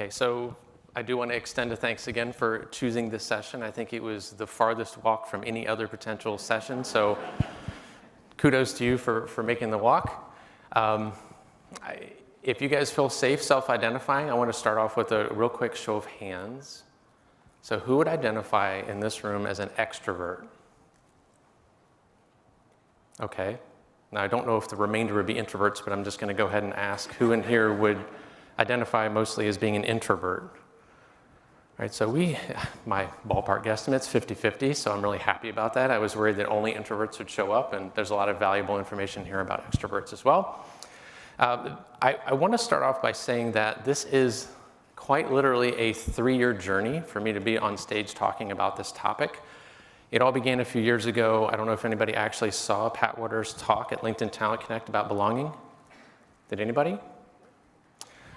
Okay, so I do want to extend a thanks again for choosing this session. I think it was the farthest walk from any other potential session, so kudos to you for making the walk. If you guys feel safe self-identifying, I want to start off with a real quick show of hands. So who would identify in this room as an extrovert? Okay. Now, I don't know if the remainder would be introverts, but I'm just going to go ahead and ask who in here would identify mostly as being an introvert. All right, so my ballpark guesstimate's 50-50, so I'm really happy about that. I was worried that only introverts would show up, and there's a lot of valuable information here about extroverts as well. I want to start off by saying that this is quite literally a 3-year journey for me to be on stage talking about this topic. It all began a few years ago. I don't know if anybody actually saw Pat Waters' talk at LinkedIn Talent Connect about belonging. Did anybody?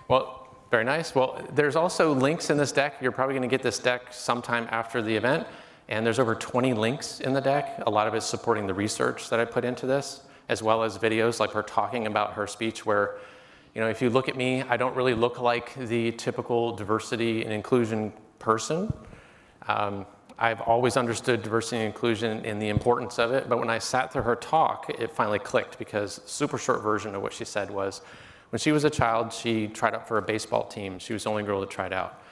Well, very nice. Well, there's also links in this deck. You're probably going to get this deck sometime after the event, and there's over 20 links in the deck. A lot of it's supporting the research that I put into this, as well as videos like her talking about her speech where, you know, if you look at me, I don't really look like the typical diversity and inclusion person. I've always understood diversity and inclusion and the importance of it, but when I sat through her talk, it finally clicked because super short version of what she said was, when she was a child, she tried out for a baseball team. She was the only girl that tried out.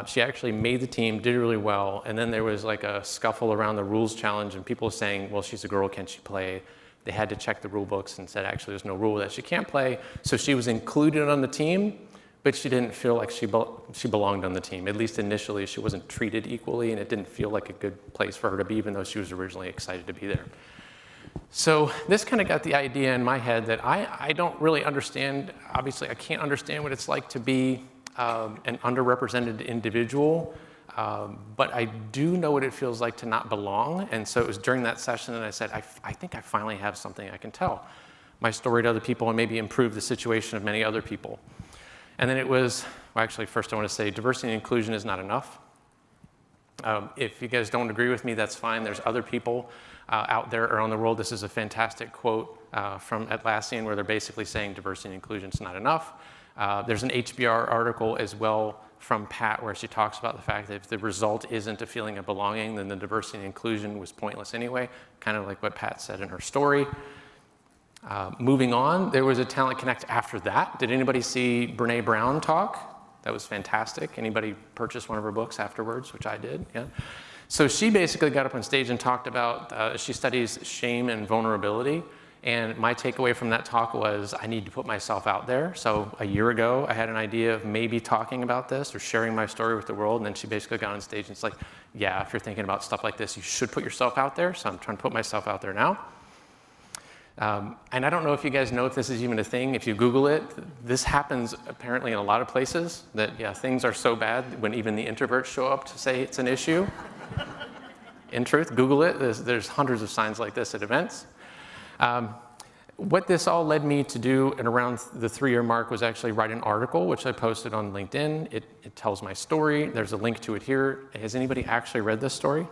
She actually made the team, did really well, and then there was like a scuffle around the rules challenge and people saying, well, she's a girl, can she play? They had to check the rule books and said, actually, there's no rule that she can't play. So she was included on the team, but she didn't feel like she belonged on the team. At least initially, she wasn't treated equally, and it didn't feel like a good place for her to be, even though she was originally excited to be there. So this kind of got the idea in my head that I don't really understand, obviously I can't understand what it's like to be an underrepresented individual, but I do know what it feels like to not belong. And so it was during that session that I said, I think I finally have something I can tell my story to other people and maybe improve the situation of many other people. And then it was, well, actually first I want to say diversity and inclusion is not enough. If you guys don't agree with me, that's fine. There's other people out there around the world. This is a fantastic quote from Atlassian where they're basically saying diversity and inclusion is not enough. There's an HBR article as well from Pat where she talks about the fact that if the result isn't a feeling of belonging, then the diversity and inclusion was pointless anyway, kind of like what Pat said in her story. Moving on, there was a Talent Connect after that. Did anybody see Brene Brown talk? That was fantastic. Anybody purchase one of her books afterwards, which I did, yeah. So she basically got up on stage and talked about, she studies shame and vulnerability. And my takeaway from that talk was I need to put myself out there. So a year ago, I had an idea of maybe talking about this or sharing my story with the world. And then she basically got on stage and it's like, yeah, if you're thinking about stuff like this, you should put yourself out there. So I'm trying to put myself out there now. And I don't know if you guys know if this is even a thing. If you Google it, this happens apparently in a lot of places that, yeah, things are so bad when even the introverts show up to say it's an issue. In truth, Google it. There's hundreds of signs like this at events. What this all led me to do at around the 3-year mark was actually write an article, which I posted on LinkedIn. It tells my story. There's a link to it here. Has anybody actually read this story?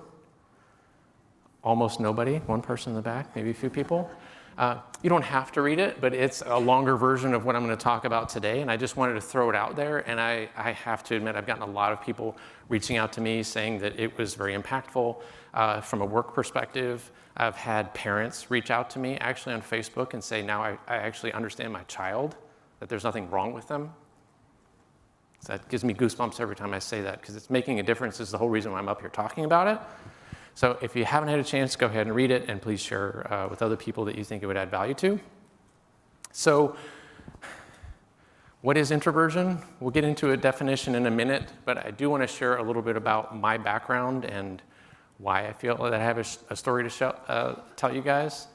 Almost nobody. One person in the back, maybe a few people. You don't have to read it, but it's a longer version of what I'm going to talk about today, and I just wanted to throw it out there, and I have to admit I've gotten a lot of people reaching out to me saying that it was very impactful from a work perspective. I've had parents reach out to me actually on Facebook and say, now I actually understand my child, that there's nothing wrong with them. So that gives me goosebumps every time I say that, because it's making a difference is the whole reason why I'm up here talking about it. So if you haven't had a chance, go ahead and read it, and please share with other people that you think it would add value to. So what is introversion? We'll get into a definition in a minute, but I do want to share a little bit about my background and why I feel that I have a story to tell you guys.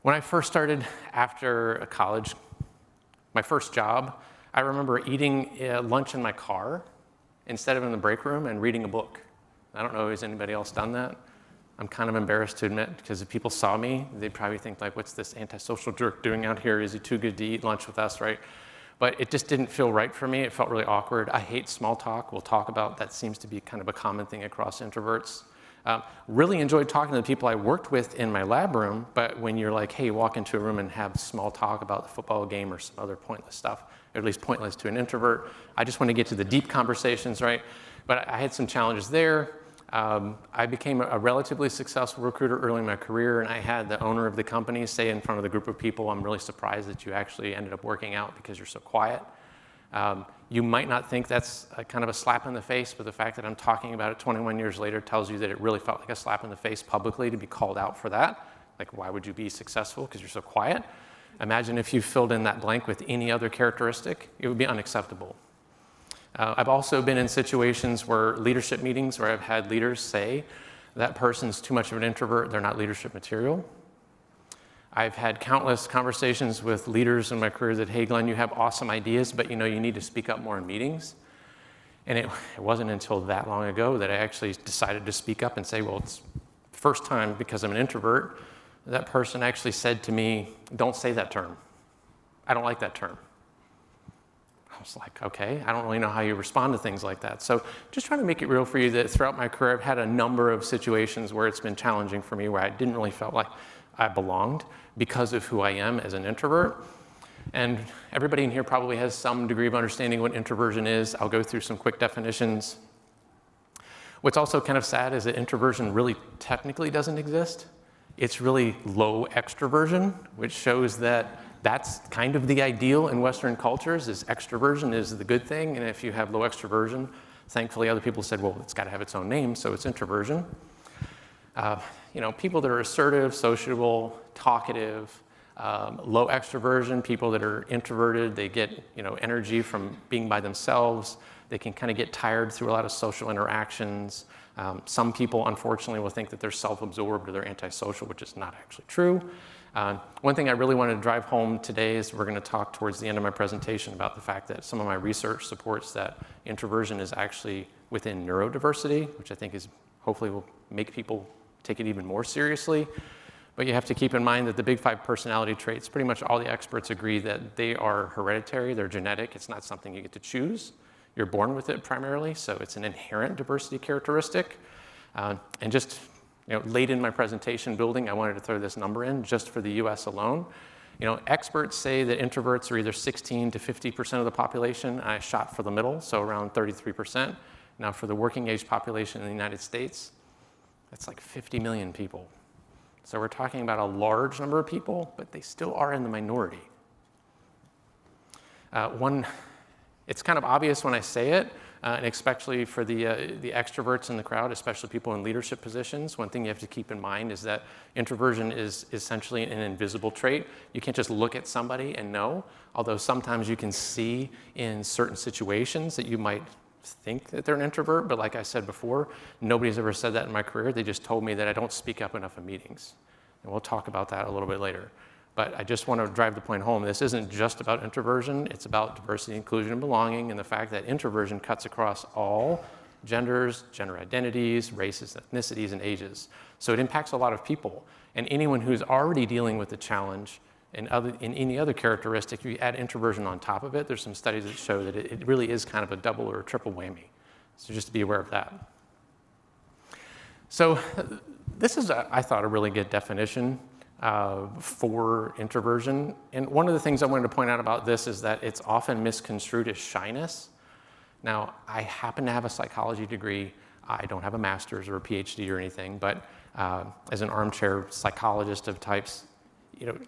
When I first started after college, my first job, I remember eating lunch in my car instead of in the break room and reading a book. I don't know, has anybody else done that? I'm kind of embarrassed to admit, because if people saw me, they'd probably think like, what's this antisocial jerk doing out here? Is he too good to eat lunch with us, right? But it just didn't feel right for me. It felt really awkward. I hate small talk. We'll talk about that. Seems to be kind of a common thing across introverts. Really enjoyed talking to the people I worked with in my lab room, but when you're like, hey, walk into a room and have small talk about the football game or some other pointless stuff, or at least pointless to an introvert. I just want to get to the deep conversations, right? But I had some challenges there. I became a relatively successful recruiter early in my career, and I had the owner of the company say in front of the group of people, I'm really surprised that you actually ended up working out because you're so quiet. You might not think that's a kind of a slap in the face, but the fact that I'm talking about it 21 years later tells you that it really felt like a slap in the face publicly to be called out for that. Like, why would you be successful because you're so quiet? Imagine if you filled in that blank with any other characteristic, it would be unacceptable. I've also been in situations where leadership meetings where I've had leaders say, that person's too much of an introvert, they're not leadership material. I've had countless conversations with leaders in my career that, hey, Glenn, you have awesome ideas, but you need to speak up more in meetings. And it wasn't until that long ago that I actually decided to speak up and say, well, it's the first time because I'm an introvert, that person actually said to me, don't say that term. I don't like that term. I was like, okay, I don't really know how you respond to things like that. So just trying to make it real for you that throughout my career, I've had a number of situations where it's been challenging for me, where I didn't really feel like I belonged because of who I am as an introvert. And everybody in here probably has some degree of understanding what introversion is. I'll go through some quick definitions. What's also kind of sad is that introversion really technically doesn't exist. It's really low extroversion, which shows that that's kind of the ideal in Western cultures, is extroversion is the good thing. And if you have low extroversion, thankfully other people said, well, it's got to have its own name, so it's introversion. People that are assertive, sociable, talkative, low extroversion, people that are introverted, they get energy from being by themselves. They can kind of get tired through a lot of social interactions. Some people, unfortunately, will think that they're self-absorbed or they're antisocial, which is not actually true. One thing I really wanted to drive home today is we're going to talk towards the end of my presentation about the fact that some of my research supports that introversion is actually within neurodiversity, which I think is hopefully will make people take it even more seriously. But you have to keep in mind that the big 5 personality traits, pretty much all the experts agree that they are hereditary, they're genetic, it's not something you get to choose. You're born with it primarily, so it's an inherent diversity characteristic. And just late in my presentation building, I wanted to throw this number in just for the US alone. Experts say that introverts are either 16 to 50% of the population. I shot for the middle, so around 33%. Now for the working age population in the United States, that's like 50 million people. So we're talking about a large number of people, but they still are in the minority. It's kind of obvious when I say it, and especially for the extroverts in the crowd, especially people in leadership positions. One thing you have to keep in mind is that introversion is essentially an invisible trait. You can't just look at somebody and know, although sometimes you can see in certain situations that you might think that they're an introvert, but like I said before, nobody's ever said that in my career. They just told me that I don't speak up enough in meetings. And we'll talk about that a little bit later. But I just want to drive the point home. This isn't just about introversion. It's about diversity, inclusion, and belonging, and the fact that introversion cuts across all genders, gender identities, races, ethnicities, and ages. So it impacts a lot of people. And anyone who's already dealing with the challenge in any other characteristic, if you add introversion on top of it, there's some studies that show that it really is kind of a double or a triple whammy. So just to be aware of that. So this is, I thought, a really good definition for introversion. And one of the things I wanted to point out about this is that it's often misconstrued as shyness. Now, I happen to have a psychology degree. I don't have a master's or a PhD or anything, but as an armchair psychologist of types,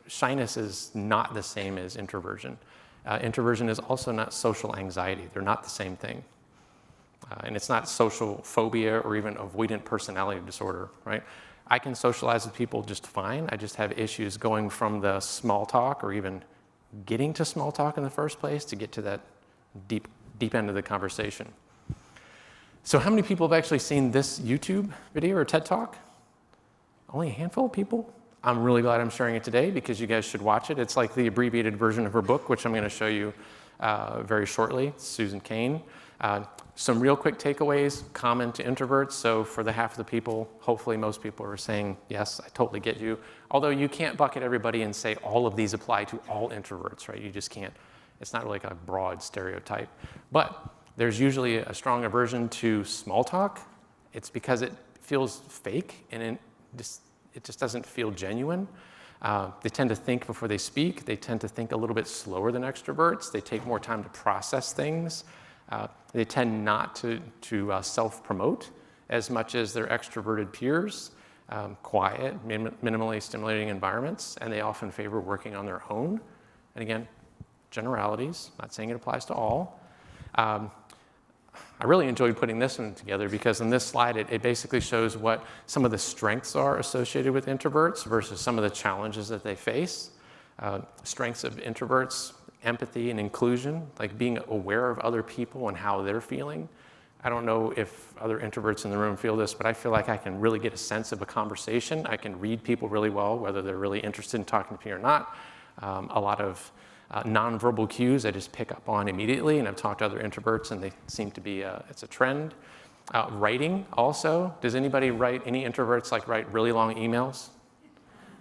shyness is not the same as introversion. Introversion is also not social anxiety. They're not the same thing. And it's not social phobia or even avoidant personality disorder, right? I can socialize with people just fine. I just have issues going from the small talk or even getting to small talk in the first place to get to that deep end of the conversation. So how many people have actually seen this YouTube video or TED Talk? Only a handful of people. I'm really glad I'm sharing it today because you guys should watch it. It's like the abbreviated version of her book, which I'm going to show you very shortly. It's Susan Cain. Some real quick takeaways, common to introverts. So for the half of the people, hopefully most people are saying, yes, I totally get you. Although you can't bucket everybody and say all of these apply to all introverts, right? You just can't. It's not like a broad stereotype. But there's usually a strong aversion to small talk. It's because it feels fake and it just doesn't feel genuine. They tend to think before they speak. They tend to think a little bit slower than extroverts. They take more time to process things. They tend not to self-promote as much as their extroverted peers. Quiet, minimally stimulating environments, and they often favor working on their own. And again, generalities, not saying it applies to all. I really enjoyed putting this one together because in this slide, it basically shows what some of the strengths are associated with introverts versus some of the challenges that they face. Strengths of introverts, empathy and inclusion, like being aware of other people and how they're feeling. I don't know if other introverts in the room feel this, but I feel like I can really get a sense of a conversation. I can read people really well, whether they're really interested in talking to me or not. A lot of nonverbal cues I just pick up on immediately, and I've talked to other introverts and they seem to be, it's a trend. Writing also, does anybody write, any introverts like write really long emails?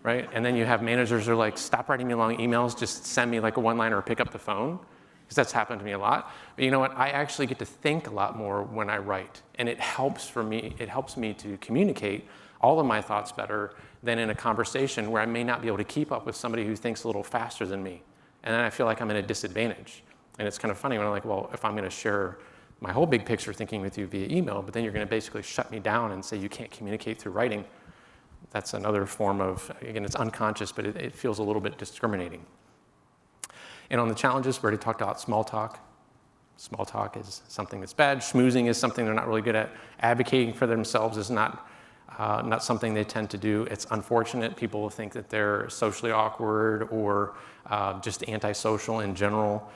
Right? And then you have managers who are like, stop writing me long emails, just send me like a one-liner or pick up the phone. Because that's happened to me a lot. But you know what? I actually get to think a lot more when I write. And it helps me to communicate all of my thoughts better than in a conversation where I may not be able to keep up with somebody who thinks a little faster than me. And then I feel like I'm at a disadvantage. And it's kind of funny when I'm like, well, if I'm going to share my whole big picture thinking with you via email, but then you're going to basically shut me down and say you can't communicate through writing. That's another form of, again, it's unconscious, but it feels a little bit discriminating. And on the challenges, we already talked about small talk. Small talk is something that's bad. Schmoozing is something they're not really good at. Advocating for themselves is not something they tend to do. It's unfortunate. People think that they're socially awkward or just antisocial in general.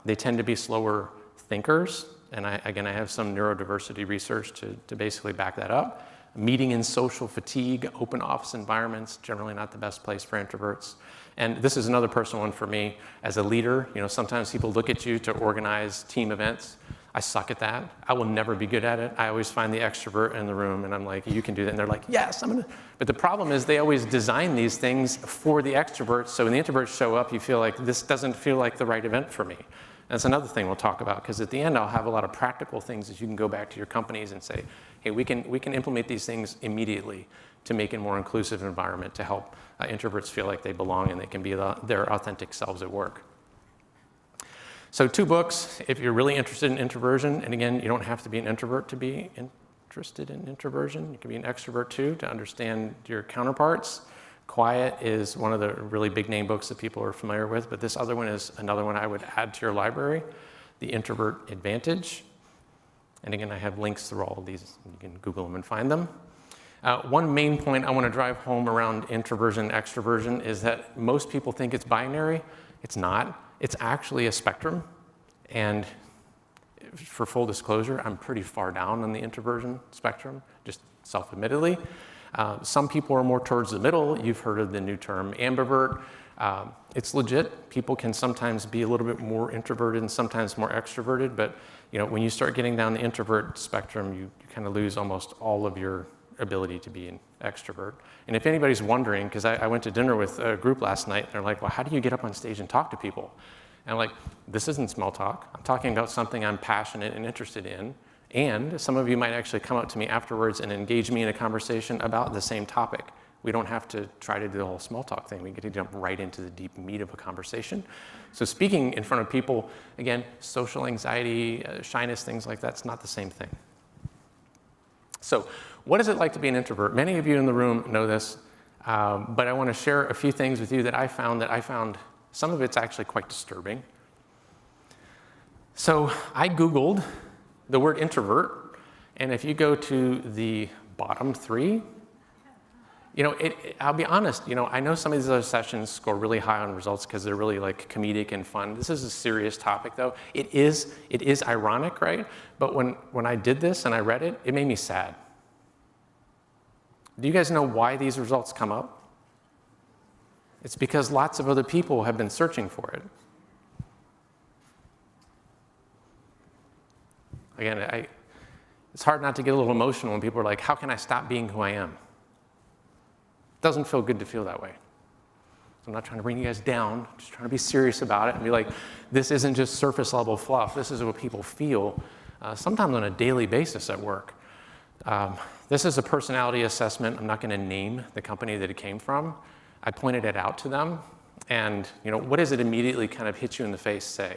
They tend to be slower thinkers. And I have some neurodiversity research to basically back that up. Meeting and social fatigue, open office environments, generally not the best place for introverts. And this is another personal one for me. As a leader, sometimes people look at you to organize team events. I suck at that. I will never be good at it. I always find the extrovert in the room and I'm like, you can do that. And they're like, yes, I'm gonna. But the problem is they always design these things for the extroverts. So when the introverts show up, you feel like this doesn't feel like the right event for me. And that's another thing we'll talk about, because at the end I'll have a lot of practical things that you can go back to your companies and say, hey, we can implement these things immediately to make a more inclusive environment to help introverts feel like they belong and they can be their authentic selves at work. So 2 books, if you're really interested in introversion, and again, you don't have to be an introvert to be interested in introversion. You can be an extrovert too to understand your counterparts. Quiet is one of the really big name books that people are familiar with, but this other one is another one I would add to your library, The Introvert Advantage. And again, I have links through all of these. You can Google them and find them. One main point I want to drive home around introversion and extroversion is that most people think it's binary. It's not. It's actually a spectrum. And for full disclosure, I'm pretty far down on the introversion spectrum, just self-admittedly. Some people are more towards the middle. You've heard of the new term ambivert. It's legit. People can sometimes be a little bit more introverted and sometimes more extroverted, but when you start getting down the introvert spectrum, you kind of lose almost all of your ability to be an extrovert. And if anybody's wondering, because I went to dinner with a group last night, and they're like, well, how do you get up on stage and talk to people? And I'm like, this isn't small talk. I'm talking about something I'm passionate and interested in. And some of you might actually come up to me afterwards and engage me in a conversation about the same topic. We don't have to try to do the whole small talk thing. We get to jump right into the deep meat of a conversation. So speaking in front of people, again, social anxiety, shyness, things like that's not the same thing. So what is it like to be an introvert? Many of you in the room know this, but I want to share a few things with you that I found some of it's actually quite disturbing. So I Googled the word introvert, and if you go to the bottom 3, I'll be honest, I know some of these other sessions score really high on results because they're really like comedic and fun. This is a serious topic though. It is ironic, right? But when I did this and I read it, it made me sad. Do you guys know why these results come up? It's because lots of other people have been searching for it. Again, it's hard not to get a little emotional when people are like, how can I stop being who I am? It doesn't feel good to feel that way. So I'm not trying to bring you guys down, just trying to be serious about it and be like, this isn't just surface level fluff. This is what people feel, sometimes on a daily basis at work. This is a personality assessment. I'm not going to name the company that it came from, I pointed it out to them, and what does it immediately kind of hit you in the face say,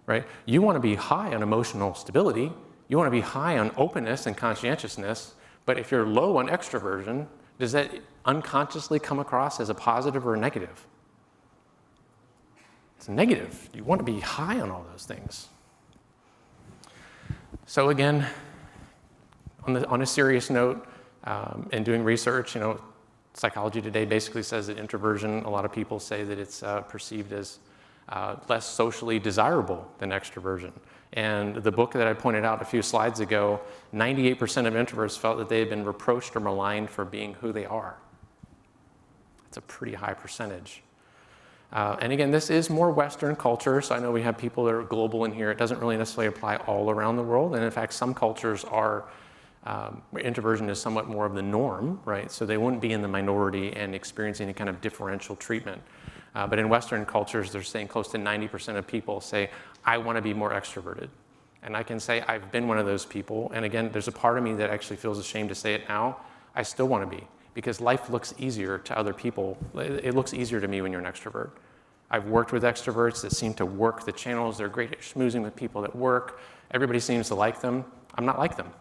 right? You want to be high on emotional stability, you want to be high on openness and conscientiousness, but if you're low on extroversion, does that unconsciously come across as a positive or a negative? It's negative. You want to be high on all those things. So again, on a serious note, in doing research, Psychology Today basically says that introversion, a lot of people say that it's perceived as less socially desirable than extroversion. And the book that I pointed out a few slides ago, 98% of introverts felt that they had been reproached or maligned for being who they are. That's a pretty high percentage. And again, this is more Western culture, so I know we have people that are global in here. It doesn't really necessarily apply all around the world, and in fact, some cultures are where introversion is somewhat more of the norm, right? So they wouldn't be in the minority and experience any kind of differential treatment. But in Western cultures, they're saying close to 90% of people say, I want to be more extroverted. And I can say I've been one of those people. And again, there's a part of me that actually feels ashamed to say it now. I still want to be, because life looks easier to other people. It looks easier to me when you're an extrovert. I've worked with extroverts that seem to work the channels. They're great at schmoozing with people that work. Everybody seems to like them. I'm not like them.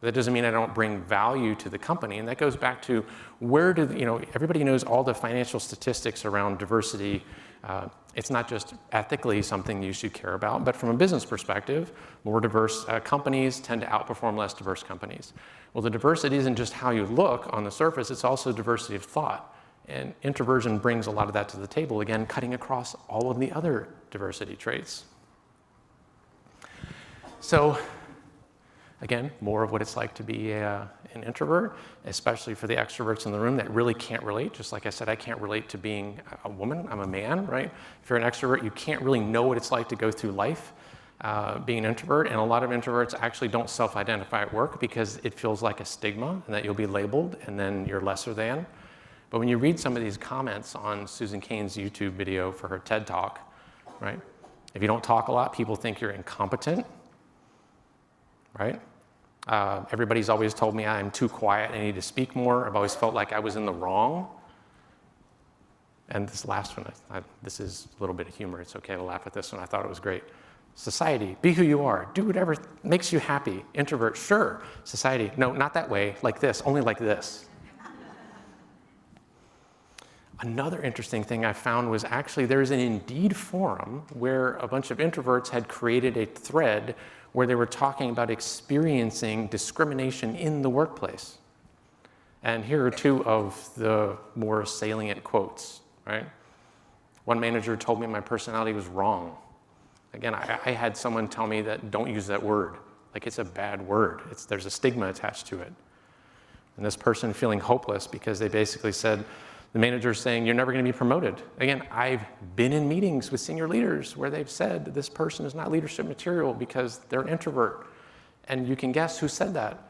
That doesn't mean I don't bring value to the company. And that goes back to everybody knows all the financial statistics around diversity. It's not just ethically something you should care about, but from a business perspective, more diverse companies tend to outperform less diverse companies. Well, the diversity isn't just how you look on the surface, it's also diversity of thought. And introversion brings a lot of that to the table, again, cutting across all of the other diversity traits. So, again, more of what it's like to be an introvert, especially for the extroverts in the room that really can't relate. Just like I said, I can't relate to being a woman. I'm a man, right? If you're an extrovert, you can't really know what it's like to go through life being an introvert. And a lot of introverts actually don't self-identify at work because it feels like a stigma and that you'll be labeled and then you're lesser than. But when you read some of these comments on Susan Cain's YouTube video for her TED Talk, right? If you don't talk a lot, people think you're incompetent, right? Everybody's always told me I'm too quiet, I need to speak more. I've always felt like I was in the wrong. And this last one, this is a little bit of humor. It's okay to laugh at this one. I thought it was great. Society, be who you are. Do whatever makes you happy. Introvert, sure. Society, no, not that way, like this, only like this. Another interesting thing I found was actually there's an Indeed forum where a bunch of introverts had created a thread where they were talking about experiencing discrimination in the workplace. And here are two of the more salient quotes, right? One manager told me my personality was wrong. Again, I had someone tell me that don't use that word. Like it's a bad word. There's a stigma attached to it. And this person feeling hopeless because they basically said, the manager's saying, you're never going to be promoted. Again, I've been in meetings with senior leaders where they've said that this person is not leadership material because they're an introvert. And you can guess who said that.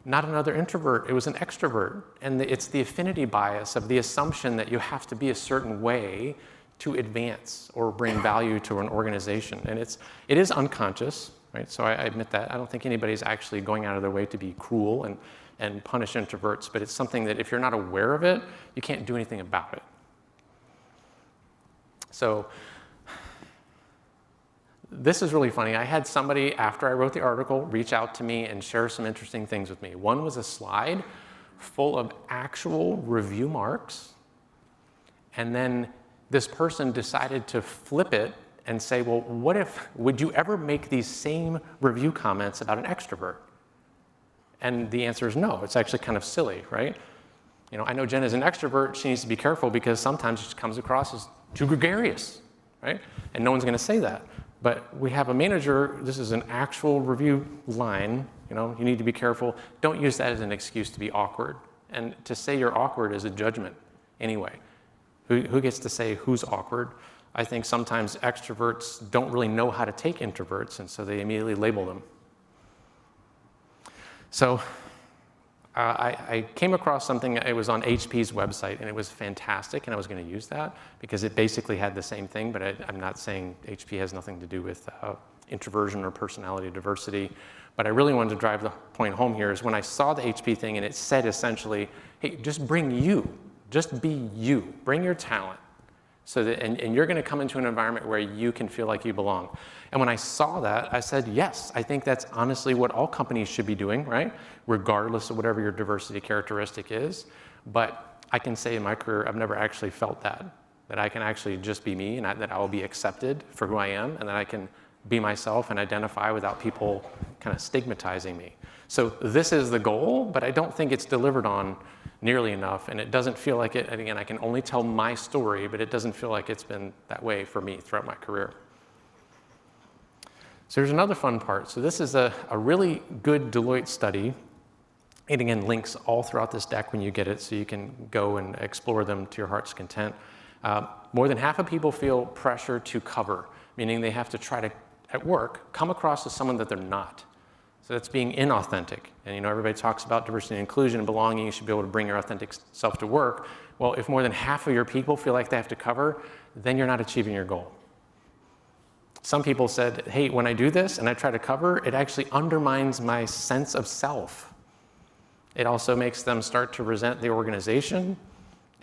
Not another introvert, it was an extrovert. And it's the affinity bias of the assumption that you have to be a certain way to advance or bring value to an organization. And it is unconscious, right? So I admit that. I don't think anybody's actually going out of their way to be cruel and punish introverts, but it's something that if you're not aware of it, you can't do anything about it. So this is really funny. I had somebody, after I wrote the article, reach out to me and share some interesting things with me. One was a slide full of actual review marks, and then this person decided to flip it and say, well, would you ever make these same review comments about an extrovert? And the answer is no. It's actually kind of silly, right? I know Jen is an extrovert. She needs to be careful because sometimes she comes across as too gregarious, right? And no one's going to say that. But we have a manager. This is an actual review line. You need to be careful. Don't use that as an excuse to be awkward. And to say you're awkward is a judgment anyway. Who gets to say who's awkward? I think sometimes extroverts don't really know how to take introverts, and so they immediately label them. So I came across something, it was on HP's website, and it was fantastic, and I was going to use that because it basically had the same thing, but I'm not saying HP has nothing to do with introversion or personality diversity. But I really wanted to drive the point home here is when I saw the HP thing and it said essentially, hey, just bring you. Just be you. Bring your talent. So that, and you're going to come into an environment where you can feel like you belong. And when I saw that, I said, yes, I think that's honestly what all companies should be doing, right? Regardless of whatever your diversity characteristic is. But I can say in my career, I've never actually felt that I can actually just be me and that I will be accepted for who I am and that I can be myself and identify without people kind of stigmatizing me. So this is the goal, but I don't think it's delivered on nearly enough, and it doesn't feel like it. And again, I can only tell my story, but it doesn't feel like it's been that way for me throughout my career. So here's another fun part. So this is a really good Deloitte study. And again, links all throughout this deck when you get it, so you can go and explore them to your heart's content. More than half of people feel pressure to cover, meaning they have to try to, at work, come across as someone that they're not. So that's being inauthentic. And everybody talks about diversity and inclusion and belonging. You should be able to bring your authentic self to work. Well, if more than half of your people feel like they have to cover, then you're not achieving your goal. Some people said, hey, when I do this and I try to cover, it actually undermines my sense of self. It also makes them start to resent the organization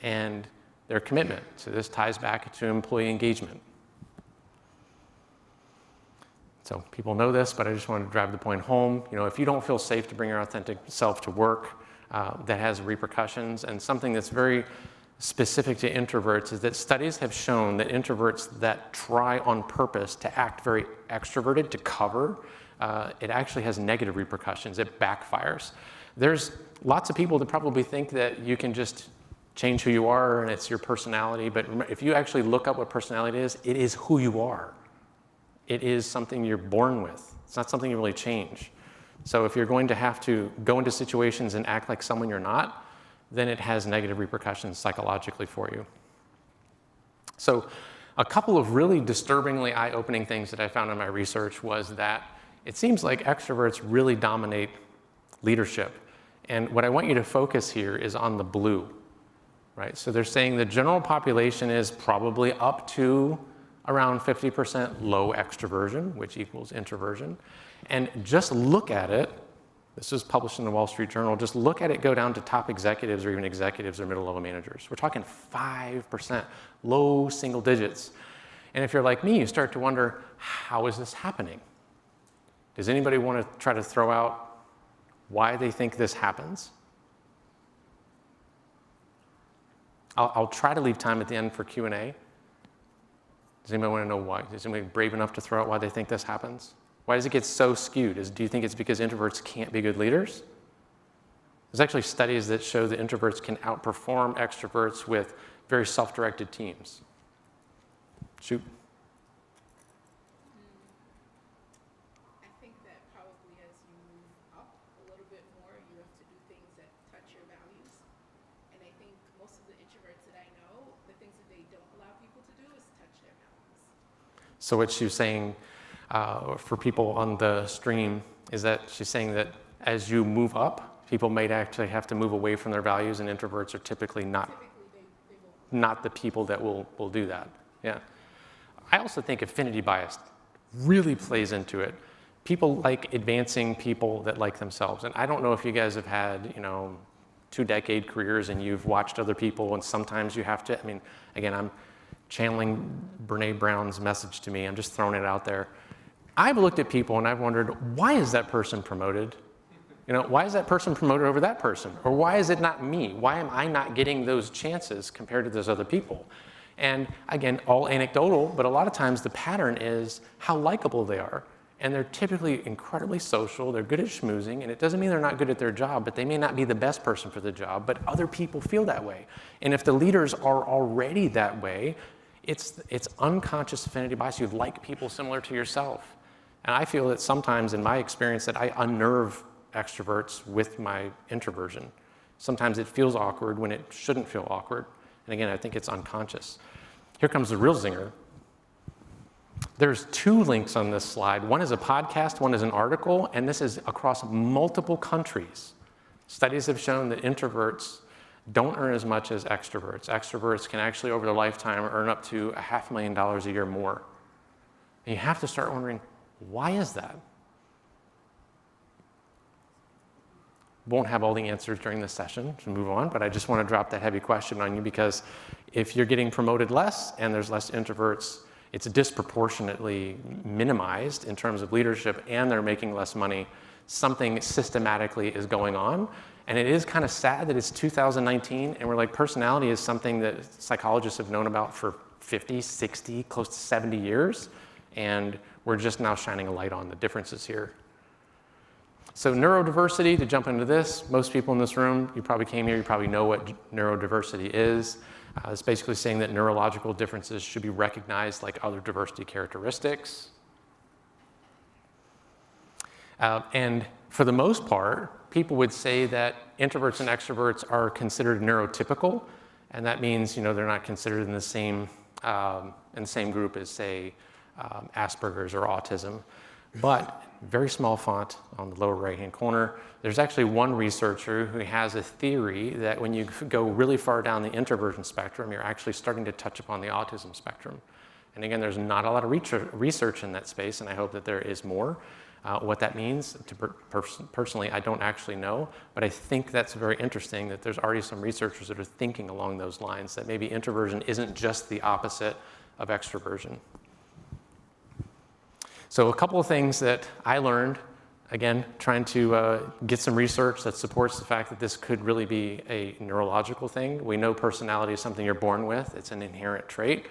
and their commitment. So this ties back to employee engagement. So people know this, but I just want to drive the point home. If you don't feel safe to bring your authentic self to work, that has repercussions. And something that's very specific to introverts is that studies have shown that introverts that try on purpose to act very extroverted, to cover, it actually has negative repercussions. It backfires. There's lots of people that probably think that you can just change who you are and it's your personality. But if you actually look up what personality is, it is who you are. It is something you're born with. It's not something you really change. So if you're going to have to go into situations and act like someone you're not, then it has negative repercussions psychologically for you. So a couple of really disturbingly eye-opening things that I found in my research was that it seems like extroverts really dominate leadership. And what I want you to focus here is on the blue, right? So they're saying the general population is probably up to around 50% low extroversion, which equals introversion. And just look at it. This was published in the Wall Street Journal. Just look at it go down to top executives or even executives or middle-level managers. We're talking 5%, low single digits. And if you're like me, you start to wonder, how is this happening? Does anybody want to try to throw out why they think this happens? I'll try to leave time at the end for Q&A. Does anybody want to know why? Is anybody brave enough to throw out why they think this happens? Why does it get so skewed? Do you think it's because introverts can't be good leaders? There's actually studies that show that introverts can outperform extroverts with very self-directed teams. Shoot. I think that probably as you move up a little bit more, you have to do things that touch your values. And I think most of the introverts that I know, the things that they don't allow people to do is touch their values. So what she's saying for people on the stream is that she's saying that as you move up, people might actually have to move away from their values, and introverts are typically not the people that will do that. Yeah. I also think affinity bias really plays into it. People like advancing people that like themselves. And I don't know if you guys have had, 2-decade careers and you've watched other people, and sometimes you have to, again, I'm channeling Brene Brown's message to me. I'm just throwing it out there. I've looked at people and I've wondered, why is that person promoted? Why is that person promoted over that person? Or why is it not me? Why am I not getting those chances compared to those other people? And again, all anecdotal, but a lot of times the pattern is how likable they are. And they're typically incredibly social, they're good at schmoozing, and it doesn't mean they're not good at their job, but they may not be the best person for the job, but other people feel that way. And if the leaders are already that way, it's unconscious affinity bias. You like people similar to yourself. And I feel that sometimes in my experience that I unnerve extroverts with my introversion. Sometimes it feels awkward when it shouldn't feel awkward. And again, I think it's unconscious. Here comes the real zinger. There's 2 links on this slide. One is a podcast, one is an article, and this is across multiple countries. Studies have shown that introverts don't earn as much as extroverts. Extroverts can actually, over their lifetime, earn up to $500,000 a year more. And you have to start wondering, why is that? won't have all the answers during this session to move on, but I just want to drop that heavy question on you because if you're getting promoted less and there's less introverts, it's disproportionately minimized in terms of leadership and they're making less money. Something systematically is going on. And it is kind of sad that it's 2019 and we're like, personality is something that psychologists have known about for 50, 60, close to 70 years. And we're just now shining a light on the differences here. So neurodiversity, to jump into this, most people in this room, you probably came here, you probably know what neurodiversity is. It's basically saying that neurological differences should be recognized like other diversity characteristics. And for the most part, people would say that introverts and extroverts are considered neurotypical, and that means they're not considered in the same group as, say, Asperger's or autism. But very small font on the lower right-hand corner, there's actually one researcher who has a theory that when you go really far down the introversion spectrum, you're actually starting to touch upon the autism spectrum. And again, there's not a lot of research in that space, and I hope that there is more. What that means, personally, I don't actually know, but I think that's very interesting that there's already some researchers that are thinking along those lines, that maybe introversion isn't just the opposite of extroversion. So a couple of things that I learned, again, trying to get some research that supports the fact that this could really be a neurological thing. We know personality is something you're born with. It's an inherent trait.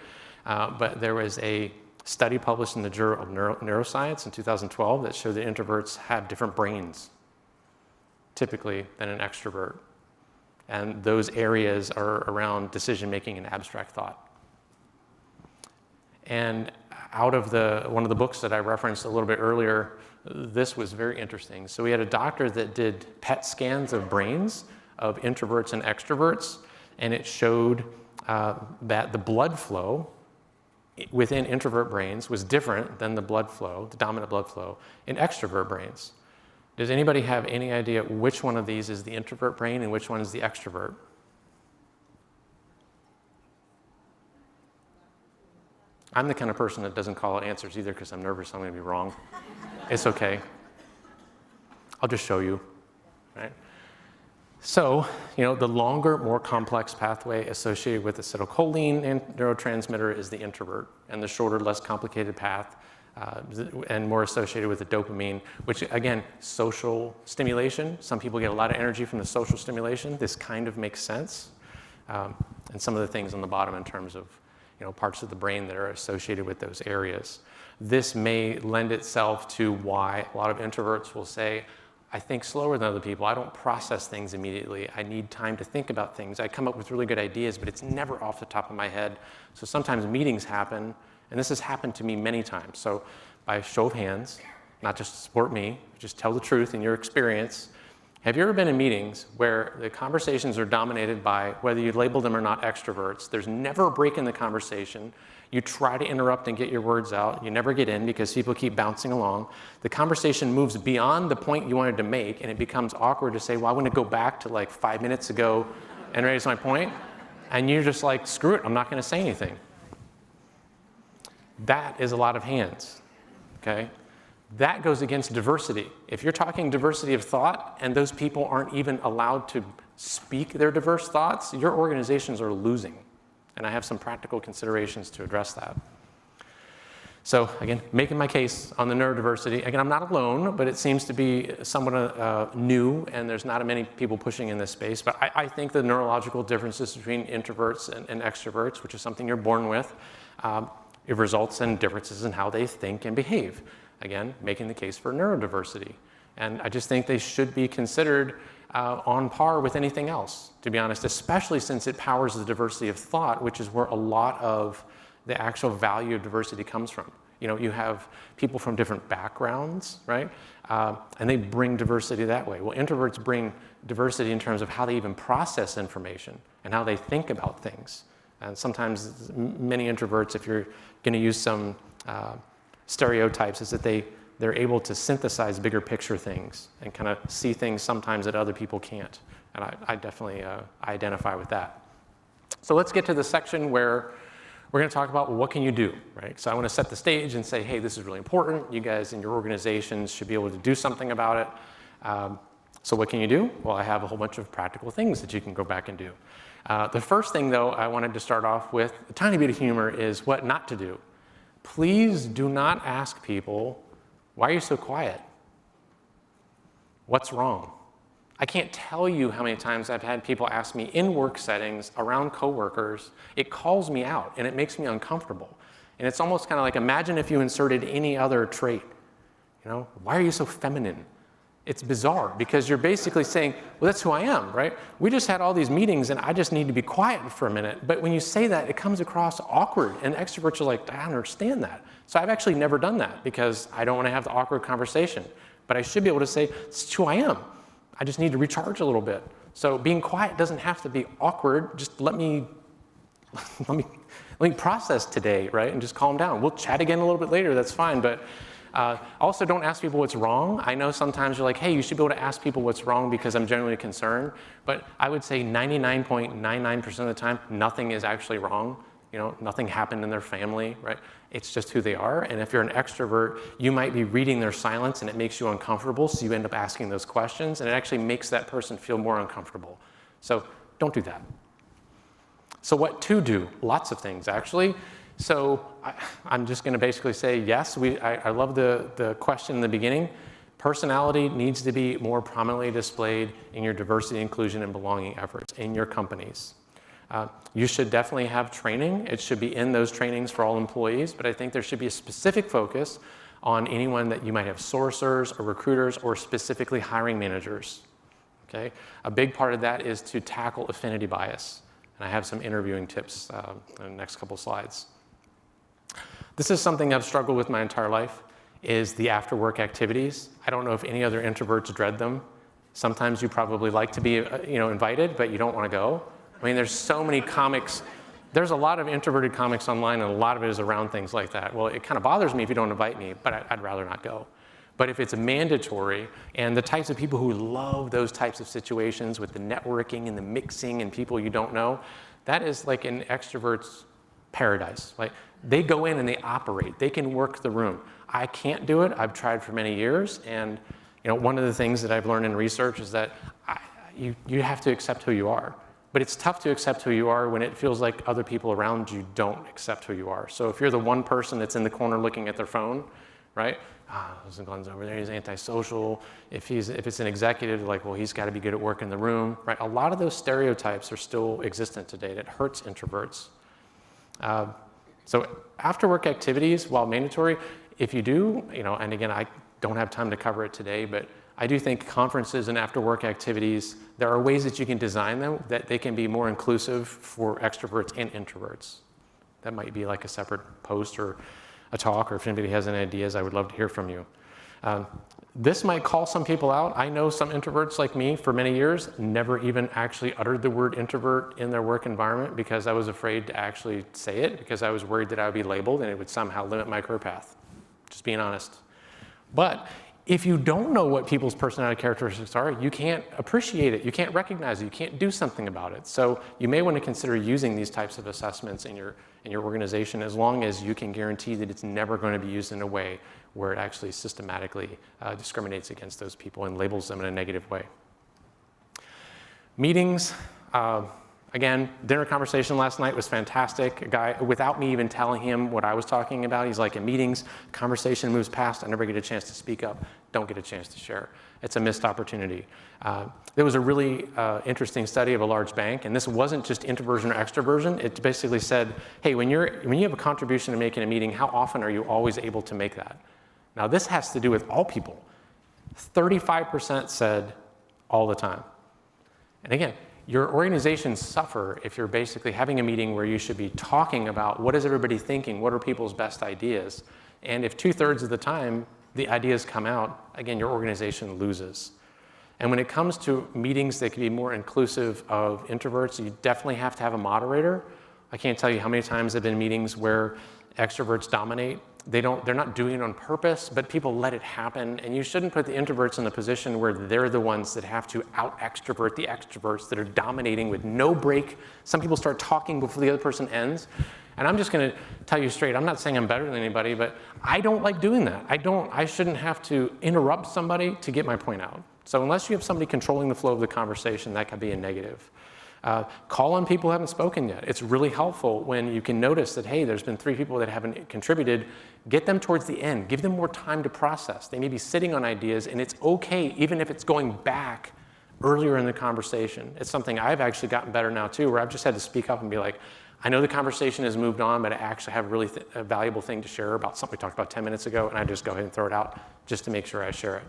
But there was a study published in the Journal of Neuroscience in 2012 that showed that introverts have different brains, typically, than an extrovert. And those areas are around decision-making and abstract thought. And out of one of the books that I referenced a little bit earlier, this was very interesting. So we had a doctor that did PET scans of brains of introverts and extroverts, and it showed that the blood flow within introvert brains was different than the dominant blood flow in extrovert brains. Does anybody have any idea which one of these is the introvert brain and which one is the extrovert? I'm the kind of person that doesn't call out answers either because I'm nervous I'm going to be wrong. It's okay. I'll just show you, right? So, the longer, more complex pathway associated with acetylcholine neurotransmitter is the introvert, and the shorter, less complicated path and more associated with the dopamine, which, again, social stimulation. Some people get a lot of energy from the social stimulation. This kind of makes sense. And some of the things on the bottom in terms of parts of the brain that are associated with those areas. This may lend itself to why a lot of introverts will say, I think slower than other people. I don't process things immediately. I need time to think about things. I come up with really good ideas, but it's never off the top of my head. So sometimes meetings happen, and this has happened to me many times. So by a show of hands, not just to support me, just tell the truth in your experience. Have you ever been in meetings where the conversations are dominated by, whether you label them or not, extroverts? There's never a break in the conversation. You try to interrupt and get your words out. You never get in because people keep bouncing along. The conversation moves beyond the point you wanted to make, and it becomes awkward to say, well, I want to go back to like 5 minutes ago and raise my point. And you're just like, screw it, I'm not going to say anything. That is a lot of hands, okay? That goes against diversity. If you're talking diversity of thought and those people aren't even allowed to speak their diverse thoughts, your organizations are losing. And I have some practical considerations to address that. So again, making my case on the neurodiversity. Again, I'm not alone, but it seems to be somewhat new, and there's not many people pushing in this space. But I think the neurological differences between introverts and extroverts, which is something you're born with, it results in differences in how they think and behave. Again, making the case for neurodiversity. And I just think they should be considered on par with anything else, to be honest, especially since it powers the diversity of thought, which is where a lot of the actual value of diversity comes from. You have people from different backgrounds, right? And they bring diversity that way. Well, introverts bring diversity in terms of how they even process information and how they think about things. And sometimes many introverts, if you're going to use some stereotypes, is that they're able to synthesize bigger picture things and kind of see things sometimes that other people can't. And I definitely identify with that. So let's get to the section where we're going to talk about what can you do, right? So I want to set the stage and say, hey, this is really important. You guys in your organizations should be able to do something about it. So what can you do? Well, I have a whole bunch of practical things that you can go back and do. The first thing, though, I wanted to start off with, a tiny bit of humor, is what not to do. Please do not ask people, why are you so quiet? What's wrong? I can't tell you how many times I've had people ask me in work settings, around coworkers. It calls me out, and it makes me uncomfortable. And it's almost kind of like, imagine if you inserted any other trait. You know, why are you so feminine? It's bizarre, because you're basically saying, well, that's who I am, right? We just had all these meetings, and I just need to be quiet for a minute. But when you say that, it comes across awkward, and extroverts are like, I don't understand that. So I've actually never done that, because I don't want to have the awkward conversation. But I should be able to say, it's who I am. I just need to recharge a little bit. So being quiet doesn't have to be awkward. Just let me process today, right? And just calm down. We'll chat again a little bit later, that's fine. But also don't ask people what's wrong. I know sometimes you're like, hey, you should be able to ask people what's wrong because I'm genuinely concerned. But I would say 99.99% of the time, nothing is actually wrong. You know, nothing happened in their family, right? It's just who they are. And if you're an extrovert, you might be reading their silence and it makes you uncomfortable, so you end up asking those questions, and it actually makes that person feel more uncomfortable. So don't do that. So what to do? Lots of things, actually. So I'm just going to basically say yes. I love the question in the beginning. Personality needs to be more prominently displayed in your diversity, inclusion, and belonging efforts in your companies. You should definitely have training. It should be in those trainings for all employees, but I think there should be a specific focus on anyone that you might have sourcers or recruiters or specifically hiring managers. Okay? A big part of that is to tackle affinity bias. And I have some interviewing tips in the next couple slides. This is something I've struggled with my entire life, is the after-work activities. I don't know if any other introverts dread them. Sometimes you probably like to be invited, but you don't want to go. I mean, there's so many comics. There's a lot of introverted comics online, and a lot of it is around things like that. Well, it kind of bothers me if you don't invite me, but I'd rather not go. But if it's mandatory, and the types of people who love those types of situations with the networking and the mixing and people you don't know, that is like an extrovert's paradise. Like, they go in and they operate. They can work the room. I can't do it. I've tried for many years, and one of the things that I've learned in research is that you have to accept who you are. But it's tough to accept who you are when it feels like other people around you don't accept who you are. So if you're the one person that's in the corner looking at their phone, right? Glenn's over there, he's antisocial. If it's an executive, like, well, he's got to be good at work in the room, right? A lot of those stereotypes are still existent today. That hurts introverts. So after-work activities, while mandatory, if you do, and again, I don't have time to cover it today, but I do think conferences and after-work activities, there are ways that you can design them that they can be more inclusive for extroverts and introverts. That might be like a separate post or a talk, or if anybody has any ideas, I would love to hear from you. This might call some people out. I know some introverts like me for many years never even actually uttered the word introvert in their work environment because I was afraid to actually say it, because I was worried that I would be labeled and it would somehow limit my career path. Just being honest. But if you don't know what people's personality characteristics are, you can't appreciate it, you can't recognize it, you can't do something about it. So you may want to consider using these types of assessments in your organization, as long as you can guarantee that it's never going to be used in a way where it actually systematically discriminates against those people and labels them in a negative way. Meetings. Again, dinner conversation last night was fantastic. A guy, without me even telling him what I was talking about, he's like, in meetings, conversation moves past, I never get a chance to speak up, don't get a chance to share. It's a missed opportunity. There was a really interesting study of a large bank, and this wasn't just introversion or extroversion. It basically said, hey, when you have a contribution to make in a meeting, how often are you always able to make that? Now, this has to do with all people. 35% said all the time. And again, your organizations suffer if you're basically having a meeting where you should be talking about what is everybody thinking, what are people's best ideas, and if 2/3 of the time the ideas come out, again, your organization loses. And when it comes to meetings that can be more inclusive of introverts, you definitely have to have a moderator. I can't tell you how many times I've been in meetings where extroverts dominate. They're not doing it on purpose, but people let it happen. And you shouldn't put the introverts in the position where they're the ones that have to out-extrovert the extroverts that are dominating with no break. Some people start talking before the other person ends. And I'm just going to tell you straight, I'm not saying I'm better than anybody, but I don't like doing that. I shouldn't have to interrupt somebody to get my point out. So unless you have somebody controlling the flow of the conversation, that could be a negative. Call on people who haven't spoken yet. It's really helpful when you can notice that, hey, there's been 3 people that haven't contributed. Get them towards the end. Give them more time to process. They may be sitting on ideas, and it's okay even if it's going back earlier in the conversation. It's something I've actually gotten better now too, where I've just had to speak up and be like, I know the conversation has moved on, but I actually have a really a valuable thing to share about something we talked about 10 minutes ago, and I just go ahead and throw it out just to make sure I share it.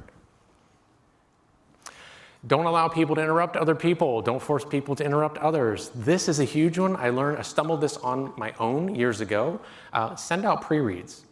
Don't allow people to interrupt other people. Don't force people to interrupt others. This is a huge one. I stumbled this on my own years ago. Send out pre-reads.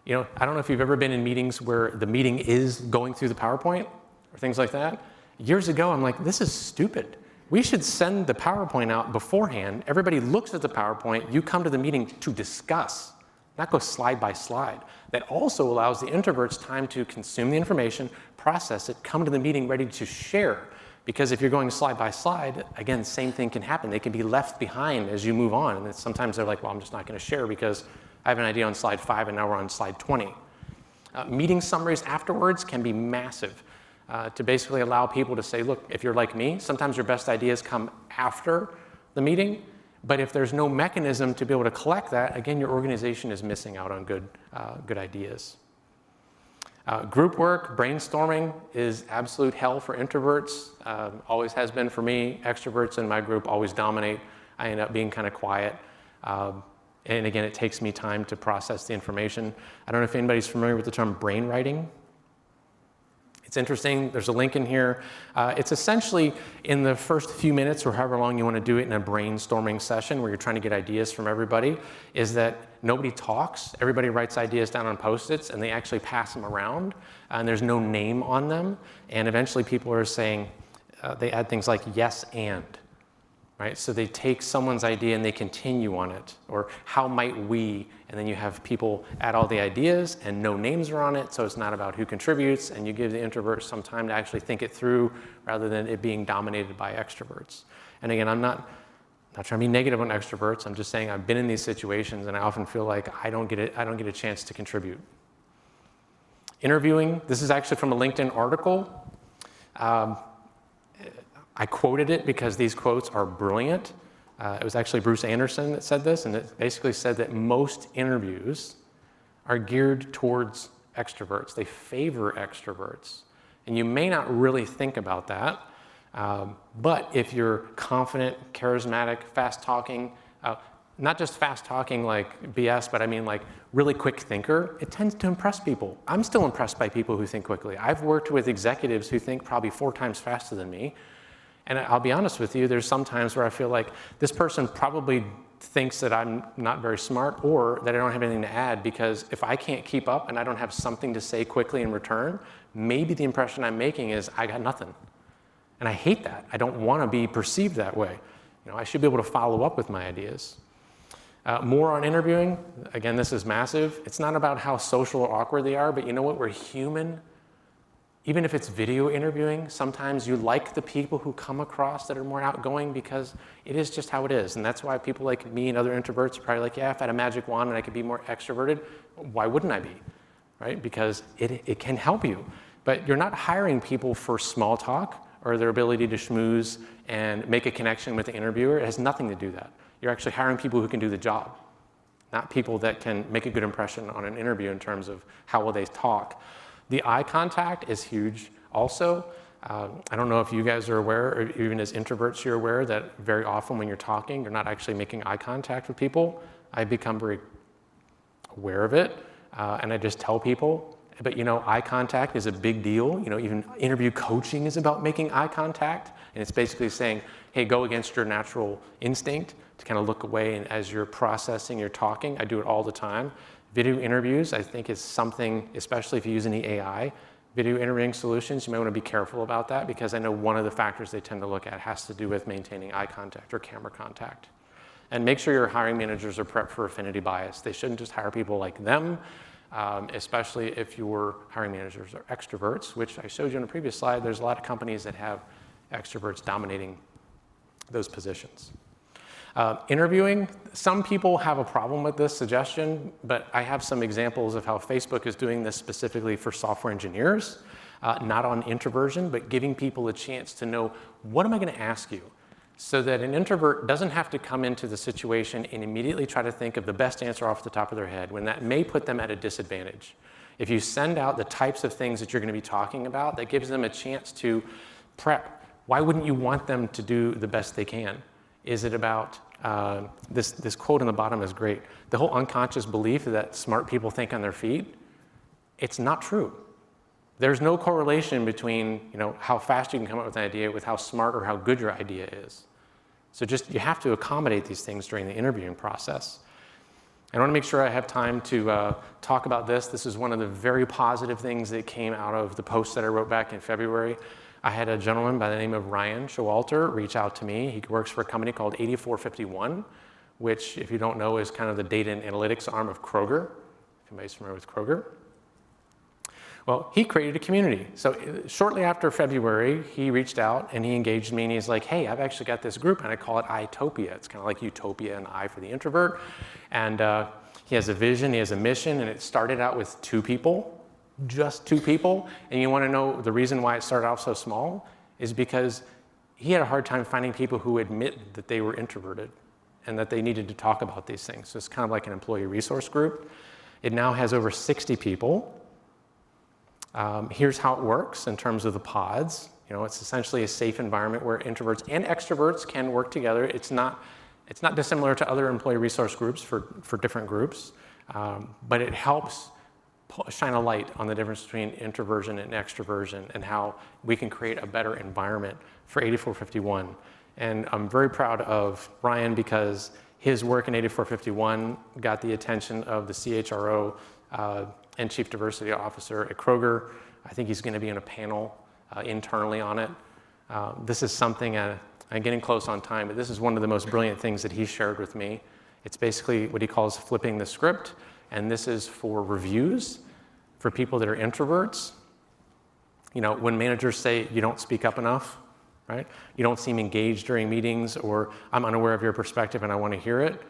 You know, I don't know if you've ever been in meetings where the meeting is going through the PowerPoint or things like that. Years ago, I'm like, this is stupid. We should send the PowerPoint out beforehand. Everybody looks at the PowerPoint. You come to the meeting to discuss, not go slide by slide. That also allows the introverts time to consume the information, process it, come to the meeting ready to share. Because if you're going slide by slide, again, same thing can happen. They can be left behind as you move on. And sometimes they're like, well, I'm just not going to share because I have an idea on slide 5 and now we're on slide 20. Meeting summaries afterwards can be massive. To basically allow people to say, look, if you're like me, sometimes your best ideas come after the meeting, but if there's no mechanism to be able to collect that, again, your organization is missing out on good ideas. Group work, brainstorming is absolute hell for introverts, always has been for me. Extroverts in my group always dominate. I end up being kind of quiet. And again, it takes me time to process the information. I don't know if anybody's familiar with the term brainwriting. It's interesting, there's a link in here. It's essentially in the first few minutes or however long you want to do it in a brainstorming session where you're trying to get ideas from everybody, is that nobody talks, everybody writes ideas down on Post-its and they actually pass them around and there's no name on them. And eventually people are saying, they add things like yes and, right? So they take someone's idea and they continue on it, or how might we, and then you have people add all the ideas and no names are on it, so it's not about who contributes, and you give the introverts some time to actually think it through rather than it being dominated by extroverts. And again, I'm not trying to be negative on extroverts, I'm just saying I've been in these situations and I often feel like I don't get a chance to contribute. Interviewing, this is actually from a LinkedIn article. I quoted it because these quotes are brilliant. It was actually Bruce Anderson that said this, and it basically said that most interviews are geared towards extroverts. They favor extroverts. And you may not really think about that, but if you're confident, charismatic, fast-talking, not just fast-talking like BS, but I mean like really quick thinker, it tends to impress people. I'm still impressed by people who think quickly. I've worked with executives who think probably 4 times faster than me. And I'll be honest with you, there's some times where I feel like this person probably thinks that I'm not very smart or that I don't have anything to add, because if I can't keep up and I don't have something to say quickly in return, maybe the impression I'm making is I got nothing. And I hate that. I don't want to be perceived that way. You know, I should be able to follow up with my ideas. More on interviewing. Again, this is massive. It's not about how social or awkward they are, but you know what? We're human. Even if it's video interviewing, sometimes you like the people who come across that are more outgoing because it is just how it is. And that's why people like me and other introverts are probably like, yeah, if I had a magic wand and I could be more extroverted, why wouldn't I be, right? Because it can help you. But you're not hiring people for small talk or their ability to schmooze and make a connection with the interviewer. It has nothing to do with that. You're actually hiring people who can do the job, not people that can make a good impression on an interview in terms of how well they talk. The eye contact is huge also. I don't know if you guys are aware, or even as introverts you're aware, that very often when you're talking, you're not actually making eye contact with people. I've become very aware of it, and I just tell people, but you know, eye contact is a big deal. You know, even interview coaching is about making eye contact, and it's basically saying, hey, go against your natural instinct to kind of look away, and as you're processing, you're talking. I do it all the time. Video interviews, I think, is something, especially if you use any AI, video interviewing solutions, you might want to be careful about that, because I know one of the factors they tend to look at has to do with maintaining eye contact or camera contact. And make sure your hiring managers are prepped for affinity bias. They shouldn't just hire people like them, especially if your hiring managers are extroverts, which I showed you on a previous slide. There's a lot of companies that have extroverts dominating those positions. Interviewing, some people have a problem with this suggestion, but I have some examples of how Facebook is doing this specifically for software engineers, not on introversion, but giving people a chance to know, what am I going to ask you? So that an introvert doesn't have to come into the situation and immediately try to think of the best answer off the top of their head, when that may put them at a disadvantage. If you send out the types of things that you're going to be talking about, that gives them a chance to prep. Why wouldn't you want them to do the best they can? Is it about, this quote on the bottom is great, the whole unconscious belief that smart people think on their feet? It's not true. There's no correlation between how fast you can come up with an idea with how smart or how good your idea is. So you have to accommodate these things during the interviewing process. I want to make sure I have time to talk about this. This is one of the very positive things that came out of the post that I wrote back in February. I had a gentleman by the name of Ryan Showalter reach out to me. He works for a company called 8451, which, if you don't know, is kind of the data and analytics arm of Kroger. If anybody's familiar with Kroger. Well, he created a community. So shortly after February, he reached out and he engaged me, and he's like, hey, I've actually got this group, and I call it iTopia. It's kind of like Utopia and I for the introvert. And he has a vision, he has a mission, and it started out with 2 people. Just 2 people. And you want to know the reason why it started off so small is because he had a hard time finding people who admit that they were introverted and that they needed to talk about these things. So it's kind of like an employee resource group. It now has over 60 people. Here's how it works in terms of the pods. It's essentially a safe environment where introverts and extroverts can work together. It's not dissimilar to other employee resource groups for different groups, but it helps shine a light on the difference between introversion and extroversion and how we can create a better environment for 8451. And I'm very proud of Ryan because his work in 8451 got the attention of the CHRO and Chief Diversity Officer at Kroger. I think he's going to be in a panel internally on it. This is something, I'm getting close on time, but this is one of the most brilliant things that he shared with me. It's basically what he calls flipping the script. And this is for reviews for people that are introverts. When managers say you don't speak up enough, right? You don't seem engaged during meetings, or I'm unaware of your perspective and I want to hear it.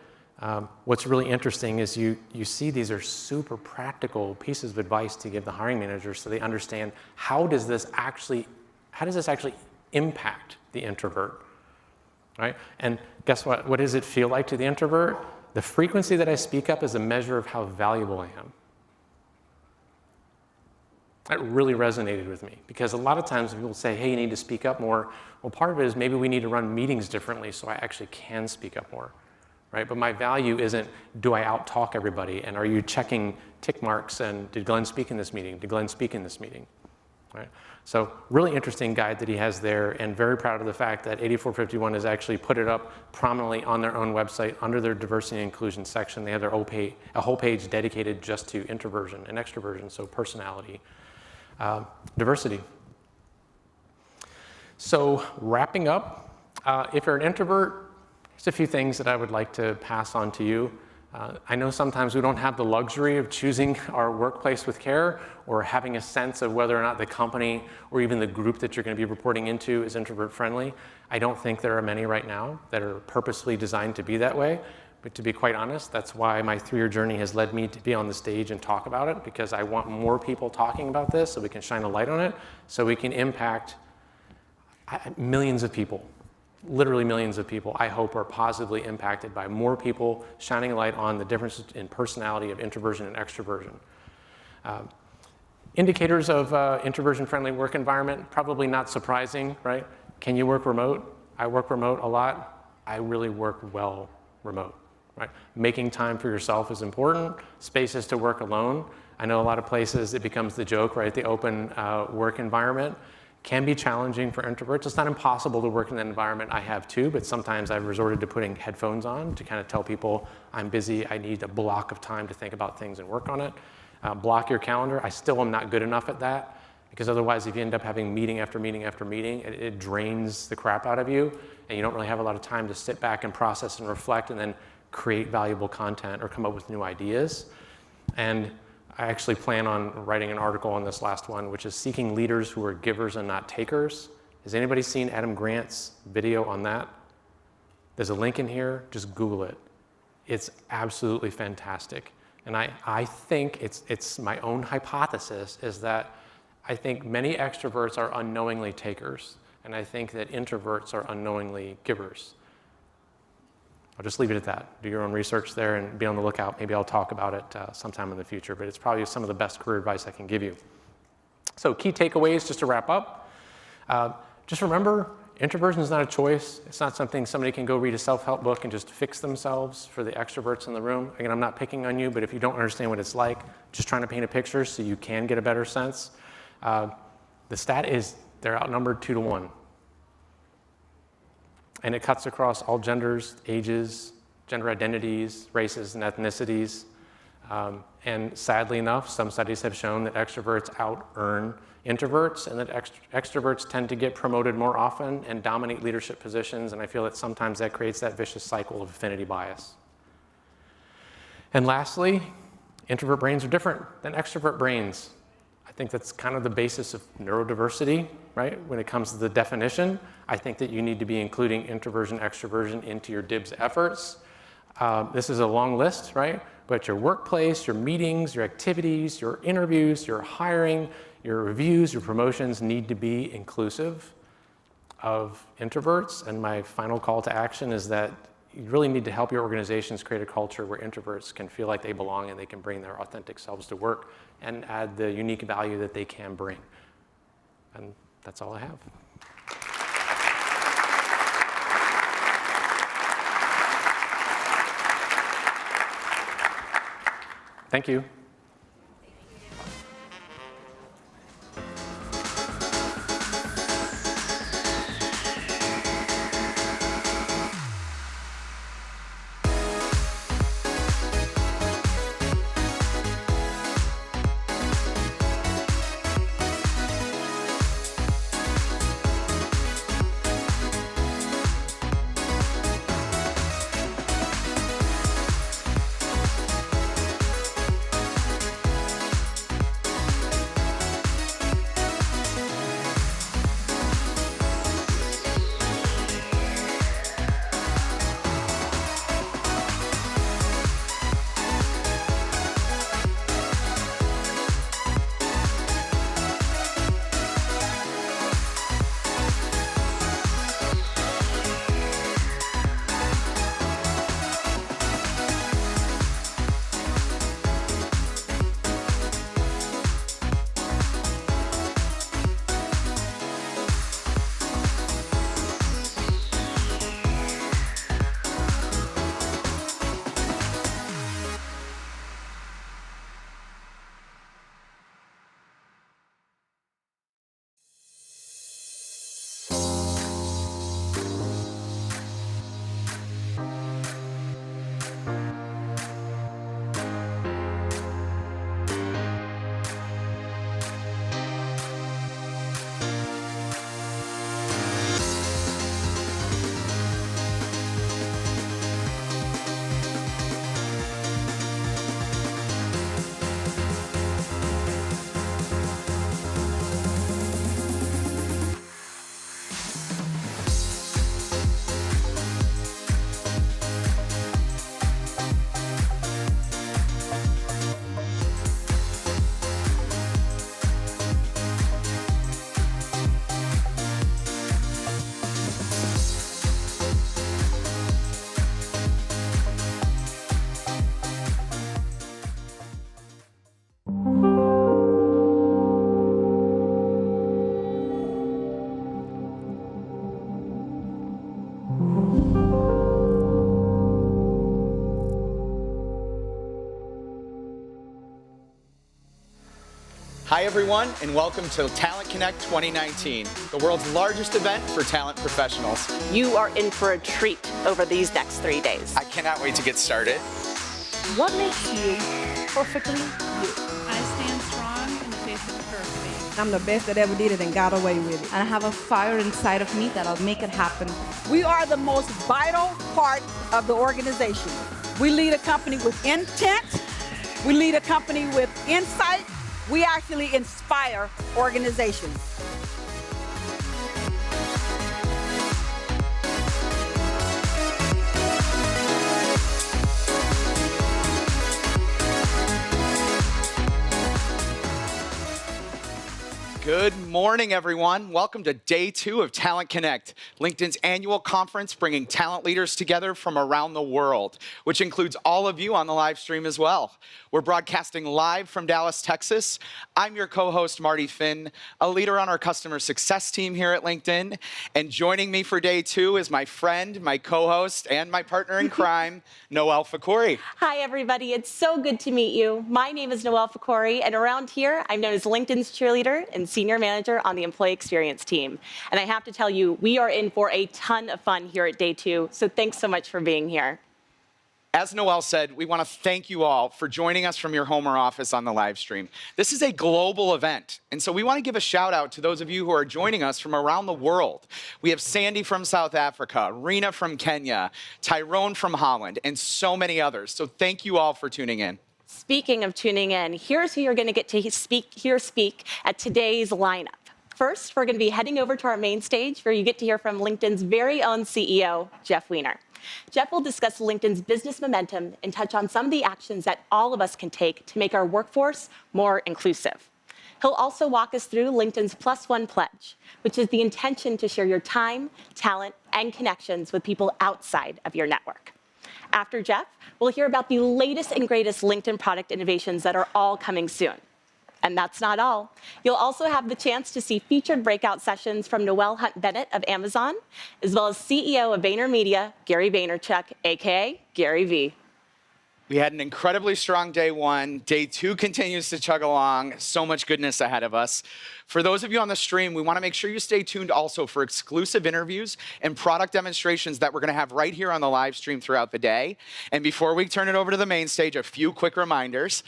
What's really interesting is you see these are super practical pieces of advice to give the hiring managers so they understand how does this actually impact the introvert, right? And guess what? What does it feel like to the introvert? The frequency that I speak up is a measure of how valuable I am. That really resonated with me because a lot of times people say, hey, you need to speak up more. Well, part of it is maybe we need to run meetings differently so I actually can speak up more, right? But my value isn't, do I out-talk everybody? And are you checking tick marks? And did Glenn speak in this meeting? Did Glenn speak in this meeting? Right? So really interesting guide that he has there, and very proud of the fact that 8451 has actually put it up prominently on their own website under their diversity and inclusion section. They have a whole page dedicated just to introversion and extroversion, so personality, diversity. So wrapping up, if you're an introvert, here's a few things that I would like to pass on to you. I know sometimes we don't have the luxury of choosing our workplace with care or having a sense of whether or not the company or even the group that you're going to be reporting into is introvert friendly. I don't think there are many right now that are purposely designed to be that way. But to be quite honest, that's why my 3-year journey has led me to be on the stage and talk about it, because I want more people talking about this so we can shine a light on it, so we can impact millions of people. Literally millions of people, I hope, are positively impacted by more people shining a light on the difference in personality of introversion and extroversion. Indicators of introversion-friendly work environment, probably not surprising, right? Can you work remote? I work remote a lot. I really work well remote, right? Making time for yourself is important. Spaces to work alone. I know a lot of places it becomes the joke, right? The open work environment can be challenging for introverts. It's not impossible to work in that environment. I have too, but sometimes I've resorted to putting headphones on to kind of tell people I'm busy, I need a block of time to think about things and work on it. Block your calendar. I still am not good enough at that, because otherwise if you end up having meeting after meeting after meeting, it drains the crap out of you, and you don't really have a lot of time to sit back and process and reflect and then create valuable content or come up with new ideas. And I actually plan on writing an article on this last one, which is seeking leaders who are givers and not takers. Has anybody seen Adam Grant's video on that? There's a link in here, just Google it. It's absolutely fantastic. And I think it's my own hypothesis is that I think many extroverts are unknowingly takers, and I think that introverts are unknowingly givers. I'll just leave it at that. Do your own research there and be on the lookout. Maybe I'll talk about it sometime in the future, but it's probably some of the best career advice I can give you. So key takeaways, just to wrap up. Just remember, introversion is not a choice. It's not something somebody can go read a self-help book and just fix themselves for the extroverts in the room. Again, I'm not picking on you, but if you don't understand what it's like, just trying to paint a picture so you can get a better sense. The stat is they're outnumbered 2 to 1. And it cuts across all genders, ages, gender identities, races, and ethnicities. And sadly enough, some studies have shown that extroverts out-earn introverts, and that extroverts tend to get promoted more often and dominate leadership positions, and I feel that sometimes that creates that vicious cycle of affinity bias. And lastly, introvert brains are different than extrovert brains. I think that's kind of the basis of neurodiversity, right? When it comes to the definition, I think that you need to be including introversion, extroversion into your DIBS efforts. This is a long list, right? But your workplace, your meetings, your activities, your interviews, your hiring, your reviews, your promotions need to be inclusive of introverts. And my final call to action is that you really need to help your organizations create a culture where introverts can feel like they belong and they can bring their authentic selves to work and add the unique value that they can bring. And that's all I have. Thank you. Hi everyone, and welcome to Talent Connect 2019, the world's largest event for talent professionals. You are in for a treat over these next 3 days. I cannot wait to get started. What makes you perfectly you? I stand strong in the face of adversity. I'm the best that ever did it and got away with it. And I have a fire inside of me that'll make it happen. We are the most vital part of the organization. We lead a company with intent. We lead a company with insight. We actually inspire organizations. Good morning, everyone. Welcome to day 2 of Talent Connect, LinkedIn's annual conference bringing talent leaders together from around the world, which includes all of you on the live stream as well. We're broadcasting live from Dallas, Texas. I'm your co-host, Marty Finn, a leader on our customer success team here at LinkedIn. And joining me for day 2 is my friend, my co-host, and my partner in crime, Noelle Fakhouri. Hi, everybody. It's so good to meet you. My name is Noelle Fakhouri, and around here, I'm known as LinkedIn's cheerleader and senior manager on the employee experience team. And I have to tell you, we are in for a ton of fun here at day 2, so thanks so much for being here. As Noelle said, we want to thank you all for joining us from your home or office on the live stream. This is a global event, and so we want to give a shout out to those of you who are joining us from around the world. We have Sandy from South Africa, Rena from Kenya, Tyrone from Holland, and so many others. So thank you all for tuning in. Speaking of tuning in, here's who you're going to get to speak at today's lineup. First, we're going to be heading over to our main stage where you get to hear from LinkedIn's very own CEO, Jeff Weiner. Jeff will discuss LinkedIn's business momentum and touch on some of the actions that all of us can take to make our workforce more inclusive. He'll also walk us through LinkedIn's +1 pledge, which is the intention to share your time, talent, and connections with people outside of your network. After Jeff, we'll hear about the latest and greatest LinkedIn product innovations that are all coming soon. And that's not all. You'll also have the chance to see featured breakout sessions from Noelle Hunt-Bennett of Amazon, as well as CEO of VaynerMedia, Gary Vaynerchuk, AKA Gary V. We had an incredibly strong day 1. Day 2 continues to chug along. So much goodness ahead of us. For those of you on the stream, we want to make sure you stay tuned also for exclusive interviews and product demonstrations that we're going to have right here on the live stream throughout the day. And before we turn it over to the main stage, a few quick reminders.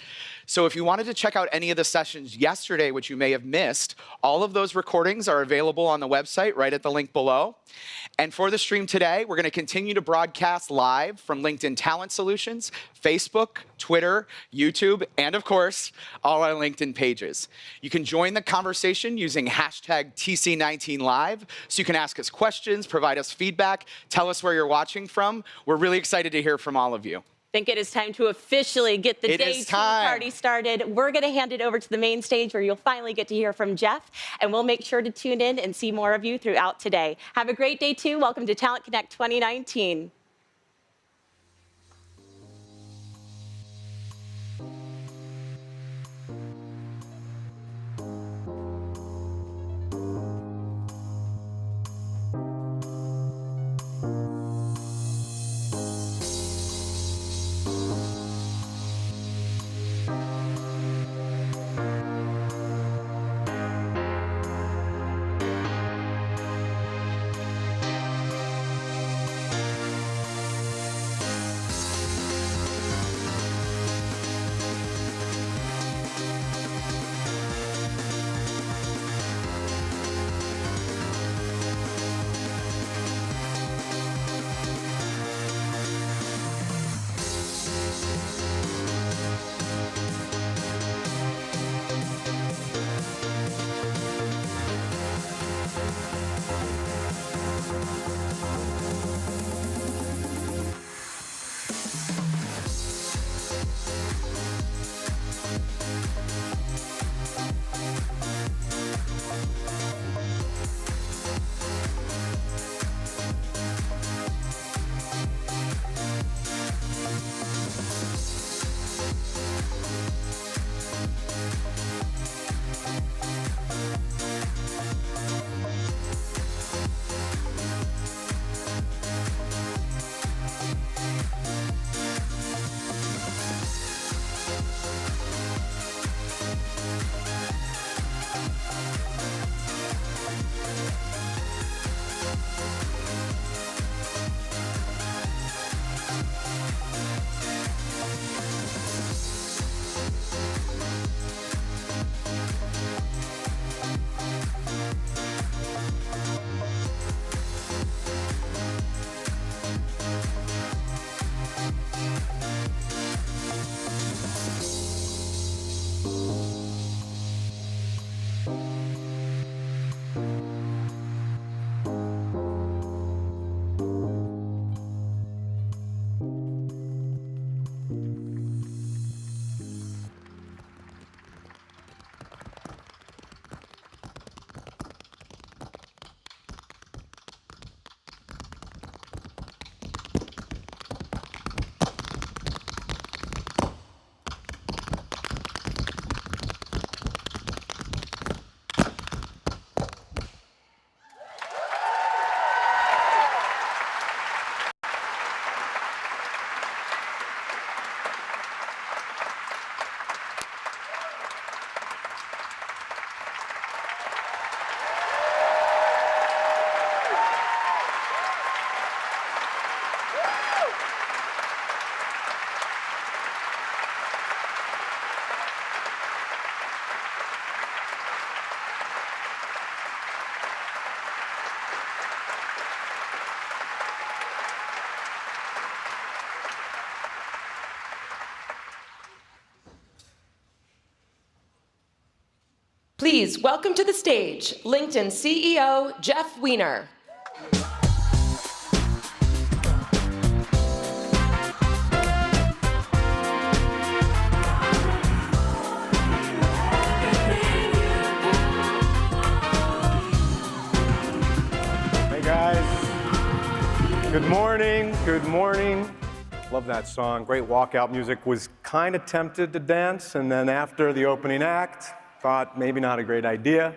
So if you wanted to check out any of the sessions yesterday, which you may have missed, all of those recordings are available on the website right at the link below. And for the stream today, we're going to continue to broadcast live from LinkedIn Talent Solutions, Facebook, Twitter, YouTube, and of course, all our LinkedIn pages. You can join the conversation using hashtag TC19Live, so you can ask us questions, provide us feedback, tell us where you're watching from. We're really excited to hear from all of you. I think it is time to officially get the day 2 party started. We're going to hand it over to the main stage where you'll finally get to hear from Jeff, and we'll make sure to tune in and see more of you throughout today. Have a great day 2. Welcome to Talent Connect 2019. Please welcome to the stage LinkedIn CEO Jeff Weiner. Hey guys, good morning, good morning. Love that song, great walkout music. Was kind of tempted to dance, and then after the opening act, thought maybe not a great idea.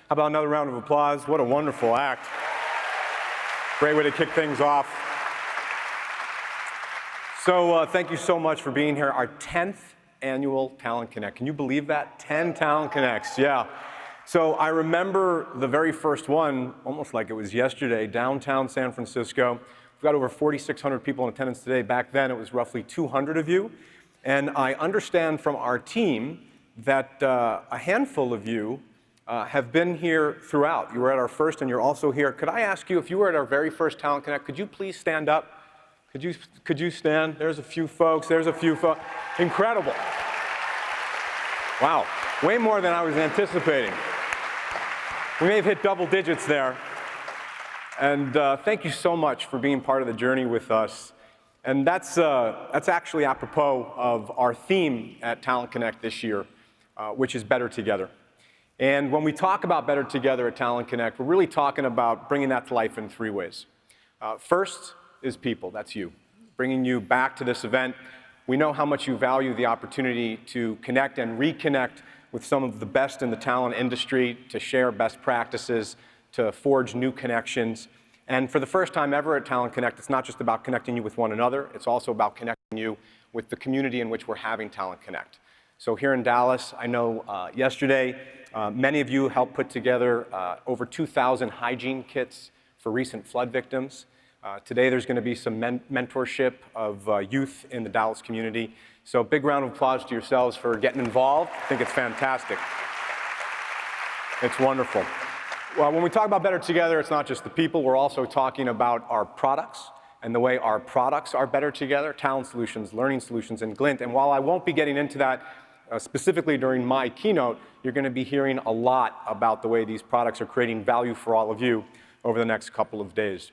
How about another round of applause? What a wonderful act. Great way to kick things off. So thank you so much for being here. Our 10th annual Talent Connect. Can you believe that? 10 Talent Connects, yeah. So I remember the very first one, almost like it was yesterday, downtown San Francisco. We've got over 4,600 people in attendance today. Back then, it was roughly 200 of you. And I understand from our team that a handful of you have been here throughout. You were at our first, and you're also here. Could I ask you, if you were at our very first Talent Connect, could you please stand up? Could you stand? There's a few folks. There's a few folks. Incredible. Wow. Way more than I was anticipating. We may have hit double digits there. And thank you so much for being part of the journey with us. And that's actually apropos of our theme at Talent Connect this year, which is Better Together. And when we talk about Better Together at Talent Connect, we're really talking about bringing that to life in three ways. First is people, that's you, bringing you back to this event. We know how much you value the opportunity to connect and reconnect with some of the best in the talent industry, to share best practices, to forge new connections. And for the first time ever at Talent Connect, it's not just about connecting you with one another, it's also about connecting you with the community in which we're having Talent Connect. So here in Dallas, I know yesterday, many of you helped put together over 2,000 hygiene kits for recent flood victims. Today there's going to be some mentorship of youth in the Dallas community. So big round of applause to yourselves for getting involved. I think it's fantastic. It's wonderful. Well, when we talk about Better Together, it's not just the people. We're also talking about our products and the way our products are better together, Talent Solutions, Learning Solutions, and Glint. And while I won't be getting into that specifically during my keynote, you're going to be hearing a lot about the way these products are creating value for all of you over the next couple of days.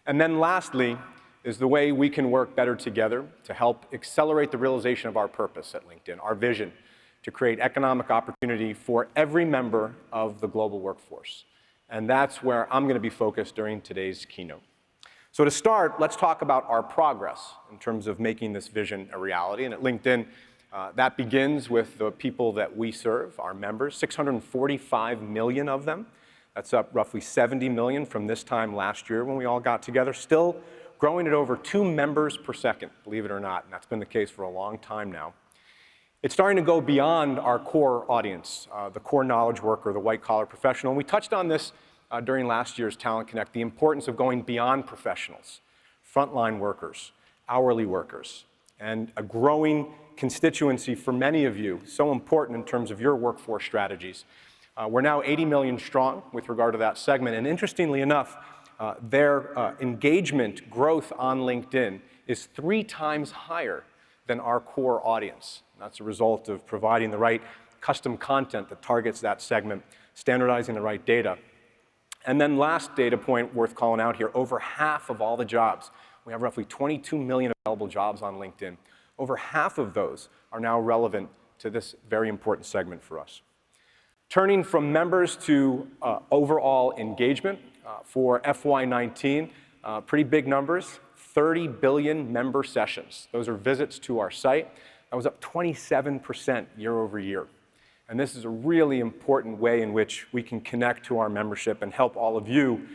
And then lastly is the way we can work better together to help accelerate the realization of our purpose at LinkedIn, our vision to create economic opportunity for every member of the global workforce. And that's where I'm going to be focused during today's keynote. So to start, let's talk about our progress in terms of making this vision a reality. And at LinkedIn, that begins with the people that we serve, our members, 645 million of them. That's up roughly 70 million from this time last year when we all got together, still growing at over 2 members per second, believe it or not, and that's been the case for a long time now. It's starting to go beyond our core audience, the core knowledge worker, the white-collar professional. And we touched on this during last year's Talent Connect, the importance of going beyond professionals, frontline workers, hourly workers, and a growing constituency for many of you, so important in terms of your workforce strategies. We're now 80 million strong with regard to that segment. And interestingly enough, their engagement growth on LinkedIn is 3 times higher than our core audience. That's a result of providing the right custom content that targets that segment, standardizing the right data. And then last data point worth calling out here, over half of all the jobs, we have roughly 22 million available jobs on LinkedIn. Over half of those are now relevant to this very important segment for us. Turning from members to overall engagement for FY19, pretty big numbers, 30 billion member sessions. Those are visits to our site. That was up 27% year over year. And this is a really important way in which we can connect to our membership and help all of you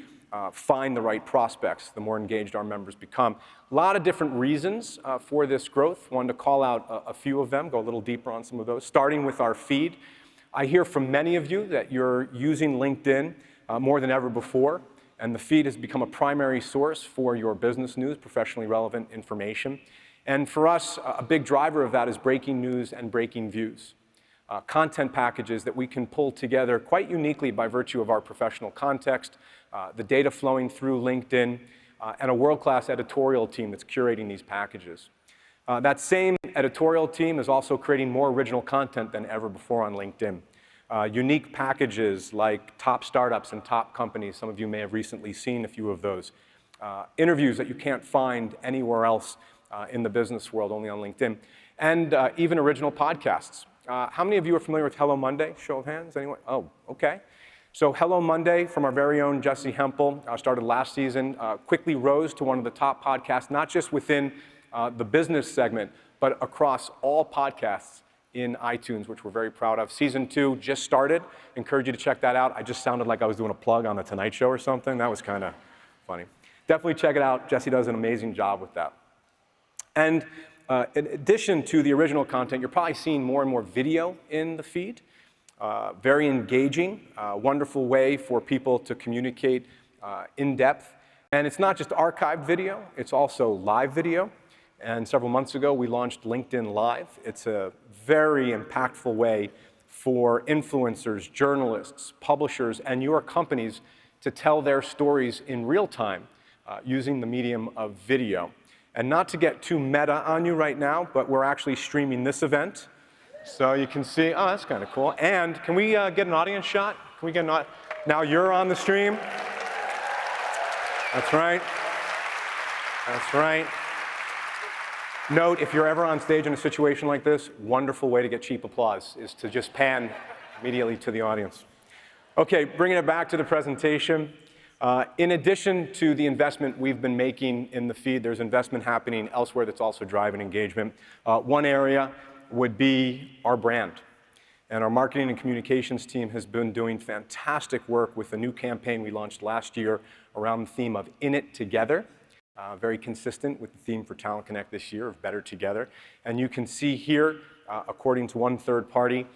find the right prospects, the more engaged our members become. A lot of different reasons for this growth. Wanted to call out a few of them, go a little deeper on some of those, starting with our feed. I hear from many of you that you're using LinkedIn more than ever before, and the feed has become a primary source for your business news, professionally relevant information. And for us, a big driver of that is breaking news and breaking views. Content packages that we can pull together quite uniquely by virtue of our professional context, the data flowing through LinkedIn, and a world-class editorial team that's curating these packages. That same editorial team is also creating more original content than ever before on LinkedIn. unique packages like top startups and top companies. Some of you may have recently seen a few of those. Interviews that you can't find anywhere else in the business world, only on LinkedIn. And even original podcasts. How many of you are familiar with Hello Monday? Show of hands, anyone? Oh, okay. So Hello Monday from our very own Jesse Hempel, started last season, quickly rose to one of the top podcasts, not just within the business segment, but across all podcasts in iTunes, which we're very proud of. Season 2 just started. Encourage you to check that out. I just sounded like I was doing a plug on The Tonight Show or something. That was kind of funny. Definitely check it out. Jesse does an amazing job with that. And in addition to the original content, you're probably seeing more and more video in the feed. Very engaging, wonderful way for people to communicate in depth. And it's not just archived video, it's also live video. And several months ago, we launched LinkedIn Live. It's a very impactful way for influencers, journalists, publishers, and your companies to tell their stories in real time using the medium of video. And not to get too meta on you right now, but we're actually streaming this event. So you can see, oh, that's kind of cool. And can we get an audience shot? Can we get an now you're on the stream. That's right. That's right. Note, if you're ever on stage in a situation like this, wonderful way to get cheap applause is to just pan immediately to the audience. Okay, bringing it back to the presentation. In addition to the investment we've been making in the feed, there's investment happening elsewhere that's also driving engagement. One area would be our brand. And our marketing and communications team has been doing fantastic work with a new campaign we launched last year around the theme of In It Together. Very consistent with the theme for Talent Connect this year of Better Together. And you can see here, according to one third party,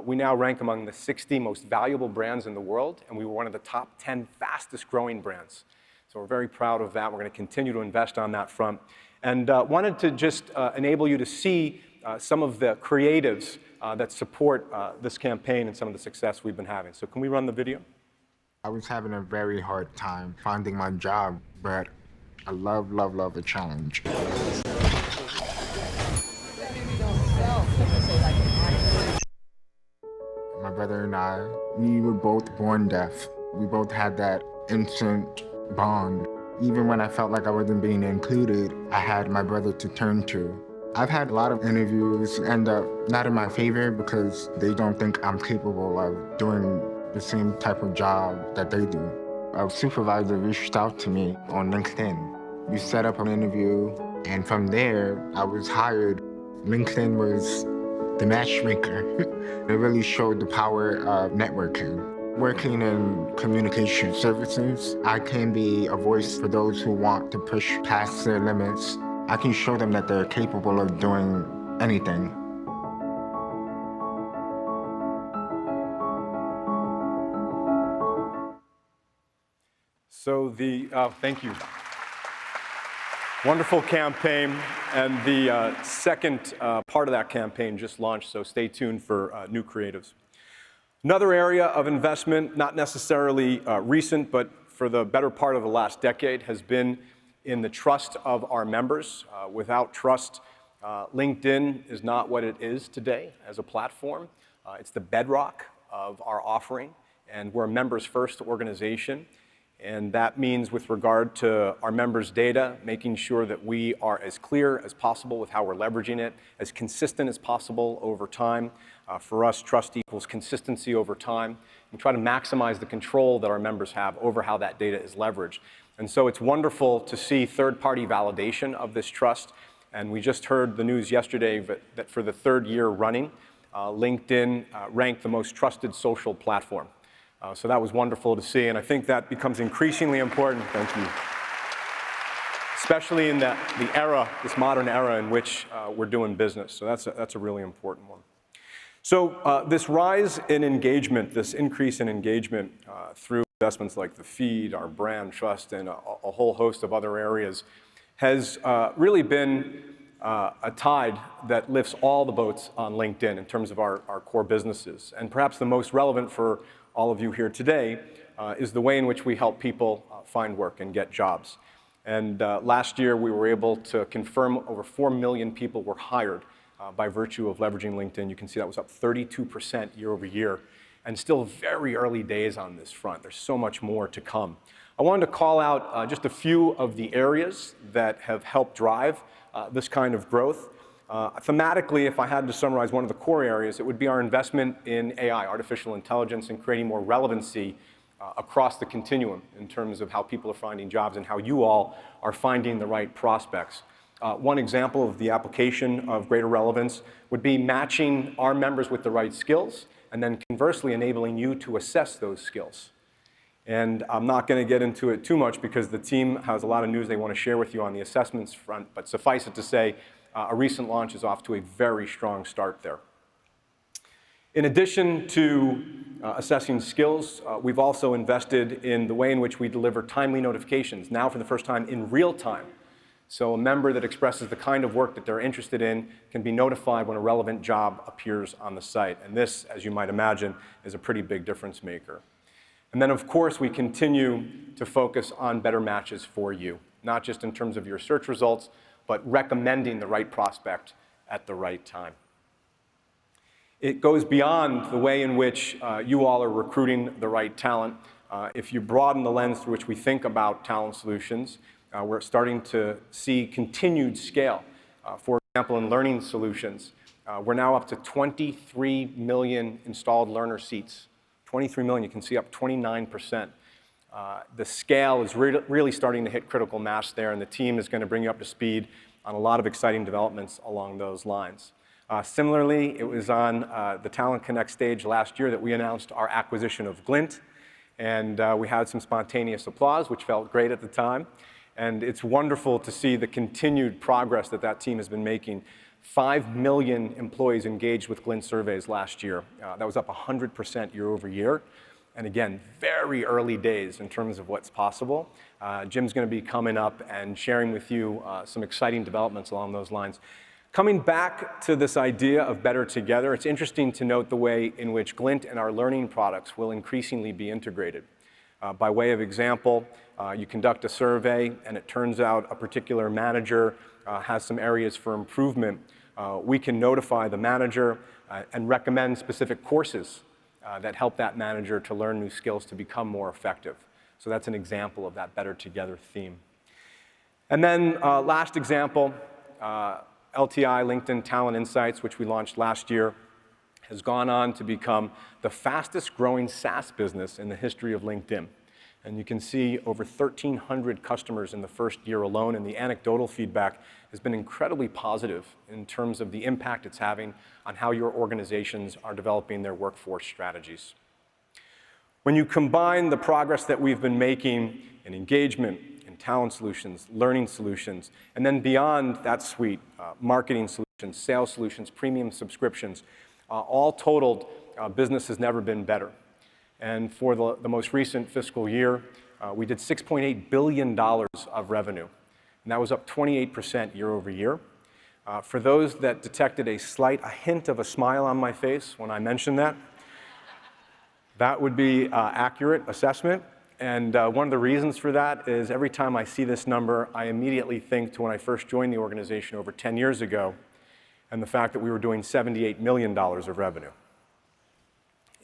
we now rank among the 60 most valuable brands in the world, and we were one of the top 10 fastest growing brands. So we're very proud of that. We're going to continue to invest on that front. And wanted to just enable you to see some of the creatives that support this campaign and some of the success we've been having. So can we run the video? I was having a very hard time finding my job, but I love a challenge. My brother and I, we were both born deaf. We both had that instant bond. Even when I felt like I wasn't being included, I had my brother to turn to. I've had a lot of interviews end up not in my favor because they don't think I'm capable of doing the same type of job that they do. A supervisor reached out to me on LinkedIn. We set up an interview, and from there, I was hired. LinkedIn was the matchmaker. It really showed the power of networking. Working in communication services, I can be a voice for those who want to push past their limits. I can show them that they're capable of doing anything. So thank you. Wonderful campaign, and the second part of that campaign just launched, so stay tuned for new creatives. Another area of investment, not necessarily recent, but for the better part of the last decade, has been in the trust of our members. Without trust, LinkedIn is not what it is today as a platform. It's the bedrock of our offering, and we're a members-first organization. And that means with regard to our members' data, making sure that we are as clear as possible with how we're leveraging it, as consistent as possible over time. For us, trust equals consistency over time, and try to maximize the control that our members have over how that data is leveraged. And so it's wonderful to see third-party validation of this trust. And we just heard the news yesterday that for the third year running, LinkedIn ranked the most trusted social platform. So that was wonderful to see, and I think that becomes increasingly important, thank you, especially in the era, this modern era in which we're doing business. So that's a really important one. So this rise in engagement, this increase in engagement through investments like the feed, our brand trust, and a whole host of other areas has really been a tide that lifts all the boats on LinkedIn in terms of our core businesses. And perhaps the most relevant for all of you here today is the way in which we help people find work and get jobs. And last year, we were able to confirm over 4 million people were hired by virtue of leveraging LinkedIn. You can see that was up 32% year over year. and still very early days on this front. There's so much more to come. I wanted to call out just a few of the areas that have helped drive this kind of growth. Thematically, if I had to summarize one of the core areas, it would be our investment in AI, artificial intelligence, and creating more relevancy across the continuum in terms of how people are finding jobs and how you all are finding the right prospects. One example of the application of greater relevance would be matching our members with the right skills and then conversely enabling you to assess those skills. And I'm not going to get into it too much because the team has a lot of news they want to share with you on the assessments front, but suffice it to say, a recent launch is off to a very strong start there. In addition to assessing skills, we've also invested in the way in which we deliver timely notifications, now for the first time in real time. So a member that expresses the kind of work that they're interested in can be notified when a relevant job appears on the site. And this, as you might imagine, is a pretty big difference maker. And then, of course, we continue to focus on better matches for you, not just in terms of your search results, but recommending the right prospect at the right time. It goes beyond the way in which you all are recruiting the right talent. If you broaden the lens through which we think about talent solutions, we're starting to see continued scale. For example, in learning solutions, we're now up to 23 million installed learner seats. 23 million, you can see up 29%. The scale is really starting to hit critical mass there, and the team is going to bring you up to speed on a lot of exciting developments along those lines. Similarly, it was on the Talent Connect stage last year that we announced our acquisition of Glint, and we had some spontaneous applause, which felt great at the time. And it's wonderful to see the continued progress that that team has been making. 5 million employees engaged with Glint surveys last year. That was up 100% year over year. And again, very early days in terms of what's possible. Jim's going to be coming up and sharing with you some exciting developments along those lines. Coming back to this idea of better together, it's interesting to note the way in which Glint and our learning products will increasingly be integrated. By way of example, you conduct a survey and it turns out a particular manager has some areas for improvement. We can notify the manager and recommend specific courses that help that manager to learn new skills to become more effective. So that's an example of that better together theme. And then last example, LTI, LinkedIn Talent Insights, which we launched last year, has gone on to become the fastest growing SaaS business in the history of LinkedIn. And you can see over 1,300 customers in the first year alone, and the anecdotal feedback has been incredibly positive in terms of the impact it's having on how your organizations are developing their workforce strategies. When you combine the progress that we've been making in engagement, in talent solutions, learning solutions, and then beyond that suite, marketing solutions, sales solutions, premium subscriptions, all totaled, business has never been better. And for the most recent fiscal year, we did $6.8 billion of revenue, and that was up 28% year over year. For those that detected a hint of a smile on my face when I mentioned that, that would be accurate assessment. And one of the reasons for that is every time I see this number, I immediately think to when I first joined the organization over 10 years ago, and the fact that we were doing $78 million of revenue.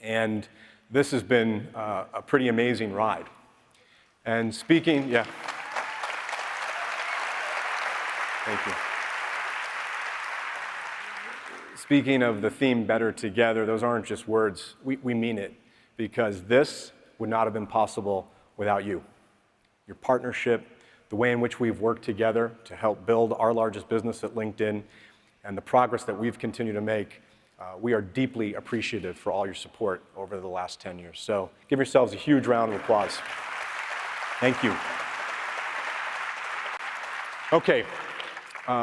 And this has been a pretty amazing ride. And speaking, yeah. Thank you. Speaking of the theme better together, those aren't just words. We mean it, because this would not have been possible without you. Your partnership, the way in which we've worked together to help build our largest business at LinkedIn, and the progress that we've continued to make, we are deeply appreciative for all your support over the last 10 years. So give yourselves a huge round of applause. Thank you. Okay,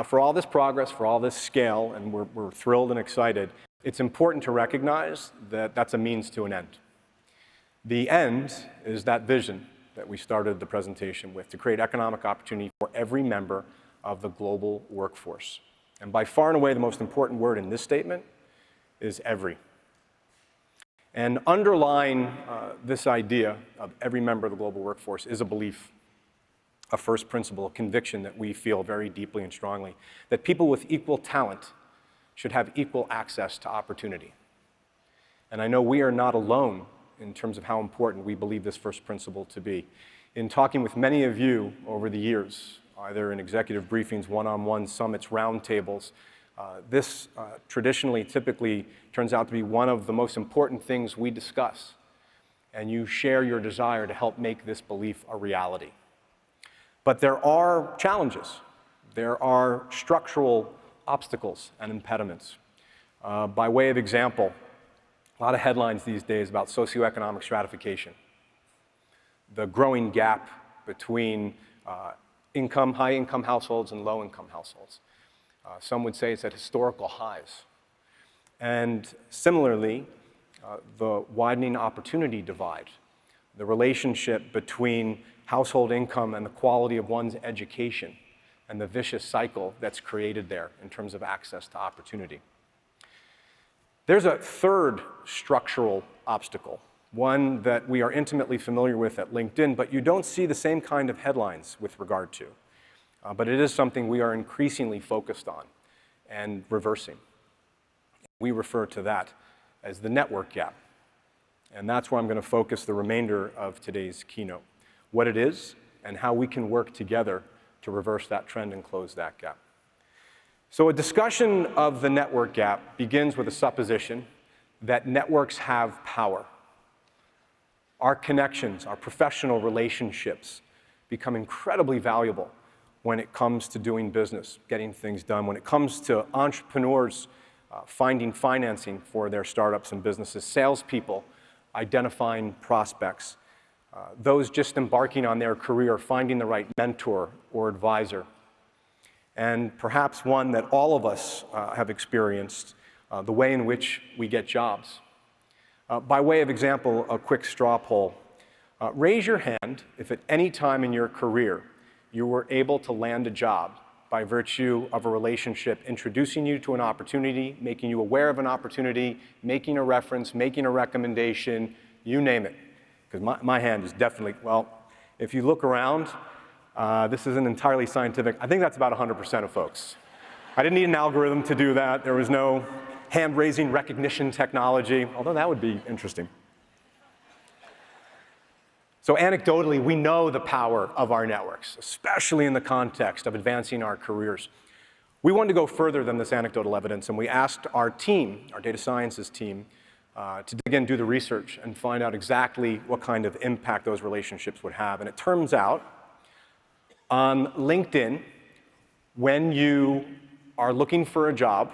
for all this progress, for all this scale, and we're thrilled and excited, it's important to recognize that that's a means to an end. The end is that vision that we started the presentation with, to create economic opportunity for every member of the global workforce. And by far and away, the most important word in this statement is every. And underlying this idea of every member of the global workforce is a belief, a first principle, a conviction that we feel very deeply and strongly, that people with equal talent should have equal access to opportunity. And I know we are not alone in terms of how important we believe this first principle to be. In talking with many of you over the years, either in executive briefings, one-on-one summits, roundtables, this traditionally, typically turns out to be one of the most important things we discuss. And you share your desire to help make this belief a reality. But there are challenges. There are structural obstacles and impediments. By way of example, a lot of headlines these days about socioeconomic stratification, the growing gap between high-income households and low-income households. Some would say it's at historical highs. And similarly, the widening opportunity divide, the relationship between household income and the quality of one's education, and the vicious cycle that's created there in terms of access to opportunity. There's a third structural obstacle, one that we are intimately familiar with at LinkedIn, but you don't see the same kind of headlines with regard to. But it is something we are increasingly focused on and reversing. We refer to that as the network gap. And that's where I'm going to focus the remainder of today's keynote, what it is and how we can work together to reverse that trend and close that gap. So a discussion of the network gap begins with a supposition that networks have power. Our connections, our professional relationships become incredibly valuable when it comes to doing business, getting things done, when it comes to entrepreneurs finding financing for their startups and businesses, salespeople identifying prospects, those just embarking on their career, finding the right mentor or advisor, and perhaps one that all of us have experienced, the way in which we get jobs. By way of example, a quick straw poll. Raise your hand if at any time in your career you were able to land a job by virtue of a relationship introducing you to an opportunity, making you aware of an opportunity, making a reference, making a recommendation, you name it. Because my hand is definitely, well, if you look around, this isn't entirely scientific. I think that's about 100% of folks. I didn't need an algorithm to do that. There was no hand-raising recognition technology, although that would be interesting. So anecdotally, we know the power of our networks, especially in the context of advancing our careers. We wanted to go further than this anecdotal evidence, and we asked our team, our data sciences team, to dig in, do the research, and find out exactly what kind of impact those relationships would have. And it turns out, on LinkedIn, when you are looking for a job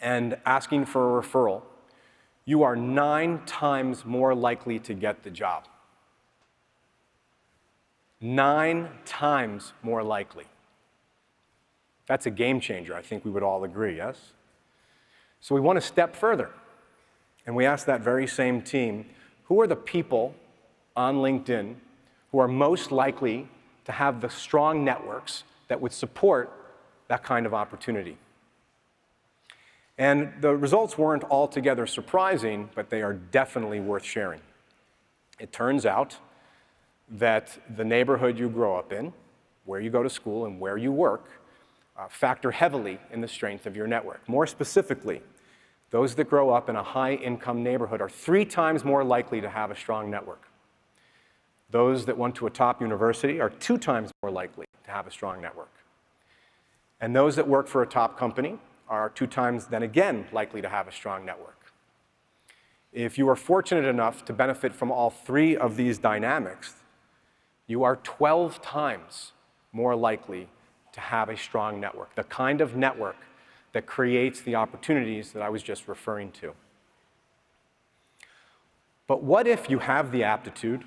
and asking for a referral, you are 9 times more likely to get the job. 9 times more likely. That's a game changer, I think we would all agree, yes? So we want to step further. And we asked that very same team, who are the people on LinkedIn who are most likely to have the strong networks that would support that kind of opportunity? And the results weren't altogether surprising, but they are definitely worth sharing. It turns out that the neighborhood you grow up in, where you go to school and where you work, factor heavily in the strength of your network. More specifically, those that grow up in a high-income neighborhood are 3 times more likely to have a strong network. Those that went to a top university are 2 times more likely to have a strong network. And those that work for a top company are 2 times then again likely to have a strong network. If you are fortunate enough to benefit from all 3 of these dynamics, you are 12 times more likely to have a strong network, the kind of network that creates the opportunities that I was just referring to. But what if you have the aptitude?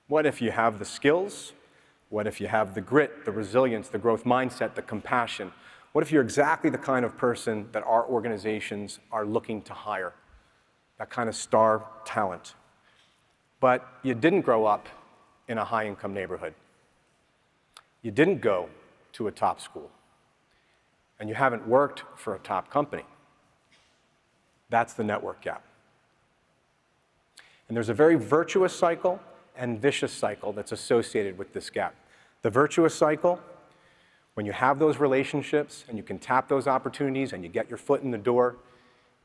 What if you have the skills? What if you have the grit, the resilience, the growth mindset, the compassion? What if you're exactly the kind of person that our organizations are looking to hire? That kind of star talent. But you didn't grow up in a high-income neighborhood. You didn't go to a top school. And you haven't worked for a top company. That's the network gap. And there's a very virtuous cycle and vicious cycle that's associated with this gap. The virtuous cycle, when you have those relationships and you can tap those opportunities and you get your foot in the door,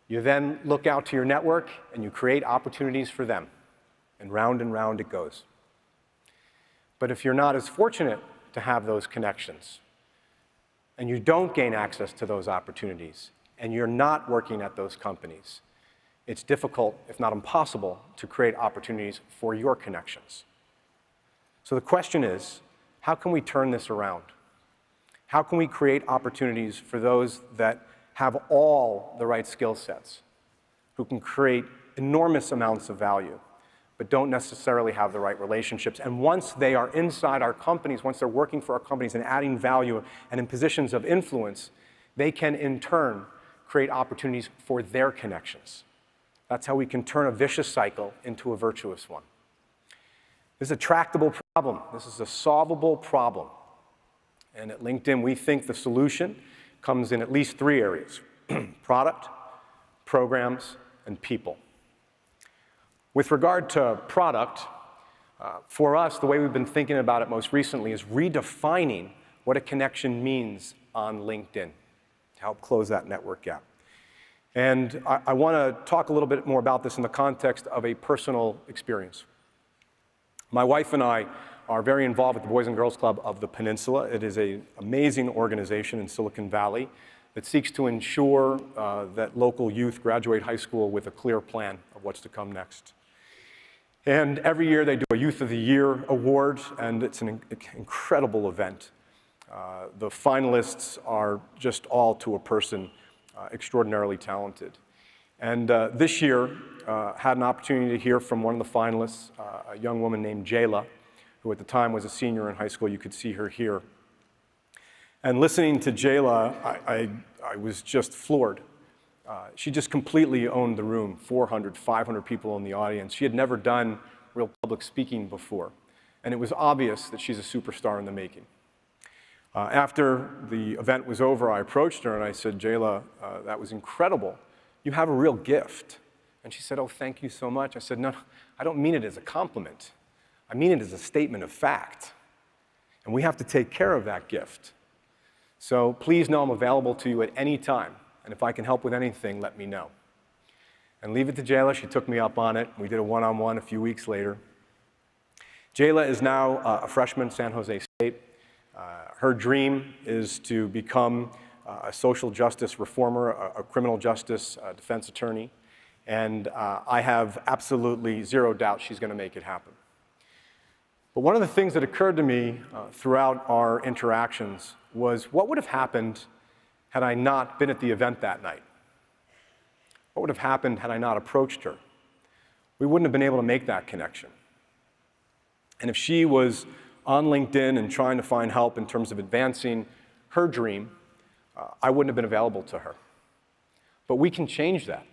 You then look out to your network and you create opportunities for them. And round it goes. But if you're not as fortunate to have those connections, and you don't gain access to those opportunities, and you're not working at those companies, it's difficult, if not impossible, to create opportunities for your connections. So the question is, how can we turn this around? How can we create opportunities for those that have all the right skill sets, who can create enormous amounts of value, but don't necessarily have the right relationships? And once they are inside our companies, once they're working for our companies and adding value and in positions of influence, they can in turn create opportunities for their connections. That's how we can turn a vicious cycle into a virtuous one. This is a tractable problem. This is a solvable problem. And at LinkedIn, we think the solution comes in at least 3 areas: product, programs, and people. With regard to product, for us, the way we've been thinking about it most recently is redefining what a connection means on LinkedIn to help close that network gap. And I want to talk a little bit more about this in the context of a personal experience. My wife and I are very involved with the Boys and Girls Club of the Peninsula. It is an amazing organization in Silicon Valley that seeks to ensure that local youth graduate high school with a clear plan of what's to come next. And every year they do a Youth of the Year award, and it's an incredible event. The finalists are just all to a person extraordinarily talented. And this year, had an opportunity to hear from one of the finalists, a young woman named Jayla, who at the time was a senior in high school. You could see her here. And listening to Jayla, I was just floored. She just completely owned the room, 400, 500 people in the audience. She had never done real public speaking before. And it was obvious that she's a superstar in the making. After the event was over, I approached her and I said, Jayla, that was incredible. You have a real gift. And she said, oh, thank you so much. I said, no, I don't mean it as a compliment. I mean it as a statement of fact. And we have to take care of that gift. So please know I'm available to you at any time. And if I can help with anything, let me know. And leave it to Jayla. She took me up on it. We did a one-on-one a few weeks later. Jayla is now a freshman at San Jose State. Her dream is to become a social justice reformer, a criminal justice defense attorney. And I have absolutely zero doubt she's going to make it happen. But one of the things that occurred to me throughout our interactions was, what would have happened had I not been at the event that night? What would have happened had I not approached her? We wouldn't have been able to make that connection. And if she was on LinkedIn and trying to find help in terms of advancing her dream, I wouldn't have been available to her. But we can change that.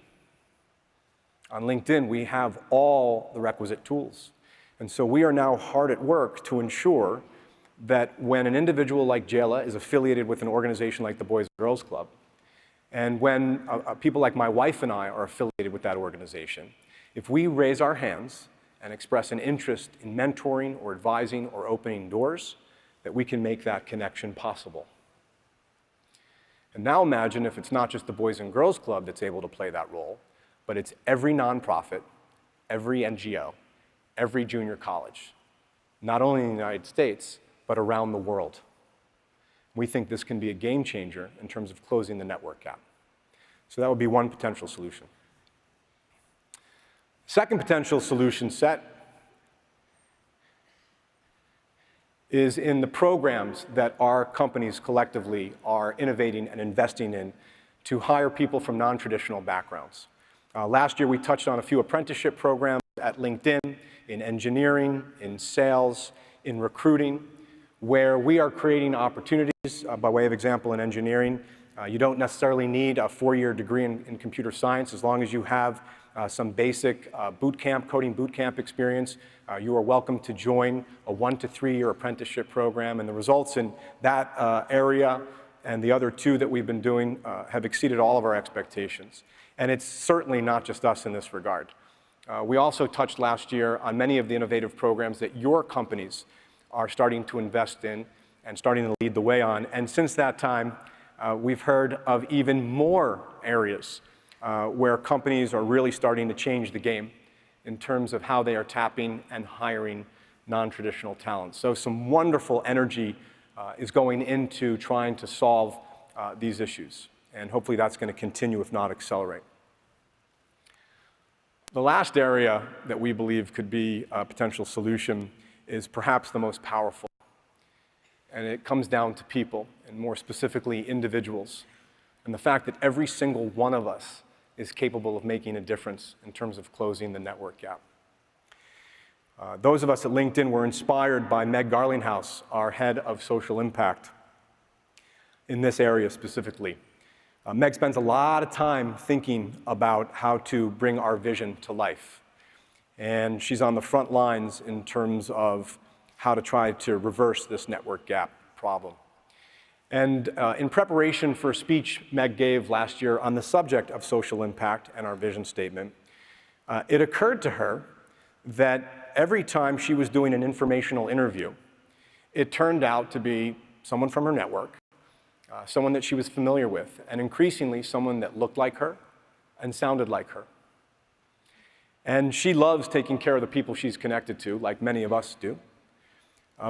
On LinkedIn, we have all the requisite tools. And so we are now hard at work to ensure that when an individual like Jayla is affiliated with an organization like the Boys and Girls Club, and when people like my wife and I are affiliated with that organization, if we raise our hands and express an interest in mentoring or advising or opening doors, that we can make that connection possible. And now imagine if it's not just the Boys and Girls Club that's able to play that role, but it's every nonprofit, every NGO, every junior college, not only in the United States, but around the world. We think this can be a game changer in terms of closing the network gap. So that would be one potential solution. Second potential solution set is in the programs that our companies collectively are innovating and investing in to hire people from non-traditional backgrounds. Last year, we touched on a few apprenticeship programs at LinkedIn, in engineering, in sales, in recruiting, where we are creating opportunities. By way of example, in engineering, you don't necessarily need a 4-year degree in computer science. As long as you have some basic coding boot camp experience, you are welcome to join a 1 to 3 year apprenticeship program. And the results in that area and the other 2 that we've been doing have exceeded all of our expectations. And it's certainly not just us in this regard. We also touched last year on many of the innovative programs that your companies are starting to invest in and starting to lead the way on. And since that time, we've heard of even more areas where companies are really starting to change the game in terms of how they are tapping and hiring non-traditional talent. So some wonderful energy is going into trying to solve these issues. And hopefully that's going to continue, if not accelerate. The last area that we believe could be a potential solution is perhaps the most powerful. And it comes down to people, and more specifically individuals, and the fact that every single one of us is capable of making a difference in terms of closing the network gap. Those of us at LinkedIn were inspired by Meg Garlinghouse, our head of social impact, in this area specifically. Meg spends a lot of time thinking about how to bring our vision to life. And she's on the front lines in terms of how to try to reverse this network gap problem. And in preparation for a speech Meg gave last year on the subject of social impact and our vision statement, it occurred to her that every time she was doing an informational interview, it turned out to be someone from her network, someone that she was familiar with, and increasingly someone that looked like her and sounded like her. And she loves taking care of the people she's connected to, like many of us do.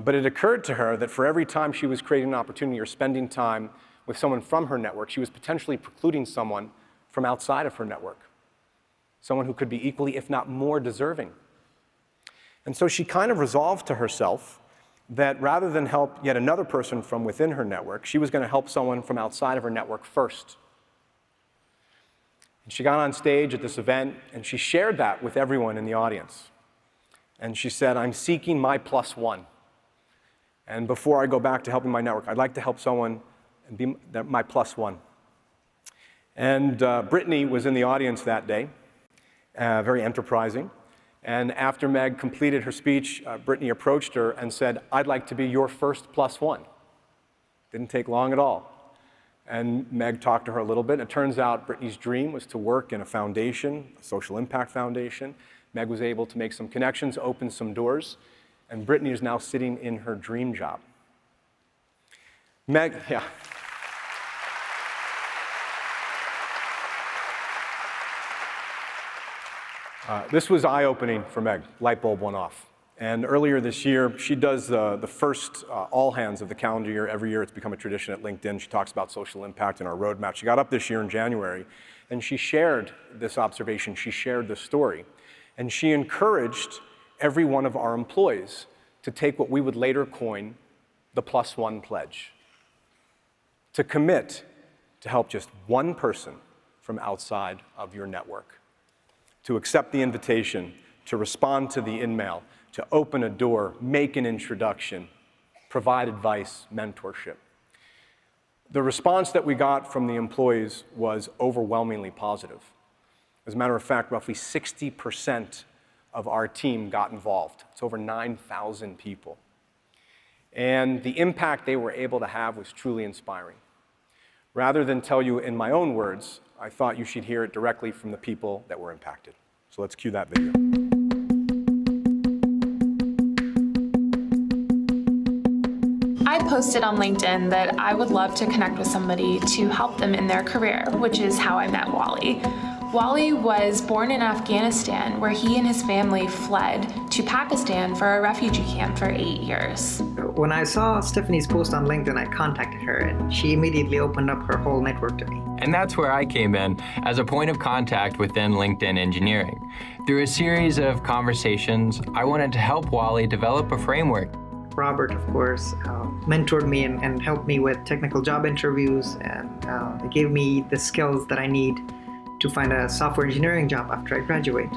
But it occurred to her that for every time she was creating an opportunity or spending time with someone from her network, she was potentially precluding someone from outside of her network, someone who could be equally, if not more, deserving. And so she kind of resolved to herself that rather than help yet another person from within her network, she was going to help someone from outside of her network first. And she got on stage at this event, and she shared that with everyone in the audience. And she said, "I'm seeking my plus one. And before I go back to helping my network, I'd like to help someone and be my plus one." And Brittany was in the audience that day, very enterprising. And after Meg completed her speech, Brittany approached her and said, "I'd like to be your first plus one." Didn't take long at all. And Meg talked to her a little bit. And it turns out Brittany's dream was to work in a foundation, a social impact foundation. Meg was able to make some connections, open some doors. And Brittany is now sitting in her dream job. Meg, yeah. This was eye-opening for Meg. Light bulb went off. And earlier this year, she does the first all hands of the calendar year. Every year, it's become a tradition at LinkedIn. She talks about social impact and our roadmap. She got up this year in January, and she shared this observation. She shared this story. And she encouraged every one of our employees to take what we would later coin the plus one pledge, to commit to help just one person from outside of your network, to accept the invitation, to respond to the email, to open a door, make an introduction, provide advice, mentorship. The response that we got from the employees was overwhelmingly positive. As a matter of fact, roughly 60% of our team got involved. It's over 9,000 people. And the impact they were able to have was truly inspiring. Rather than tell you in my own words, I thought you should hear it directly from the people that were impacted. So let's cue that video. I posted on LinkedIn that I would love to connect with somebody to help them in their career, which is how I met Wally. Wally was born in Afghanistan, where he and his family fled to Pakistan for a refugee camp for 8 years. When I saw Stephanie's post on LinkedIn, I contacted her, and she immediately opened up her whole network to me. And that's where I came in as a point of contact within LinkedIn Engineering. Through a series of conversations, I wanted to help Wally develop a framework. Robert, of course, mentored me and helped me with technical job interviews, and they gave me the skills that I need to find a software engineering job after I graduate,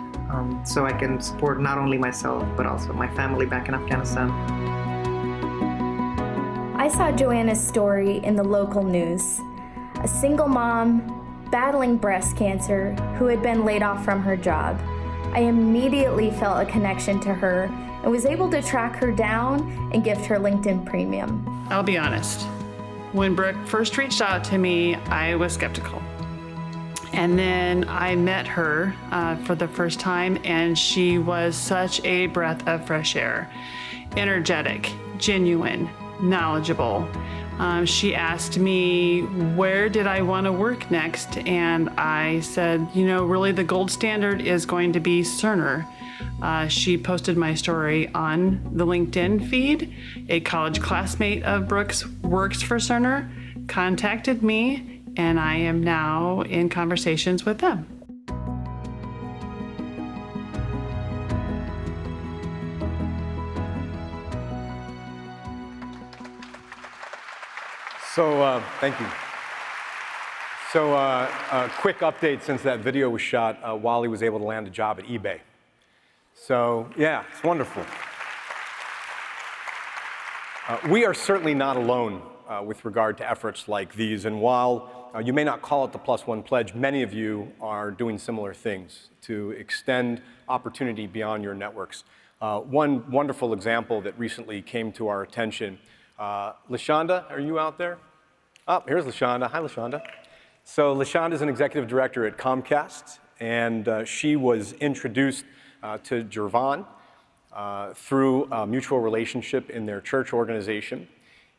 so I can support not only myself, but also my family back in Afghanistan. I saw Joanna's story in the local news. A single mom battling breast cancer who had been laid off from her job. I immediately felt a connection to her and was able to track her down and gift her LinkedIn Premium. I'll be honest. When Brooke first reached out to me, I was skeptical. And then I met her for the first time, and she was such a breath of fresh air. Energetic, genuine, knowledgeable. She asked me where did I want to work next, and I said, you know, really the gold standard is going to be Cerner. She posted my story on the LinkedIn feed. A college classmate of Brooks works for Cerner, contacted me, and I am now in conversations with them. So, thank you. So, a quick update since that video was shot. Wally was able to land a job at eBay. So, yeah, it's wonderful. We are certainly not alone with regard to efforts like these. And while you may not call it the Plus One Pledge, many of you are doing similar things to extend opportunity beyond your networks. One wonderful example that recently came to our attention. LaShonda, are you out there? Oh, here's LaShonda. Hi, LaShonda. So LaShonda is an executive director at Comcast, and she was introduced to Jervon through a mutual relationship in their church organization.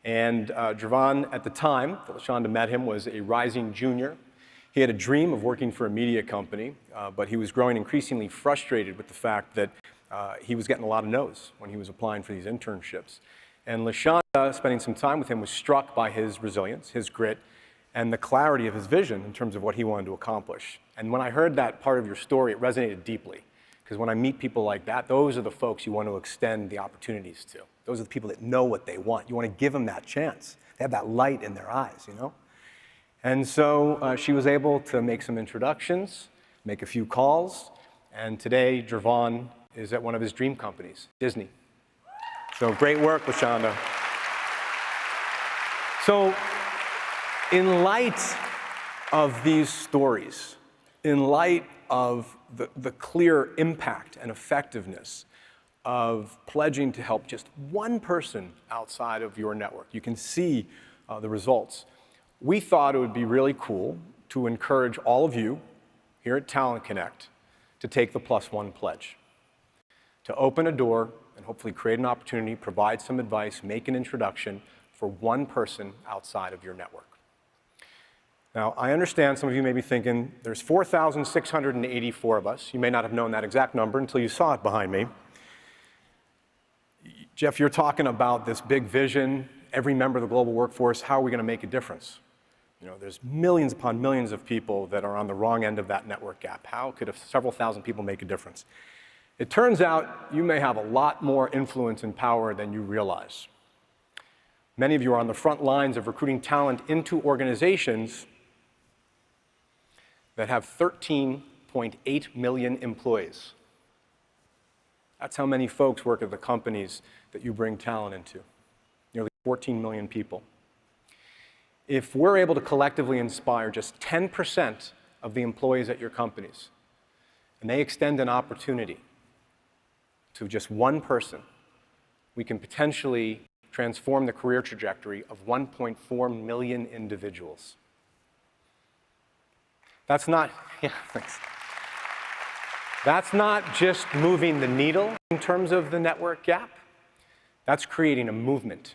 And Jervon, at the time that LaShonda met him, was a rising junior. He had a dream of working for a media company, but he was growing increasingly frustrated with the fact that he was getting a lot of no's when he was applying for these internships. And LaShonda, spending some time with him, was struck by his resilience, his grit, and the clarity of his vision in terms of what he wanted to accomplish. And when I heard that part of your story, it resonated deeply. Because when I meet people like that, those are the folks you want to extend the opportunities to. Those are the people that know what they want. You want to give them that chance. They have that light in their eyes, you know? And so she was able to make some introductions, make a few calls, and today Jervon is at one of his dream companies, Disney. So great work, LaShonda. So in light of these stories, in light of the clear impact and effectiveness of pledging to help just one person outside of your network, you can see the results. We thought it would be really cool to encourage all of you here at Talent Connect to take the Plus One Pledge, to open a door and hopefully create an opportunity, provide some advice, make an introduction for one person outside of your network. Now, I understand some of you may be thinking, there's 4,684 of us. You may not have known that exact number until you saw it behind me. Jeff, you're talking about this big vision, every member of the global workforce, how are we going to make a difference? You know, there's millions upon millions of people that are on the wrong end of that network gap. How could several thousand people make a difference? It turns out you may have a lot more influence and power than you realize. Many of you are on the front lines of recruiting talent into organizations that have 13.8 million employees. That's how many folks work at the companies that you bring talent into, nearly 14 million people. If we're able to collectively inspire just 10% of the employees at your companies, and they extend an opportunity to just one person, we can potentially transform the career trajectory of 1.4 million individuals. That's not, yeah, thanks. That's not just moving the needle in terms of the network gap. That's creating a movement.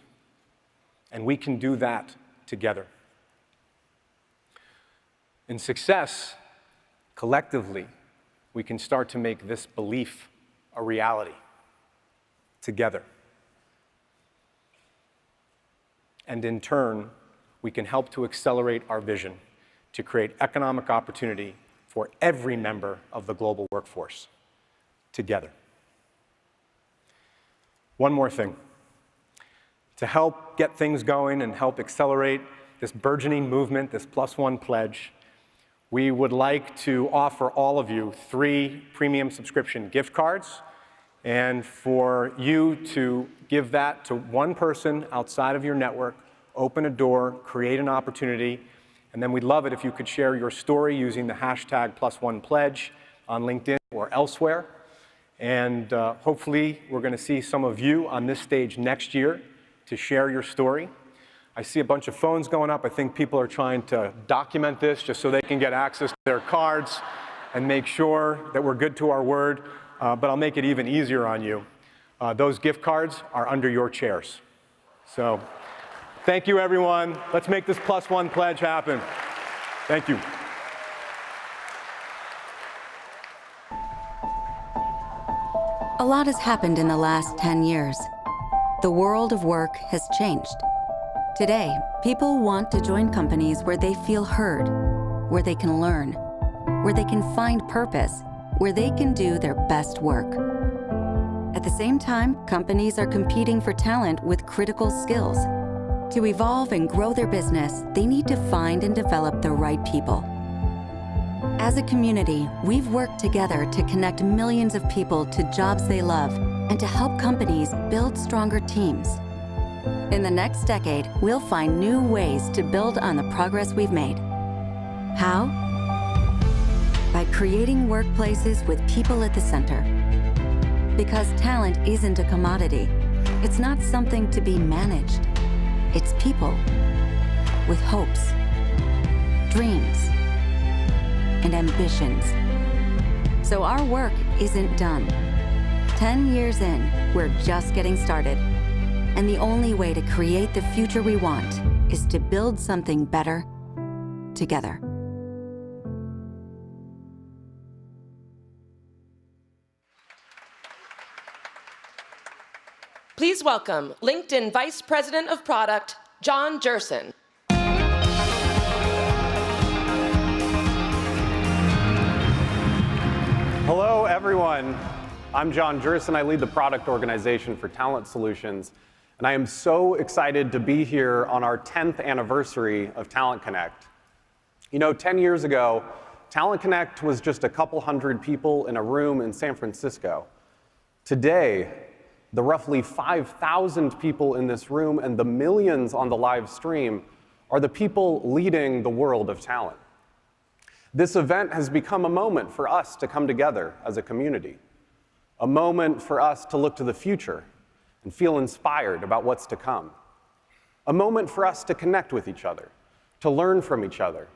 And we can do that together. In success, collectively, we can start to make this belief a reality together. And in turn, we can help to accelerate our vision to create economic opportunity for every member of the global workforce together. One more thing. To help get things going and help accelerate this burgeoning movement, this Plus One Pledge, we would like to offer all of you 3 premium subscription gift cards, and for you to give that to one person outside of your network, open a door, create an opportunity, and then we'd love it if you could share your story using the hashtag #PlusOnePledge on LinkedIn or elsewhere. And hopefully we're going to see some of you on this stage next year to share your story. I see a bunch of phones going up. I think people are trying to document this just so they can get access to their cards and make sure that we're good to our word. But I'll make it even easier on you. Those gift cards are under your chairs. So Thank you, everyone. Let's make this +1 pledge happen. Thank you. A lot has happened in the last 10 years. The world of work has changed. Today, people want to join companies where they feel heard, where they can learn, where they can find purpose, where they can do their best work. At the same time, companies are competing for talent with critical skills. To evolve and grow their business, they need to find and develop the right people. As a community, we've worked together to connect millions of people to jobs they love and to help companies build stronger teams. In the next decade, we'll find new ways to build on the progress we've made. How? By creating workplaces with people at the center. Because talent isn't a commodity. It's not something to be managed. It's people with hopes, dreams, and ambitions. So our work isn't done. 10 years in, we're just getting started. And the only way to create the future we want is to build something better together. Please welcome LinkedIn Vice President of Product, John Gerson. Hello, everyone. I'm John Gerson. I lead the product organization for Talent Solutions. And I am so excited to be here on our 10th anniversary of Talent Connect. You know, 10 years ago, Talent Connect was just a couple hundred people in a room in San Francisco. Today, the roughly 5,000 people in this room and the millions on the live stream are the people leading the world of talent. This event has become a moment for us to come together as a community, a moment for us to look to the future and feel inspired about what's to come, a moment for us to connect with each other, to learn from each other,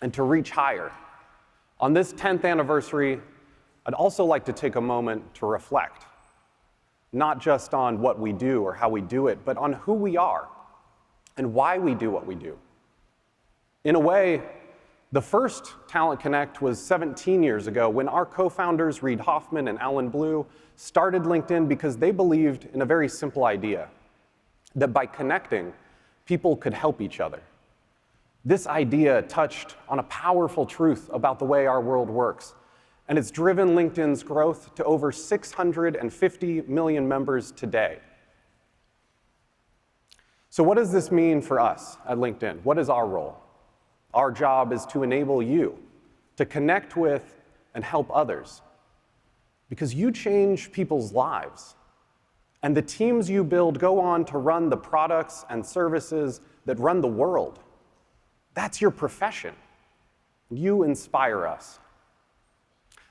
and to reach higher. On this 10th anniversary, I'd also like to take a moment to reflect, not just on what we do or how we do it, but on who we are and why we do what we do. In a way, the first Talent Connect was 17 years ago when our co-founders, Reid Hoffman and Alan Blue, started LinkedIn because they believed in a very simple idea, that by connecting, people could help each other. This idea touched on a powerful truth about the way our world works, and it's driven LinkedIn's growth to over 650 million members today. So what does this mean for us at LinkedIn? What is our role? Our job is to enable you to connect with and help others, because you change people's lives. And the teams you build go on to run the products and services that run the world. That's your profession. You inspire us.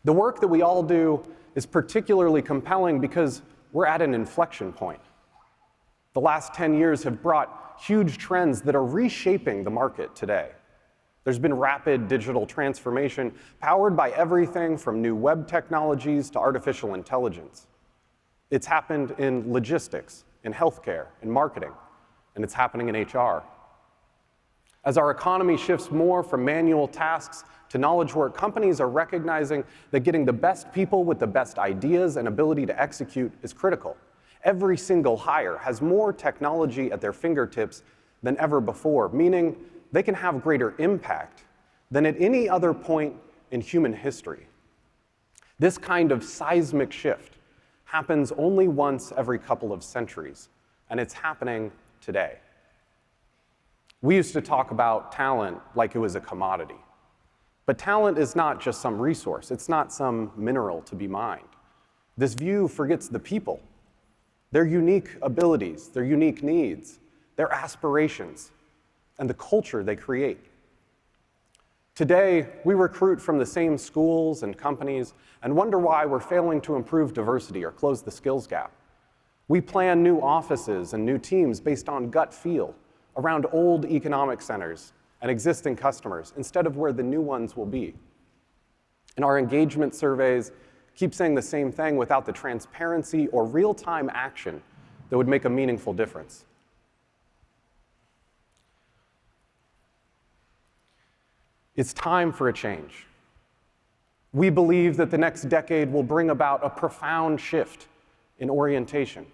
The work that we all do is particularly compelling because we're at an inflection point. The last 10 years have brought huge trends that are reshaping the market today. There's been rapid digital transformation powered by everything from new web technologies to artificial intelligence. It's happened in logistics, in healthcare, in marketing, and it's happening in HR. As our economy shifts more from manual tasks to knowledge work, companies are recognizing that getting the best people with the best ideas and ability to execute is critical. Every single hire has more technology at their fingertips than ever before, meaning they can have greater impact than at any other point in human history. This kind of seismic shift happens only once every couple of centuries, and it's happening today. We used to talk about talent like it was a commodity. But talent is not just some resource. It's not some mineral to be mined. This view forgets the people, their unique abilities, their unique needs, their aspirations, and the culture they create. Today, we recruit from the same schools and companies and wonder why we're failing to improve diversity or close the skills gap. We plan new offices and new teams based on gut feel around old economic centers and existing customers instead of where the new ones will be. And our engagement surveys keep saying the same thing without the transparency or real-time action that would make a meaningful difference. It's time for a change. We believe that the next decade will bring about a profound shift in orientation,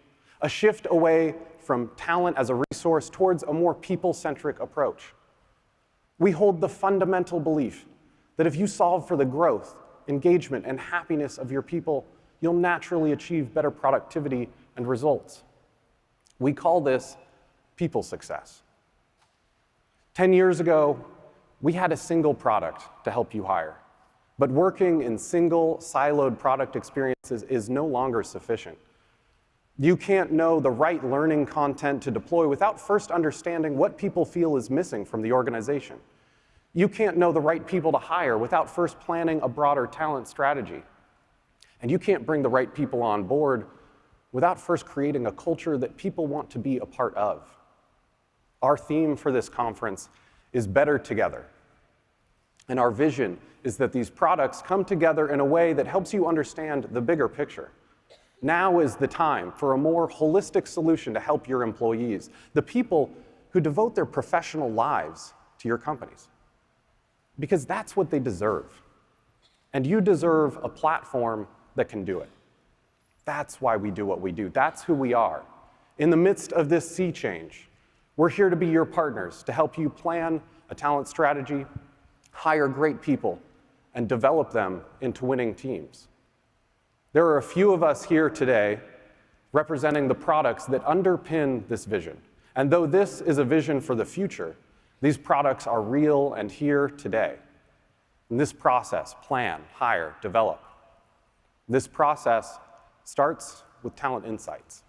a shift away from talent as a resource towards a more people-centric approach. We hold the fundamental belief that if you solve for the growth, engagement, and happiness of your people, you'll naturally achieve better productivity and results. We call this people success. 10 years ago, we had a single product to help you hire. But working in single, siloed product experiences is no longer sufficient. You can't know the right learning content to deploy without first understanding what people feel is missing from the organization. You can't know the right people to hire without first planning a broader talent strategy. And you can't bring the right people on board without first creating a culture that people want to be a part of. Our theme for this conference is Better Together. And our vision is that these products come together in a way that helps you understand the bigger picture. Now is the time for a more holistic solution to help your employees, the people who devote their professional lives to your companies. Because that's what they deserve. And you deserve a platform that can do it. That's why we do what we do. That's who we are. In the midst of this sea change, we're here to be your partners to help you plan a talent strategy, hire great people, and develop them into winning teams. There are a few of us here today representing the products that underpin this vision. And though this is a vision for the future, these products are real and here today. In this process, plan, hire, develop. This process starts with Talent Insights.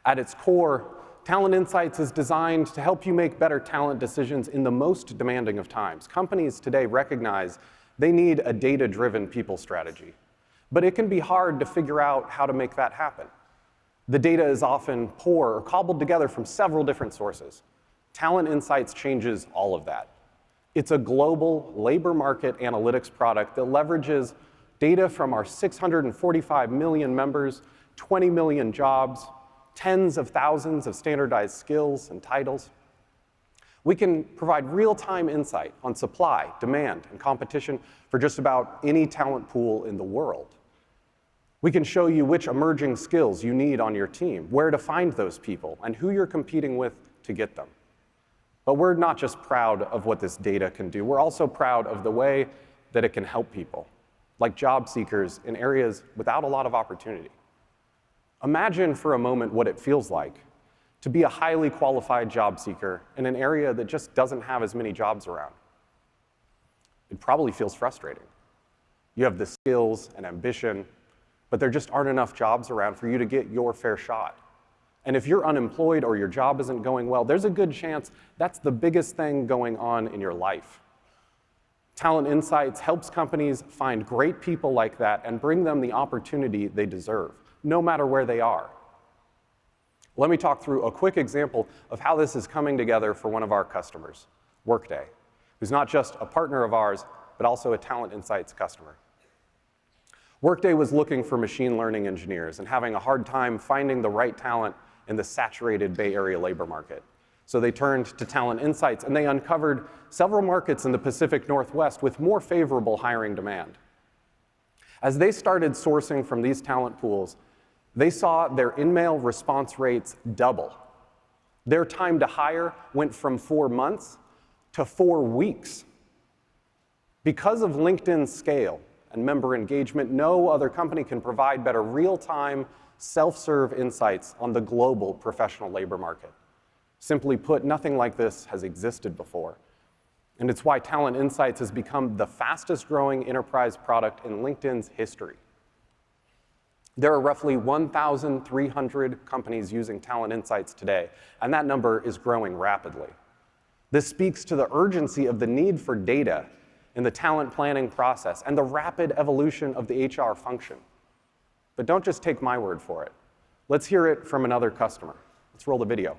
At its core, Talent Insights is designed to help you make better talent decisions in the most demanding of times. Companies today recognize they need a data-driven people strategy, but it can be hard to figure out how to make that happen. The data is often poor or cobbled together from several different sources. Talent Insights changes all of that. It's a global labor market analytics product that leverages data from our 645 million members, 20 million jobs, tens of thousands of standardized skills and titles. We can provide real-time insight on supply, demand, and competition for just about any talent pool in the world. We can show you which emerging skills you need on your team, where to find those people, and who you're competing with to get them. But we're not just proud of what this data can do, we're also proud of the way that it can help people, like job seekers in areas without a lot of opportunity. Imagine for a moment what it feels like to be a highly qualified job seeker in an area that just doesn't have as many jobs around. It probably feels frustrating. You have the skills and ambition, but there just aren't enough jobs around for you to get your fair shot. And if you're unemployed or your job isn't going well, there's a good chance that's the biggest thing going on in your life. Talent Insights helps companies find great people like that and bring them the opportunity they deserve, no matter where they are. Let me talk through a quick example of how this is coming together for one of our customers, Workday, who's not just a partner of ours, but also a Talent Insights customer. Workday was looking for machine learning engineers and having a hard time finding the right talent in the saturated Bay Area labor market. So they turned to Talent Insights, and they uncovered several markets in the Pacific Northwest with more favorable hiring demand. As they started sourcing from these talent pools, they saw their in-mail response rates double. Their time to hire went from 4 months to 4 weeks. Because of LinkedIn's scale and member engagement, no other company can provide better real-time, self-serve insights on the global professional labor market. Simply put, nothing like this has existed before. And it's why Talent Insights has become the fastest-growing enterprise product in LinkedIn's history. There are roughly 1,300 companies using Talent Insights today, and that number is growing rapidly. This speaks to the urgency of the need for data in the talent planning process and the rapid evolution of the HR function. But don't just take my word for it. Let's hear it from another customer. Let's roll the video.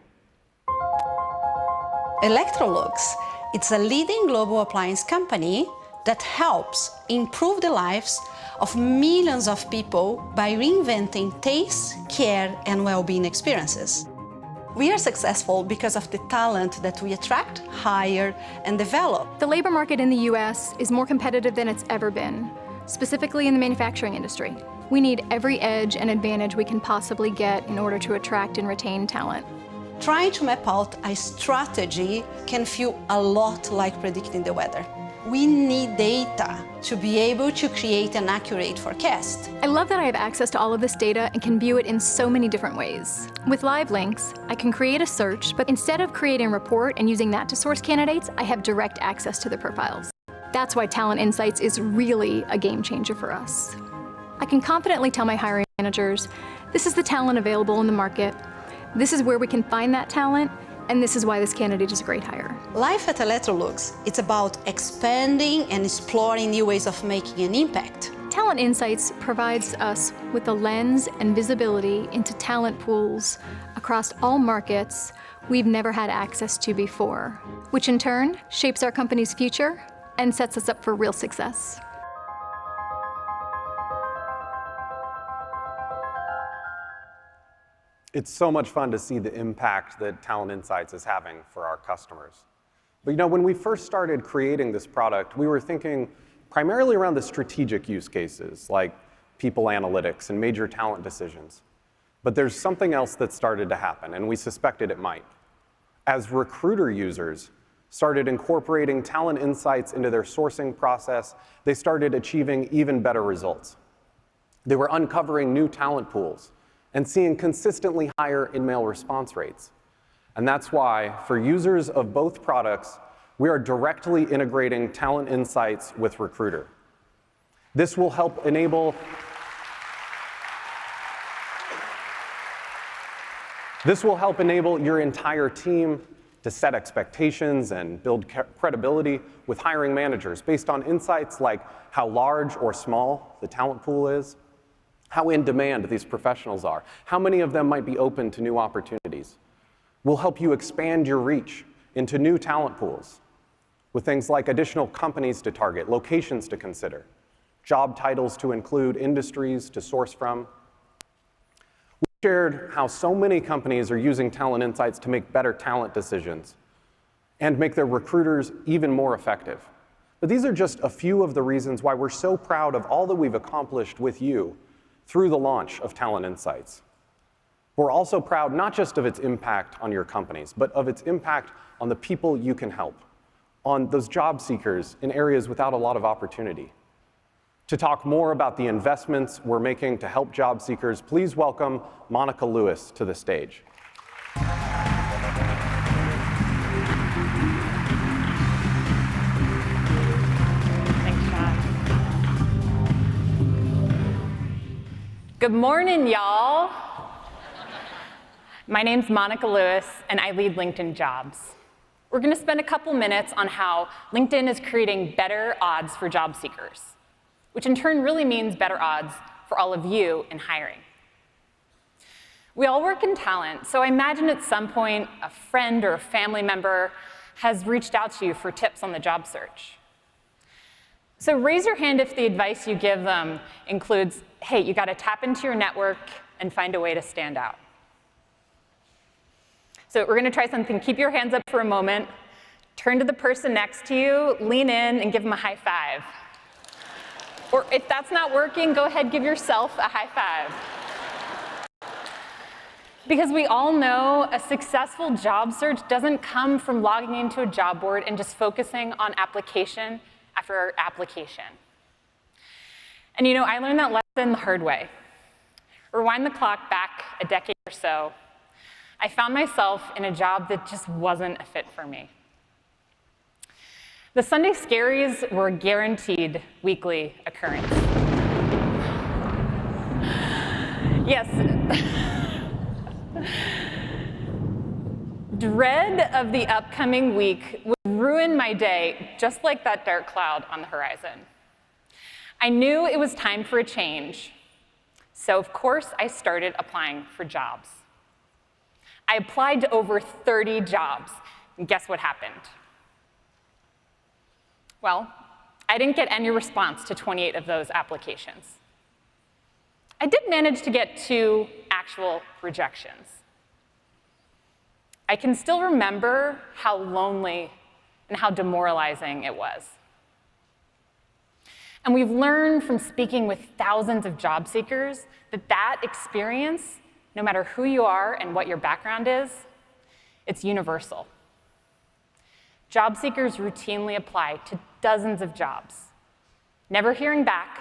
Electrolux, it's a leading global appliance company that helps improve the lives of millions of people by reinventing taste, care, and well-being experiences. We are successful because of the talent that we attract, hire, and develop. The labor market in the U.S. is more competitive than it's ever been, specifically in the manufacturing industry. We need every edge and advantage we can possibly get in order to attract and retain talent. Trying to map out a strategy can feel a lot like predicting the weather. We need data to be able to create an accurate forecast. I love that I have access to all of this data and can view it in so many different ways. With Live Links, I can create a search, but instead of creating a report and using that to source candidates, I have direct access to their profiles. That's why Talent Insights is really a game changer for us. I can confidently tell my hiring managers, this is the talent available in the market, this is where we can find that talent, and this is why this candidate is a great hire. Life at Electrolux, it's about expanding and exploring new ways of making an impact. Talent Insights provides us with a lens and visibility into talent pools across all markets we've never had access to before, which in turn shapes our company's future and sets us up for real success. It's so much fun to see the impact that Talent Insights is having for our customers. But you know, when we first started creating this product, we were thinking primarily around the strategic use cases, like people analytics and major talent decisions. But there's something else that started to happen, and we suspected it might. As recruiter users started incorporating Talent Insights into their sourcing process, they started achieving even better results. They were uncovering new talent pools and seeing consistently higher in-mail response rates. And that's why, for users of both products, we are directly integrating Talent Insights with Recruiter. This will help enable your entire team to set expectations and build credibility with hiring managers based on insights like how large or small the talent pool is, how in demand these professionals are, how many of them might be open to new opportunities. We'll help you expand your reach into new talent pools with things like additional companies to target, locations to consider, job titles to include, industries to source from. We shared how so many companies are using Talent Insights to make better talent decisions and make their recruiters even more effective. But these are just a few of the reasons why we're so proud of all that we've accomplished with you through the launch of Talent Insights. We're also proud not just of its impact on your companies, but of its impact on the people you can help, on those job seekers in areas without a lot of opportunity. To talk more about the investments we're making to help job seekers, please welcome Monica Lewis to the stage. Good morning, y'all. My name's Monica Lewis, and I lead LinkedIn Jobs. We're going to spend a couple minutes on how LinkedIn is creating better odds for job seekers, which in turn really means better odds for all of you in hiring. We all work in talent, so I imagine at some point a friend or a family member has reached out to you for tips on the job search. So raise your hand if the advice you give them includes, hey, you got to tap into your network and find a way to stand out. So we're going to try something. Keep your hands up for a moment. Turn to the person next to you, lean in, and give them a high five. Or if that's not working, go ahead, give yourself a high five. Because we all know a successful job search doesn't come from logging into a job board and just focusing on application after application. And you know, I learned that lesson the hard way. Rewind the clock back a decade or so, I found myself in a job that just wasn't a fit for me. The Sunday scaries were a guaranteed weekly occurrence. Yes. Dread of the upcoming week would ruin my day, just like that dark cloud on the horizon. I knew it was time for a change, so of course I started applying for jobs. I applied to over 30 jobs, and guess what happened? Well, I didn't get any response to 28 of those applications. I did manage to get 2 actual rejections. I can still remember how lonely and how demoralizing it was. And we've learned from speaking with thousands of job seekers that that experience, no matter who you are and what your background is, it's universal. Job seekers routinely apply to dozens of jobs, never hearing back,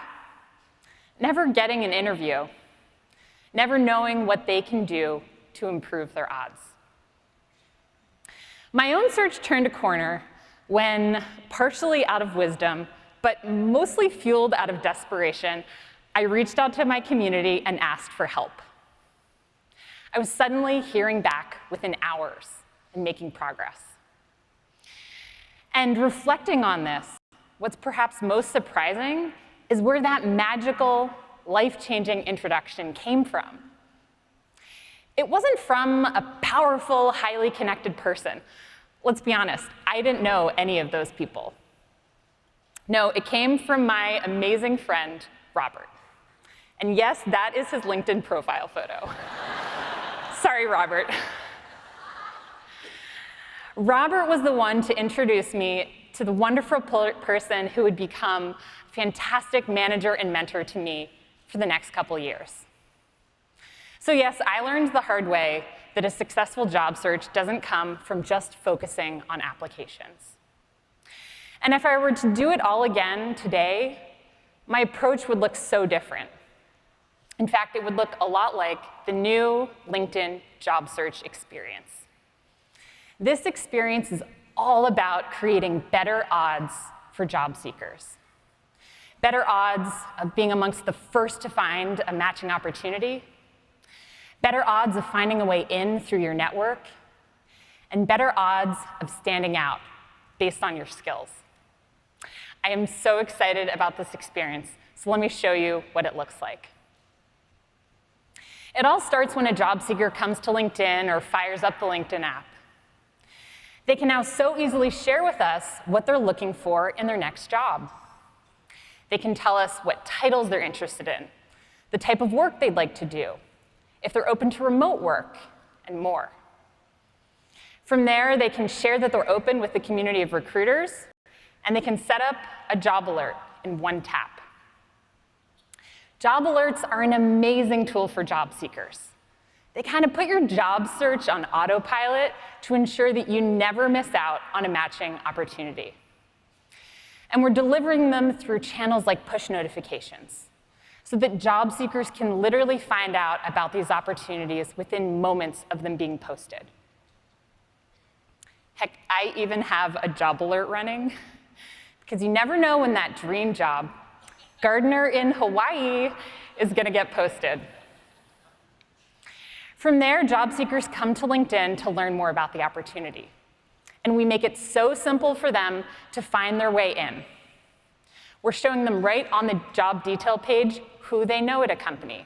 never getting an interview, never knowing what they can do to improve their odds. My own search turned a corner when, partially out of wisdom, but mostly fueled out of desperation, I reached out to my community and asked for help. I was suddenly hearing back within hours and making progress. And reflecting on this, what's perhaps most surprising is where that magical, life-changing introduction came from. It wasn't from a powerful, highly connected person. Let's be honest, I didn't know any of those people. No, it came from my amazing friend, Robert. And yes, that is his LinkedIn profile photo. Sorry, Robert. Robert was the one to introduce me to the wonderful person who would become a fantastic manager and mentor to me for the next couple years. So yes, I learned the hard way that a successful job search doesn't come from just focusing on applications. And if I were to do it all again today, my approach would look so different. In fact, it would look a lot like the new LinkedIn job search experience. This experience is all about creating better odds for job seekers. Better odds of being amongst the first to find a matching opportunity, better odds of finding a way in through your network, and better odds of standing out based on your skills. I am so excited about this experience, so let me show you what it looks like. It all starts when a job seeker comes to LinkedIn or fires up the LinkedIn app. They can now so easily share with us what they're looking for in their next job. They can tell us what titles they're interested in, the type of work they'd like to do, if they're open to remote work, and more. From there, they can share that they're open with the community of recruiters, and they can set up a job alert in one tap. Job alerts are an amazing tool for job seekers. They kind of put your job search on autopilot to ensure that you never miss out on a matching opportunity. And we're delivering them through channels like push notifications, so that job seekers can literally find out about these opportunities within moments of them being posted. Heck, I even have a job alert running, because you never know when that dream job, gardener in Hawaii, is going to get posted. From there, job seekers come to LinkedIn to learn more about the opportunity. And we make it so simple for them to find their way in. We're showing them right on the job detail page who they know at a company.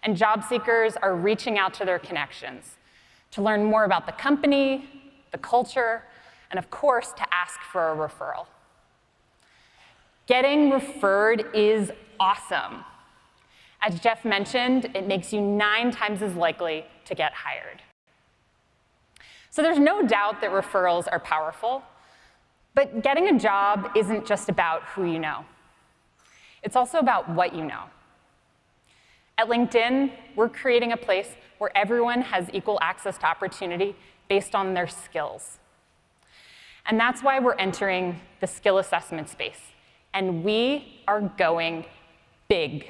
And job seekers are reaching out to their connections to learn more about the company, the culture, and of course, to ask for a referral. Getting referred is awesome. As Jeff mentioned, it makes you 9 times as likely to get hired. So there's no doubt that referrals are powerful, but getting a job isn't just about who you know. It's also about what you know. At LinkedIn, we're creating a place where everyone has equal access to opportunity based on their skills. And that's why we're entering the skill assessment space. And we are going big.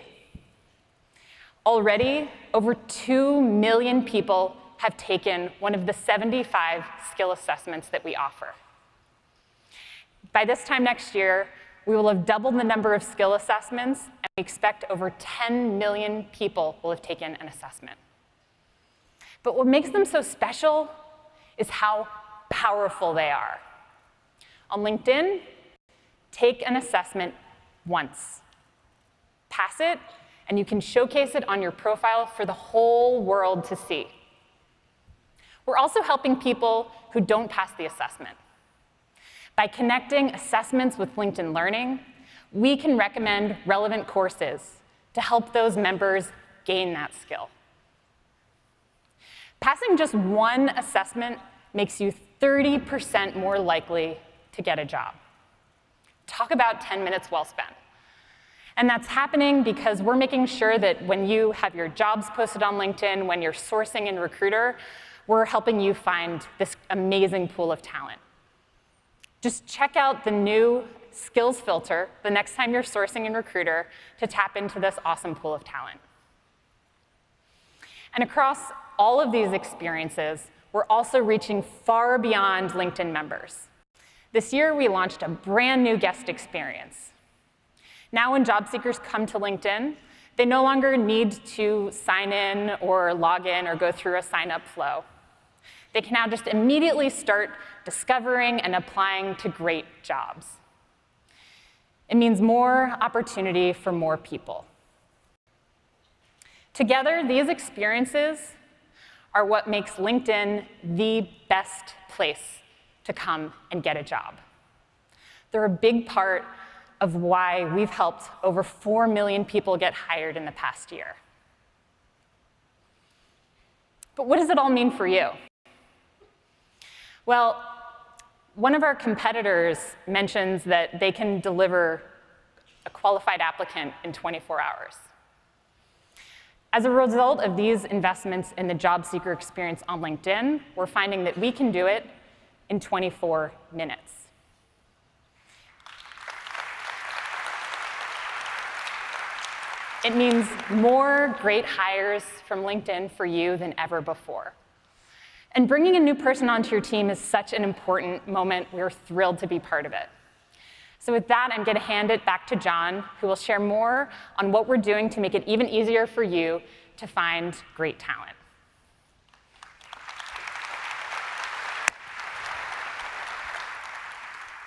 Already, over 2 million people have taken one of the 75 skill assessments that we offer. By this time next year, we will have doubled the number of skill assessments, and we expect over 10 million people will have taken an assessment. But what makes them so special is how powerful they are. On LinkedIn, take an assessment once. Pass it, and you can showcase it on your profile for the whole world to see. We're also helping people who don't pass the assessment. By connecting assessments with LinkedIn Learning, we can recommend relevant courses to help those members gain that skill. Passing just one assessment makes you 30% more likely to get a job. Talk about 10 minutes well spent. And that's happening because we're making sure that when you have your jobs posted on LinkedIn, when you're sourcing in Recruiter, we're helping you find this amazing pool of talent. Just check out the new skills filter the next time you're sourcing in Recruiter to tap into this awesome pool of talent. And across all of these experiences, we're also reaching far beyond LinkedIn members. This year, we launched a brand new guest experience. Now when job seekers come to LinkedIn, they no longer need to sign in or log in or go through a sign-up flow. They can now just immediately start discovering and applying to great jobs. It means more opportunity for more people. Together, these experiences are what makes LinkedIn the best place to come and get a job. They're a big part of why we've helped over 4 million people get hired in the past year. But what does it all mean for you? Well, one of our competitors mentions that they can deliver a qualified applicant in 24 hours. As a result of these investments in the job seeker experience on LinkedIn, we're finding that we can do it in 24 minutes. It means more great hires from LinkedIn for you than ever before. And bringing a new person onto your team is such an important moment. We're thrilled to be part of it. So with that, I'm going to hand it back to John, who will share more on what we're doing to make it even easier for you to find great talent.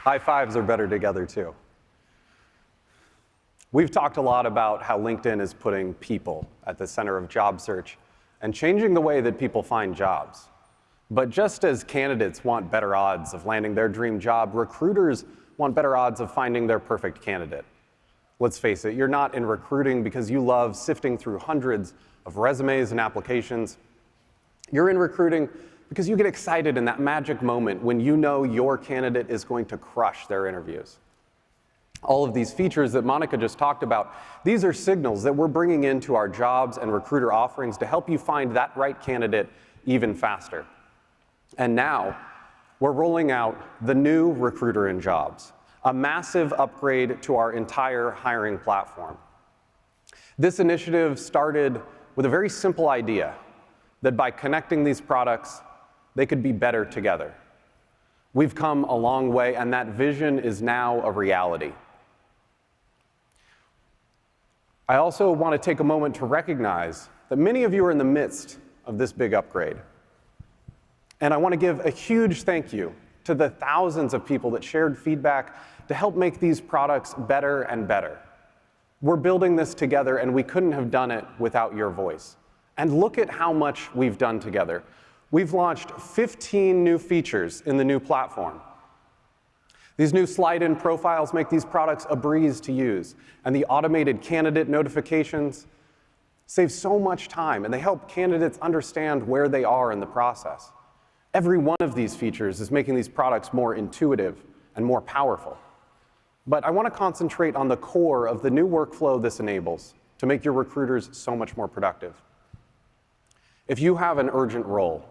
High fives are better together, too. We've talked a lot about how LinkedIn is putting people at the center of job search and changing the way that people find jobs. But just as candidates want better odds of landing their dream job, recruiters want better odds of finding their perfect candidate. Let's face it, you're not in recruiting because you love sifting through hundreds of resumes and applications. You're in recruiting because you get excited in that magic moment when you know your candidate is going to crush their interviews. All of these features that Monica just talked about, these are signals that we're bringing into our jobs and recruiter offerings to help you find that right candidate even faster. And now, we're rolling out the new Recruiter in Jobs, a massive upgrade to our entire hiring platform. This initiative started with a very simple idea, that by connecting these products, they could be better together. We've come a long way, and that vision is now a reality. I also want to take a moment to recognize that many of you are in the midst of this big upgrade. And I want to give a huge thank you to the thousands of people that shared feedback to help make these products better and better. We're building this together, and we couldn't have done it without your voice. And look at how much we've done together. We've launched 15 new features in the new platform. These new slide-in profiles make these products a breeze to use, and the automated candidate notifications save so much time, and they help candidates understand where they are in the process. Every one of these features is making these products more intuitive and more powerful. But I want to concentrate on the core of the new workflow this enables to make your recruiters so much more productive. If you have an urgent role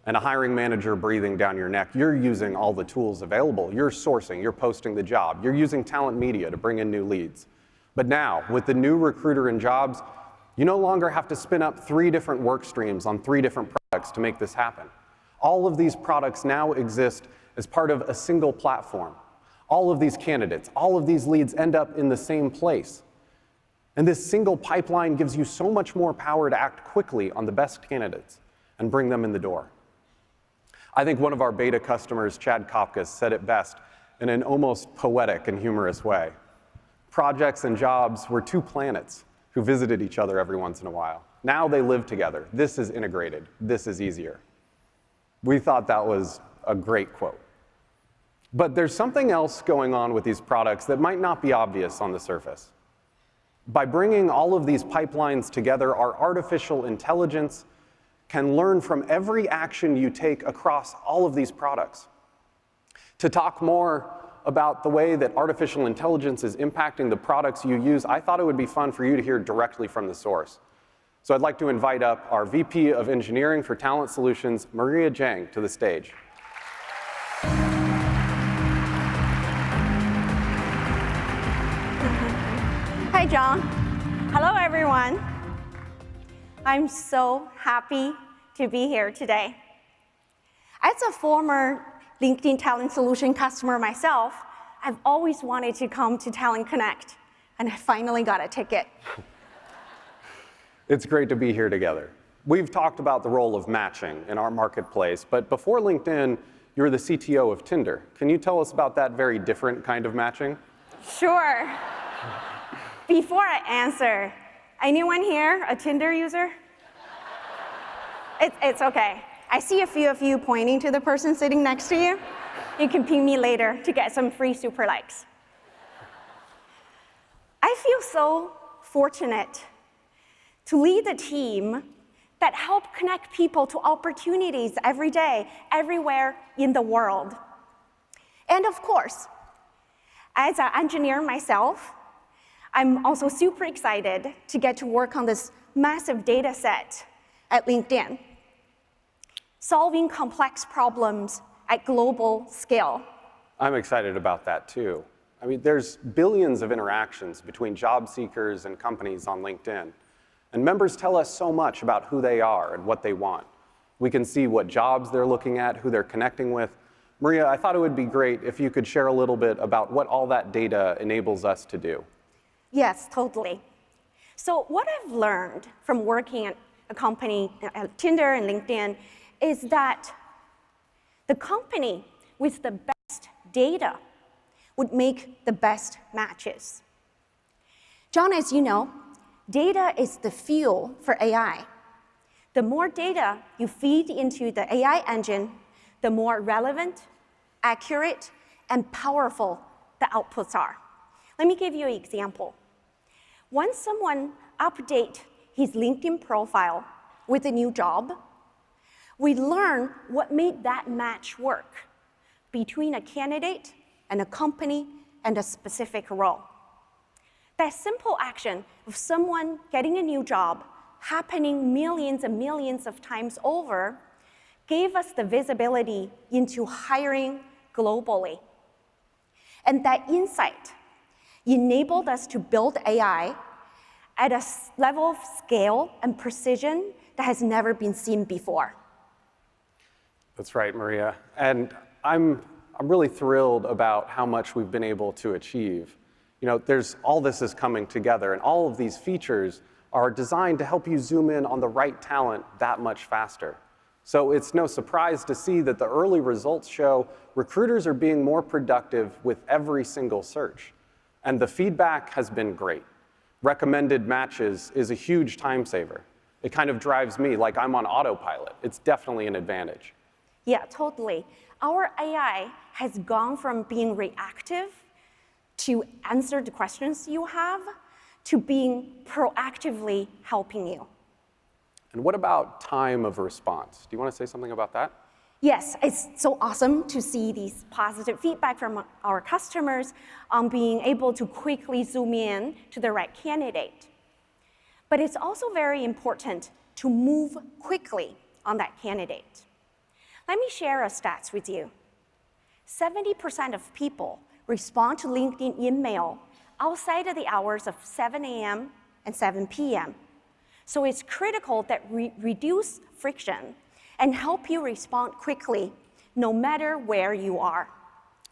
and a hiring manager breathing down your neck, you're using all the tools available. You're sourcing, you're posting the job, you're using talent media to bring in new leads. But now, with the new Recruiter in Jobs, you no longer have to spin up 3 different work streams on 3 different products to make this happen. All of these products now exist as part of a single platform. All of these candidates, all of these leads end up in the same place. And this single pipeline gives you so much more power to act quickly on the best candidates and bring them in the door. I think one of our beta customers, Chad Kopkas, said it best in an almost poetic and humorous way. Projects and jobs were 2 planets who visited each other every once in a while. Now they live together. This is integrated. This is easier. We thought that was a great quote. But there's something else going on with these products that might not be obvious on the surface. By bringing all of these pipelines together, our artificial intelligence can learn from every action you take across all of these products. To talk more about the way that artificial intelligence is impacting the products you use, I thought it would be fun for you to hear directly from the source. So I'd like to invite up our VP of Engineering for Talent Solutions, Maria Zhang, to the stage. Hi, John. Hello, everyone. I'm so happy to be here today. As a former LinkedIn Talent Solution customer myself, I've always wanted to come to Talent Connect, and I finally got a ticket. It's great to be here together. We've talked about the role of matching in our marketplace, but before LinkedIn, you were the CTO of Tinder. Can you tell us about that very different kind of matching? Sure. Before I answer, anyone here a Tinder user? It's okay. I see a few of you pointing to the person sitting next to you. You can ping me later to get some free super likes. I feel so fortunate to lead a team that help connect people to opportunities every day, everywhere in the world. And of course, as an engineer myself, I'm also super excited to get to work on this massive data set at LinkedIn, solving complex problems at global scale. I'm excited about that too. I mean, there's billions of interactions between job seekers and companies on LinkedIn. And members tell us so much about who they are and what they want. We can see what jobs they're looking at, who they're connecting with. Maria, I thought it would be great if you could share a little bit about what all that data enables us to do. Yes, totally. So what I've learned from working at a company, at Tinder and LinkedIn, is that the company with the best data would make the best matches. John, as you know, data is the fuel for AI. The more data you feed into the AI engine, the more relevant, accurate, and powerful the outputs are. Let me give you an example. Once someone updates his LinkedIn profile with a new job, we learn what made that match work between a candidate and a company and a specific role. That simple action of someone getting a new job happening millions and millions of times over gave us the visibility into hiring globally. And that insight enabled us to build AI at a level of scale and precision that has never been seen before. That's right, Maria. And I'm really thrilled about how much we've been able to achieve. You know, all this is coming together, and all of these features are designed to help you zoom in on the right talent that much faster. So it's no surprise to see that the early results show recruiters are being more productive with every single search. And the feedback has been great. Recommended matches is a huge time saver. It kind of drives me like I'm on autopilot. It's definitely an advantage. Yeah, totally. Our AI has gone from being reactive to answer the questions you have to being proactively helping you. And what about time of response? Do you want to say something about that? Yes, it's so awesome to see these positive feedback from our customers on being able to quickly zoom in to the right candidate. But it's also very important to move quickly on that candidate. Let me share a stats with you. 70% of people respond to LinkedIn email outside of the hours of 7 a.m. and 7 p.m. So it's critical that we reduce friction and help you respond quickly, no matter where you are.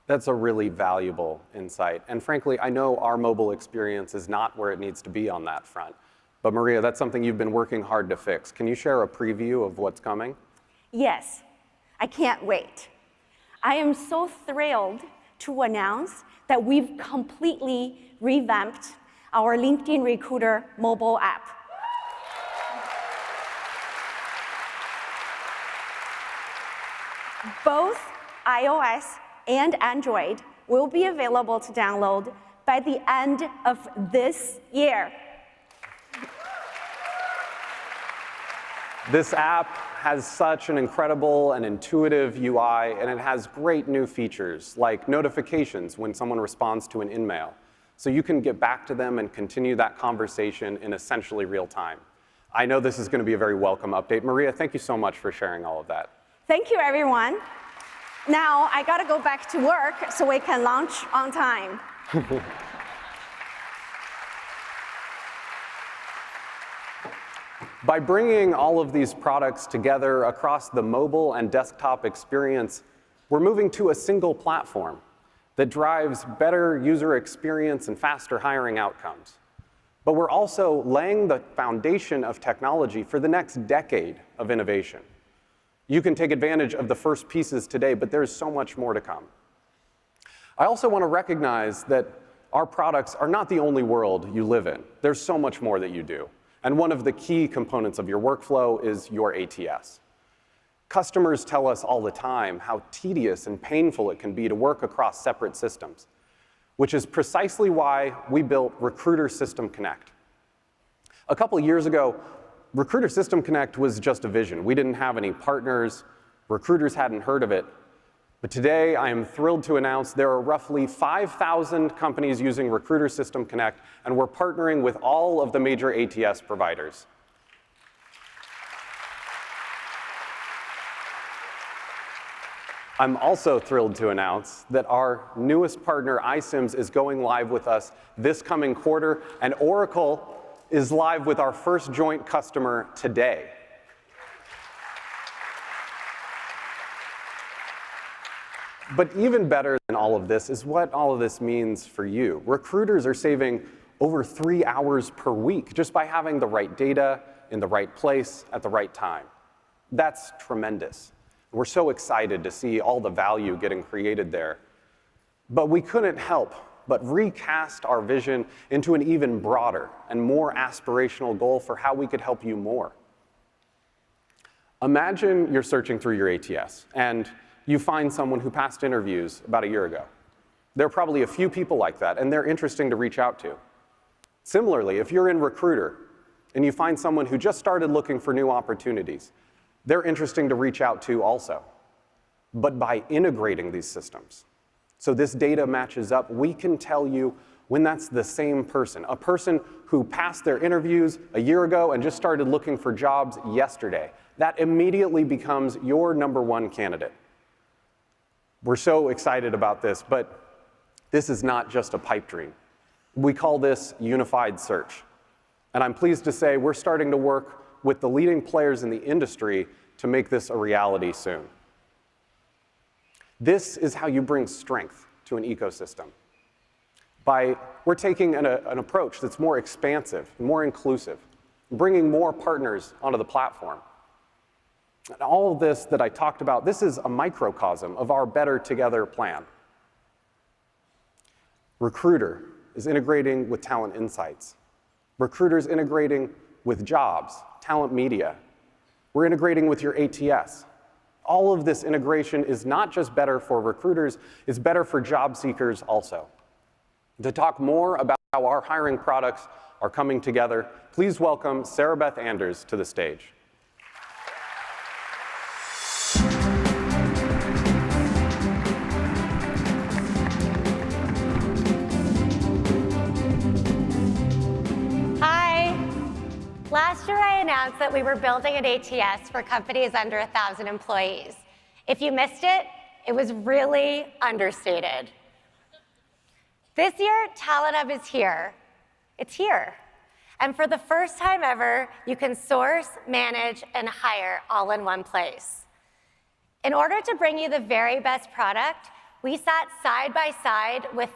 That's a really valuable insight. And frankly, I know our mobile experience is not where it needs to be on that front. But Maria, that's something you've been working hard to fix. Can you share a preview of what's coming? Yes, I can't wait. I am so thrilled to announce that we've completely revamped our LinkedIn Recruiter mobile app. Both iOS and Android will be available to download by the end of this year. This app has such an incredible and intuitive UI, and it has great new features like notifications when someone responds to an InMail. So you can get back to them and continue that conversation in essentially real time. I know this is going to be a very welcome update. Maria, thank you so much for sharing all of that. Thank you, everyone. Now I got to go back to work so we can launch on time. By bringing all of these products together across the mobile and desktop experience, we're moving to a single platform that drives better user experience and faster hiring outcomes. But we're also laying the foundation of technology for the next decade of innovation. You can take advantage of the first pieces today, but there's so much more to come. I also want to recognize that our products are not the only world you live in. There's so much more that you do. And one of the key components of your workflow is your ATS. Customers tell us all the time how tedious and painful it can be to work across separate systems, which is precisely why we built Recruiter System Connect. A couple of years ago, Recruiter System Connect was just a vision. We didn't have any partners. Recruiters hadn't heard of it. But today, I am thrilled to announce there are roughly 5,000 companies using Recruiter System Connect, and we're partnering with all of the major ATS providers. I'm also thrilled to announce that our newest partner, iCIMS, is going live with us this coming quarter, and Oracle is live with our first joint customer today. But even better than all of this is what all of this means for you. Recruiters are saving over 3 hours per week just by having the right data in the right place at the right time. That's tremendous. We're so excited to see all the value getting created there. But we couldn't help but recast our vision into an even broader and more aspirational goal for how we could help you more. Imagine you're searching through your ATS and you find someone who passed interviews about a year ago. There are probably a few people like that, and they're interesting to reach out to. Similarly, if you're in Recruiter and you find someone who just started looking for new opportunities, they're interesting to reach out to also. But by integrating these systems, so this data matches up, we can tell you when that's the same person, a person who passed their interviews a year ago and just started looking for jobs yesterday. That immediately becomes your #1 candidate. We're so excited about this, but this is not just a pipe dream. We call this unified search. And I'm pleased to say we're starting to work with the leading players in the industry to make this a reality soon. This is how you bring strength to an ecosystem. We're taking an approach that's more expansive, more inclusive, bringing more partners onto the platform. And all of this that I talked about, this is a microcosm of our Better Together plan. Recruiter is integrating with Talent Insights. Recruiter's integrating with Jobs, Talent Media. We're integrating with your ATS. All of this integration is not just better for recruiters, it's better for job seekers also. To talk more about how our hiring products are coming together, please welcome Sarah Beth Anders to the stage. Last year, I announced that we were building an ATS for companies under 1,000 employees. If you missed it, it was really understated. This year, Talent Hub is here. It's here. And for the first time ever, you can source, manage, and hire all in one place. In order to bring you the very best product, we sat side by side with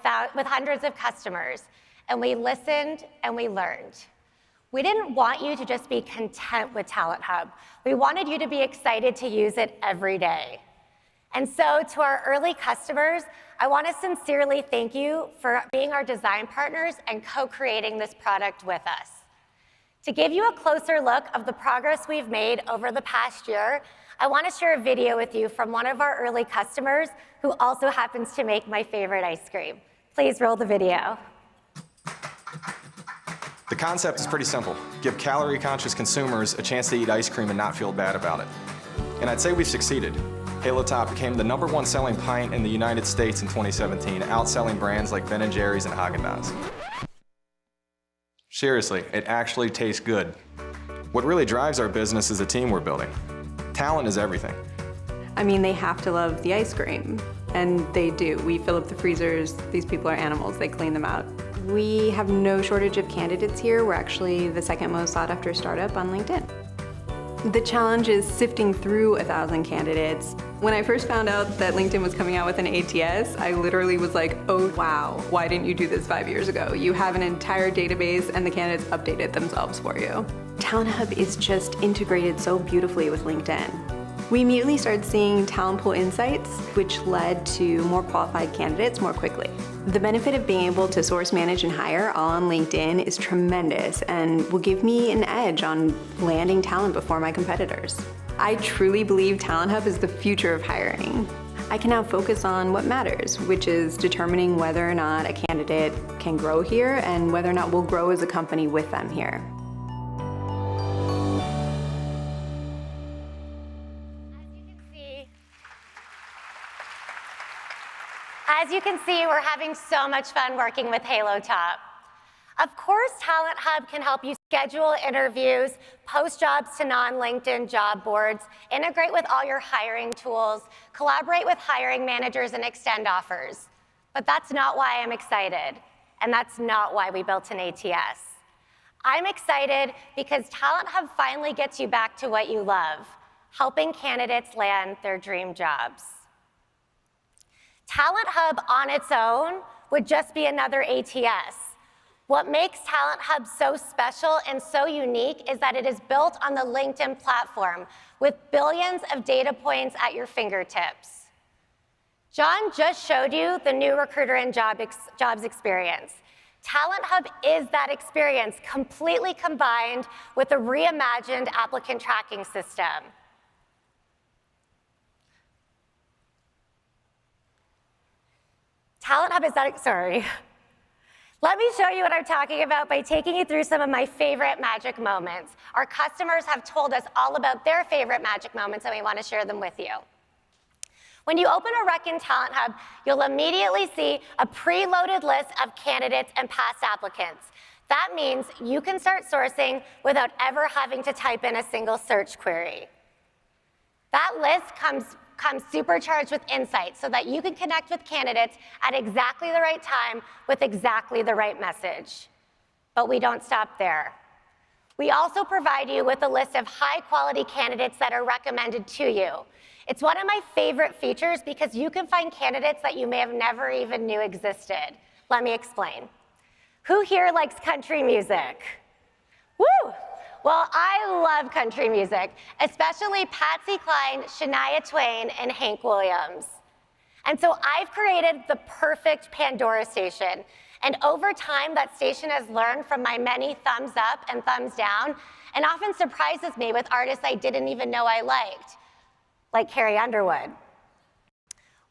hundreds of customers, and we listened and we learned. We didn't want you to just be content with Talent Hub. We wanted you to be excited to use it every day. And so to our early customers, I want to sincerely thank you for being our design partners and co-creating this product with us. To give you a closer look of the progress we've made over the past year, I want to share a video with you from one of our early customers who also happens to make my favorite ice cream. Please roll the video. The concept is pretty simple. Give calorie-conscious consumers a chance to eat ice cream and not feel bad about it. And I'd say we succeeded. Halo Top became the #1 selling pint in the United States in 2017, outselling brands like Ben & Jerry's and Haagen-Dazs. Seriously, it actually tastes good. What really drives our business is the team we're building. Talent is everything. I mean, they have to love the ice cream, and they do. We fill up the freezers. These people are animals. They clean them out. We have no shortage of candidates here. We're actually the second most sought after startup on LinkedIn. The challenge is sifting through 1,000 candidates. When I first found out that LinkedIn was coming out with an ATS, I literally was like, oh wow, why didn't you do this 5 years ago? You have an entire database and the candidates update it themselves for you. Talent Hub is just integrated so beautifully with LinkedIn. We immediately started seeing talent pool insights, which led to more qualified candidates more quickly. The benefit of being able to source, manage, and hire all on LinkedIn is tremendous and will give me an edge on landing talent before my competitors. I truly believe Talent Hub is the future of hiring. I can now focus on what matters, which is determining whether or not a candidate can grow here and whether or not we'll grow as a company with them here. As you can see, we're having so much fun working with Halo Top. Of course, Talent Hub can help you schedule interviews, post jobs to non-LinkedIn job boards, integrate with all your hiring tools, collaborate with hiring managers, and extend offers. But that's not why I'm excited, and that's not why we built an ATS. I'm excited because Talent Hub finally gets you back to what you love, helping candidates land their dream jobs. Talent Hub on its own would just be another ATS. What makes Talent Hub so special and so unique is that it is built on the LinkedIn platform with billions of data points at your fingertips. John just showed you the new recruiter and jobs experience. Talent Hub is that experience completely combined with a reimagined applicant tracking system. Talent Hub is that, sorry. Let me show you what I'm talking about by taking you through some of my favorite magic moments. Our customers have told us all about their favorite magic moments, and we want to share them with you. When you open a rec in Talent Hub, you'll immediately see a preloaded list of candidates and past applicants. That means you can start sourcing without ever having to type in a single search query. That list comes supercharged with insights so that you can connect with candidates at exactly the right time with exactly the right message. But we don't stop there. We also provide you with a list of high-quality candidates that are recommended to you. It's one of my favorite features because you can find candidates that you may have never even knew existed. Let me explain. Who here likes country music? Woo! Well, I love country music, especially Patsy Cline, Shania Twain, and Hank Williams. And so I've created the perfect Pandora station. And over time, that station has learned from my many thumbs up and thumbs down, and often surprises me with artists I didn't even know I liked, like Carrie Underwood.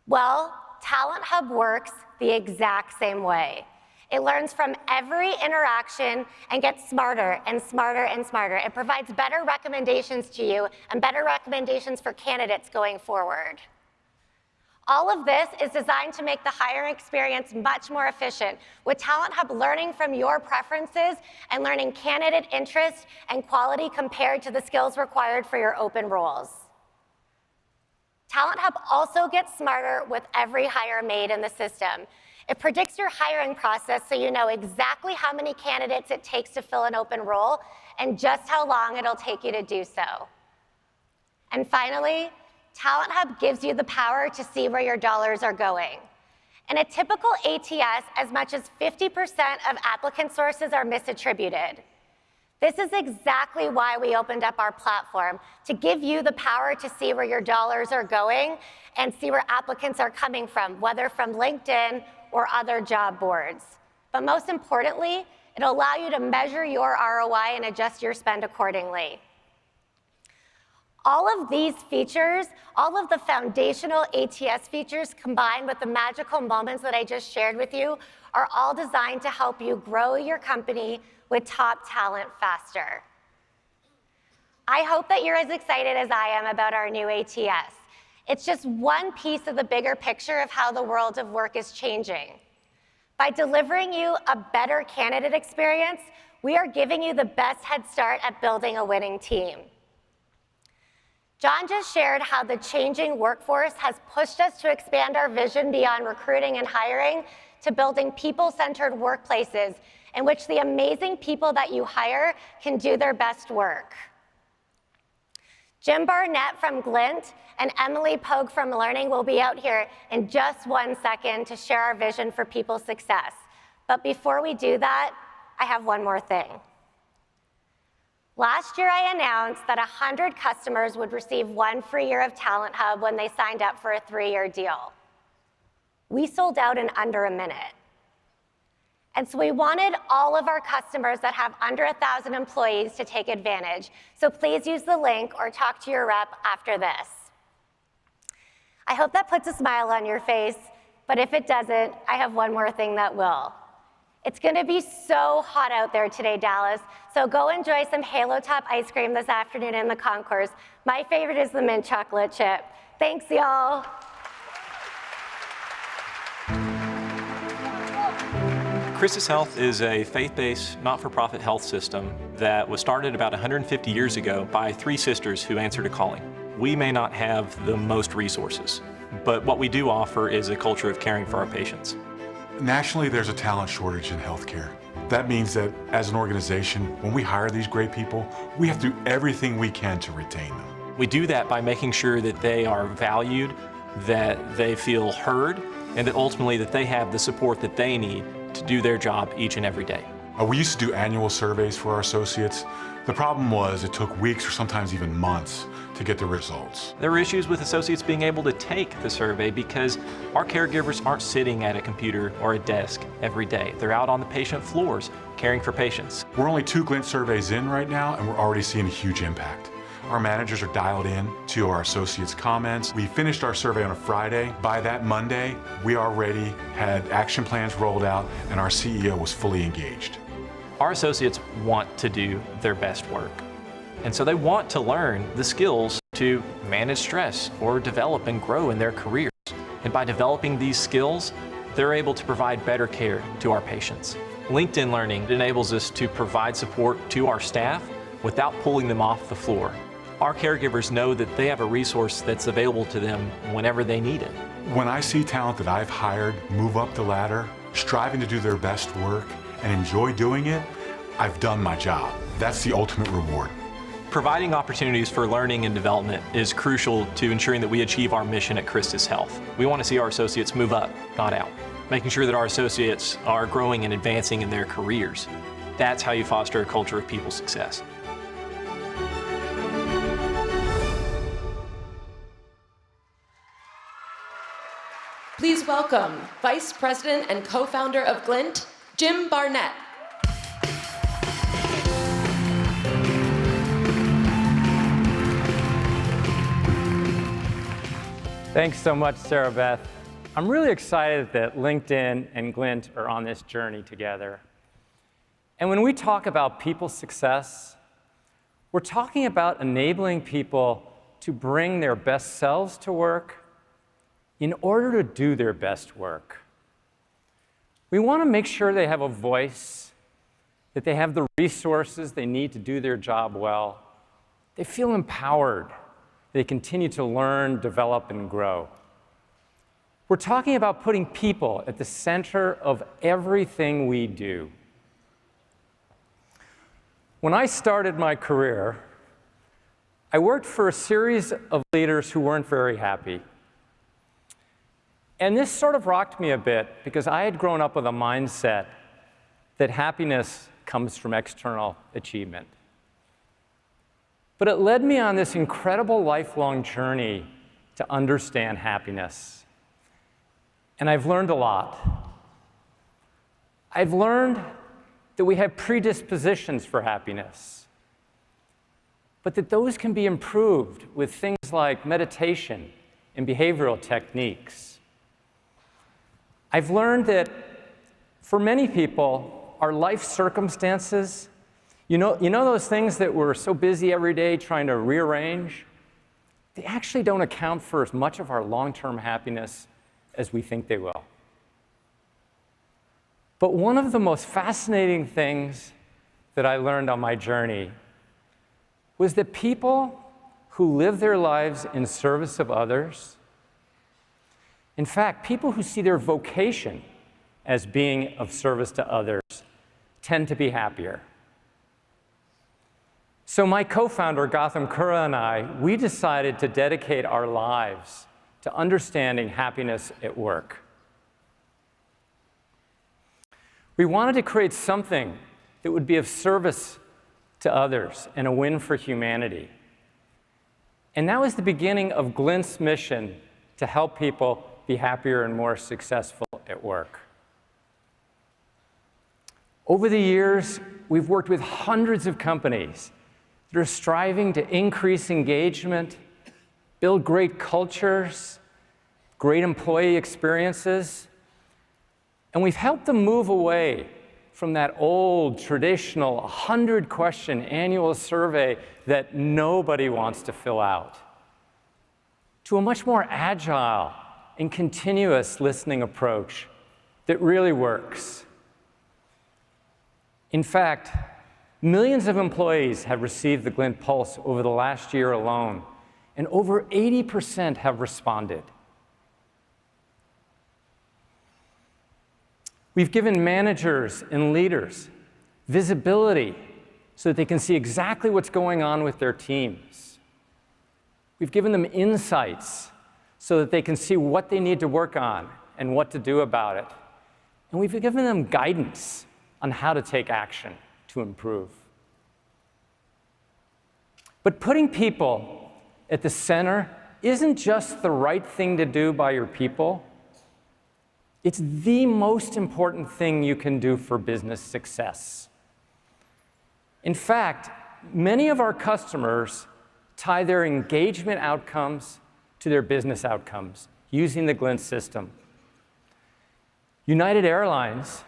Well, Talent Hub works the exact same way. It learns from every interaction and gets smarter and smarter and smarter. It provides better recommendations to you and better recommendations for candidates going forward. All of this is designed to make the hiring experience much more efficient, with Talent Hub learning from your preferences and learning candidate interest and quality compared to the skills required for your open roles. Talent Hub also gets smarter with every hire made in the system. It predicts your hiring process so you know exactly how many candidates it takes to fill an open role and just how long it'll take you to do so. And finally, Talent Hub gives you the power to see where your dollars are going. In a typical ATS, as much as 50% of applicant sources are misattributed. This is exactly why we opened up our platform, to give you the power to see where your dollars are going and see where applicants are coming from, whether from LinkedIn or other job boards. But most importantly, it'll allow you to measure your ROI and adjust your spend accordingly. All of these features, all of the foundational ATS features combined with the magical moments that I just shared with you are all designed to help you grow your company with top talent faster. I hope that you're as excited as I am about our new ATS. It's just one piece of the bigger picture of how the world of work is changing. By delivering you a better candidate experience, we are giving you the best head start at building a winning team. John just shared how the changing workforce has pushed us to expand our vision beyond recruiting and hiring to building people-centered workplaces in which the amazing people that you hire can do their best work. Jim Barnett from Glint and Emily Pogue from Learning will be out here in just 1 second to share our vision for people's success. But before we do that, I have one more thing. Last year, I announced that 100 customers would receive 1 free year of Talent Hub when they signed up for a 3-year deal. We sold out in under a minute. And so we wanted all of our customers that have under 1,000 employees to take advantage. So please use the link or talk to your rep after this. I hope that puts a smile on your face, but if it doesn't, I have one more thing that will. It's gonna be so hot out there today, Dallas, so go enjoy some Halo Top ice cream this afternoon in the concourse. My favorite is the mint chocolate chip. Thanks, y'all. Christus Health is a faith-based, not-for-profit health system that was started about 150 years ago by 3 sisters who answered a calling. We may not have the most resources, but what we do offer is a culture of caring for our patients. Nationally, there's a talent shortage in healthcare. That means that as an organization, when we hire these great people, we have to do everything we can to retain them. We do that by making sure that they are valued, that they feel heard, and that ultimately that they have the support that they need to do their job each and every day. We used to do annual surveys for our associates. The problem was it took weeks or sometimes even months to get the results. There are issues with associates being able to take the survey because our caregivers aren't sitting at a computer or a desk every day. They're out on the patient floors caring for patients. We're only 2 Glint surveys in right now, and we're already seeing a huge impact. Our managers are dialed in to our associates' comments. We finished our survey on a Friday. By that Monday, we already had action plans rolled out, and our CEO was fully engaged. Our associates want to do their best work. And so they want to learn the skills to manage stress or develop and grow in their careers. And by developing these skills, they're able to provide better care to our patients. LinkedIn Learning enables us to provide support to our staff without pulling them off the floor. Our caregivers know that they have a resource that's available to them whenever they need it. When I see talent that I've hired move up the ladder, striving to do their best work, and enjoy doing it, I've done my job. That's the ultimate reward. Providing opportunities for learning and development is crucial to ensuring that we achieve our mission at Christus Health. We want to see our associates move up, not out. Making sure that our associates are growing and advancing in their careers. That's how you foster a culture of people success. Please welcome Vice President and co-founder of Glint, Jim Barnett. Thanks so much, Sarah Beth. I'm really excited that LinkedIn and Glint are on this journey together. And when we talk about people's success, we're talking about enabling people to bring their best selves to work in order to do their best work. We want to make sure they have a voice, that they have the resources they need to do their job well. They feel empowered. They continue to learn, develop, and grow. We're talking about putting people at the center of everything we do. When I started my career, I worked for a series of leaders who weren't very happy. And this sort of rocked me a bit because I had grown up with a mindset that happiness comes from external achievement. But it led me on this incredible lifelong journey to understand happiness. And I've learned a lot. I've learned that we have predispositions for happiness, but that those can be improved with things like meditation and behavioral techniques. I've learned that for many people, our life circumstances You know those things that we're so busy every day trying to rearrange? They actually don't account for as much of our long-term happiness as we think they will. But one of the most fascinating things that I learned on my journey was that people who live their lives in service of others, in fact, people who see their vocation as being of service to others, tend to be happier. So my co-founder, Gautam Kura, and I, we decided to dedicate our lives to understanding happiness at work. We wanted to create something that would be of service to others and a win for humanity. And that was the beginning of Glint's mission to help people be happier and more successful at work. Over the years, we've worked with hundreds of companies that are striving to increase engagement, build great cultures, great employee experiences, and we've helped them move away from that old, traditional 100-question annual survey that nobody wants to fill out, to a much more agile and continuous listening approach that really works. In fact, millions of employees have received the Glint Pulse over the last year alone, and over 80% have responded. We've given managers and leaders visibility so that they can see exactly what's going on with their teams. We've given them insights so that they can see what they need to work on and what to do about it. And we've given them guidance on how to take action to improve. But putting people at the center isn't just the right thing to do by your people. It's the most important thing you can do for business success. In fact, many of our customers tie their engagement outcomes to their business outcomes using the Glint system. United Airlines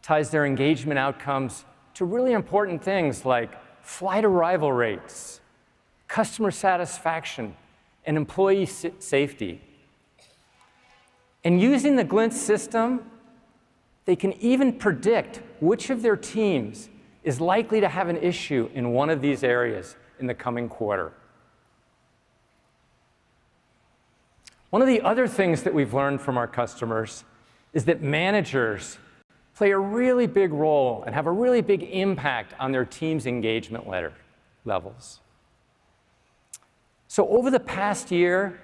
ties their engagement outcomes to really important things like flight arrival rates, customer satisfaction, and employee safety. And using the Glint system, they can even predict which of their teams is likely to have an issue in one of these areas in the coming quarter. One of the other things that we've learned from our customers is that managers play a really big role and have a really big impact on their team's engagement levels. So over the past year,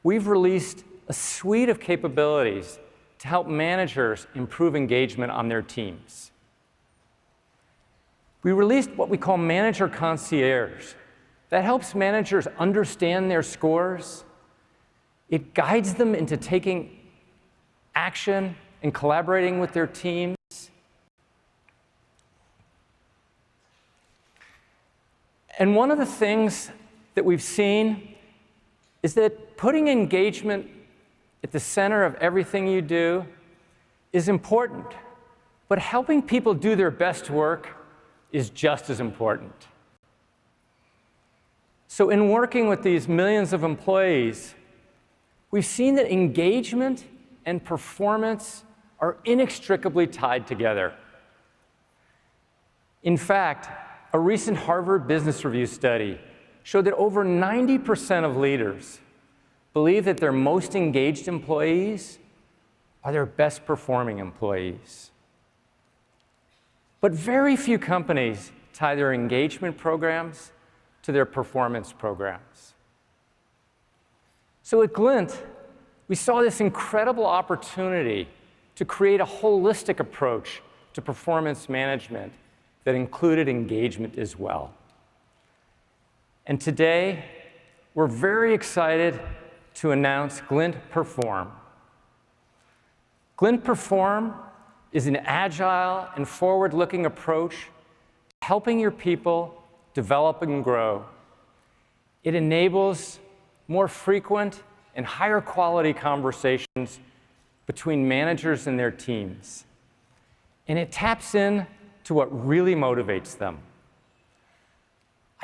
we've released a suite of capabilities to help managers improve engagement on their teams. We released what we call Manager Concierge. That helps managers understand their scores. It guides them into taking action and collaborating with their teams. And one of the things that we've seen is that putting engagement at the center of everything you do is important, but helping people do their best work is just as important. So in working with these millions of employees, we've seen that engagement and performance are inextricably tied together. In fact, a recent Harvard Business Review study showed that over 90% of leaders believe that their most engaged employees are their best performing employees. But very few companies tie their engagement programs to their performance programs. So at Glint, we saw this incredible opportunity to create a holistic approach to performance management that included engagement as well. And today, we're very excited to announce Glint Perform. Glint Perform is an agile and forward-looking approach to helping your people develop and grow. It enables more frequent and higher quality conversations between managers and their teams. And it taps in to what really motivates them,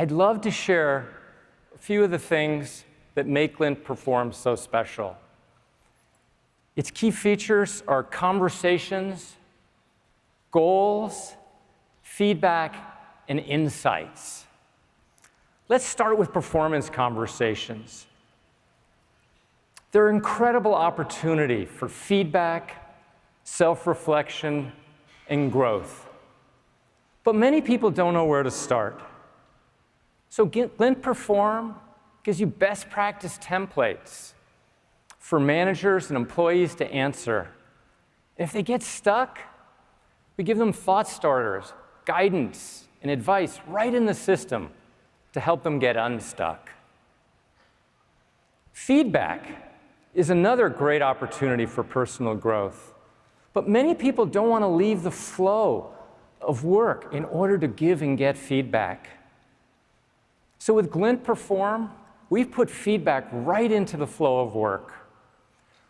I'd love to share a few of the things that make Glint Perform so special. Its key features are conversations, goals, feedback, and insights. Let's start with performance conversations. They're an incredible opportunity for feedback, self-reflection, and growth. But many people don't know where to start. So Glint Perform gives you best practice templates for managers and employees to answer. If they get stuck, we give them thought starters, guidance, and advice right in the system to help them get unstuck. Feedback is another great opportunity for personal growth. But many people don't want to leave the flow of work in order to give and get feedback. So with Glint Perform, we've put feedback right into the flow of work,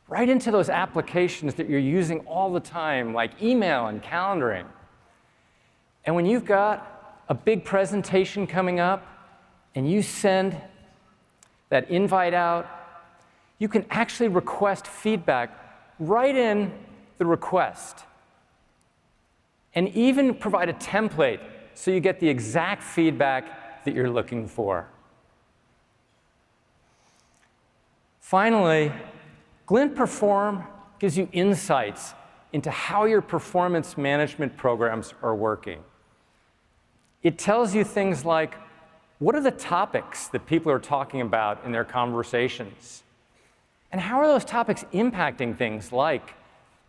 right into those applications that you're using all the time, like email and calendaring. And when you've got a big presentation coming up and you send that invite out, you can actually request feedback right in the request, and even provide a template so you get the exact feedback that you're looking for. Finally, Glint Perform gives you insights into how your performance management programs are working. It tells you things like, what are the topics that people are talking about in their conversations? And how are those topics impacting things like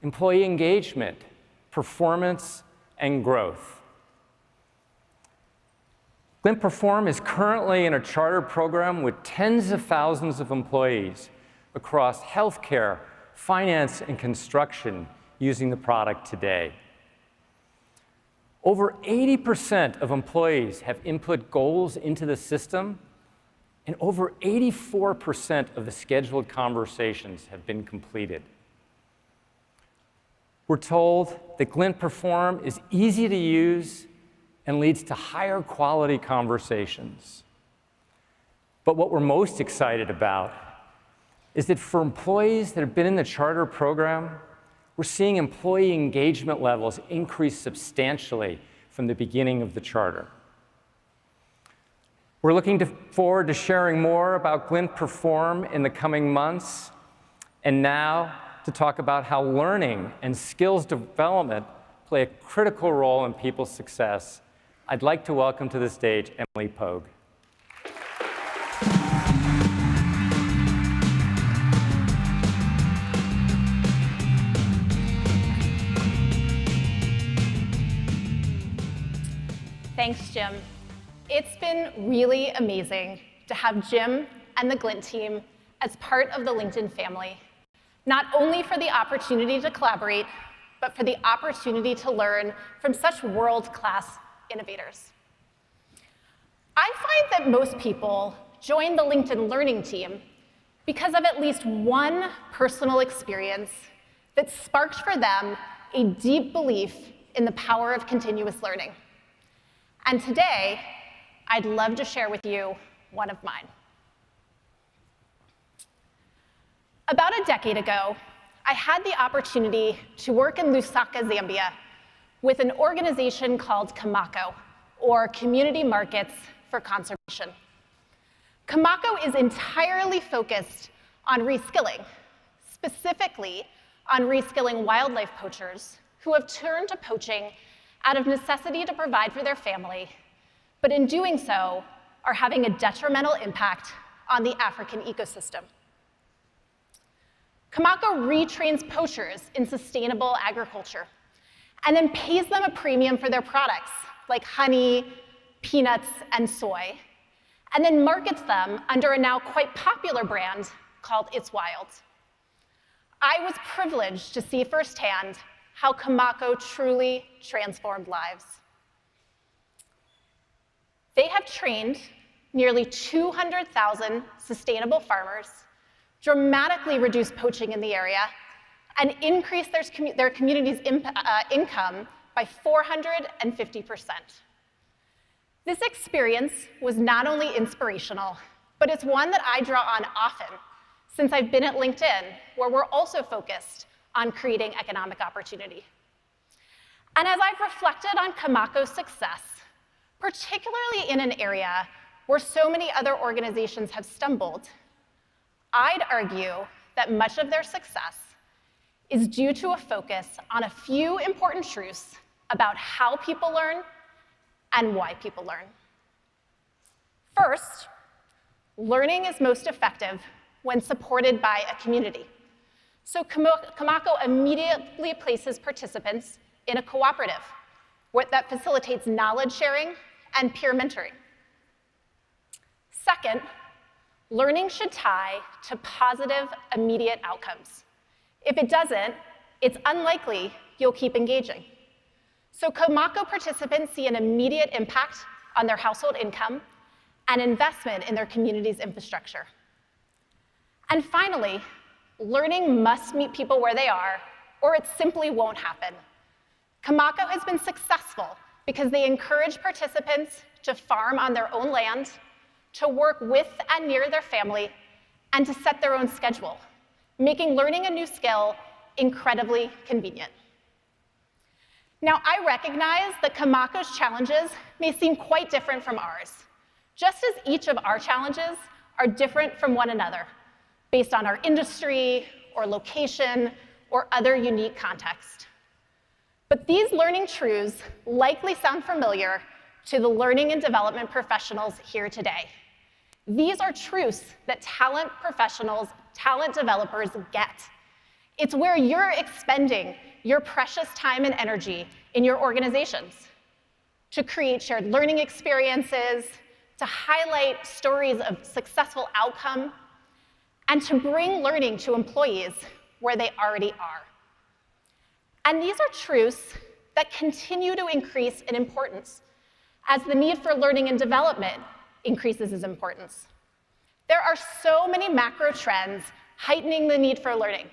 employee engagement, performance, and growth? Glint Perform is currently in a charter program with tens of thousands of employees across healthcare, finance, and construction using the product today. Over 80% of employees have input goals into the system, and over 84% of the scheduled conversations have been completed. We're told that Glint Perform is easy to use and leads to higher quality conversations. But what we're most excited about is that for employees that have been in the charter program, we're seeing employee engagement levels increase substantially from the beginning of the charter. We're looking forward to sharing more about Glint Perform in the coming months, and now to talk about how learning and skills development play a critical role in people's success. I'd like to welcome to the stage Emily Pogue. Thanks, Jim. It's been really amazing to have Jim and the Glint team as part of the LinkedIn family, not only for the opportunity to collaborate, but for the opportunity to learn from such world-class innovators. I find that most people join the LinkedIn Learning team because of at least one personal experience that sparked for them a deep belief in the power of continuous learning. And today, I'd love to share with you one of mine. About a decade ago, I had the opportunity to work in Lusaka, Zambia, with an organization called Kamako, or Community Markets for Conservation. Kamako is entirely focused on reskilling, specifically on reskilling wildlife poachers who have turned to poaching out of necessity to provide for their family, but in doing so, are having a detrimental impact on the African ecosystem. Kamako retrains poachers in sustainable agriculture and then pays them a premium for their products, like honey, peanuts, and soy, and then markets them under a now quite popular brand called It's Wild. I was privileged to see firsthand how Kamako truly transformed lives. They have trained nearly 200,000 sustainable farmers, dramatically reduced poaching in the area, and increased their community's income by 450%. This experience was not only inspirational, but it's one that I draw on often since I've been at LinkedIn, where we're also focused on creating economic opportunity. And as I've reflected on Kamako's success, particularly in an area where so many other organizations have stumbled, I'd argue that much of their success is due to a focus on a few important truths about how people learn and why people learn. First, learning is most effective when supported by a community. So Kamako immediately places participants in a cooperative that facilitates knowledge sharing and peer mentoring. Second, learning should tie to positive, immediate outcomes. If it doesn't, it's unlikely you'll keep engaging. So Kamako participants see an immediate impact on their household income and investment in their community's infrastructure. And finally, learning must meet people where they are, or it simply won't happen. Kamako has been successful because they encourage participants to farm on their own land, to work with and near their family, and to set their own schedule, making learning a new skill incredibly convenient. Now, I recognize that Kamako's challenges may seem quite different from ours, just as each of our challenges are different from one another, based on our industry, or location, or other unique context. But these learning truths likely sound familiar to the learning and development professionals here today. These are truths that talent professionals, talent developers get. It's where you're expending your precious time and energy in your organizations to create shared learning experiences, to highlight stories of successful outcome, and to bring learning to employees where they already are. And these are truths that continue to increase in importance as the need for learning and development increases in importance. There are so many macro trends heightening the need for learning,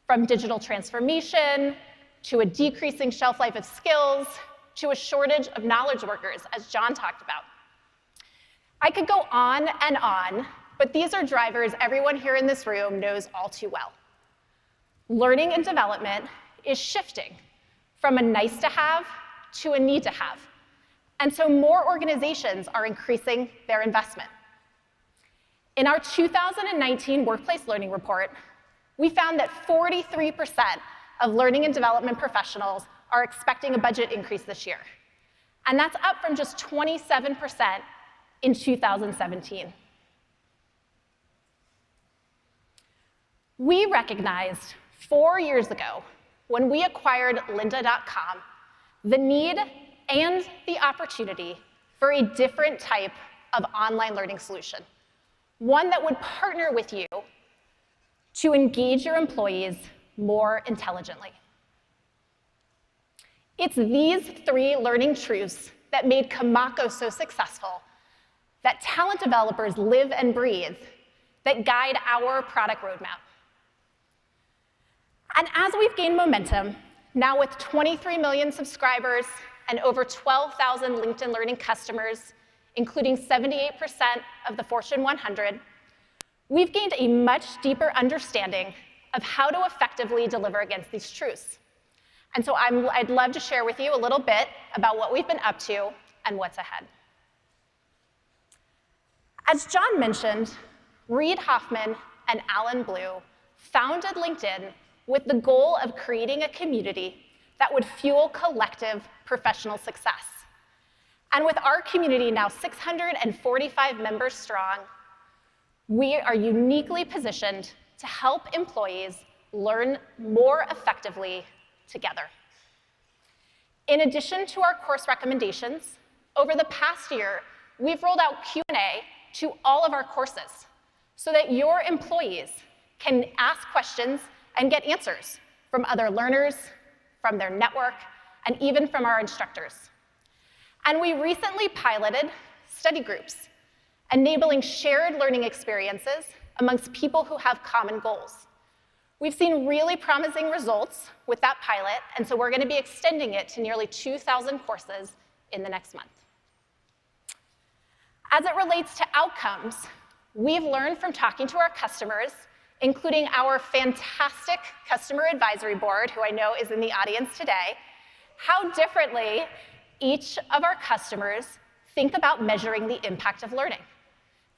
from digital transformation, to a decreasing shelf life of skills, to a shortage of knowledge workers, as John talked about. I could go on, but these are drivers everyone here in this room knows all too well. Learning and development is shifting from a nice to have to a need to have. And so more organizations are increasing their investment. In our 2019 Workplace Learning Report, we found that 43% of learning and development professionals are expecting a budget increase this year. And that's up from just 27% in 2017. We recognized 4 years ago, when we acquired lynda.com, the need and the opportunity for a different type of online learning solution, one that would partner with you to engage your employees more intelligently. It's these 3 learning truths that made Kamako so successful, that talent developers live and breathe, that guide our product roadmap. And as we've gained momentum, now with 23 million subscribers and over 12,000 LinkedIn Learning customers, including 78% of the Fortune 100, we've gained a much deeper understanding of how to effectively deliver against these truths. And so I'd love to share with you a little bit about what we've been up to and what's ahead. As John mentioned, Reid Hoffman and Alan Blue founded LinkedIn with the goal of creating a community that would fuel collective professional success. And with our community now 645 members strong, we are uniquely positioned to help employees learn more effectively together. In addition to our course recommendations, over the past year, we've rolled out Q&A to all of our courses so that your employees can ask questions and get answers from other learners, from their network, and even from our instructors. And we recently piloted study groups, enabling shared learning experiences amongst people who have common goals. We've seen really promising results with that pilot, and so we're going to be extending it to nearly 2,000 courses in the next month. As it relates to outcomes, we've learned from talking to our customers, including our fantastic customer advisory board, who I know is in the audience today, how differently each of our customers think about measuring the impact of learning.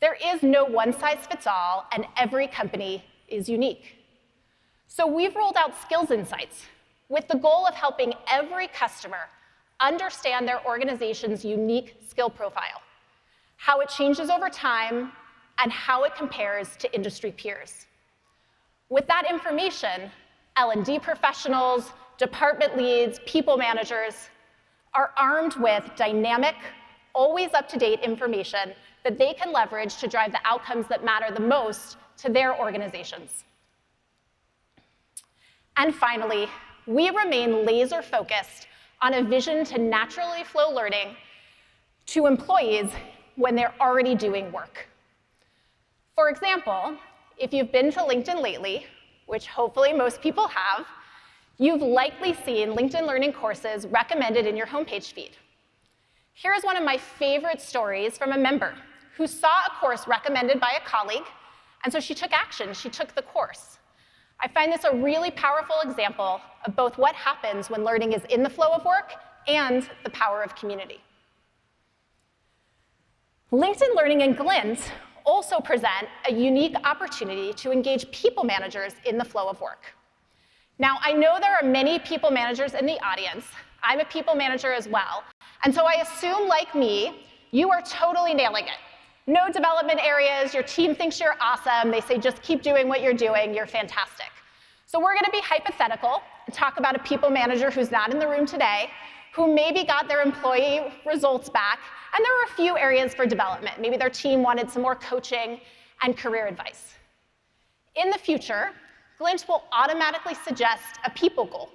There is no one-size-fits-all, and every company is unique. So we've rolled out Skills Insights with the goal of helping every customer understand their organization's unique skill profile, how it changes over time, and how it compares to industry peers. With that information, L&D professionals, department leads, people managers are armed with dynamic, always up-to-date information that they can leverage to drive the outcomes that matter the most to their organizations. And finally, we remain laser-focused on a vision to naturally flow learning to employees when they're already doing work. For example, if you've been to LinkedIn lately, which hopefully most people have, you've likely seen LinkedIn Learning courses recommended in your homepage feed. Here's one of my favorite stories from a member who saw a course recommended by a colleague, and so she took action. She took the course. I find this a really powerful example of both what happens when learning is in the flow of work and the power of community. LinkedIn Learning and Glint also present a unique opportunity to engage people managers in the flow of work. Now, I know there are many people managers in the audience. I'm a people manager as well. And so I assume, like me, you are totally nailing it. No development areas, your team thinks you're awesome, they say just keep doing what you're doing, you're fantastic. So we're gonna be hypothetical and talk about a people manager who's not in the room today, who maybe got their employee results back, and there were a few areas for development. Maybe their team wanted some more coaching and career advice. In the future, Glint will automatically suggest a people goal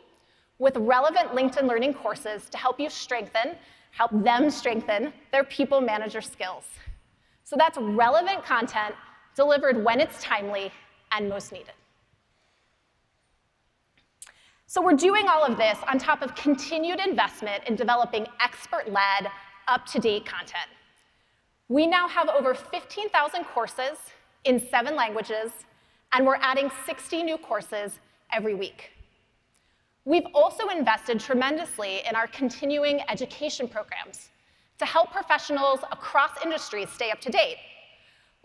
with relevant LinkedIn Learning courses to help them strengthen their people manager skills. So that's relevant content delivered when it's timely and most needed. So we're doing all of this on top of continued investment in developing expert-led, up-to-date content. We now have over 15,000 courses in 7 languages, and we're adding 60 new courses every week. We've also invested tremendously in our continuing education programs to help professionals across industries stay up to date,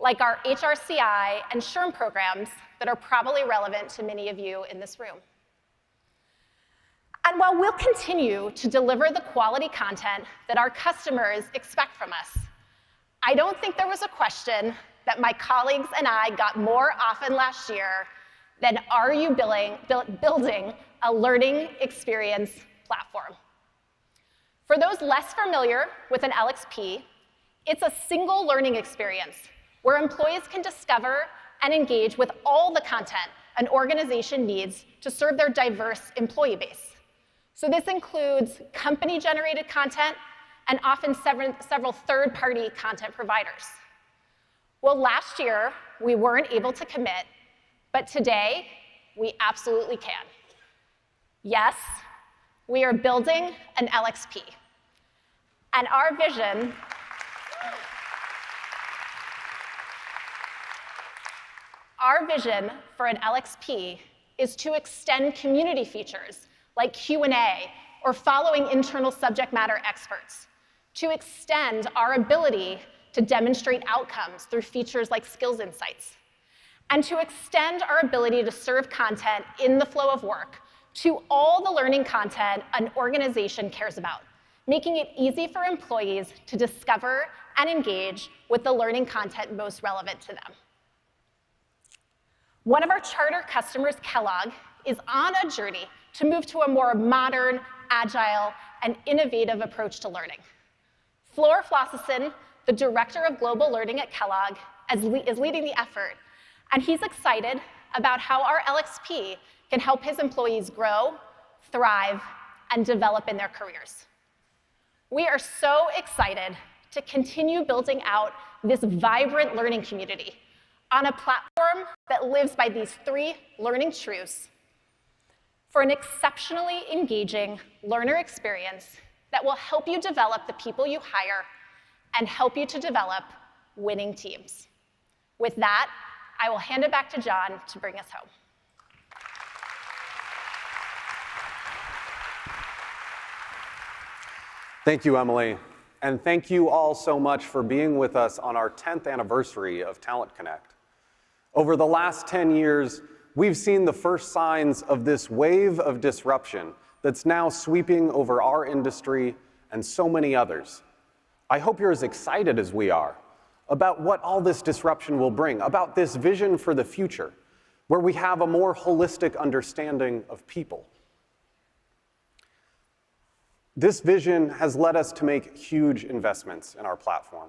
like our HRCI and SHRM programs that are probably relevant to many of you in this room. And while we'll continue to deliver the quality content that our customers expect from us, I don't think there was a question that my colleagues and I got more often last year than, are you building a learning experience platform? For those less familiar with an LXP, it's a single learning experience where employees can discover and engage with all the content an organization needs to serve their diverse employee base. So this includes company-generated content and often several third-party content providers. Well, last year, we weren't able to commit, but today, we absolutely can. Yes, we are building an LXP. And our vision for an LXP is to extend community features like Q&A or following internal subject matter experts, to extend our ability to demonstrate outcomes through features like Skills Insights, and to extend our ability to serve content in the flow of work to all the learning content an organization cares about, making it easy for employees to discover and engage with the learning content most relevant to them. One of our charter customers, Kellogg, is on a journey to move to a more modern, agile, and innovative approach to learning. Floor Flossison, the Director of Global Learning at Kellogg, is leading the effort, and he's excited about how our LXP can help his employees grow, thrive, and develop in their careers. We are so excited to continue building out this vibrant learning community on a platform that lives by these 3 learning truths for an exceptionally engaging learner experience that will help you develop the people you hire and help you to develop winning teams. With that, I will hand it back to John to bring us home. Thank you, Emily. And thank you all so much for being with us on our 10th anniversary of Talent Connect. Over the last 10 years, we've seen the first signs of this wave of disruption that's now sweeping over our industry and so many others. I hope you're as excited as we are about what all this disruption will bring, about this vision for the future, where we have a more holistic understanding of people. This vision has led us to make huge investments in our platform,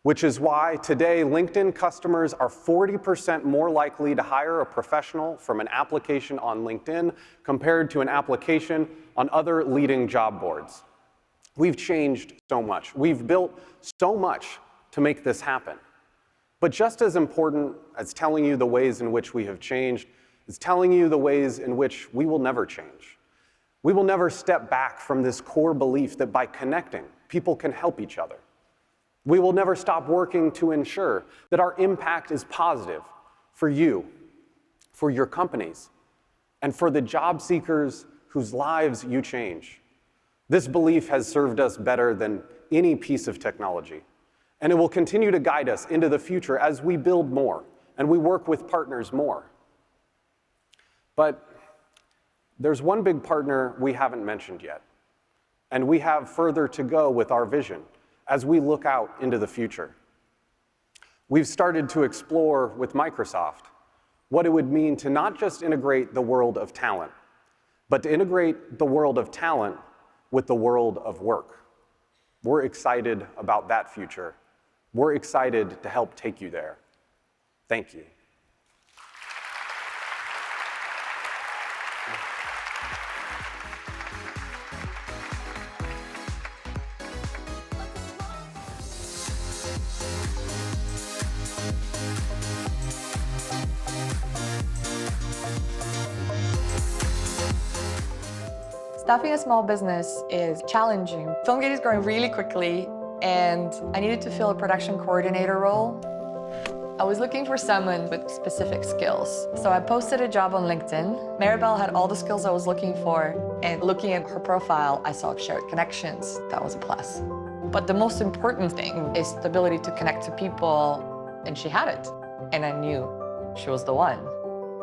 which is why today LinkedIn customers are 40% more likely to hire a professional from an application on LinkedIn compared to an application on other leading job boards. We've changed so much. We've built so much to make this happen. But just as important as telling you the ways in which we have changed is telling you the ways in which we will never change. We will never step back from this core belief that by connecting, people can help each other. We will never stop working to ensure that our impact is positive for you, for your companies, and for the job seekers whose lives you change. This belief has served us better than any piece of technology, and it will continue to guide us into the future as we build more and we work with partners more. But there's one big partner we haven't mentioned yet, and we have further to go with our vision as we look out into the future. We've started to explore with Microsoft what it would mean to not just integrate the world of talent, but to integrate the world of talent with the world of work. We're excited about that future. We're excited to help take you there. Thank you. Staffing a small business is challenging. Filmgate is growing really quickly, and I needed to fill a production coordinator role. I was looking for someone with specific skills, so I posted a job on LinkedIn. Maribel had all the skills I was looking for, and looking at her profile, I saw shared connections. That was a plus. But the most important thing is the ability to connect to people, and she had it, and I knew she was the one.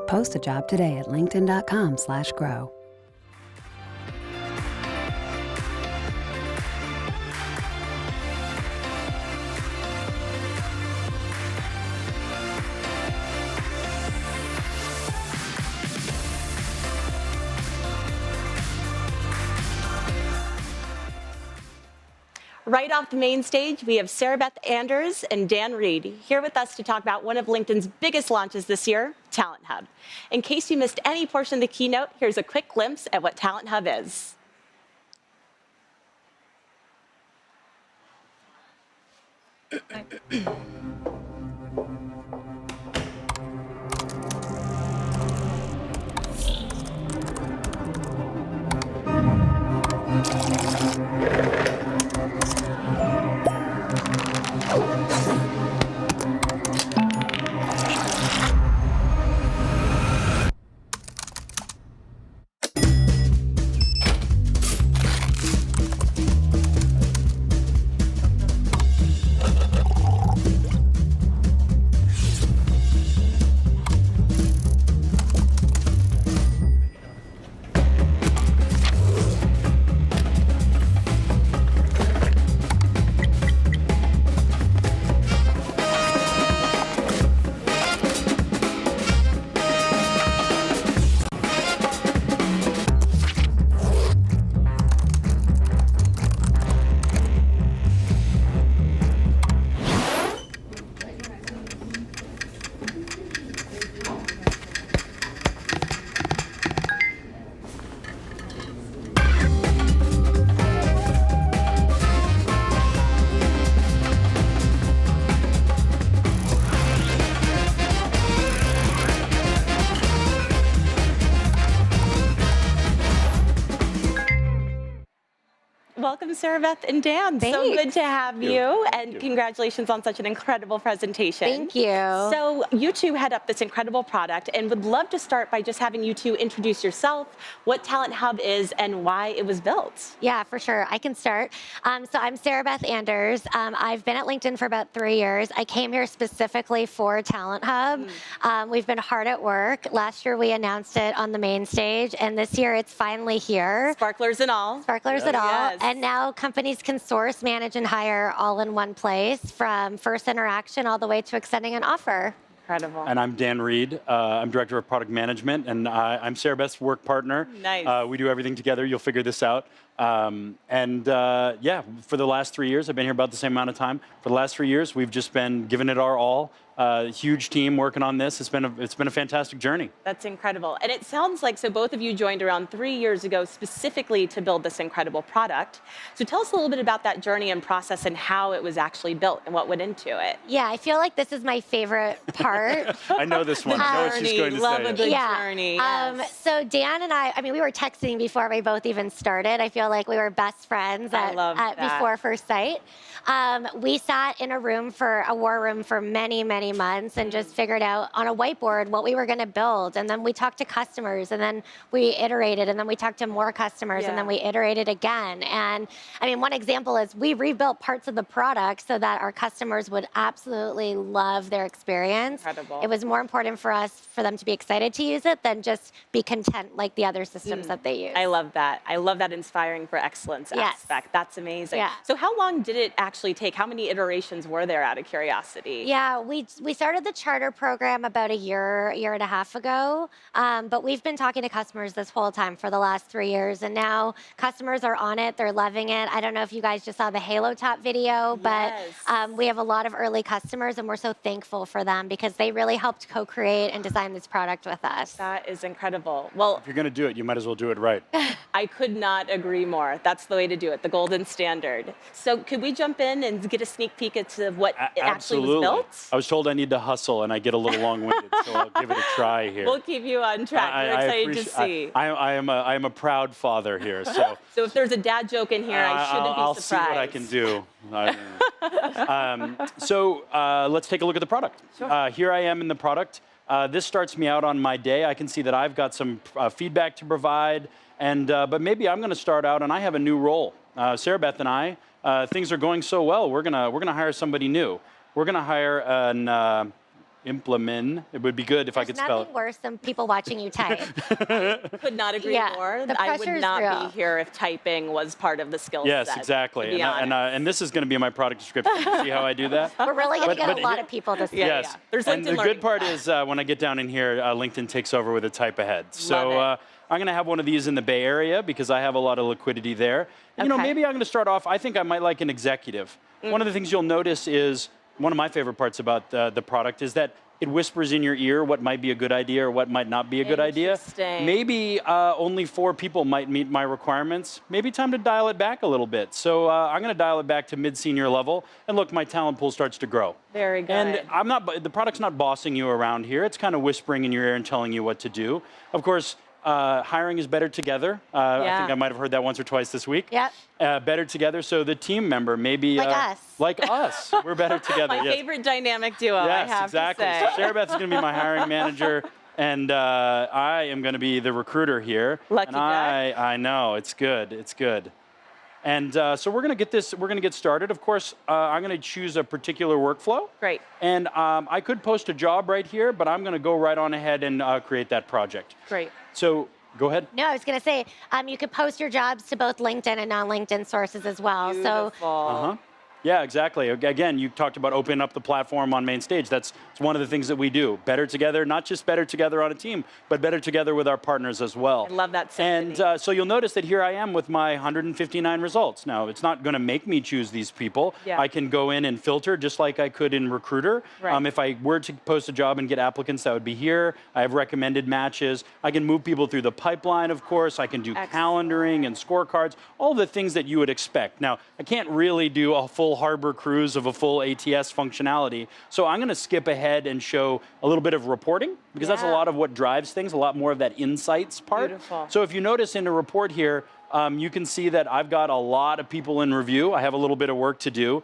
Post a job today at linkedin.com/grow. Right off the main stage, we have Sarah Beth Anders and Dan Reed here with us to talk about one of LinkedIn's biggest launches this year, Talent Hub. In case you missed any portion of the keynote, here's a quick glimpse at what Talent Hub is. welcome, Sarah Beth and Dan. So good to have you, and congratulations on such an incredible presentation. Thank you. So you two head up this incredible product, and would love to start by just having you two introduce yourself, what Talent Hub is, and why it was built. Yeah, for sure. I can start. So I'm Sarah Beth Anders. I've been at LinkedIn for about 3 years. I came here specifically for Talent Hub. We've been hard at work. Last year we announced it on the main stage, and this year it's finally here. Sparklers and all. Sparklers and all. Yes. And now companies can source, manage, and hire all in one place, from first interaction all the way to extending an offer. Incredible. And I'm Dan Reed. I'm Director of Product Management, and I'm Sarah Beth's work partner. Nice. We do everything together. You'll figure this out. Yeah, for the last 3 years, I've been here about the same amount of time. For the last 3 years, we've just been giving it our all. Huge team working on this. It's been a fantastic journey. That's incredible. And it sounds like, so both of you joined around 3 years ago specifically to build this incredible product. So tell us a little bit about that journey and process and how it was actually built and what went into it. Yeah, I feel like this is my favorite part. I know this one. I know what she's going to Love say. a good journey. Yes. So Dan and I mean, we were texting before we both even started. I feel like we were best friends at before first sight. We sat in a war room for many, many months and just figured out on a whiteboard what we were going to build. And then we talked to customers, and then we iterated, and then we talked to more customers, and then we iterated again. And I mean, one example is we rebuilt parts of the product so that our customers would absolutely love their experience. Incredible. It was more important for us for them to be excited to use it than just be content like the other systems that they use. I love that. I love that inspiring for excellence aspect. That's amazing. Yeah. So how long did it actually take? How many iterations were there, out of curiosity? Yeah, we started the charter program about a year and a half ago, but we've been talking to customers this whole time for the last 3 years, and now customers are on it. They're loving it. I don't know if you guys just saw the Halo Top video, but we have a lot of early customers, and we're so thankful for them because they really helped co-create and design this product with us. That is incredible. Well, If you're going to do it, you might as well do it right. I could not agree more. That's the way to do it, the golden standard. So could we jump in and get a sneak peek into what it actually was built? I was told I need to hustle, and I get a little long-winded, so I'll give it a try here. We'll keep you on track. We're excited to see. I am a proud father here, so. So if there's a dad joke in here, I shouldn't I'll be surprised. see what I can do. Let's take a look at the product. Here I am in the product. This starts me out on my day. I can see that I've got some feedback to provide, but maybe I'm going to start out and I have a new role. Sarah Beth and I, things are going so well. We're gonna hire somebody new. We're gonna hire an implement. It would be good if I could spell it. Nothing worse than people watching you type. Could not agree more. The I would pressure's not real. be here if typing was part of the skill Yes, set. exactly. To be honest. And this is going to be my product description. See how I do that? We're really going to get a lot here- of people to see. Yes. There's And LinkedIn the good part is when I get down in here, LinkedIn takes over with a type ahead. So I'm going to have one of these in the Bay Area because I have a lot of liquidity there. And, maybe I'm going to start off, I think I might like an executive. One of the things you'll notice is, one of my favorite parts about the product is that it whispers in your ear what might be a good idea or what might not be a good idea. Maybe only 4 people might meet my requirements. Maybe time to dial it back a little bit. So I'm going to dial it back to mid-senior level. And look, my talent pool starts to grow. Very good. And the product's not bossing you around here. It's kind of whispering in your ear and telling you what to do. Of course, hiring is better together. I think I might have heard that once or twice this week. Yep. Better together. So the team member maybe like us. We're better together. My favorite dynamic duo, I have exactly. to say. So Sarah Beth is going to be my hiring manager, and I am going to be the recruiter here. Lucky and I know it's good. It's good. And so we're going to get this. We're going to get started. Of course, I'm going to choose a particular workflow. Great. And I could post a job right here, but I'm going to go right on ahead and create that project. Great. So go ahead. No, I was going to say, you could post your jobs to both LinkedIn and non-LinkedIn sources as well. Beautiful. Yeah, exactly. Again, you talked about opening up the platform on main stage. That's one of the things that we do. Better together, not just better together on a team, but better together with our partners as well. I love that symphony. And so you'll notice that here I am with my 159 results. Now, it's not going to make me choose these people. Yeah. I can go in and filter just like I could in Recruiter. Right. If I were to post a job and get applicants, that would be here. I have recommended matches. I can move people through the pipeline, of course. I can do calendaring and scorecards, all the things that you would expect. Now, I can't really do a full Harbor Cruise of a full ATS functionality. So I'm going to skip ahead and show a little bit of reporting because that's a lot of what drives things, a lot more of that insights part. Beautiful. So if you notice in the report here, you can see that I've got a lot of people in review. I have a little bit of work to do.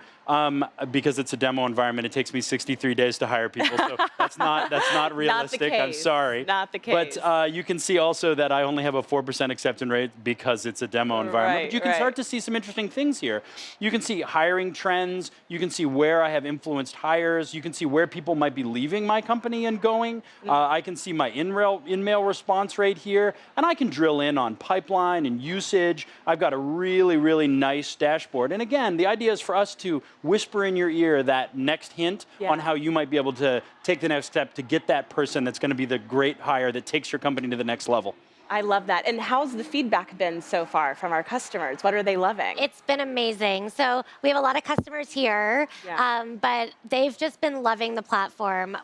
Because it's a demo environment, it takes me 63 days to hire people, so that's not realistic. I'm sorry. Not the case. But you can see also that I only have a 4% acceptance rate because it's a demo environment. But you can start to see some interesting things here. You can see hiring trends. You can see where I have influenced hires. You can see where people might be leaving my company and going. I can see my in-mail response rate here, and I can drill in on pipeline and usage. I've got a really, really nice dashboard. And again, the idea is for us to whisper in your ear that next hint on how you might be able to take the next step to get that person that's going to be the great hire that takes your company to the next level. I love that. And how's the feedback been so far from our customers? What are they loving? It's been amazing. So we have a lot of customers here, but they've just been loving the platform.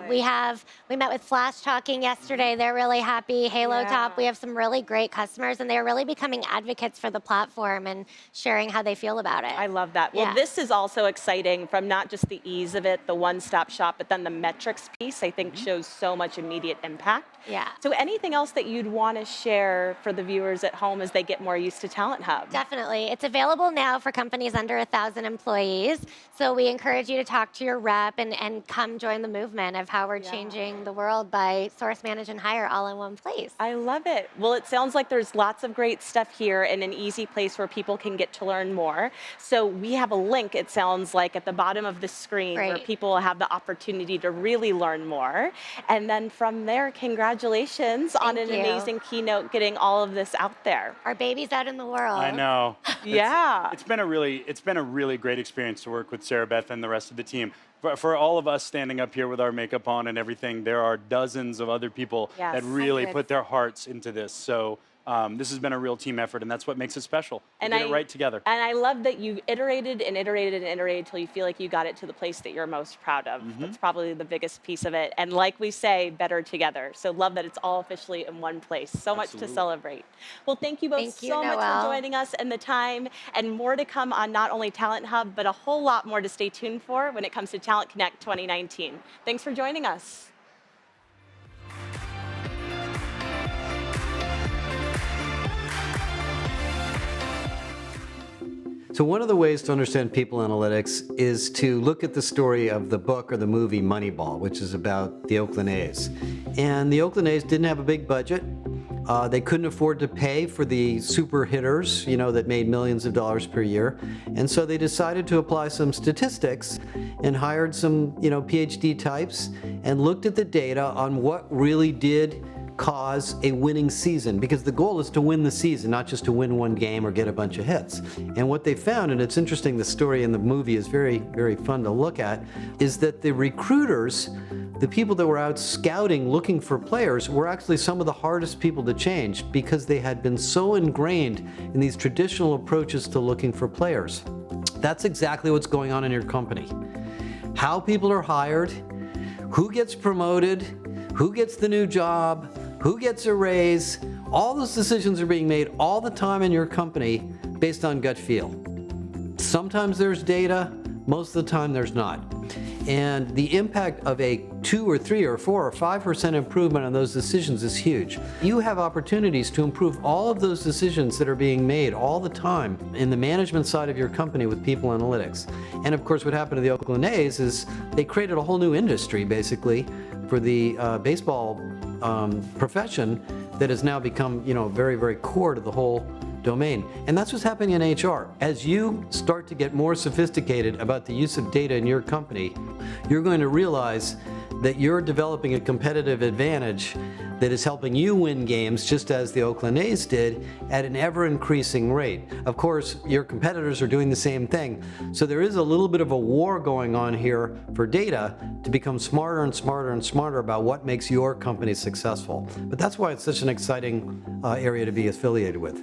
We met with Flash Talking yesterday. They're really happy. Halo Top, we have some really great customers, and they're really becoming advocates for the platform and sharing how they feel about it. I love that. Well, this is also exciting from not just the ease of it, the one-stop shop, but then the metrics piece, I think, shows so much immediate impact. Yeah. So anything else that you'd want to share for the viewers at home as they get more used to Talent Hub? Definitely. It's available now for companies under 1,000 employees. So we encourage you to talk to your rep and come join the movement of how we're changing the world by source, manage, and hire all in one place. I love it. Well, it sounds like there's lots of great stuff here and an easy place where people can get to learn more. So we have a link, it sounds like, at the bottom of the screen where people have the opportunity to really learn more. And then from there, congratulations on an amazing keynote getting all of this out there. Our baby's out in the world. I know. Yeah. It's been a really great experience to work with Sarah Beth and the rest of the team. For all of us standing up here with our makeup on and everything, there are dozens of other people that really put their hearts into this. So this has been a real team effort, and that's what makes it special. We did it right together. And I love that you iterated and iterated and iterated until you feel like you got it to the place that you're most proud of. That's probably the biggest piece of it. And like we say, better together. So love that it's all officially in one place. So much to celebrate. Well, thank you both so much for joining us and the time, and more to come on not only Talent Hub, but a whole lot more to stay tuned for when it comes to Talent Connect 2019. Thanks for joining us. So one of the ways to understand people analytics is to look at the story of the book or the movie Moneyball, which is about the Oakland A's. And the Oakland A's didn't have a big budget. They couldn't afford to pay for the super hitters, that made millions of dollars per year. And so they decided to apply some statistics and hired some, PhD types and looked at the data on what really did cause a winning season, because the goal is to win the season, not just to win one game or get a bunch of hits. And what they found, and it's interesting, the story in the movie is very, very fun to look at, is that the recruiters, the people that were out scouting looking for players, were actually some of the hardest people to change because they had been so ingrained in these traditional approaches to looking for players. That's exactly what's going on in your company. How people are hired, who gets promoted, who gets the new job, who gets a raise, all those decisions are being made all the time in your company based on gut feel. Sometimes there's data, most of the time there's not. And the impact of a 2 or 3 or 4 or 5% improvement on those decisions is huge. You have opportunities to improve all of those decisions that are being made all the time in the management side of your company with people analytics. And of course, what happened to the Oakland A's is they created a whole new industry, basically, for the baseball profession that has now become, very, very core to the whole domain. And that's what's happening in HR. As you start to get more sophisticated about the use of data in your company, you're going to realize that you're developing a competitive advantage that is helping you win games, just as the Oakland A's did, at an ever-increasing rate. Of course, your competitors are doing the same thing. So there is a little bit of a war going on here for data to become smarter and smarter and smarter about what makes your company successful. But that's why it's such an exciting area to be affiliated with.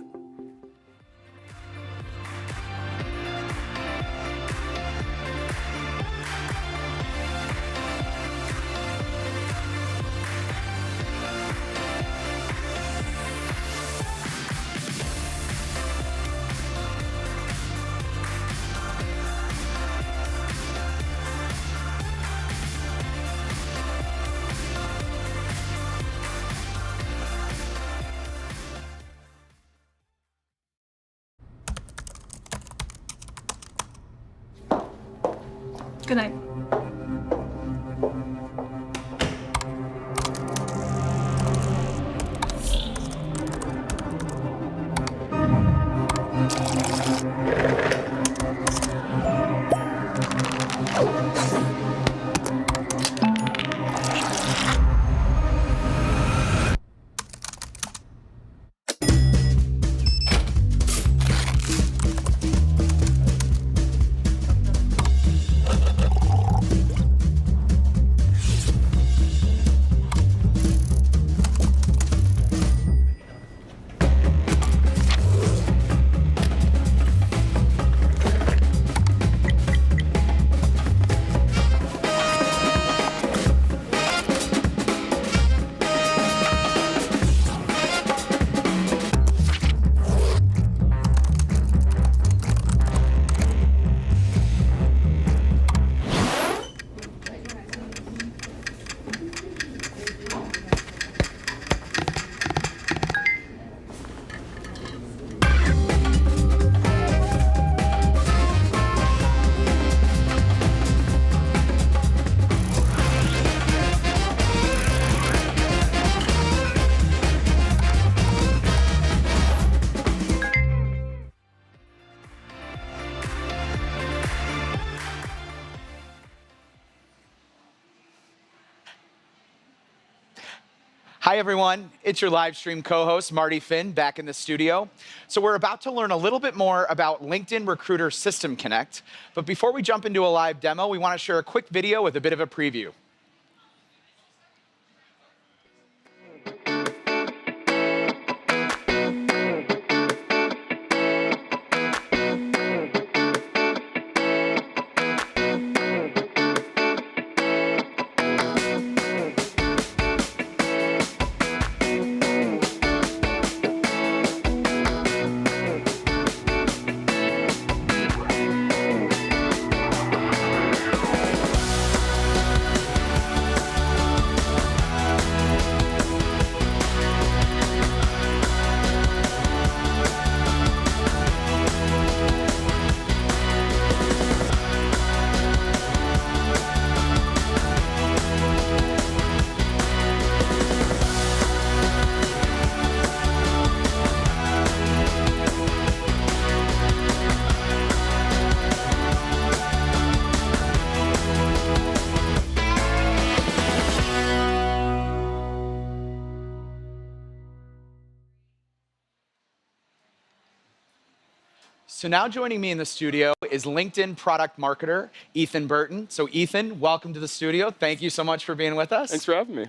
Good night. Hi, everyone. It's your live stream co-host, Marty Finn, back in the studio. So we're about to learn a little bit more about LinkedIn Recruiter System Connect. But before we jump into a live demo, we want to share a quick video with a bit of a preview. So now joining me in the studio is LinkedIn product marketer, Ethan Burton. So Ethan, welcome to the studio. Thank you so much for being with us. Thanks for having me.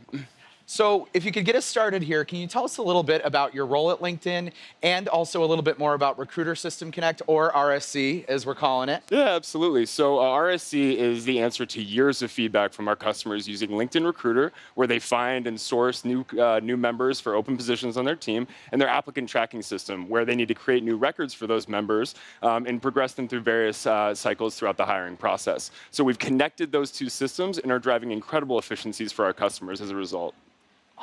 So if you could get us started here, can you tell us a little bit about your role at LinkedIn and also a little bit more about Recruiter System Connect, or RSC as we're calling it? Yeah, absolutely. So RSC is the answer to years of feedback from our customers using LinkedIn Recruiter, where they find and source new members for open positions on their team, and their applicant tracking system, where they need to create new records for those members and progress them through various cycles throughout the hiring process. So we've connected those two systems and are driving incredible efficiencies for our customers as a result.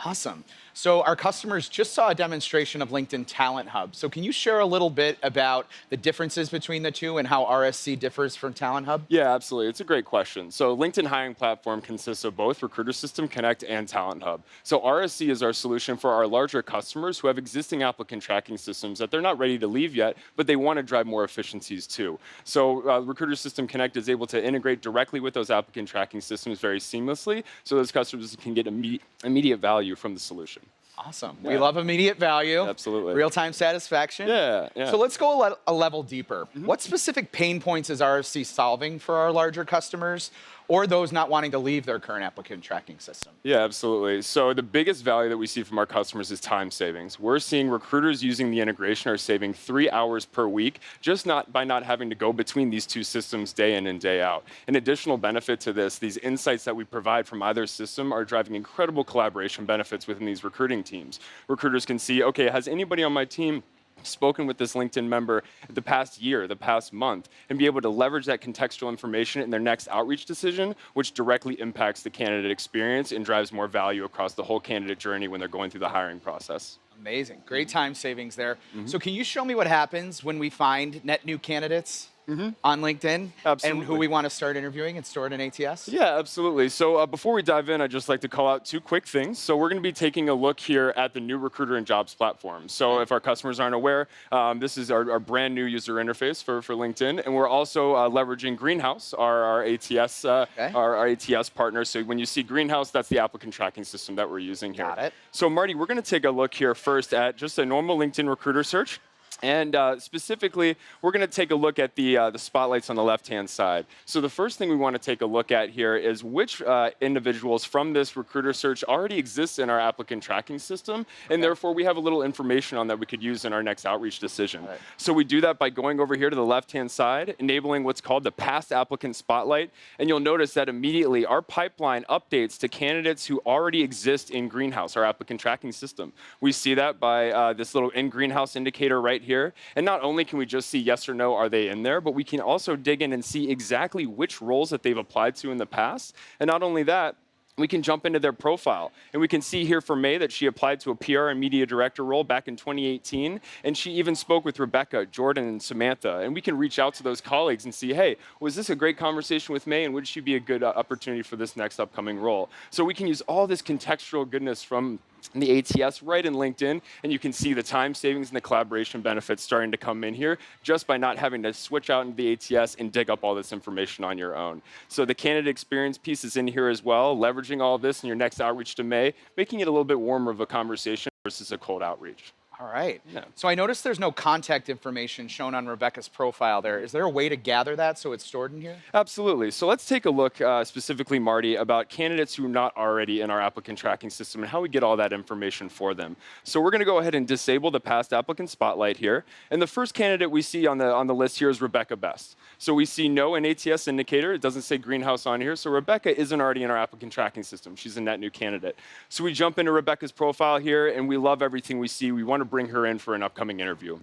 Awesome. So our customers just saw a demonstration of LinkedIn Talent Hub. So can you share a little bit about the differences between the two and how RSC differs from Talent Hub? Yeah, absolutely. It's a great question. So LinkedIn Hiring Platform consists of both Recruiter System Connect and Talent Hub. So RSC is our solution for our larger customers who have existing applicant tracking systems that they're not ready to leave yet, but they want to drive more efficiencies too. So Recruiter System Connect is able to integrate directly with those applicant tracking systems very seamlessly, so those customers can get immediate value from the solution. Awesome. Yeah. We love immediate value. Absolutely. Real-time satisfaction. Yeah. So let's go a level deeper. What specific pain points is RSC solving for our larger customers or those not wanting to leave their current applicant tracking system? Yeah, absolutely. So the biggest value that we see from our customers is time savings. We're seeing recruiters using the integration are saving 3 hours per week just by not having to go between these two systems day in and day out. An additional benefit to this, these insights that we provide from either system are driving incredible collaboration benefits within these recruiting teams. Recruiters can see, okay, has anybody on my team spoken with this LinkedIn member the past year, the past month, and be able to leverage that contextual information in their next outreach decision, which directly impacts the candidate experience and drives more value across the whole candidate journey when they're going through the hiring process. Amazing. Great time savings there. So can you show me what happens when we find net new candidates? on LinkedIn Absolutely. and who we want to start interviewing and stored in ATS? Yeah, absolutely. So before we dive in, I'd just like to call out 2 quick things. So we're going to be taking a look here at the new Recruiter and Jobs platform. So if our customers aren't aware, this is our brand new user interface for LinkedIn. And we're also leveraging Greenhouse, our ATS, our ATS partner. So when you see Greenhouse, that's the applicant tracking system that we're using here. Got it. So Marty, we're going to take a look here first at just a normal LinkedIn recruiter search. And specifically, we're going to take a look at the spotlights on the left-hand side. So the first thing we want to take a look at here is which individuals from this recruiter search already exist in our applicant tracking system, and therefore we have a little information on that we could use in our next outreach decision. Right. So we do that by going over here to the left-hand side, enabling what's called the Past Applicant Spotlight, and you'll notice that immediately our pipeline updates to candidates who already exist in Greenhouse, our applicant tracking system. We see that by this little in Greenhouse indicator right here. And not only can we just see yes or no, are they in there, but we can also dig in and see exactly which roles that they've applied to in the past. And not only that, we can jump into their profile. And we can see here for May that she applied to a PR and media director role back in 2018. And she even spoke with Rebecca, Jordan, and Samantha. And we can reach out to those colleagues and see, hey, was this a great conversation with May? And would she be a good opportunity for this next upcoming role? So we can use all this contextual goodness from the ATS right in LinkedIn, and you can see the time savings and the collaboration benefits starting to come in here just by not having to switch out into the ATS and dig up all this information on your own. So the candidate experience piece is in here as well, leveraging all this in your next outreach to May, making it a little bit warmer of a conversation versus a cold outreach. All right. Yeah. So I noticed there's no contact information shown on Rebecca's profile there. Is there a way to gather that so it's stored in here? Absolutely. So let's take a look specifically, Marty, about candidates who are not already in our applicant tracking system and how we get all that information for them. So we're going to go ahead and disable the Past Applicant Spotlight here. And the first candidate we see on the list here is Rebecca Best. So we see no in ATS indicator. It doesn't say Greenhouse on here. So Rebecca isn't already in our applicant tracking system. She's a net new candidate. So we jump into Rebecca's profile here, and we love everything we see. We want to bring her in for an upcoming interview.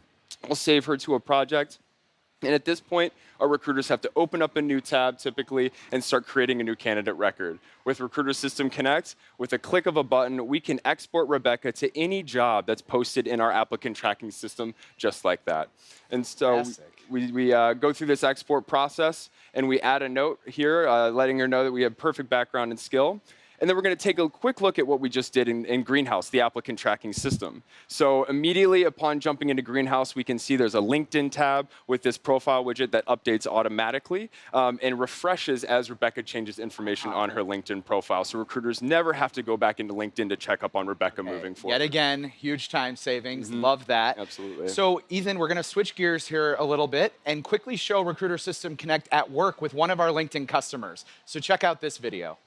We'll save her to a project. And at this point, our recruiters have to open up a new tab typically and start creating a new candidate record. With Recruiter System Connect, with a click of a button, we can export Rebecca to any job that's posted in our applicant tracking system just like that. And so we go through this export process and we add a note here letting her know that we have perfect background and skill. And then we're going to take a quick look at what we just did in Greenhouse, the applicant tracking system. So immediately upon jumping into Greenhouse, we can see there's a LinkedIn tab with this profile widget that updates automatically and refreshes as Rebecca changes information on her LinkedIn profile. So recruiters never have to go back into LinkedIn to check up on Rebecca moving forward. Yet again, huge time savings. Love that. Absolutely. So Ethan, we're going to switch gears here a little bit and quickly show Recruiter System Connect at work with one of our LinkedIn customers. So check out this video.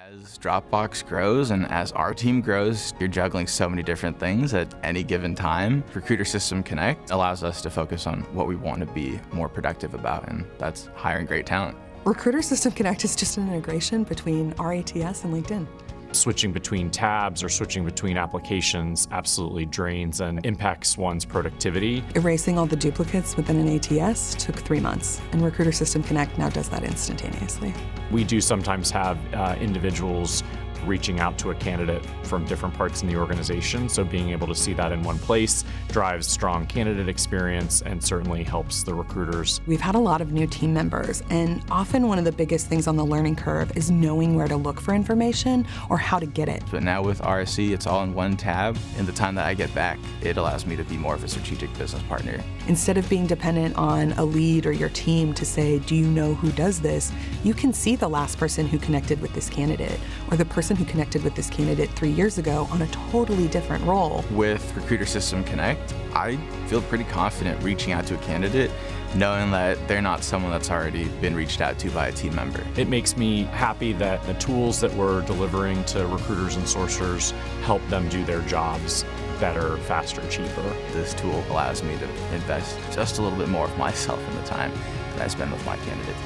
As Dropbox grows and as our team grows, you're juggling so many different things at any given time. Recruiter System Connect allows us to focus on what we want to be more productive about, and that's hiring great talent. Recruiter System Connect is just an integration between our ATS and LinkedIn. Switching between tabs or switching between applications absolutely drains and impacts one's productivity. Erasing all the duplicates within an ATS took 3 months, and Recruiter System Connect now does that instantaneously. We do sometimes have individuals reaching out to a candidate from different parts in the organization, so being able to see that in one place drives strong candidate experience and certainly helps the recruiters. We've had a lot of new team members, and often one of the biggest things on the learning curve is knowing where to look for information or how to get it. But now with RSC, it's all in one tab. In the time that I get back, it allows me to be more of a strategic business partner. Instead of being dependent on a lead or your team to say, do you know who does this? You can see the last person who connected with this candidate or the person who connected with this candidate 3 years ago on a totally different role. With Recruiter System Connect, I feel pretty confident reaching out to a candidate knowing that they're not someone that's already been reached out to by a team member. It makes me happy that the tools that we're delivering to recruiters and sourcers help them do their jobs better, faster, cheaper. This tool allows me to invest just a little bit more of myself in the time that I spend with my candidates.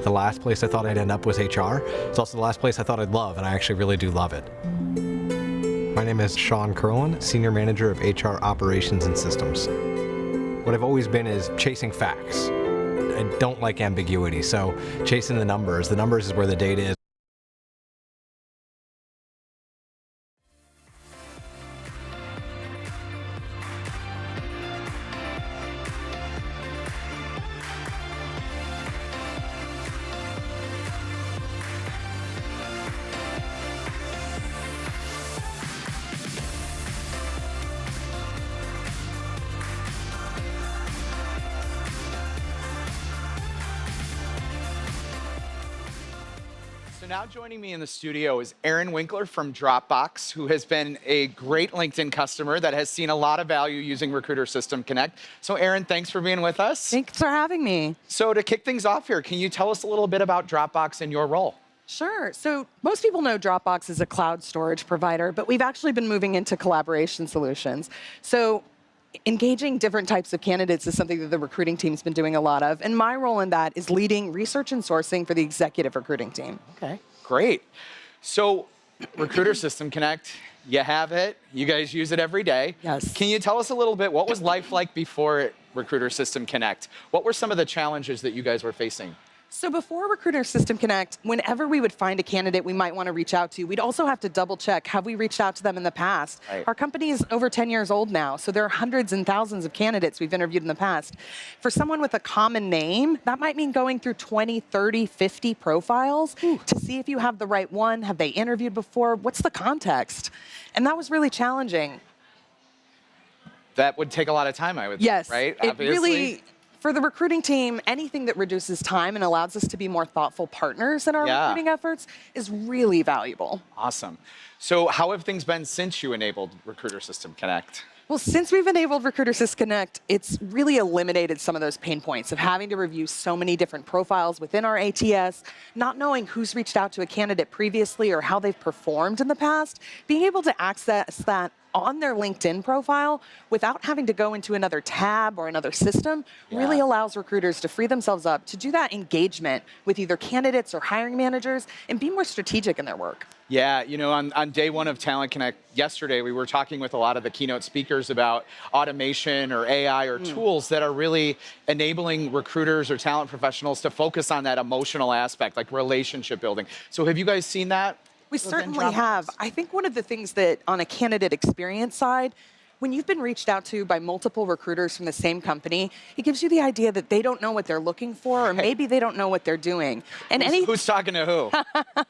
The last place I thought I'd end up was HR. It's also the last place I thought I'd love, and I actually really do love it. My name is Sean Kerwin, Senior Manager of HR Operations and Systems. What I've always been is chasing facts. I don't like ambiguity, so chasing the numbers. The numbers is where the data is. now joining me in the studio is Aaron Winkler from Dropbox, who has been a great LinkedIn customer that has seen a lot of value using Recruiter System Connect. So Aaron, thanks for being with us. Thanks for having me. So to kick things off here, can you tell us a little bit about Dropbox and your role? Sure. So most people know Dropbox is a cloud storage provider, but we've actually been moving into collaboration solutions. So engaging different types of candidates is something that the recruiting team's been doing a lot of. And my role in that is leading research and sourcing for the executive recruiting team. Okay, great. So Recruiter System Connect, you have it. You guys use it every day. Yes. Can you tell us a little bit, what was life like before Recruiter System Connect? What were some of the challenges that you guys were facing? So before Recruiter System Connect, whenever we would find a candidate we might want to reach out to, we'd also have to double check, have we reached out to them in the past? Right. Our company is over 10 years old now, so there are hundreds and thousands of candidates we've interviewed in the past. For someone with a common name, that might mean going through 20, 30, 50 profiles to see if you have the right one. Have they interviewed before? What's the context? And that was really challenging. That would take a lot of time, I would Yes, think, right? it really, for the recruiting team, anything that reduces time and allows us to be more thoughtful partners in our recruiting efforts is really valuable. Awesome. So how have things been since you enabled Recruiter System Connect? Well, since we've enabled Recruiter System Connect, it's really eliminated some of those pain points of having to review so many different profiles within our ATS, not knowing who's reached out to a candidate previously or how they've performed in the past. Being able to access that on their LinkedIn profile without having to go into another tab or another system really allows recruiters to free themselves up to do that engagement with either candidates or hiring managers and be more strategic in their work. Yeah, you know, on day one of Talent Connect yesterday, we were talking with a lot of the keynote speakers about automation or AI or tools that are really enabling recruiters or talent professionals to focus on that emotional aspect, like relationship building. So have you guys seen that? We certainly have. I think one of the things that on a candidate experience side, when you've been reached out to by multiple recruiters from the same company, it gives you the idea that they don't know what they're looking for, or maybe they don't know what they're doing. And who's talking to who?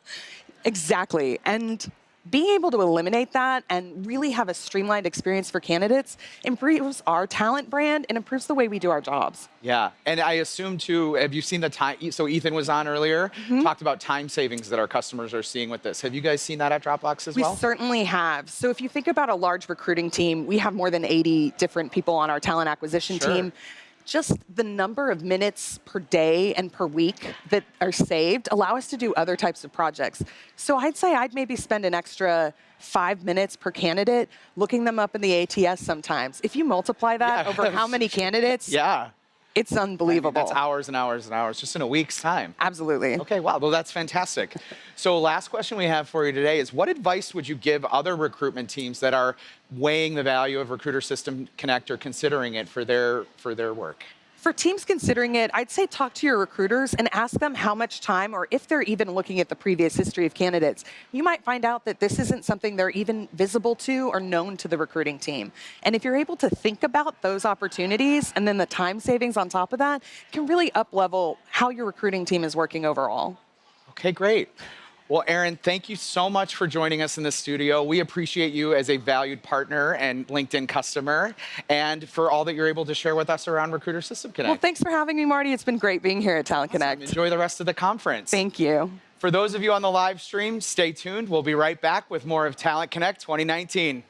Exactly. And being able to eliminate that and really have a streamlined experience for candidates improves our talent brand and improves the way we do our jobs. Yeah, and I assume too, have you seen the time, so Ethan was on earlier, talked about time savings that our customers are seeing with this. Have you guys seen that at Dropbox as well? We certainly have. So if you think about a large recruiting team, we have more than 80 different people on our talent acquisition team. Just the number of minutes per day and per week that are saved allow us to do other types of projects. So I'd say I'd maybe spend an extra 5 minutes per candidate looking them up in the ATS sometimes. If you multiply that over how many candidates, it's unbelievable. I mean, that's hours and hours and hours just in a week's time. Absolutely. Okay, wow, well, that's fantastic. So last question we have for you today is, what advice would you give other recruitment teams that are weighing the value of Recruiter System Connect or considering it for their work? For teams considering it, I'd say talk to your recruiters and ask them how much time, or if they're even looking at the previous history of candidates. You might find out that this isn't something they're even visible to or known to the recruiting team. And if you're able to think about those opportunities and then the time savings on top of that, it can really up-level how your recruiting team is working overall. Okay, great. Well, Aaron, thank you so much for joining us in the studio. We appreciate you as a valued partner and LinkedIn customer, and for all that you're able to share with us around Recruiter System Connect. Well, thanks for having me, Marty. It's been great being here at Talent Connect. Enjoy the rest of the conference. Thank you. For those of you on the live stream, stay tuned. We'll be right back with more of Talent Connect 2019.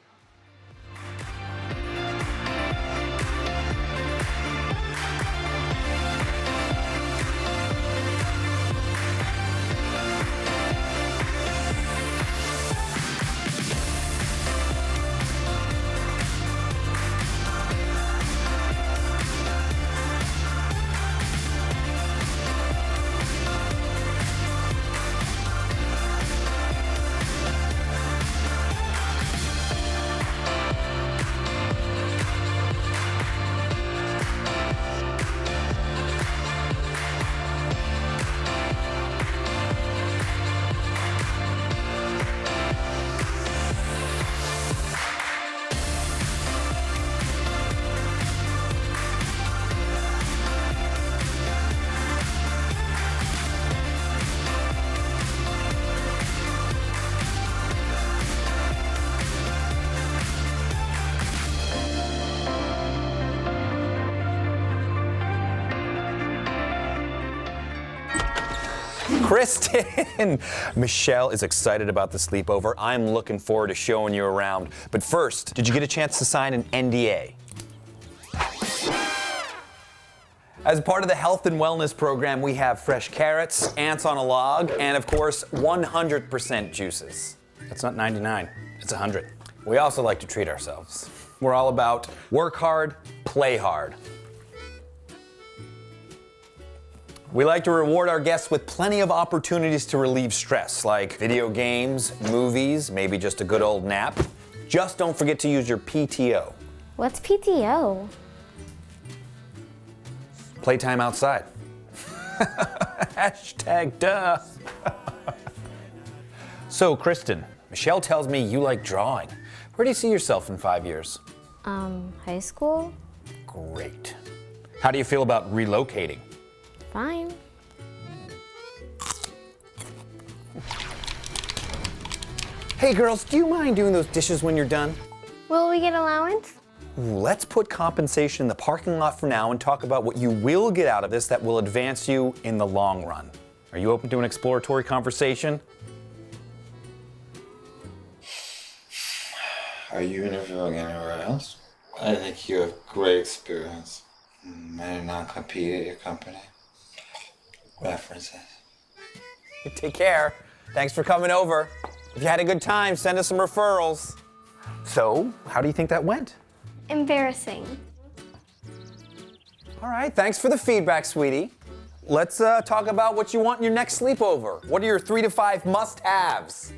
Kristen! Michelle is excited about the sleepover. I'm looking forward to showing you around. But first, did you get a chance to sign an NDA? As part of the health and wellness program, we have fresh carrots, ants on a log, and of course, 100% juices. That's not 99, it's 100. We also like to treat ourselves. We're all about work hard, play hard. We like to reward our guests with plenty of opportunities to relieve stress, like video games, movies, maybe just a good old nap. Just don't forget to use your PTO. What's PTO? Playtime outside. Hashtag duh. So, Kristen, Michelle tells me you like drawing. Where do you see yourself in 5 years? High school? Great. How do you feel about relocating? Fine. Hey girls, do you mind doing those dishes when you're done? Will we get allowance? Ooh, let's put compensation in the parking lot for now and talk about what you will get out of this that will advance you in the long run. Are you open to an exploratory conversation? Are you interviewing anywhere else? I think you have great experience. May not compete at your company. References. Take care. Thanks for coming over. If you had a good time, send us some referrals. So, how do you think that went? Embarrassing. All right, thanks for the feedback, sweetie. Let's talk about what you want in your next sleepover. What are your 3 to 5 must-haves?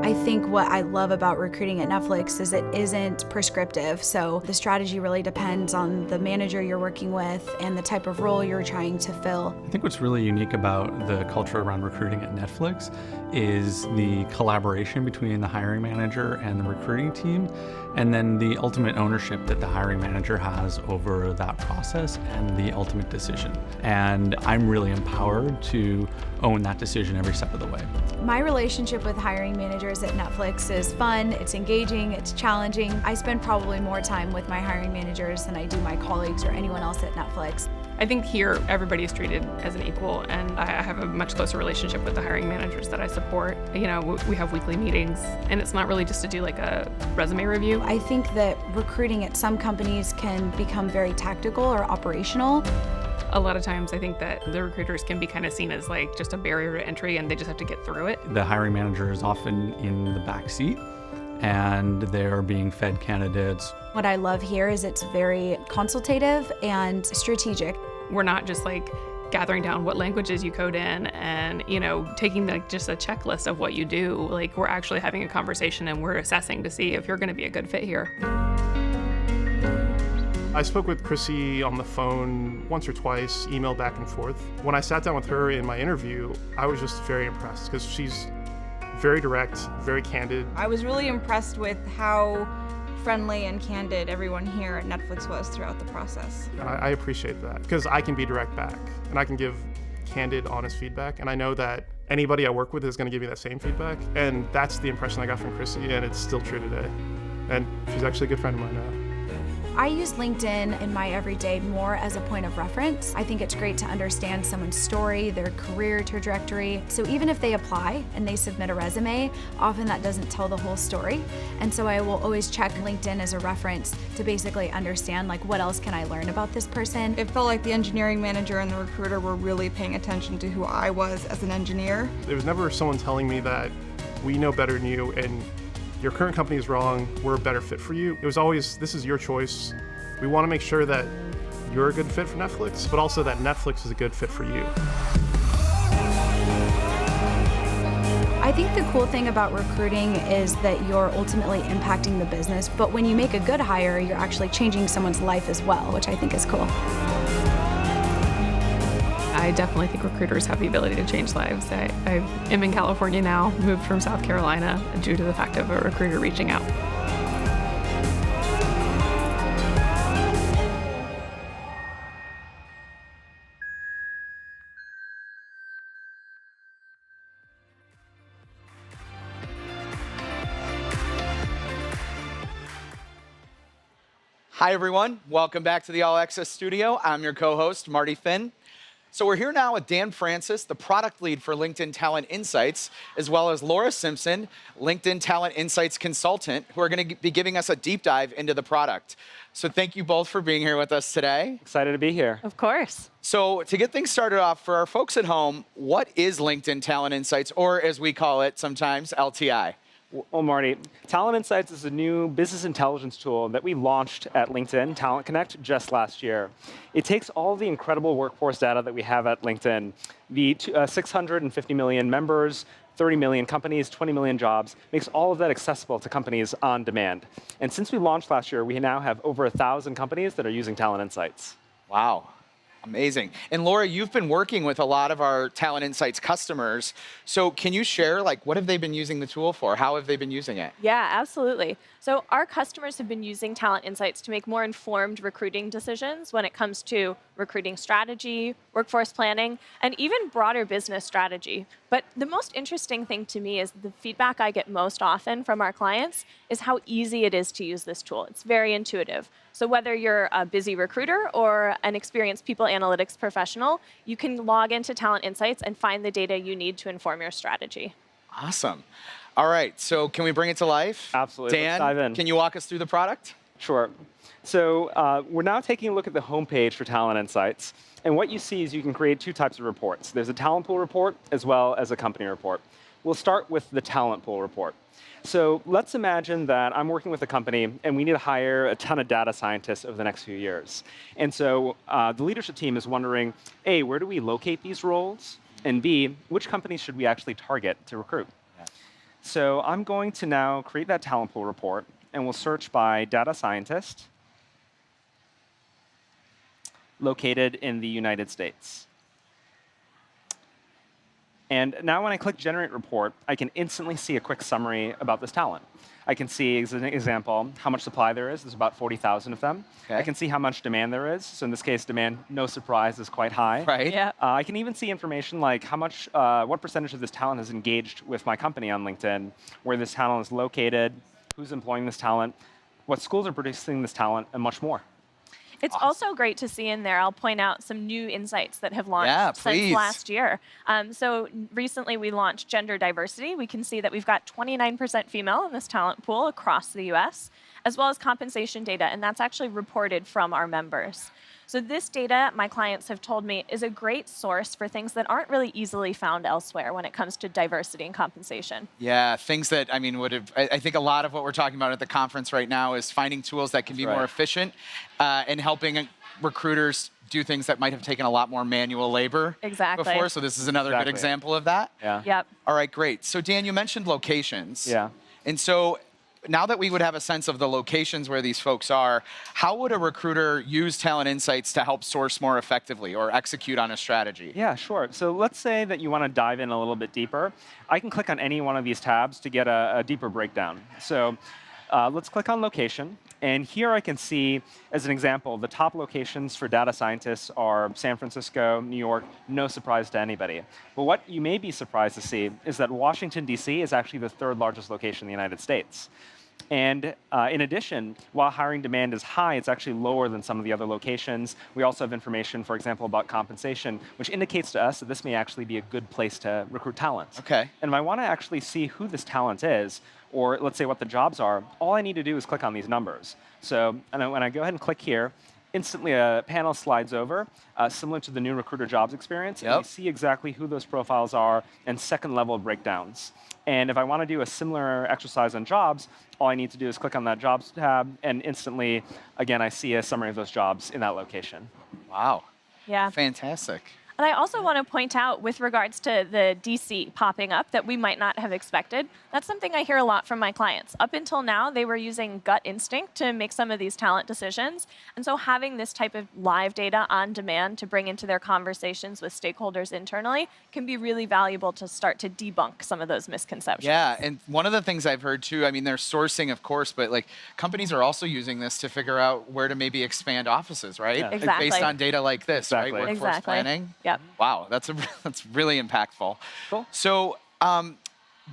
I think what I love about recruiting at Netflix is it isn't prescriptive. So the strategy really depends on the manager you're working with and the type of role you're trying to fill. I think what's really unique about the culture around recruiting at Netflix is the collaboration between the hiring manager and the recruiting team, and then the ultimate ownership that the hiring manager has over that process and the ultimate decision. And I'm really empowered to own that decision every step of the way. My relationship with hiring managers at Netflix is fun, it's engaging, it's challenging. I spend probably more time with my hiring managers than I do my colleagues or anyone else at Netflix. I think here everybody is treated as an equal, and I have a much closer relationship with the hiring managers that I support. You know, we have weekly meetings, and it's not really just to do like a resume review. I think that recruiting at some companies can become very tactical or operational. A lot of times I think that the recruiters can be kind of seen as like just a barrier to entry, and they just have to get through it. The hiring manager is often in the back seat, and they're being fed candidates. What I love here is it's very consultative and strategic. We're not just like gathering down what languages you code in and, you know, taking like just a checklist of what you do. Like, we're actually having a conversation and we're assessing to see if you're going to be a good fit here. I spoke with Chrissy on the phone once or twice, email back and forth. When I sat down with her in my interview, I was just very impressed because she's very direct, very candid. I was really impressed with how friendly and candid everyone here at Netflix was throughout the process. I appreciate that because I can be direct back and I can give candid, honest feedback. And I know that anybody I work with is going to give me that same feedback. And that's the impression I got from Chrissy, and it's still true today. And she's actually a good friend of mine now. I use LinkedIn in my everyday more as a point of reference. I think it's great to understand someone's story, their career trajectory. So even if they apply and they submit a resume, often that doesn't tell the whole story. And so I will always check LinkedIn as a reference to basically understand, like, what else can I learn about this person? It felt like the engineering manager and the recruiter were really paying attention to who I was as an engineer. There was never someone telling me that we know better than you and your current company is wrong, we're a better fit for you. It was always, this is your choice. We want to make sure that you're a good fit for Netflix, but also that Netflix is a good fit for you. I think the cool thing about recruiting is that you're ultimately impacting the business, but when you make a good hire, you're actually changing someone's life as well, which I think is cool. I definitely think recruiters have the ability to change lives. I am in California now, moved from South Carolina due to the fact of a recruiter reaching out. Hi, everyone. Welcome back to the All Access Studio. I'm your co-host, Marty Finn. So we're here now with Dan Francis, the product lead for LinkedIn Talent Insights, as well as Laura Simpson, LinkedIn Talent Insights consultant, who are going to be giving us a deep dive into the product. So thank you both for being here with us today. Excited to be here. Of course. So to get things started off, for our folks at home, what is LinkedIn Talent Insights, or as we call it sometimes, LTI? Well, Marty, Talent Insights is a new business intelligence tool that we launched at LinkedIn Talent Connect just last year. It takes all the incredible workforce data that we have at LinkedIn, the 650 million members, 30 million companies, 20 million jobs, makes all of that accessible to companies on demand. And since we launched last year, we now have over 1,000 companies that are using Talent Insights. Wow. Amazing. And Laura, you've been working with a lot of our Talent Insights customers. So can you share, like, what have they been using the tool for? How have they been using it? Yeah, absolutely. So our customers have been using Talent Insights to make more informed recruiting decisions when it comes to recruiting strategy, workforce planning, and even broader business strategy. But the most interesting thing to me is the feedback I get most often from our clients is how easy it is to use this tool. It's very intuitive. So whether you're a busy recruiter or an experienced people analytics professional, you can log into Talent Insights and find the data you need to inform your strategy. Awesome. All right, so can we bring it to life? Absolutely. Dan, Let's dive in. Can you walk us through the product? Sure. So we're now taking a look at the homepage for Talent Insights. And what you see is you can create two types of reports. There's a talent pool report as well as a company report. We'll start with the talent pool report. So let's imagine that I'm working with a company and we need to hire a ton of data scientists over the next few years. And so the leadership team is wondering, A, where do we locate these roles? And B, which companies should we actually target to recruit? So I'm going to now create that talent pool report, and we'll search by data scientist located in the United States. And now when I click Generate Report, I can instantly see a quick summary about this talent. I can see, as an example, how much supply there is. There's about 40,000 of them. Okay. I can see how much demand there is. So in this case, demand, no surprise, is quite high. Right. Yeah. I can even see information like how much, what percentage of this talent is engaged with my company on LinkedIn, where this talent is located, who's employing this talent, what schools are producing this talent, and much more. It's also great to see in there, I'll point out some new insights that have launched since please. last year. So recently we launched gender diversity. We can see that we've got 29% female in this talent pool across the US, as well as compensation data, and that's actually reported from our members. So this data, my clients have told me, is a great source for things that aren't really easily found elsewhere when it comes to diversity and compensation. Yeah, things that, I mean, I think a lot of what we're talking about at the conference right now is finding tools that can be more efficient and helping recruiters do things that might have taken a lot more manual labor before. So this is another good example of that. Yeah. Yep. All right, great. So Dan, you mentioned locations. Yeah. And so now that we would have a sense of the locations where these folks are, how would a recruiter use Talent Insights to help source more effectively or execute on a strategy? Yeah, sure. So let's say that you want to dive in a little bit deeper. I can click on any one of these tabs to get a deeper breakdown. So let's click on location. And here I can see, as an example, the top locations for data scientists are San Francisco, New York, no surprise to anybody. But what you may be surprised to see is that Washington, D.C. is actually the third largest location in the United States. And in addition, while hiring demand is high, it's actually lower than some of the other locations. We also have information, for example, about compensation, which indicates to us that this may actually be a good place to recruit talent. Okay. And if I want to actually see who this talent is, or let's say what the jobs are, all I need to do is click on these numbers. So when I go ahead and click here, instantly a panel slides over, similar to the new recruiter jobs experience, and you see exactly who those profiles are and second level breakdowns. And if I want to do a similar exercise on jobs, all I need to do is click on that jobs tab, and instantly, again, I see a summary of those jobs in that location. Wow. Yeah. Fantastic. And I also want to point out with regards to the DC popping up that we might not have expected, that's something I hear a lot from my clients. Up until now, they were using gut instinct to make some of these talent decisions. And so having this type of live data on demand to bring into their conversations with stakeholders internally can be really valuable to start to debunk some of those misconceptions. Yeah, and one of the things I've heard too, I mean, they're sourcing, of course, but like companies are also using this to figure out where to maybe expand offices, right? Yeah. Exactly. Based on data like this, right? Workforce planning. Yep. Wow, that's really impactful. Cool. So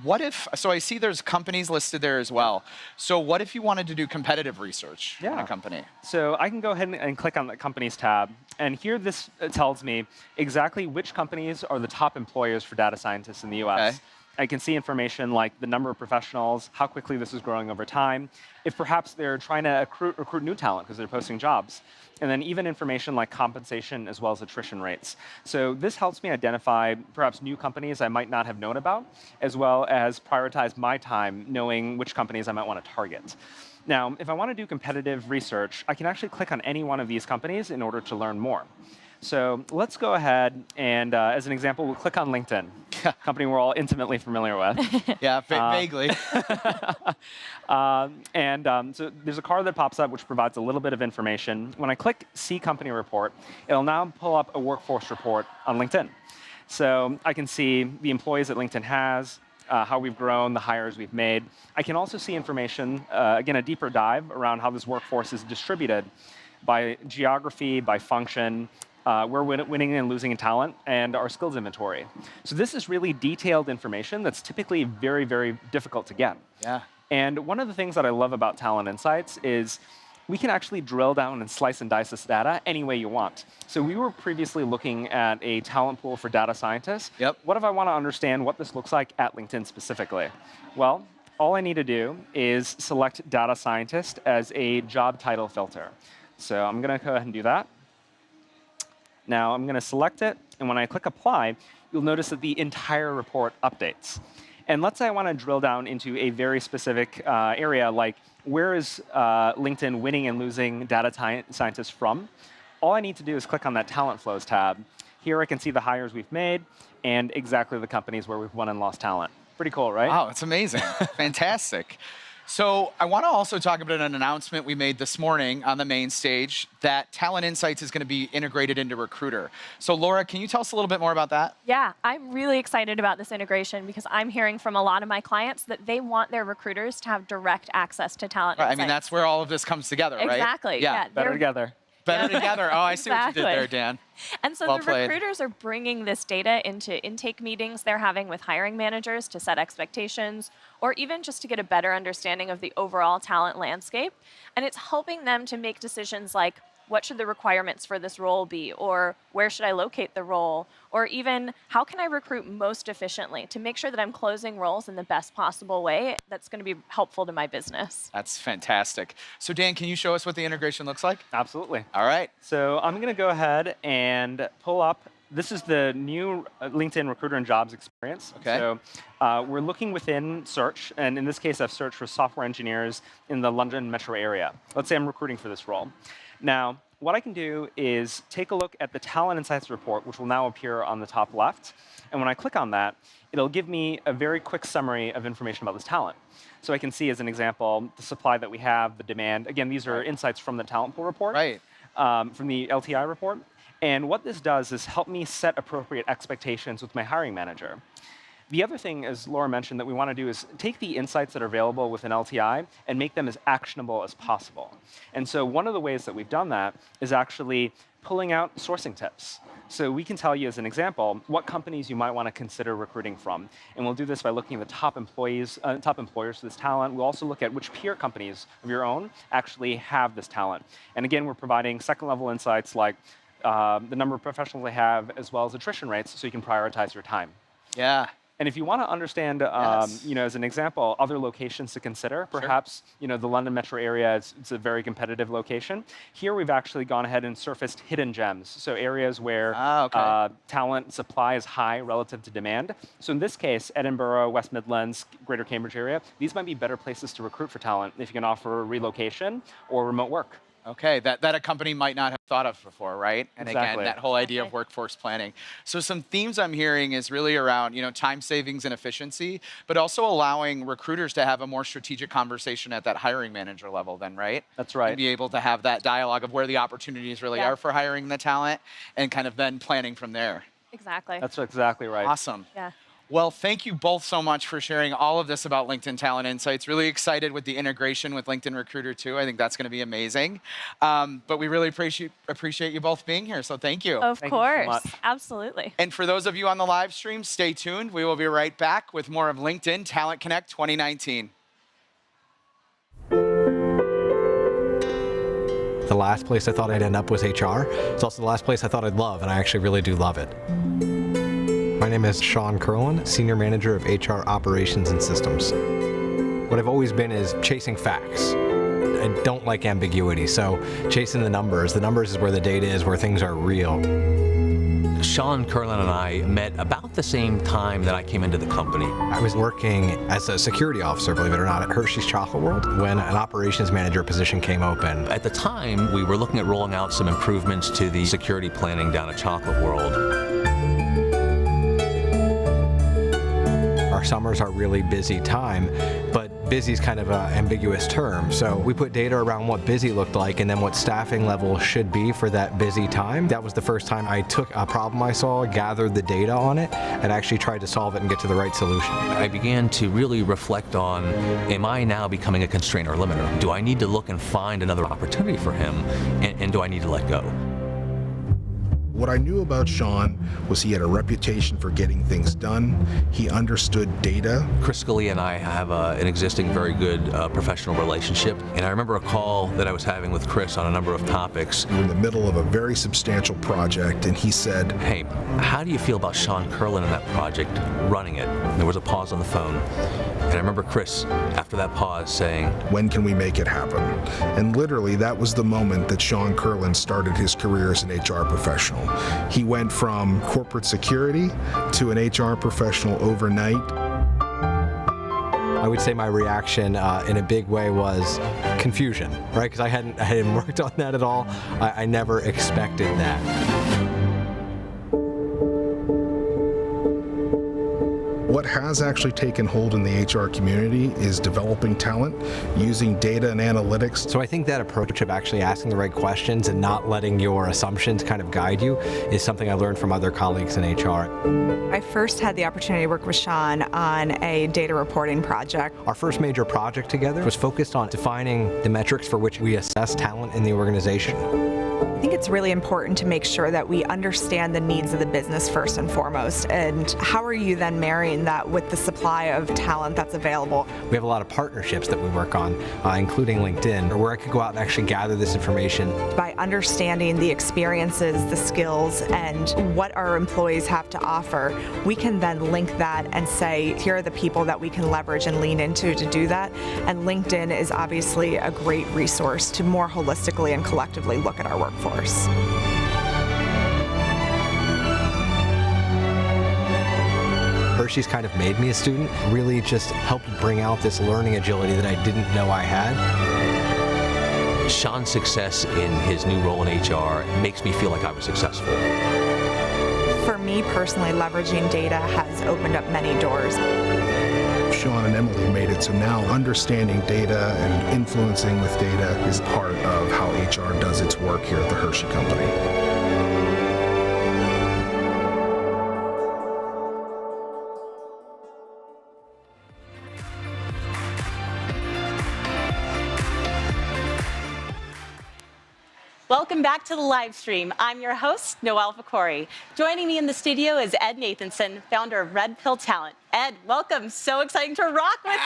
what if, so I see there's companies listed there as well. So what if you wanted to do competitive research on a company? So I can go ahead and click on the companies tab. And here this tells me exactly which companies are the top employers for data scientists in the US. Okay. I can see information like the number of professionals, how quickly this is growing over time, if perhaps they're trying to recruit new talent because they're posting jobs, and then even information like compensation as well as attrition rates. So this helps me identify perhaps new companies I might not have known about, as well as prioritize my time knowing which companies I might want to target. Now, if I want to do competitive research, I can actually click on any one of these companies in order to learn more. So let's go ahead and, as an example, we'll click on LinkedIn, a company we're all intimately familiar with. Yeah, vaguely. So there's a card that pops up which provides a little bit of information. When I click See Company Report, it'll now pull up a workforce report on LinkedIn. So I can see the employees that LinkedIn has, how we've grown, the hires we've made. I can also see information, again, a deeper dive around how this workforce is distributed by geography, by function, we're winning and losing in talent, and our skills inventory. So this is really detailed information that's typically very, very difficult to get. Yeah. And one of the things that I love about Talent Insights is we can actually drill down and slice and dice this data any way you want. So we were previously looking at a talent pool for data scientists. Yep. What if I want to understand what this looks like at LinkedIn specifically? Well, all I need to do is select data scientist as a job title filter. So I'm going to go ahead and do that. Now I'm going to select it, and when I click apply, you'll notice that the entire report updates. And let's say I want to drill down into a very specific area, like where is LinkedIn winning and losing data scientists from? All I need to do is click on that Talent Flows tab. Here I can see the hires we've made and exactly the companies where we've won and lost talent. Pretty cool, right? Wow, it's amazing. Fantastic. So I want to also talk about an announcement we made this morning on the main stage that Talent Insights is going to be integrated into Recruiter. So Laura, can you tell us a little bit more about that? Yeah, I'm really excited about this integration because I'm hearing from a lot of my clients that they want their recruiters to have direct access to Talent Insights. I mean, that's where all of this comes together, right? Exactly. Yeah. Better together. Better together. Oh, I see what you did Exactly. there, Dan. And so Well the played. recruiters are bringing this data into intake meetings they're having with hiring managers to set expectations, or even just to get a better understanding of the overall talent landscape. And it's helping them to make decisions like, what should the requirements for this role be? Or where should I locate the role? Or even, how can I recruit most efficiently to make sure that I'm closing roles in the best possible way that's going to be helpful to my business? That's fantastic. So Dan, can you show us what the integration looks like? Absolutely. All right. So I'm going to go ahead and pull up. This is the new LinkedIn Recruiter and Jobs experience. Okay. So we're looking within search, and in this case, I've searched for software engineers in the London metro area. Let's say I'm recruiting for this role. Now, what I can do is take a look at the Talent Insights report, which will now appear on the top left. And when I click on that, it'll give me a very quick summary of information about this talent. So I can see, as an example, the supply that we have, the demand. Again, these are insights from the talent pool report, right? From the LTI report. And what this does is help me set appropriate expectations with my hiring manager. The other thing, as Laura mentioned, that we want to do is take the insights that are available within LTI and make them as actionable as possible. And so one of the ways that we've done that is actually pulling out sourcing tips. So we can tell you, as an example, what companies you might want to consider recruiting from. And we'll do this by looking at the top employers for this talent. We'll also look at which peer companies of your own actually have this talent. And again, we're providing second-level insights like the number of professionals they have, as well as attrition rates, so you can prioritize your time. Yeah. And if you want to understand, as an example, other locations to consider, perhaps the London metro area it's a very competitive location. Here we've actually gone ahead and surfaced hidden gems, so areas where talent supply is high relative to demand. So in this case, Edinburgh, West Midlands, Greater Cambridge area, these might be better places to recruit for talent if you can offer relocation or remote work. Okay, that a company might not have thought of before, right? And Exactly. again, that whole idea of workforce planning. So some themes I'm hearing is really around, time savings and efficiency, but also allowing recruiters to have a more strategic conversation at that hiring manager level then, right? That's right. To be able to have that dialogue of where the opportunities really are for hiring the talent and kind of then planning from there. Exactly. That's exactly right. Awesome. Yeah. Well, thank you both so much for sharing all of this about LinkedIn Talent Insights. Really excited with the integration with LinkedIn Recruiter too. I think that's going to be amazing. But we really appreciate you both being here, so thank you. Of Thank you so course, much. absolutely. And for those of you on the live stream, stay tuned. We will be right back with more of LinkedIn Talent Connect 2019. The last place I thought I'd end up was HR. It's also the last place I thought I'd love, and I actually really do love it. My name is Sean Curlin, Senior Manager of HR Operations and Systems. What I've always been is chasing facts. I don't like ambiguity, so chasing the numbers is where the data is, where things are real. Sean Curlin and I met about the same time that I came into the company. I was working as a security officer, believe it or not, at Hershey's Chocolate World when an operations manager position came open. At the time, we were looking at rolling out some improvements to the security planning down at Chocolate World. Our summers are really busy time, but busy is kind of an ambiguous term. So we put data around what busy looked like and then what staffing level should be for that busy time. That was the first time I took a problem I saw, gathered the data on it, and actually tried to solve it and get to the right solution. I began to really reflect on, am I now becoming a constraint or limiter? Do I need to look and find another opportunity for him, and do I need to let go? What I knew about Sean was he had a reputation for getting things done. He understood data. Chris Scully and I have an existing very good professional relationship. And I remember a call that I was having with Chris on a number of topics. We were in the middle of a very substantial project, and he said, "Hey, how do you feel about Sean Curlin and that project, running it?" And there was a pause on the phone. And I remember Chris, after that pause, saying, "When can we make it happen?" And literally, that was the moment that Sean Curlin started his career as an HR professional. He went from corporate security to an HR professional overnight. I would say my reaction in a big way was confusion, right? Because I hadn't worked on that at all. I never expected that. What has actually taken hold in the HR community is developing talent, using data and analytics. So I think that approach of actually asking the right questions and not letting your assumptions kind of guide you is something I learned from other colleagues in HR. I first had the opportunity to work with Sean on a data reporting project. Our first major project together was focused on defining the metrics for which we assess talent in the organization. I think it's really important to make sure that we understand the needs of the business first and foremost. And how are you then marrying that with the supply of talent that's available? We have a lot of partnerships that we work on, including LinkedIn, where I could go out and actually gather this information. By understanding the experiences, the skills, and what our employees have to offer, we can then link that and say, here are the people that we can leverage and lean into to do that. And LinkedIn is obviously a great resource to more holistically and collectively look at our workforce. Hershey's kind of made me a student, really just helped bring out this learning agility that I didn't know I had. Sean's success in his new role in HR makes me feel like I was successful. For me personally, leveraging data has opened up many doors. Sean and Emily made it so now understanding data and influencing with data is part of how HR does its work here at the Hershey Company. Welcome back to the live stream. I'm your host, Noelle Fakori. Joining me in the studio is Ed Nathanson, founder of Red Pill Talent. Ed, welcome. So exciting to rock with you.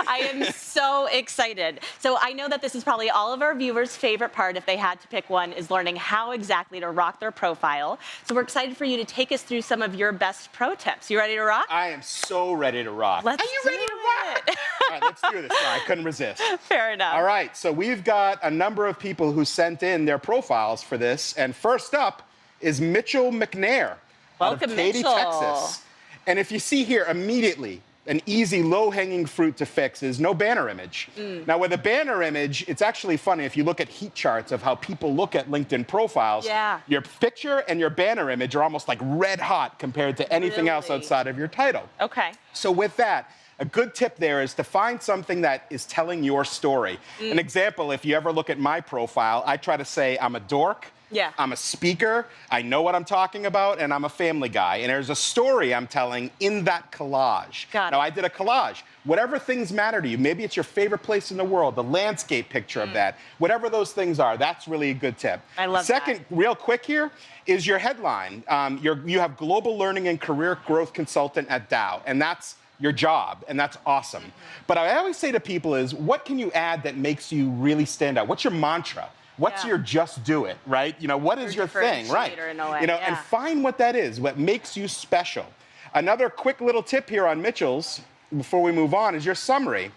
I am so excited. So I know that this is probably all of our viewers' favorite part, if they had to pick one, is learning how exactly to rock their profile. So we're excited for you to take us through some of your best pro tips. You ready to rock? I am so ready to rock. Are you ready to rock? All right, let's do this. I couldn't resist. Fair enough. All right, so we've got a number of people who sent in their profiles for this. And first up is Mitchell McNair out of Katy, Mitchell. Texas. And if you see here immediately, an easy low-hanging fruit to fix is no banner image. Now, with a banner image, it's actually funny if you look at heat charts of how people look at LinkedIn profiles. Yeah. Your picture and your banner image are almost like red hot compared to anything else outside of your title. Okay. So with that, a good tip there is to find something that is telling your story. An example, if you ever look at my profile, I try to say I'm a dork, Yeah. I'm a speaker, I know what I'm talking about, and I'm a family guy. And there's a story I'm telling in that collage. Got it. Now, I did a collage. Whatever things matter to you, maybe it's your favorite place in the world, the landscape picture of that, whatever those things are, that's really a good tip. I love Second, real quick here, is your headline. You have Global Learning and Career Growth Consultant at Dow, and that's your job, and that's awesome. But I always say to people is, what can you add that makes you really stand out? What's your mantra? What's your just do it, right? You know, what is your thing, right? differentiator in a way, You know, yeah. and find what that is, what makes you special. Another quick little tip here on Mitchell's, before we move on, is your summary.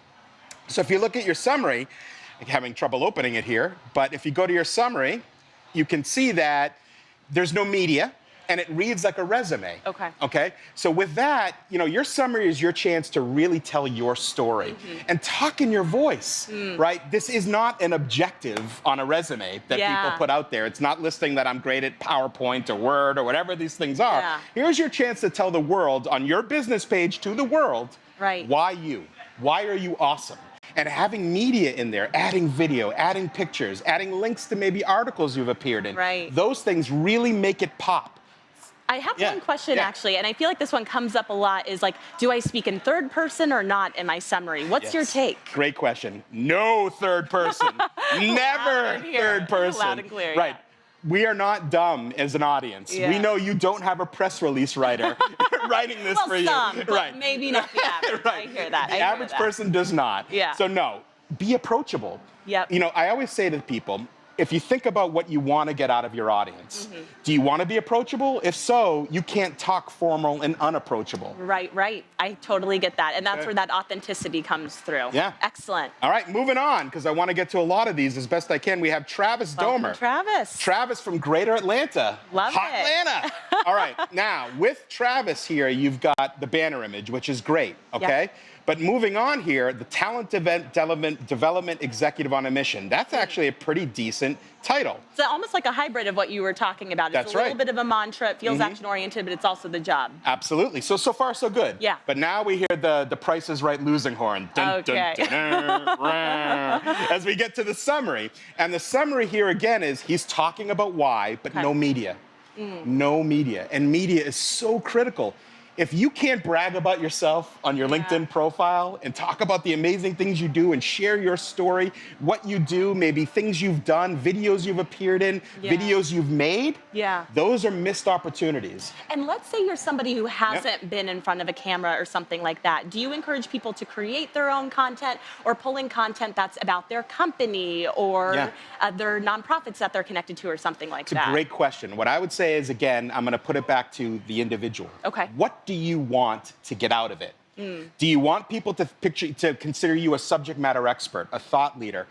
So if you look at your summary, I'm having trouble opening it here, but if you go to your summary, you can see that there's no media, and it reads like a resume. Okay. Okay? So with that, you know, your summary is your chance to really tell your story and talk in your voice, right? This is not an objective on a resume that people put out there. It's not listing that I'm great at PowerPoint or Word or whatever these things are. Yeah. Here's your chance to tell the world on your business page to the world, Right. why you? Why are you awesome? And having media in there, adding video, adding pictures, adding links to maybe articles you've appeared in. Right. Those things really make it pop. I have one question actually, and I feel like this one comes up a lot, is like, do I speak in third person or not in my summary? What's your take? Great question. No third person. Never third person. Loud and clear, Right. We are not dumb as an audience. Yeah. We know you don't have a press release writer writing this for you. Some, but right. maybe not the average. Right. I hear that. The I hear average that. person does not. Yeah. So no, be approachable. Yep. You know, I always say to people, if you think about what you want to get out of your audience, do you want to be approachable? If so, you can't talk formal and unapproachable. Right, right. I totally get that. And that's Okay. where that authenticity comes through. Yeah. Excellent. All right, moving on, because I want to get to a lot of these as best I can. We have Travis Domer. Travis. Travis from Greater Atlanta. Love Hot it. Atlanta. All right, now with Travis here, you've got the banner image, which is great, okay? But moving on here, the Talent Development Executive on a Mission. That's actually a pretty decent title. It's almost like a hybrid of what you were talking about. It's That's a little right. bit of a mantra. It feels action-oriented, but it's also the job. Absolutely. So far, so good. Yeah. But now we hear the Price is Right losing horn. Dun, Okay. dun, dun, dun, as we get to the summary. And the summary here again is he's talking about why, but no media. No media. And media is so critical. If you can't brag about yourself on your LinkedIn profile and talk about the amazing things you do and share your story, what you do, maybe things you've done, videos you've appeared in, videos you've made, those are missed opportunities. And let's say you're somebody who hasn't been in front of a camera or something like that. Do you encourage people to create their own content or pull in content that's about their company or their nonprofits that they're connected to or something like It's that? a great question. What I would say is, again, I'm going to put it back to the individual. Okay. What do you want to get out of it? Do you want people to consider you a subject matter expert, a thought leader,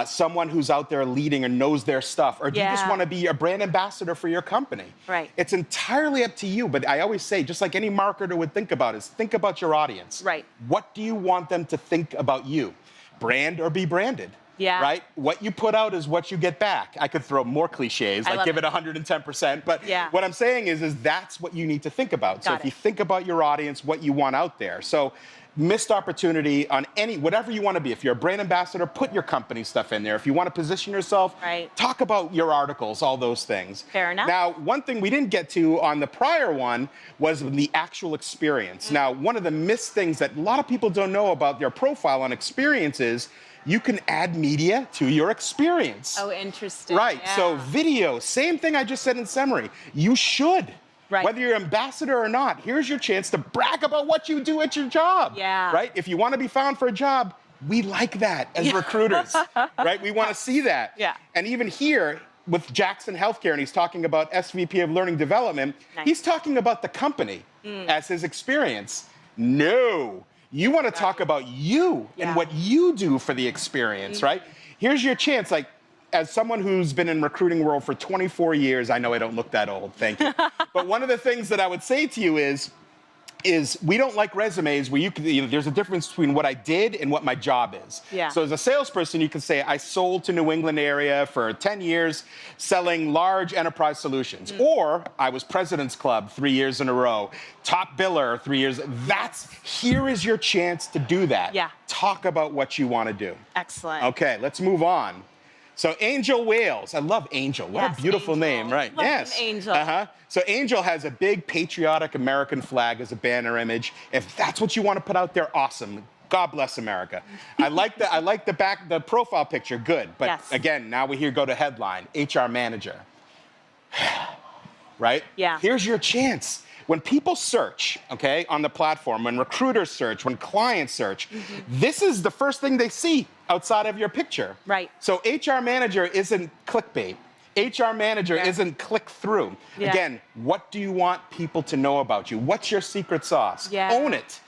someone who's out there leading and knows their stuff? Or do you just want to be a brand ambassador for your company? Right. It's entirely up to you, but I always say, just like any marketer would think about your audience. Right. What do you want them to think about you? Brand or be branded? Yeah. Right? What you put out is what you get back. I could throw more cliches, I like love give it. it 110%, but Yeah. what I'm saying is that's what you need to think about. So Got if you it. think about your audience, what you want out there. So missed opportunity on whatever you want to be. If you're a brand ambassador, put your company stuff in there. If you want to position yourself, talk about your articles, all those things. Fair enough. Now, one thing we didn't get to on the prior one was the actual experience. Now, one of the missed things that a lot of people don't know about their profile on experience is you can add media to your experience. Oh, interesting. Right. Yeah. So video, same thing I just said in summary. You should. Right. Whether you're ambassador or not, here's your chance to brag about what you do at your job. Yeah. Right? If you want to be found for a job, we like that as recruiters. Right? We want to see that. Yeah. And even here with Jackson Healthcare, and he's talking about SVP of Learning Development, he's talking about the company as his experience. No. You want to talk about you and what you do for the experience, right? Here's your chance, like, as someone who's been in recruiting world for 24 years, I know I don't look that old, thank you. But one of the things that I would say to you is we don't like resumes where there's a difference between what I did and what my job is. Yeah. So as a salesperson, you can say, I sold to New England area for 10 years selling large enterprise solutions. Or I was President's Club 3 years in a row, top biller 3 years. Here is your chance to do that. Yeah. Talk about what you want to do. Excellent. Okay, let's move on. So Angel Wales, I love Angel. What a beautiful name, right? Love yes. an Angel. So Angel has a big patriotic American flag as a banner image. If that's what you want to put out there, awesome. God bless America. I like the profile picture, good. But Yes. again, now we go to headline, HR manager. Right? Yeah. Here's your chance. When people search, okay, on the platform, when recruiters search, when clients search, this is the first thing they see outside of your picture. Right. So HR manager isn't clickbait. HR manager isn't click through. Yeah. Again, what do you want people to know about you? What's your secret sauce? Yeah. Own it.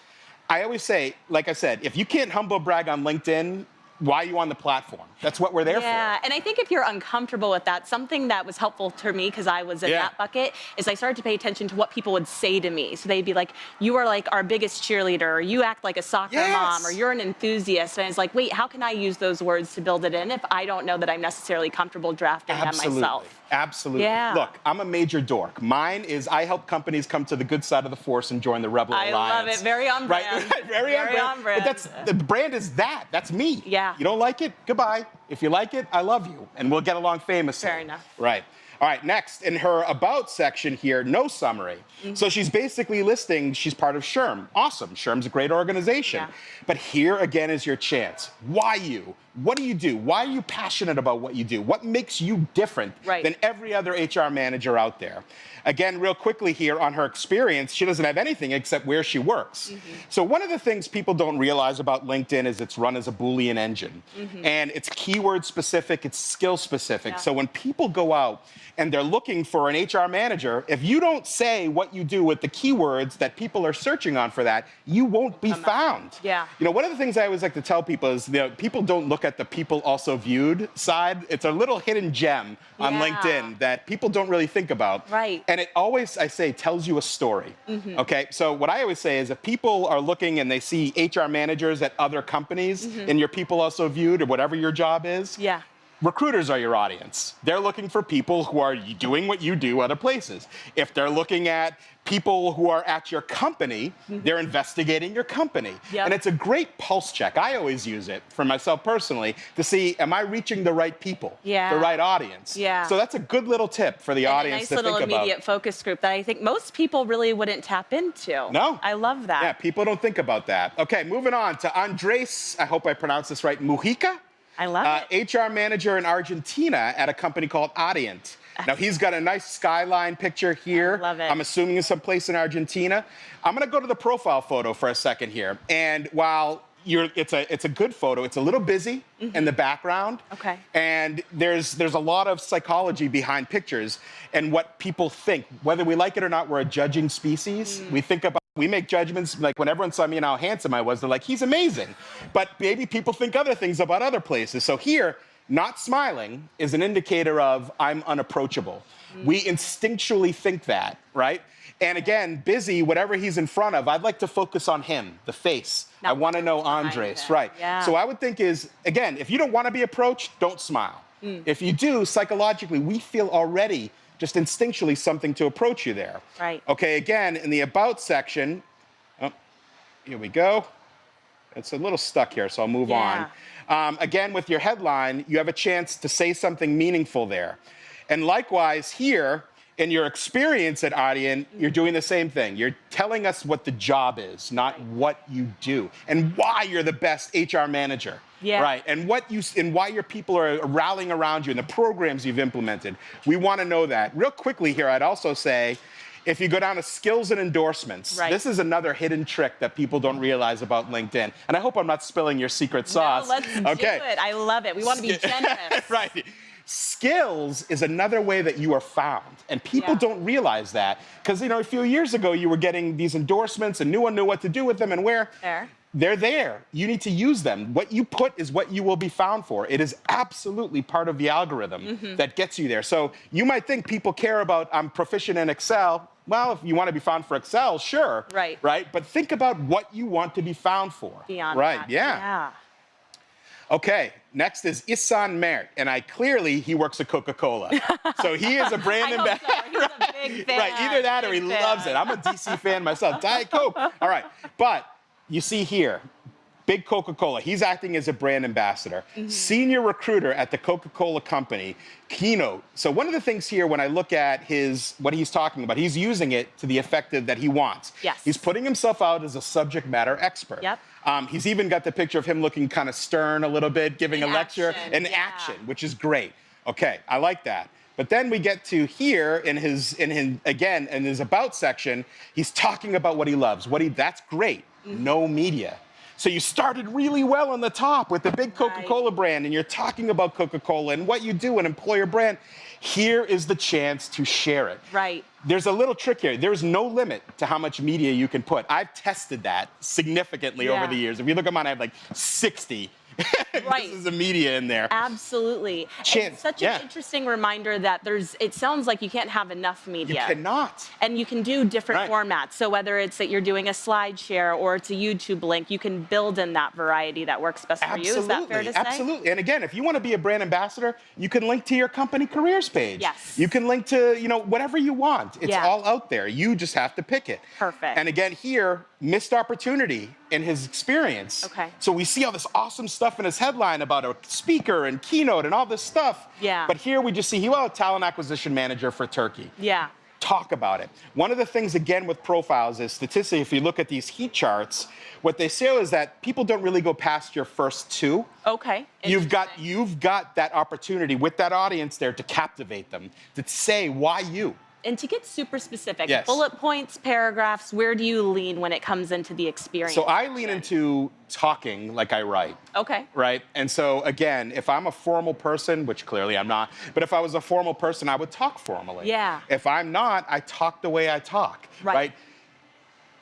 I always say, like I said, if you can't humble brag on LinkedIn, why are you on the platform? That's what we're there for. Yeah, and I think if you're uncomfortable with that, something that was helpful to me, because I was in that bucket, is I started to pay attention to what people would say to me. So they'd be like, you are like our biggest cheerleader, or you act like a soccer mom, or you're an enthusiast. And I was like, wait, how can I use those words to build it in if I don't know that I'm necessarily comfortable drafting them myself? Absolutely. Yeah. Look, I'm a major dork. Mine is I help companies come to the good side of the force and join the Rebel Alliance. I love it. Very on brand. Right? Very on brand. But the brand is that. That's me. Yeah. You don't like it? Goodbye. If you like it, I love you. And we'll get along famously. Fair enough. Right. All right, next, in her About section here, no summary. So she's basically listing she's part of SHRM. Awesome, SHRM's a great organization. But here again is your chance. Why you? What do you do? Why are you passionate about what you do? What makes you different than every other HR manager out there? Again, real quickly here on her experience, she doesn't have anything except where she works. So one of the things people don't realize about LinkedIn is it's run as a Boolean engine. And it's keyword specific, it's skill specific. So when people go out and they're looking for an HR manager, if you don't say what you do with the keywords that people are searching on for that, you won't be found. Yeah. You know, one of the things I always like to tell people is, you know, people don't look at the people also viewed side. It's a little hidden gem on LinkedIn that people don't really think about. Right. And it always, I say, tells you a story. Okay, so what I always say is if people are looking and they see HR managers at other companies in your people also viewed or whatever your job is, recruiters are your audience. They're looking for people who are doing what you do other places. If they're looking at people who are at your company, they're investigating your company. And it's a great pulse check. I always use it for myself personally to see, am I reaching the right people, the right audience? So that's a good little tip for the audience to think about. A nice little immediate focus group that I think most people really wouldn't tap into. No. I love that. Yeah, people don't think about that. Okay, moving on to Andres, I hope I pronounced this right, Mujica. I love it. HR manager in Argentina at a company called Adient. Now, he's got a nice skyline picture here. I love it. I'm assuming it's someplace in Argentina. I'm going to go to the profile photo for a second here. And while it's a good photo, it's a little busy in the background. Okay. And there's a lot of psychology behind pictures and what people think. Whether we like it or not, we're a judging species. We make judgments, like when everyone saw me and how handsome I was, they're like, he's amazing. But maybe people think other things about other places. So here, not smiling is an indicator of I'm unapproachable. We instinctually think that, right? And again, busy, whatever he's in front of, I'd like to focus on him, the face. I want to know Andres, right? Yeah. So I would think is, again, if you don't want to be approached, don't smile. If you do, psychologically, we feel already just instinctually something to approach you there. Right. Okay, again, in the About section, here we go. It's a little stuck here, so I'll move on. Again, with your headline, you have a chance to say something meaningful there. And likewise here, in your experience at Adient, you're doing the same thing. You're telling us what the job is, not what you do, and why you're the best HR manager. Right, and why your people are rallying around you and the programs you've implemented. We want to know that. Real quickly here, I'd also say, if you go down to skills and endorsements, this is another hidden trick that people don't realize about LinkedIn. And I hope I'm not spilling your secret sauce. No, let's do it. I love it. We want to be generous. Right. Skills is another way that you are found. And people don't realize that. Because, a few years ago, you were getting these endorsements and no one knew what to do with them and where. They're there. You need to use them. What you put is what you will be found for. It is absolutely part of the algorithm that gets you there. So you might think people care about, I'm proficient in Excel. Well, if you want to be found for Excel, sure. Right. But think about what you want to be found for. Beyond right. that. Yeah. Okay, next is Isan Mert, and he works at Coca-Cola. So he is a brand ambassador. He's a big fan. Right, either that or he loves it. I'm a DC fan myself. Diet Coke. All right, but you see here, Big Coca-Cola. He's acting as a brand ambassador. Senior recruiter at the Coca-Cola company. Keynote. So one of the things here, when I look at what he's talking about, he's using it to the effect that he wants. Yes. He's putting himself out as a subject matter expert. Yep. He's even got the picture of him looking kind of stern a little bit, giving a lecture in action, which is great. Okay, I like that. But then we get to here in his about section, he's talking about what he loves. That's great. No media. So you started really well on the top with the big Coca-Cola brand, and you're talking about Coca-Cola and what you do, an employer brand. Here is the chance to share it. Right. There's a little trick here. There's no limit to how much media you can put. I've tested that significantly over the years. If you look at mine, I have like 60 Right. This is the media in there. Absolutely. It's such an interesting reminder that it sounds like you can't have enough media. You cannot. And you can do different formats. So whether it's that you're doing a slide share or it's a YouTube link, you can build in that variety that works best for you. Is that fair to say? Absolutely. And again, if you want to be a brand ambassador, you can link to your company careers page. Yes. You can link to, whatever you want. It's all out there. You just have to pick it. Perfect. And again, here, missed opportunity in his experience. Okay. So we see all this awesome stuff in his headline about a speaker and keynote and all this stuff. Yeah. But here we just see talent acquisition manager for Turkey. Yeah. Talk about it. One of the things, again, with profiles is statistically, if you look at these heat charts, what they say is that people don't really go past your first two. Okay. You've got that opportunity with that audience there to captivate them, to say why you. And to get super specific, Yes. bullet points, paragraphs, where do you lean when it comes into the experience? So I lean into talking like I write. Okay. Right? And so, again, if I'm a formal person, which clearly I'm not, but if I was a formal person, I would talk formally. Yeah. If I'm not, I talk the way I talk. Right?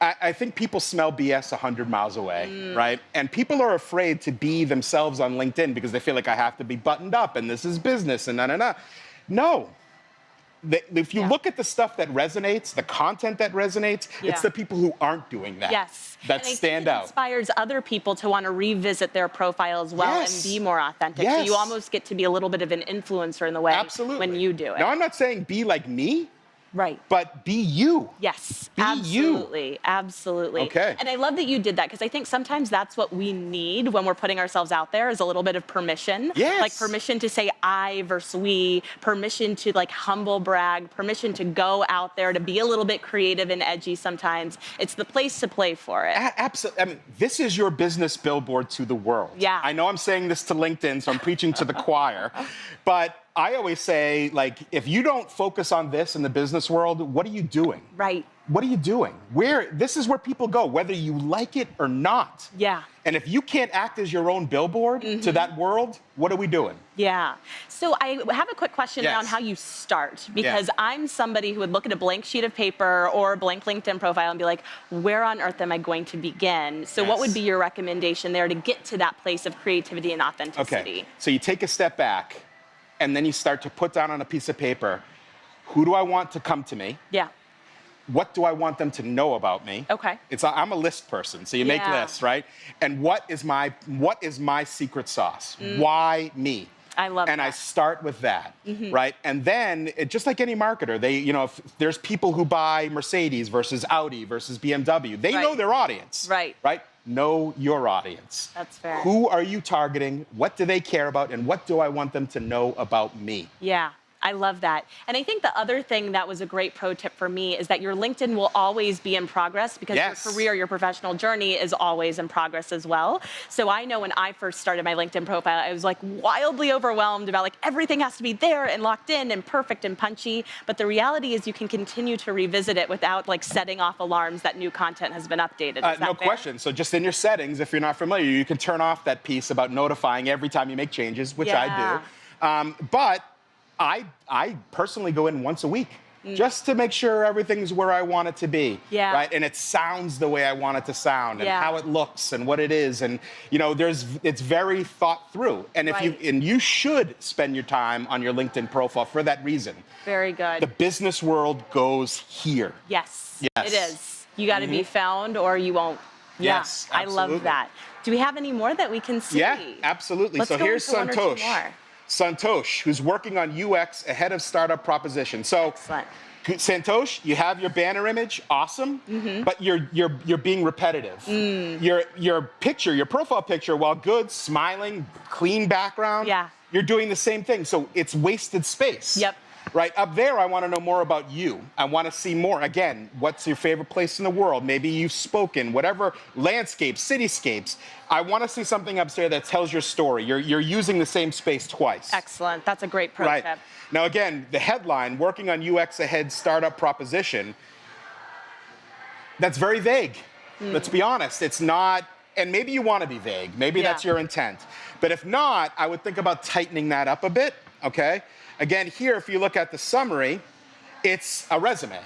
I think people smell BS 100 miles away, right? And people are afraid to be themselves on LinkedIn because they feel like I have to be buttoned up and this is business and na. No. If you look at the stuff that resonates, the content that resonates, it's the people who aren't doing that. Yes. That stand out. It inspires other people to want to revisit their profile as well and be more authentic. So you almost get to be a little bit of an influencer in the way when you do it. Now, I'm not saying be like me. Right. But be you. Yes. Be absolutely. you. Absolutely. Okay. And I love that you did that because I think sometimes that's what we need when we're putting ourselves out there is a little bit of permission. Yes. Like permission to say I versus we, permission to like humble brag, permission to go out there to be a little bit creative and edgy sometimes. It's the place to play for it. Absolutely. I mean, this is your business billboard to the world. Yeah. I know I'm saying this to LinkedIn, so I'm preaching to the choir. But I always say, like, if you don't focus on this in the business world, what are you doing? Right. What are you doing? This is where people go, whether you like it or not. Yeah. And if you can't act as your own billboard to that world, what are we doing? Yeah. So I have a quick question around how you start, because I'm somebody who would look at a blank sheet of paper or a blank LinkedIn profile and be like, where on earth am I going to begin? So what would be your recommendation there to get to that place of creativity and authenticity? Okay. So you take a step back and then you start to put down on a piece of paper, who do I want to come to me? Yeah. What do I want them to know about me? Okay. I'm a list person, so you make lists, right? And what is my secret sauce? Why me? I love that. And I start with that, right? And then, just like any marketer, if there's people who buy Mercedes versus Audi versus BMW, they know their audience, right? Know your audience. That's fair. Who are you targeting? What do they care about? And what do I want them to know about me? Yeah. I love that. And I think the other thing that was a great pro tip for me is that your LinkedIn will always be in progress because your career, your professional journey is always in progress as well. So I know when I first started my LinkedIn profile, I was like wildly overwhelmed about like everything has to be there and locked in and perfect and punchy. But the reality is you can continue to revisit it without like setting off alarms that new content has been updated. Is that no fair? question. So just in your settings, if you're not familiar, you can turn off that piece about notifying every time you make changes, which I do. But I personally go in once a week just to make sure everything's where I want it to be. Yeah. Right? And it sounds the way I want it to sound and how it looks and what it is. And it's very thought through. And you should spend your time on your LinkedIn profile for that reason. Very good. The business world goes here. Yes. It is. You got to be found or you won't. Yes, I love that. Do we have any more that we can see? Yeah, absolutely. Let's so go here's into one or two Santosh. more. Santosh, who's working on UX ahead of startup proposition. So Santosh, you have your banner image, awesome, but you're being repetitive. Your picture, your profile picture, while good, smiling, clean background, you're doing the same thing. So it's wasted space. Yep. Right up there, I want to know more about you. I want to see more. Again, what's your favorite place in the world? Maybe you've spoken, whatever, landscapes, cityscapes. I want to see something up there that tells your story. You're using the same space twice. Excellent. That's a great pro Right. tip. Now, again, the headline, working on UX ahead startup proposition, that's very vague. Let's be honest. It's not, and maybe you want to be vague. Maybe that's your intent. But if not, I would think about tightening that up a bit, okay? Again, here, if you look at the summary, it's a resume,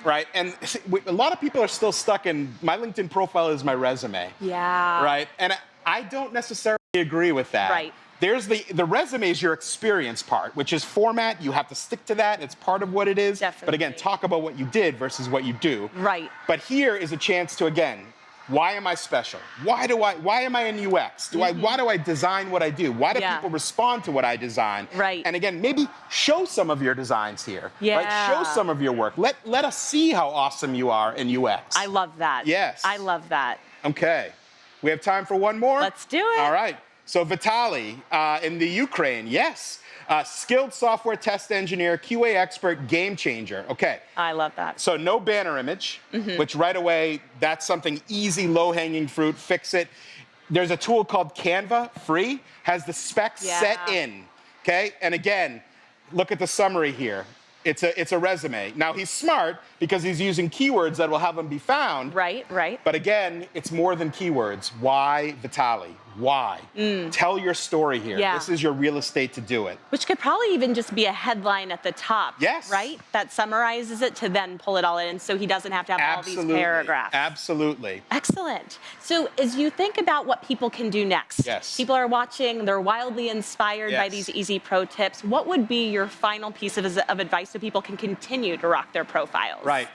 right? And a lot of people are still stuck in, my LinkedIn profile is my resume. Yeah. Right? And I don't necessarily agree with that. Right. There's the resume is your experience part, which is format. You have to stick to that. It's part of what it is. Definitely. But again, talk about what you did versus what you do. Right. But here is a chance to, again, why am I special? Why am I in UX? Why do I design what I do? Why do people respond to what I design? Right. And again, maybe show some of your designs here. Yeah. Right? Show some of your work. Let us see how awesome you are in UX. I love that. Yes. I love that. Okay. We have time for one more? Let's do it. All right. So Vitaly in the Ukraine, yes. Skilled software test engineer, QA expert, game changer. Okay. I love that. So no banner image, which right away, that's something easy, low-hanging fruit, fix it. There's a tool called Canva, free, has the specs set in, okay? And again, look at the summary here. It's a resume. Now he's smart because he's using keywords that will have him be found. Right, right. But again, it's more than keywords. Why Vitaly? Why? Tell your story here. Yeah. This is your real estate to do it. Which could probably even just be a headline at the top. Yes. Right? That summarizes it to then pull it all in so he doesn't have to have all these paragraphs. Absolutely. Excellent. So as you think about what people can do next, people are watching, they're wildly inspired by these easy pro tips. What would be your final piece of advice so people can continue to rock their profiles? Right,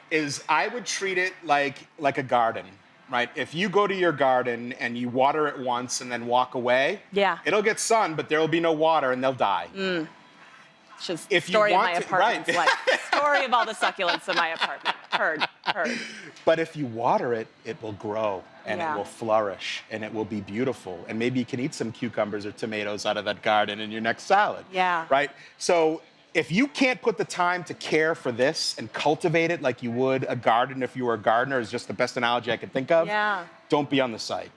I would treat it like a garden, right? If you go to your garden and you water it once and then walk away, it'll get sun, but there will be no water and they'll die. It's just If you story of want my to- apartment's right. life. Story of all the succulents in my apartment. Heard. But if you water it, it will grow and Yeah. it will flourish and it will be beautiful. And maybe you can eat some cucumbers or tomatoes out of that garden in your next salad. Yeah. Right? So if you can't put the time to care for this and cultivate it like you would a garden if you were a gardener, is just the best analogy I could think of. Yeah. Don't be on the site.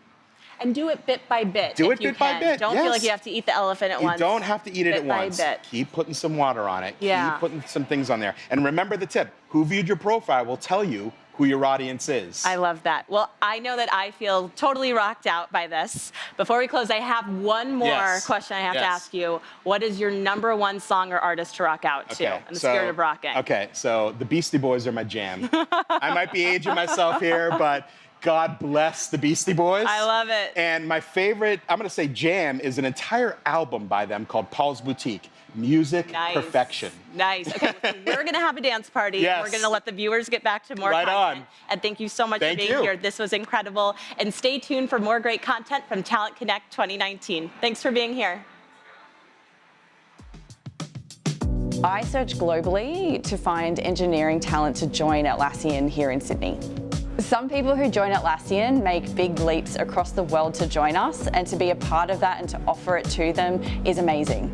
And do it bit by bit. Do if it you bit by can. bit, Don't feel yes. like you have to eat the elephant at You once. don't have to eat it bit at once. by bit. Keep putting some water on it. Yeah. Keep putting some things on there. And remember the tip. Who viewed your profile will tell you who your audience is. I love that. Well, I know that I feel totally rocked out by this. Before we close, I have one more question I have to ask you. What is your #1 song or artist to rock out to in the spirit of rocking? Okay, so the Beastie Boys are my jam. I might be aging myself here, but God bless the Beastie Boys. I love it. And my favorite, I'm gonna say jam, is an entire album by them called Paul's Boutique. Music Perfection. Nice. Okay, listen, we're going to have a dance party. Yes. We're going to let the viewers get back to more Right content. on. And thank you so much Thank for being you. here. This was incredible. And stay tuned for more great content from Talent Connect 2019. Thanks for being here. I searched globally to find engineering talent to join Atlassian here in Sydney. Some people who join Atlassian make big leaps across the world to join us, and to be a part of that and to offer it to them is amazing.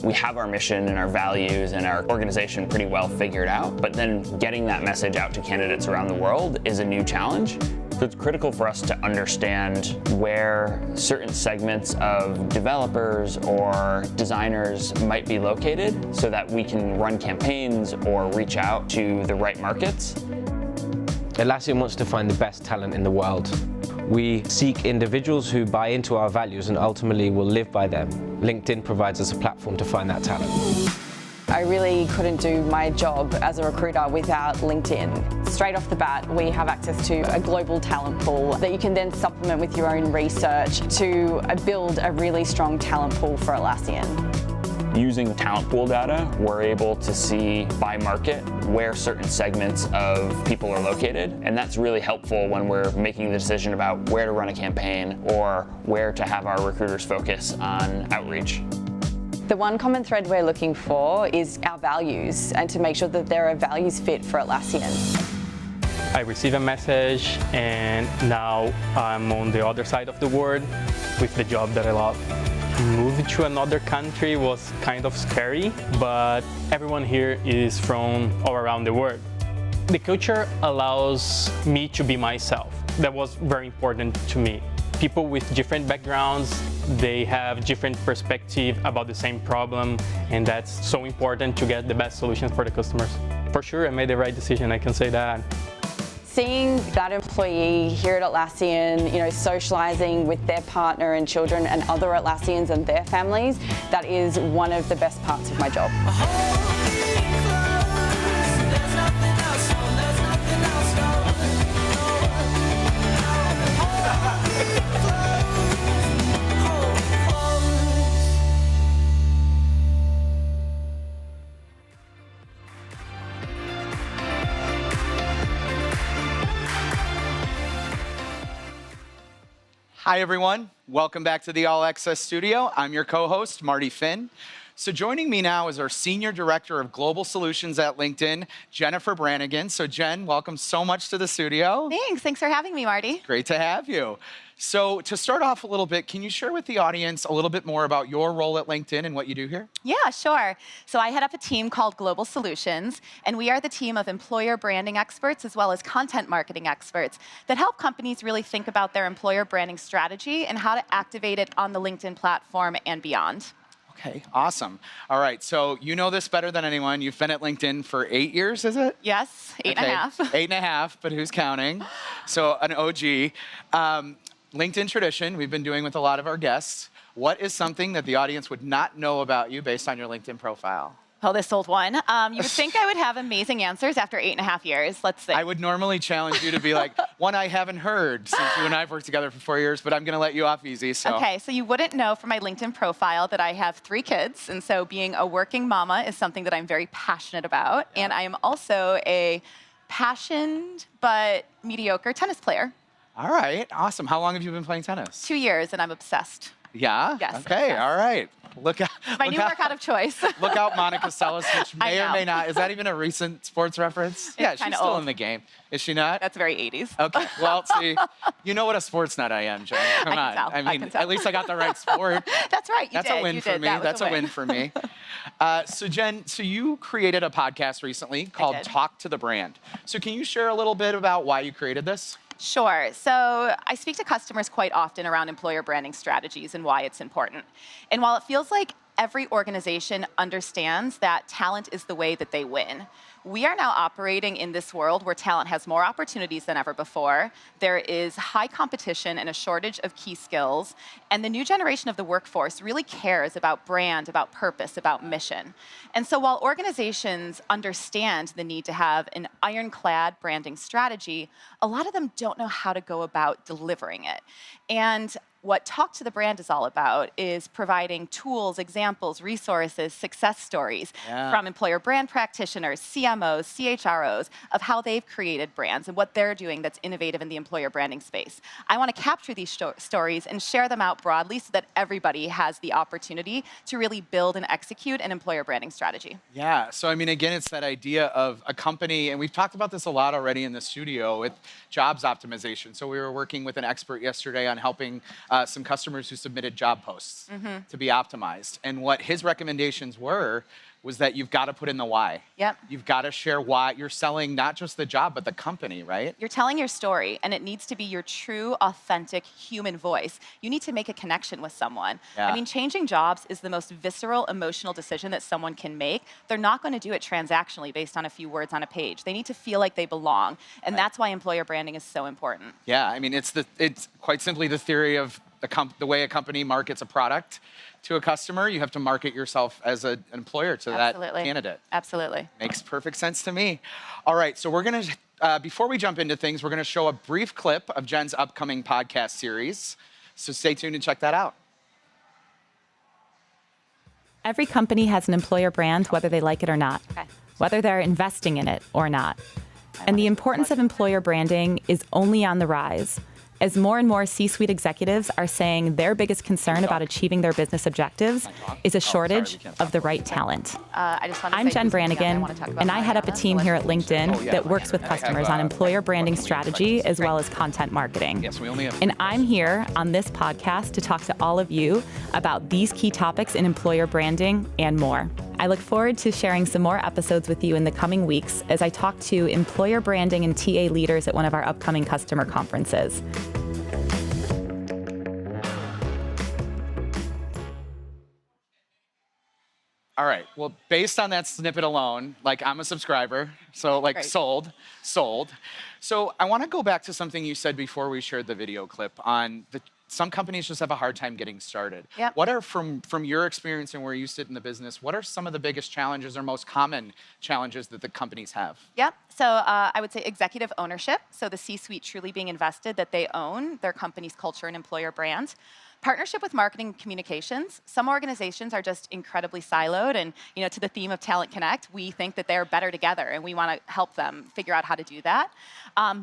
We have our mission and our values and our organization pretty well figured out, but then getting that message out to candidates around the world is a new challenge. So it's critical for us to understand where certain segments of developers or designers might be located so that we can run campaigns or reach out to the right markets. Atlassian wants to find the best talent in the world. We seek individuals who buy into our values and ultimately will live by them. LinkedIn provides us a platform to find that talent. I really couldn't do my job as a recruiter without LinkedIn. Straight off the bat, we have access to a global talent pool that you can then supplement with your own research to build a really strong talent pool for Atlassian. Using talent pool data, we're able to see by market where certain segments of people are located, and that's really helpful when we're making the decision about where to run a campaign or where to have our recruiters focus on outreach. The one common thread we're looking for is our values and to make sure that there are values fit for Atlassian. I receive a message and now I'm on the other side of the world with the job that I love. Moving to another country was kind of scary, but everyone here is from all around the world. The culture allows me to be myself. That was very important to me. People with different backgrounds, they have different perspective about the same problem, and that's so important to get the best solutions for the customers. For sure, I made the right decision, I can say that. Seeing that employee here at Atlassian, socializing with their partner and children and other Atlassians and their families, that is one of the best parts of my job. Hi, everyone. Welcome back to the All Access Studio. I'm your co-host, Marty Finn. So joining me now is our Senior Director of Global Solutions at LinkedIn, Jennifer Brannigan. So Jen, welcome so much to the studio. Thanks for having me, Marty. Great to have you. So to start off a little bit, can you share with the audience a little bit more about your role at LinkedIn and what you do here? Yeah, sure. So I head up a team called Global Solutions, and we are the team of employer branding experts as well as content marketing experts that help companies really think about their employer branding strategy and how to activate it on the LinkedIn platform and beyond. Okay, awesome. All right, so you know this better than anyone. You've been at LinkedIn for 8 years, is it? Yes, 8.5. 8.5, but who's counting? So an OG. LinkedIn tradition, we've been doing with a lot of our guests. What is something that the audience would not know about you based on your LinkedIn profile? Oh, this old one. You would think I would have amazing answers after 8.5 years. Let's see. I would normally challenge you to be like, one I haven't heard since you and I have worked together for 4 years, but I'm going to let you off easy. So. Okay, so you wouldn't know from my LinkedIn profile that I have 3 kids. And so being a working mama is something that I'm very passionate about. Yeah. And I am also a passionate but mediocre tennis player. All right, awesome. How long have you been playing tennis? 2 years, and I'm obsessed. Yeah? Yes. Okay, yes. All right. Look out. My new workout of choice. Look out, Monica Seles, which may or may not. Is that even a recent sports reference? Yeah, she's still in the game. Is she not? That's very 80s. Okay, well, see, you know what a sports nut I am, Jen. Come on. Tell. I mean, at least I got the right sport. That's right, That's a win for me. That's a win for me. So Jen, you created a podcast recently called Talk to the Brand. So can you share a little bit about why you created this? Sure. So I speak to customers quite often around employer branding strategies and why it's important. And while it feels like every organization understands that talent is the way that they win, we are now operating in this world where talent has more opportunities than ever before. There is high competition and a shortage of key skills. And the new generation of the workforce really cares about brand, about purpose, about mission. And so while organizations understand the need to have an ironclad branding strategy, a lot of them don't know how to go about delivering it. And what Talk to the Brand is all about is providing tools, examples, resources, success stories from employer brand practitioners, CMOs, CHROs, of how they've created brands and what they're doing that's innovative in the employer branding space. I want to capture these stories and share them out broadly so that everybody has the opportunity to really build and execute an employer branding strategy. Yeah, so I mean, again, it's that idea of a company, and we've talked about this a lot already in the studio with jobs optimization. So we were working with an expert yesterday on helping some customers who submitted job posts to be optimized. And what his recommendations were was that you've got to put in the why. Yep. You've got to share why you're selling not just the job, but the company, right? You're telling your story, and it needs to be your true, authentic human voice. You need to make a connection with someone. Yeah. I mean, changing jobs is the most visceral, emotional decision that someone can make. They're not going to do it transactionally based on a few words on a page. They need to feel like they belong, and that's why employer branding is so important. Yeah, I mean, it's quite simply the theory of the way a company markets a product to a customer. You have to market yourself as an employer to that candidate. Absolutely. Makes perfect sense to me. All right, so we're going to, before we jump into things, we're going to show a brief clip of Jen's upcoming podcast series. So stay tuned and check that out. Every company has an employer brand, whether they like it or not, whether they're investing in it or not. And the importance of employer branding is only on the rise. As more and more C-suite executives are saying their biggest concern about achieving their business objectives is a shortage of the right talent. I'm Jen Brannigan, and I head up a team here at LinkedIn that works with customers on employer branding strategy as well as content marketing. And I'm here on this podcast to talk to all of you about these key topics in employer branding and more. I look forward to sharing some more episodes with you in the coming weeks as I talk to employer branding and TA leaders at one of our upcoming customer conferences. All right. Well, based on that snippet alone, like I'm a subscriber, so like Great. sold. So I want to go back to something you said before we shared the video clip on some companies just have a hard time getting started. Yep. What are, from your experience and where you sit in the business, what are some of the biggest challenges or most common challenges that the companies have? Yep. So I would say executive ownership. So the C-suite truly being invested that they own their company's culture and employer brand. Partnership with marketing and communications. Some organizations are just incredibly siloed, and to the theme of Talent Connect, we think that they're better together, and we want to help them figure out how to do that.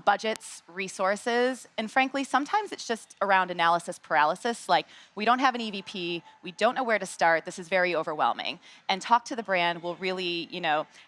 Budgets, resources, and frankly, sometimes it's just around analysis paralysis. Like, we don't have an EVP, we don't know where to start. This is very overwhelming. And Talk to the Brand will really,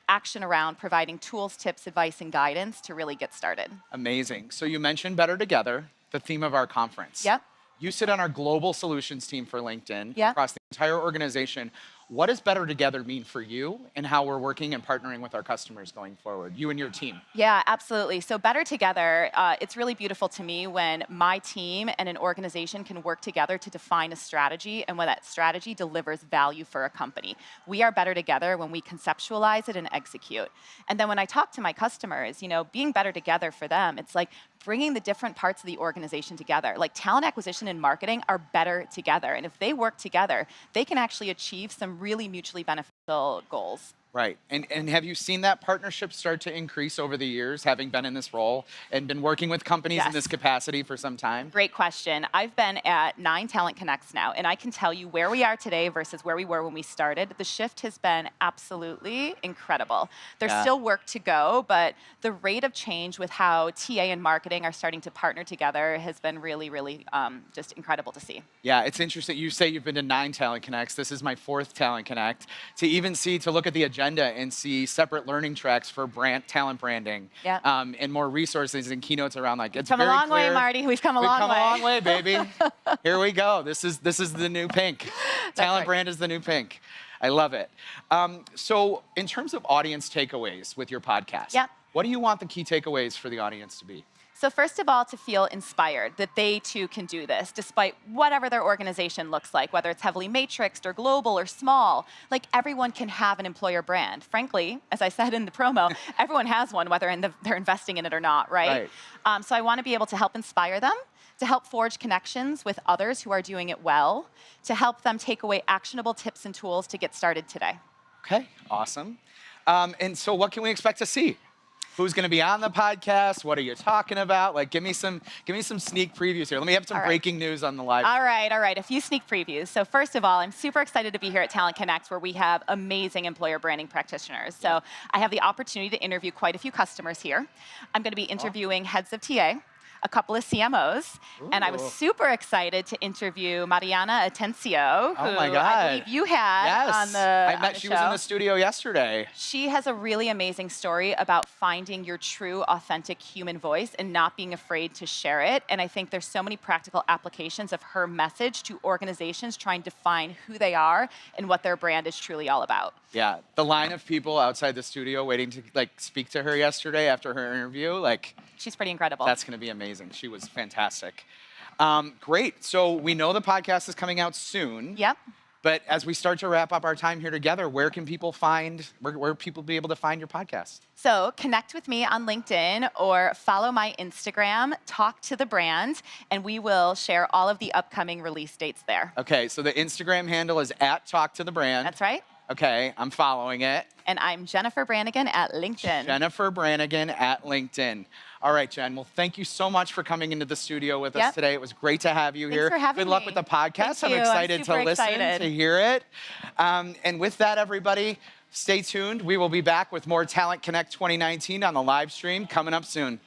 action around providing tools, tips, advice, and guidance to really get started. Amazing. So you mentioned Better Together, the theme of our conference. Yep. You sit on our global solutions team for LinkedIn Yeah. across the entire organization. What does Better Together mean for you and how we're working and partnering with our customers going forward, you and your team? Yeah, absolutely. So Better Together, it's really beautiful to me when my team and an organization can work together to define a strategy and when that strategy delivers value for a company. We are better together when we conceptualize it and execute. And then when I talk to my customers, being better together for them, it's like bringing the different parts of the organization together. Like talent acquisition and marketing are better together. And if they work together, they can actually achieve some really mutually beneficial goals. Right. And have you seen that partnership start to increase over the years, having been in this role and been working with companies in this capacity for some time? Great question. I've been at 9 Talent Connects now, and I can tell you where we are today versus where we were when we started. The shift has been absolutely incredible. There's still work to go, but the rate of change with how TA and marketing are starting to partner together has been really, really just incredible to see. Yeah, it's interesting. You say you've been to 9 Talent Connects. This is my 4th Talent Connect. To look at the agenda and see separate learning tracks for talent branding, and more resources and keynotes around it's come a very long clear. way, Marty. We've come a long way. We've come a long way, baby. Here we go. This is the new pink. Talent brand is the new pink. I love it. So in terms of audience takeaways with your podcast, what do you want the key takeaways for the audience to be? So first of all, to feel inspired that they too can do this, despite whatever their organization looks like, whether it's heavily matrixed or global or small. Like everyone can have an employer brand. Frankly, as I said in the promo, everyone has one, whether they're investing in it or not, right? So I want to be able to help inspire them, to help forge connections with others who are doing it well, to help them take away actionable tips and tools to get started today. Okay, awesome. And so what can we expect to see? Who's going to be on the podcast? What are you talking about? Give me some sneak previews here. Let me have some breaking news on the live. All right. A few sneak previews. So first of all, I'm super excited to be here at Talent Connect, where we have amazing employer branding practitioners. So I have the opportunity to interview quite a few customers here. I'm going to be interviewing heads of TA, a couple of CMOs, and I was super excited to interview Mariana Atencio, who I believe you had on the She was in the studio yesterday. She has a really amazing story about finding your true, authentic human voice and not being afraid to share it. And I think there's so many practical applications of her message to organizations trying to find who they are and what their brand is truly all about. Yeah, the line of people outside the studio waiting to speak to her yesterday after her interview, she's pretty incredible. That's going to be amazing. She was fantastic. Great. So we know the podcast is coming out soon. Yep. But as we start to wrap up our time here together, where can people where people be able to find your podcast? So connect with me on LinkedIn or follow my Instagram, Talk to the Brand, and we will share all of the upcoming release dates there. Okay, so the Instagram handle is @TalkToTheBrand. That's right. Okay, I'm following it. And I'm Jennifer Brannigan at LinkedIn. Jennifer Brannigan at LinkedIn. All right, Jen. Well, thank you so much for coming into the studio with us today. It was great to have you here. Thanks for having Good luck me. with the podcast. Thank you. I'm excited to listen, excited. to hear it. And with that, everybody, stay tuned. We will be back with more Talent Connect 2019 on the live stream coming up soon.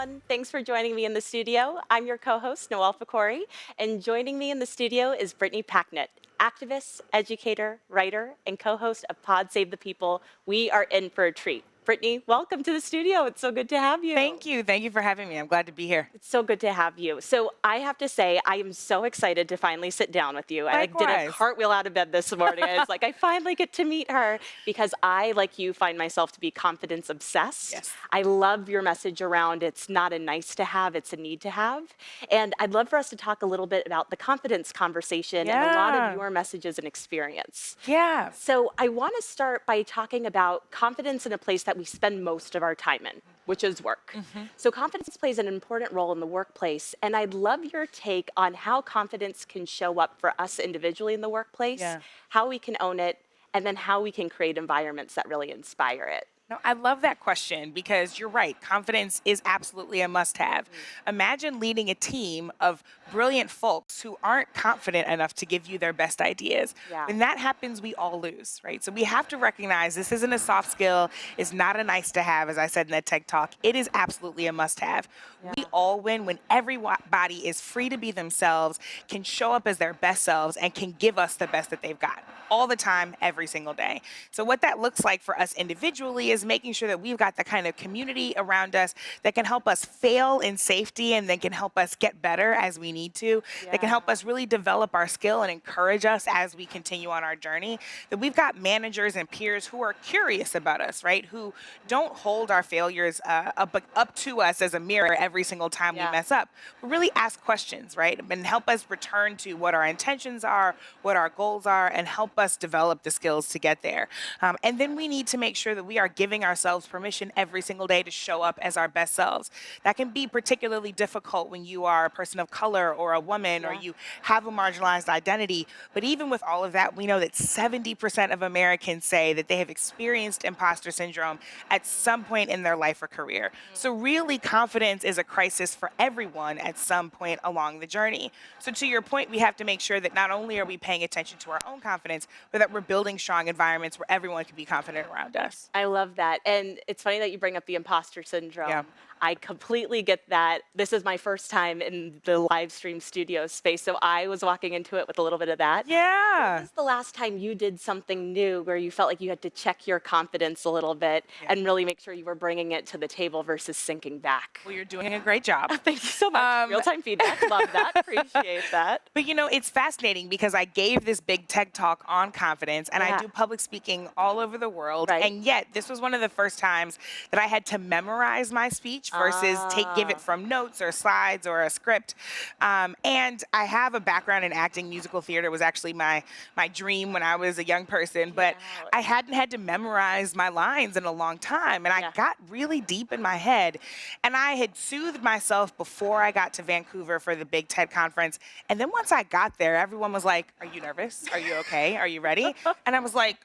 everyone. Thanks for joining me in the studio. I'm your co-host, Noelle Fakori, and joining me in the studio is Brittany Packnett, activist, educator, writer, and co-host of Pod Save the People. We are in for a treat. Brittany, welcome to the studio. It's so good to have you. Thank you. Thank you for having me. I'm glad to be here. It's so good to have you. So I have to say, I am so excited to finally sit down with you. I did a Likewise. cartwheel out of bed this morning. It's like, I finally get to meet her because I, like you, find myself to be confidence obsessed. Yes. I love your message around it's not a nice to have, it's a need to have. And I'd love for us to talk a little bit about the confidence conversation and a lot of your messages and experience. Yeah. So I want to start by talking about confidence in a place that we spend most of our time in, which is work. So confidence plays an important role in the workplace, and I'd love your take on how confidence can show up for us individually in the workplace, how we can own it, and then how we can create environments that really inspire it. No, I love that question because you're right. Confidence is absolutely a must-have. Imagine leading a team of brilliant folks who aren't confident enough to give you their best ideas. Yeah. When that happens, we all lose, right? So we have to recognize this isn't a soft skill. It's not a nice to have, as I said in that TED Talk. It is absolutely a must-have. We all win when everybody is free to be themselves, can show up as their best selves, and can give us the best that they've got all the time, every single day. So what that looks like for us individually is making sure that we've got the kind of community around us that can help us fail in safety and then can help us get better as we need to, that can help us really develop our skill and encourage us as we continue on our journey, that we've got managers and peers who are curious about us, right? Who don't hold our failures up to us as a mirror every single time we mess up, but really ask questions, right? And help us return to what our intentions are, what our goals are, and help us develop the skills to get there. And then we need to make sure that we are giving ourselves permission every single day to show up as our best selves. That can be particularly difficult when you are a person of color or a woman or you have a marginalized identity. But even with all of that, we know that 70% of Americans say that they have experienced imposter syndrome at some point in their life or career. So really, confidence is a crisis for everyone at some point along the journey. So to your point, we have to make sure that not only are we paying attention to our own confidence, but that we're building strong environments where everyone can be confident around us. I love that. And it's funny that you bring up the imposter syndrome. I completely get that. This is my first time in the live stream studio space, so I was walking into it with a little bit of that. When was the last time you did something new where you felt like you had to check your confidence a little bit and really make sure you were bringing it to the table versus sinking back? Well, you're doing a great job. Thank you so much. Real-time feedback. Love that. Appreciate that. But you know, it's fascinating because I gave this big TED Talk on confidence, and I do public speaking all over the world. And yet, this was one of the first times that I had to memorize my speech versus give it from notes or slides or a script. And I have a background in acting. Musical theater was actually my dream when I was a young person, but I hadn't had to memorize my lines in a long time. And I got really deep in my head. And I had soothed myself before I got to Vancouver for the big TED conference. And then once I got there, everyone was like, "Are you nervous? Are you okay? Are you ready?" And I was like,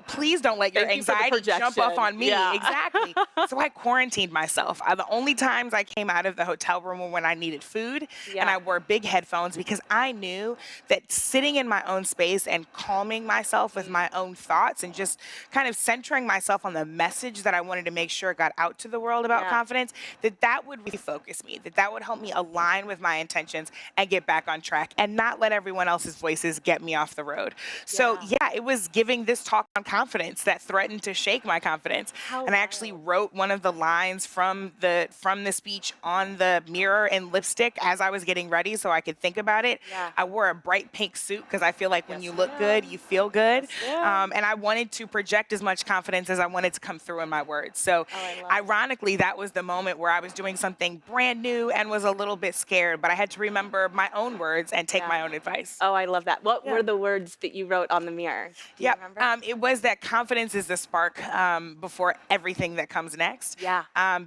please don't let your anxiety jump off on me. Exactly. So I quarantined myself. The only times I came out of the hotel room were when I needed food, and I wore big headphones because I knew that sitting in my own space and calming myself with my own thoughts and just kind of centering myself on the message that I wanted to make sure got out to the world about confidence, that would refocus me, that would help me align with my intentions and get back on track and not let everyone else's voices get me off the road. So it was giving this talk on confidence that threatened to shake my confidence. And I actually wrote one of the lines from the speech on the mirror in lipstick as I was getting ready so I could think about it. I wore a bright pink suit because I feel like when you look good, you feel good. And I wanted to project as much confidence as I wanted to come through in my words. So ironically, that was the moment where I was doing something brand new and was a little bit scared, but I had to remember my own words and take my own advice. Oh, I love that. What were the words that you wrote on the mirror? Do you remember? It was that confidence is the spark before everything that comes next.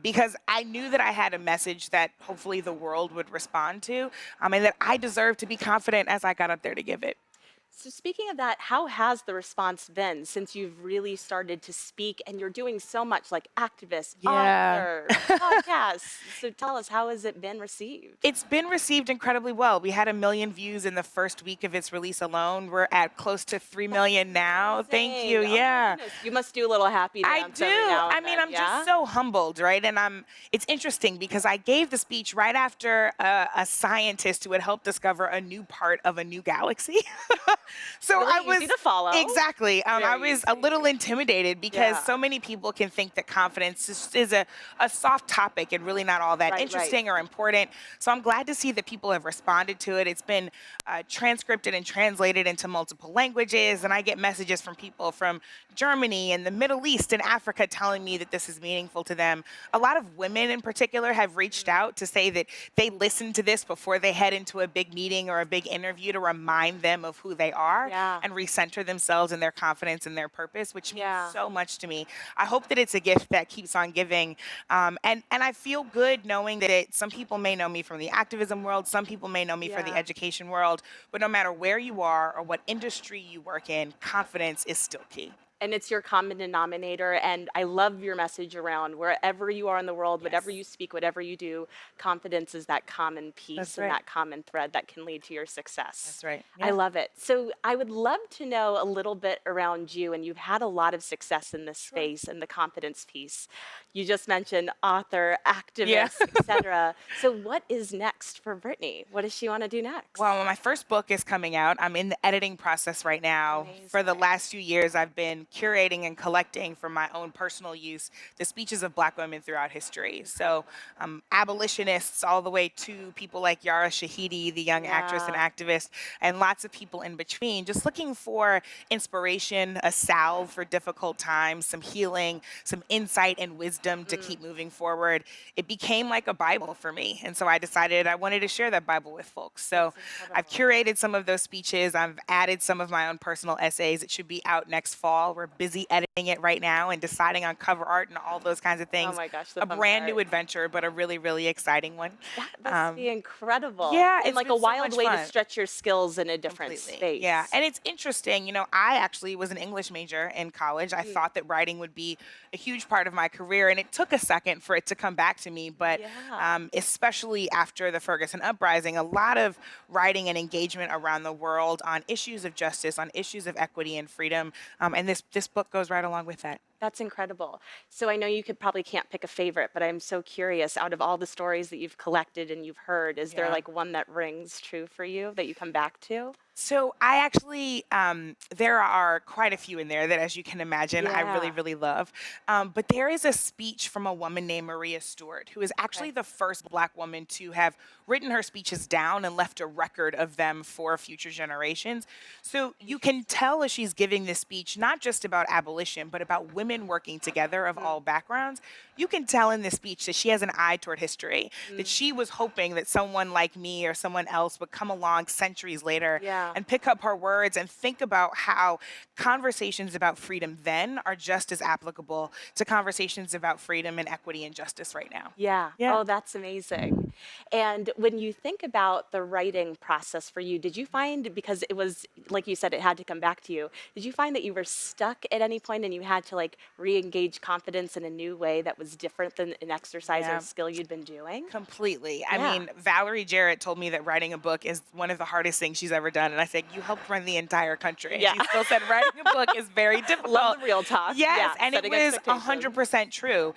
Because I knew that I had a message that hopefully the world would respond to, and that I deserved to be confident as I got up there to give it. So speaking of that, how has the response been since you've really started to speak and you're doing so much like activist, author, podcast? So tell us, how has it been received? It's been received incredibly well. We had 1 million views in the first week of its release alone. We're at close to 3 million now. Thank you. Oh my Yeah. goodness. You must do a little happy I dance do. every now and I mean, then, I'm just so humbled, right? And it's interesting because I gave the speech right after a scientist who had helped discover a new part of a new galaxy. So Really I was easy to follow. Exactly. I Very was a little intimidated because so many people can think that confidence is a soft topic and really not all that interesting or important. So I'm glad to see that people have responded to it. It's been transcripted and translated into multiple languages, and I get messages from people from Germany and the Middle East and Africa telling me that this is meaningful to them. A lot of women in particular have reached out to say that they listen to this before they head into a big meeting or a big interview to remind them of who they are and recenter themselves and their confidence and their purpose, which means so much to me. I hope that it's a gift that keeps on giving. And I feel good knowing that some people may know me from the activism world, some people may know me for the education world, but no matter where you are or what industry you work in, confidence is still key. And it's your common denominator. And I love your message around wherever you are in the world, whatever you speak, whatever you do, confidence is that common piece and that common thread that can lead to your success. That's right. I love it. So I would love to know a little bit around you, and you've had a lot of success in this space and the confidence piece. You just mentioned author, activist, etc. So what is next for Brittany? What does she want to do next? Well, my first book is coming out. I'm in the editing process right now. For the last few years, I've been curating and collecting for my own personal use the speeches of Black women throughout history. So abolitionists all the way to people like Yara Shahidi, the young actress and activist, and lots of people in between, just looking for inspiration, a salve for difficult times, some healing, some insight and wisdom to keep moving forward. It became like a Bible for me. And so I decided I wanted to share that Bible with folks. So I've curated some of those speeches. I've added some of my own personal essays. It should be out next fall. We're busy editing it right now and deciding on cover art and all those kinds of things. Oh my gosh, a brand new adventure, but a really, really exciting one. That must be incredible. Yeah, and it's like been a so wild much way fun. to stretch your skills in a different space. Yeah, and it's interesting. You know, I actually was an English major in college. I thought that writing would be a huge part of my career, and it took a second for it to come back to me. But especially after the Ferguson Uprising, a lot of writing and engagement around the world on issues of justice, on issues of equity and freedom, and this book goes right along with that. That's incredible. So I know you probably can't pick a favorite, but I'm so curious, out of all the stories that you've collected and you've heard, is there like one that rings true for you that you come back to? So I actually, there are quite a few in there that, as you can imagine, I really, really love. But there is a speech from a woman named Maria Stewart, who is actually the first Black woman to have written her speeches down and left a record of them for future generations. So you can tell as she's giving this speech, not just about abolition, but about women working together of all backgrounds. You can tell in this speech that she has an eye toward history, that she was hoping that someone like me or someone else would come along centuries later and pick up her words and think about how conversations about freedom then are just as applicable to conversations about freedom and equity and justice right now. Yeah. Oh, that's amazing. And when you think about the writing process for you, did you find, because it was, like you said, it had to come back to you, did you find that you were stuck at any point and you had to like re-engage confidence in a new way that was different than an exercise or a skill you'd been doing? Completely. I mean, Valerie Jarrett told me that writing a book is one of the hardest things she's ever done. And I said, you helped run the entire country. And she still said writing a book is very difficult. Love the real talk. Yes, and it setting was expectations. 100% true.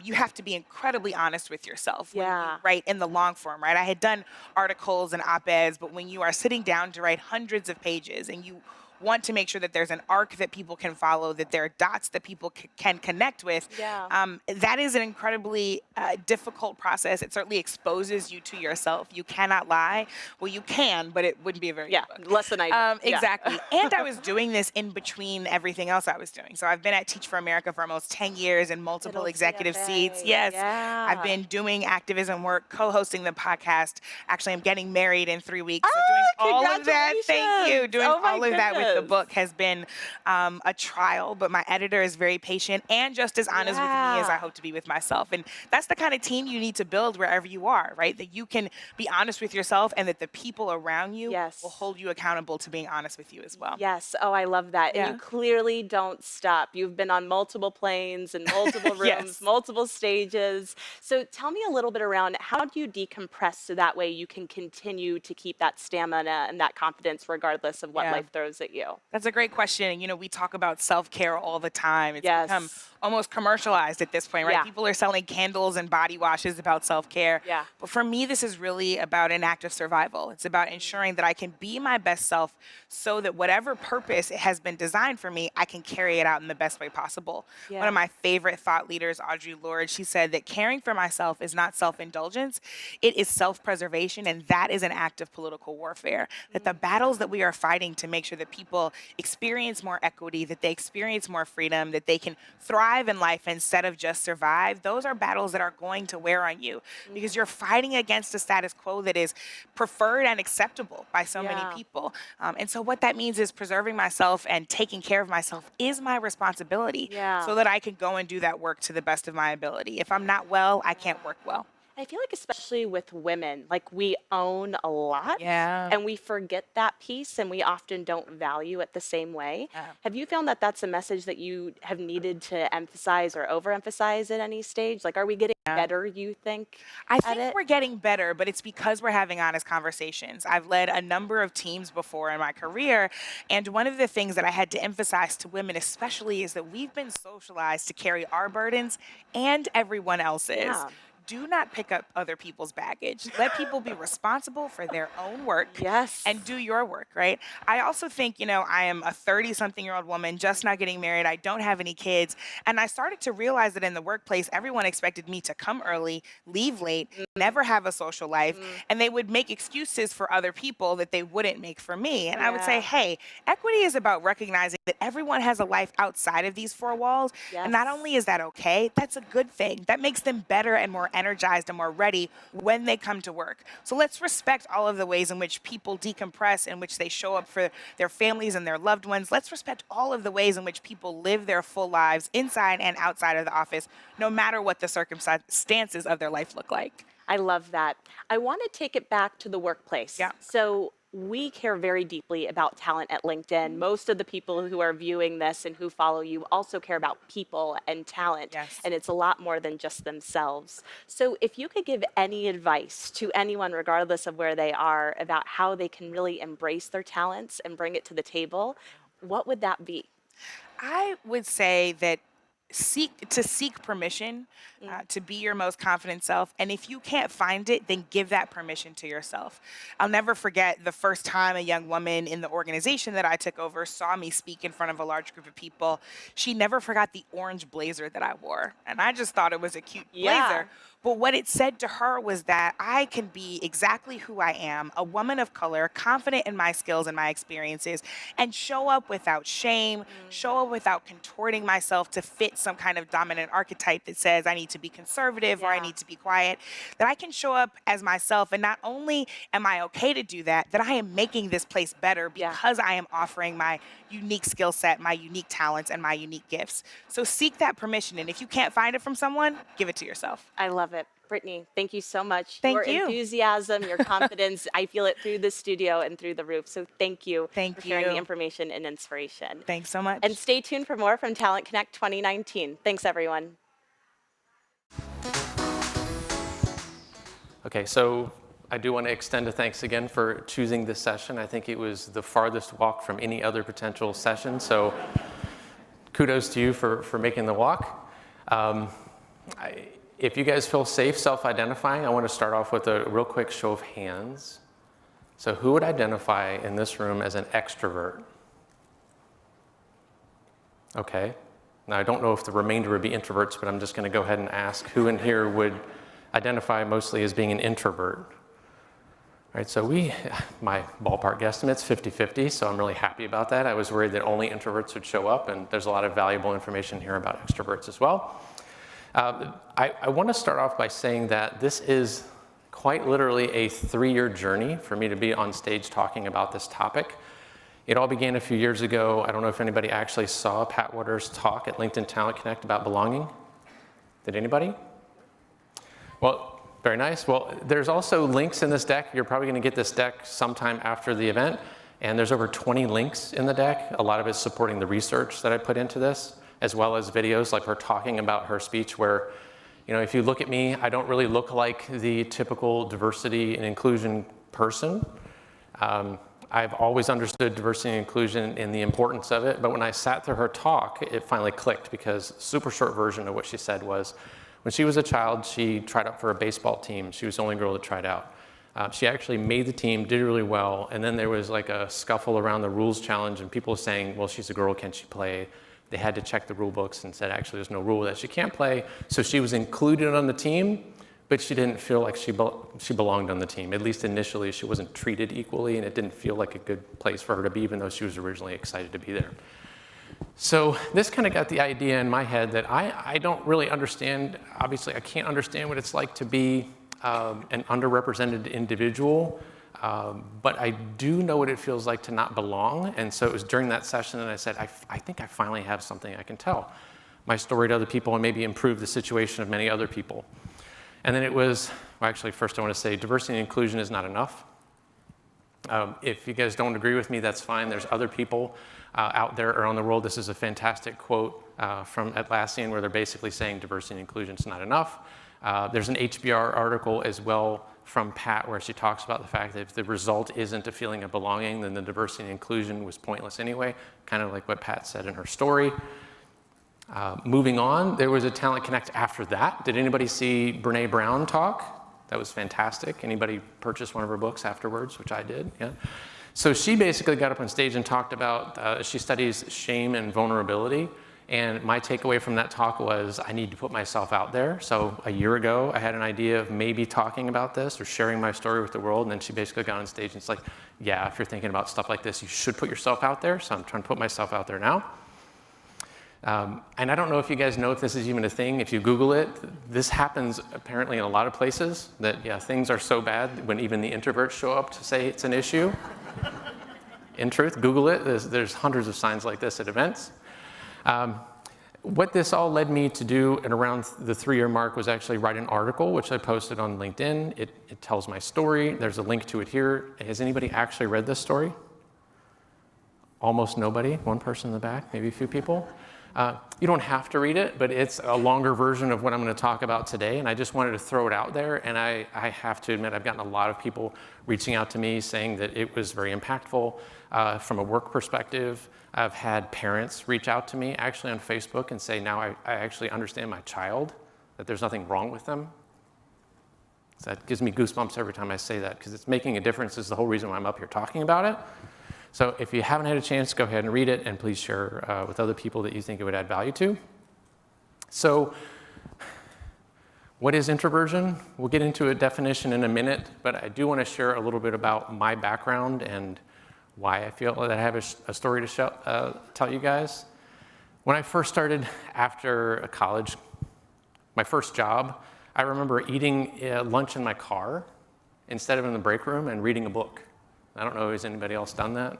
You have to be incredibly honest with yourself when you write in the long form, right? I had done articles and op-eds, but when you are sitting down to write hundreds of pages and you want to make sure that there's an arc that people can follow, that there are dots that people can connect with. That is an incredibly difficult process. It certainly exposes you to yourself. You cannot lie. Well, you can, but it wouldn't be a very good book. Less than I do. Exactly. And I was doing this in between everything else I was doing. So I've been at Teach for America for almost 10 years in multiple executive seats. Yes. I've been doing activism work, co-hosting the podcast. Actually, I'm getting married in 3 weeks. So doing all of that. Thank you. Doing all of that with of the book has been a trial, but my editor is very patient and just as honest with me as I hope to be with myself. And that's the kind of team you need to build wherever you are, right? That you can be honest with yourself and that the people around you will hold you accountable to being honest with you as well. Yes. Oh, I love that. And you clearly don't stop. You've been on multiple planes and multiple rooms, multiple stages. So tell me a little bit around how do you decompress so that way you can continue to keep that stamina and that confidence regardless of what life throws at you? That's a great question. And, you know, we talk about self-care all the time. It's become almost commercialized at this point, right? People are selling candles and body washes about self-care. But for me, this is really about an act of survival. It's about ensuring that I can be my best self so that whatever purpose it has been designed for me, I can carry it out in the best way possible. One of my favorite thought leaders, Audre Lorde, she said that caring for myself is not self-indulgence, it is self-preservation, and that is an act of political warfare. That the battles that we are fighting to make sure that people experience more equity, that they experience more freedom, that they can thrive in life instead of just survive, those are battles that are going to wear on you because you're fighting against a status quo that is preferred and acceptable by so many people. And so what that means is preserving myself and taking care of myself is my responsibility so that I can go and do that work to the best of my ability. If I'm not well, I can't work well. I feel like especially with women, like we own a lot and we forget that piece and we often don't value it the same way. Have you found that that's a message that you have needed to emphasize or overemphasize at any stage? Like, are we getting better, you think? I think we're getting better, but it's because we're having honest conversations. I've led a number of teams before in my career, and one of the things that I had to emphasize to women especially is that we've been socialized to carry our burdens and everyone else's. Do not pick up other people's baggage. Let people be responsible for their own work and do your work, right? I also think, you know, I am a 30-something-year-old woman, just not getting married. I don't have any kids. And I started to realize that in the workplace, everyone expected me to come early, leave late, never have a social life, and they would make excuses for other people that they wouldn't make for me. And I would say, hey, equity is about recognizing that everyone has a life outside of these four walls. And not only is that okay, that's a good thing. That makes them better and more energized and more ready when they come to work. So let's respect all of the ways in which people decompress, in which they show up for their families and their loved ones. Let's respect all of the ways in which people live their full lives inside and outside of the office, no matter what the circumstances of their life look like. I love that. I want to take it back to the workplace. So we care very deeply about talent at LinkedIn. Most of the people who are viewing this and who follow you also care about people and talent. And it's a lot more than just themselves. So if you could give any advice to anyone, regardless of where they are, about how they can really embrace their talents and bring it to the table, what would that be? I would say that seek permission to be your most confident self. And if you can't find it, then give that permission to yourself. I'll never forget the first time a young woman in the organization that I took over saw me speak in front of a large group of people. She never forgot the orange blazer that I wore. And I just thought it was a cute blazer. But what it said to her was that I can be exactly who I am, a woman of color, confident in my skills and my experiences, and show up without shame, show up without contorting myself to fit some kind of dominant archetype that says I need to be conservative or I need to be quiet, that I can show up as myself. And not only am I okay to do that, that I am making this place better because I am offering my unique skill set, my unique talents, and my unique gifts. So seek that permission. And if you can't find it from someone, give it to yourself. I love it. Brittany, thank you so much. Thank you. Your enthusiasm, your confidence, I feel it through the studio and through the roof. So thank you for sharing the information and inspiration. Thanks so much. And stay tuned for more from Talent Connect 2019. Thanks, everyone. Okay, so I do want to extend a thanks again for choosing this session. I think it was the farthest walk from any other potential session. So kudos to you for making the walk. If you guys feel safe self-identifying, I want to start off with a real quick show of hands. So who would identify in this room as an extrovert? Okay. Now, I don't know if the remainder would be introverts, but I'm just going to go ahead and ask who in here would identify mostly as being an introvert. All right, so my ballpark guesstimate's 50-50, so I'm really happy about that. I was worried that only introverts would show up, and there's a lot of valuable information here about extroverts as well. I want to start off by saying that this is quite literally a 3-year journey for me to be on stage talking about this topic. It all began a few years ago. I don't know if anybody actually saw Pat Waters' talk at LinkedIn Talent Connect about belonging. Did anybody? Well, very nice. Well, there's also links in this deck. You're probably going to get this deck sometime after the event. And there's over 20 links in the deck. A lot of it's supporting the research that I put into this, as well as videos like her talking about her speech where, if you look at me, I don't really look like the typical diversity and inclusion person. I've always understood diversity and inclusion and the importance of it, but when I sat through her talk, it finally clicked because super short version of what she said was, when she was a child, she tried out for a baseball team. She was the only girl that tried out. She actually made the team, did really well, and then there was like a scuffle around the rules challenge and people saying, well, she's a girl, can she play? They had to check the rule books and said, actually, there's no rule that she can't play. So she was included on the team, but she didn't feel like she belonged on the team. At least initially, she wasn't treated equally, and it didn't feel like a good place for her to be, even though she was originally excited to be there. So this kind of got the idea in my head that I don't really understand. Obviously, I can't understand what it's like to be an underrepresented individual, but I do know what it feels like to not belong. And so it was during that session that I said, I think I finally have something I can tell my story to other people and maybe improve the situation of many other people. And then it was, well, actually, first I want to say diversity and inclusion is not enough. If you guys don't agree with me, that's fine. There's other people out there around the world. This is a fantastic quote from Atlassian where they're basically saying diversity and inclusion is not enough. There's an HBR article as well from Pat where she talks about the fact that if the result isn't a feeling of belonging, then the diversity and inclusion was pointless anyway, kind of like what Pat said in her story. Moving on, there was a Talent Connect after that. Did anybody see Brené Brown talk? That was fantastic. Anybody purchase one of her books afterwards, which I did? Yeah. So she basically got up on stage and talked about, she studies shame and vulnerability. And my takeaway from that talk was I need to put myself out there. So a year ago, I had an idea of maybe talking about this or sharing my story with the world. And then she basically got on stage and it's like, yeah, if you're thinking about stuff like this, you should put yourself out there. So I'm trying to put myself out there now. And I don't know if you guys know if this is even a thing. If you Google it, this happens apparently in a lot of places that, yeah, things are so bad when even the introverts show up to say it's an issue. In truth, Google it. There's hundreds of signs like this at events. What this all led me to do at around the 3-year mark was actually write an article, which I posted on LinkedIn. It tells my story. There's a link to it here. Has anybody actually read this story? Almost nobody. One person in the back, maybe a few people. You don't have to read it, but it's a longer version of what I'm going to talk about today, and I just wanted to throw it out there, and I have to admit I've gotten a lot of people reaching out to me saying that it was very impactful from a work perspective. I've had parents reach out to me actually on Facebook and say, now I actually understand my child, that there's nothing wrong with them. So that gives me goosebumps every time I say that, because it's making a difference is the whole reason why I'm up here talking about it. So if you haven't had a chance, go ahead and read it, and please share with other people that you think it would add value to. So what is introversion? We'll get into a definition in a minute, but I do want to share a little bit about my background and why I feel that I have a story to tell you guys. When I first started after college, my first job, I remember eating lunch in my car instead of in the break room and reading a book. I don't know, has anybody else done that?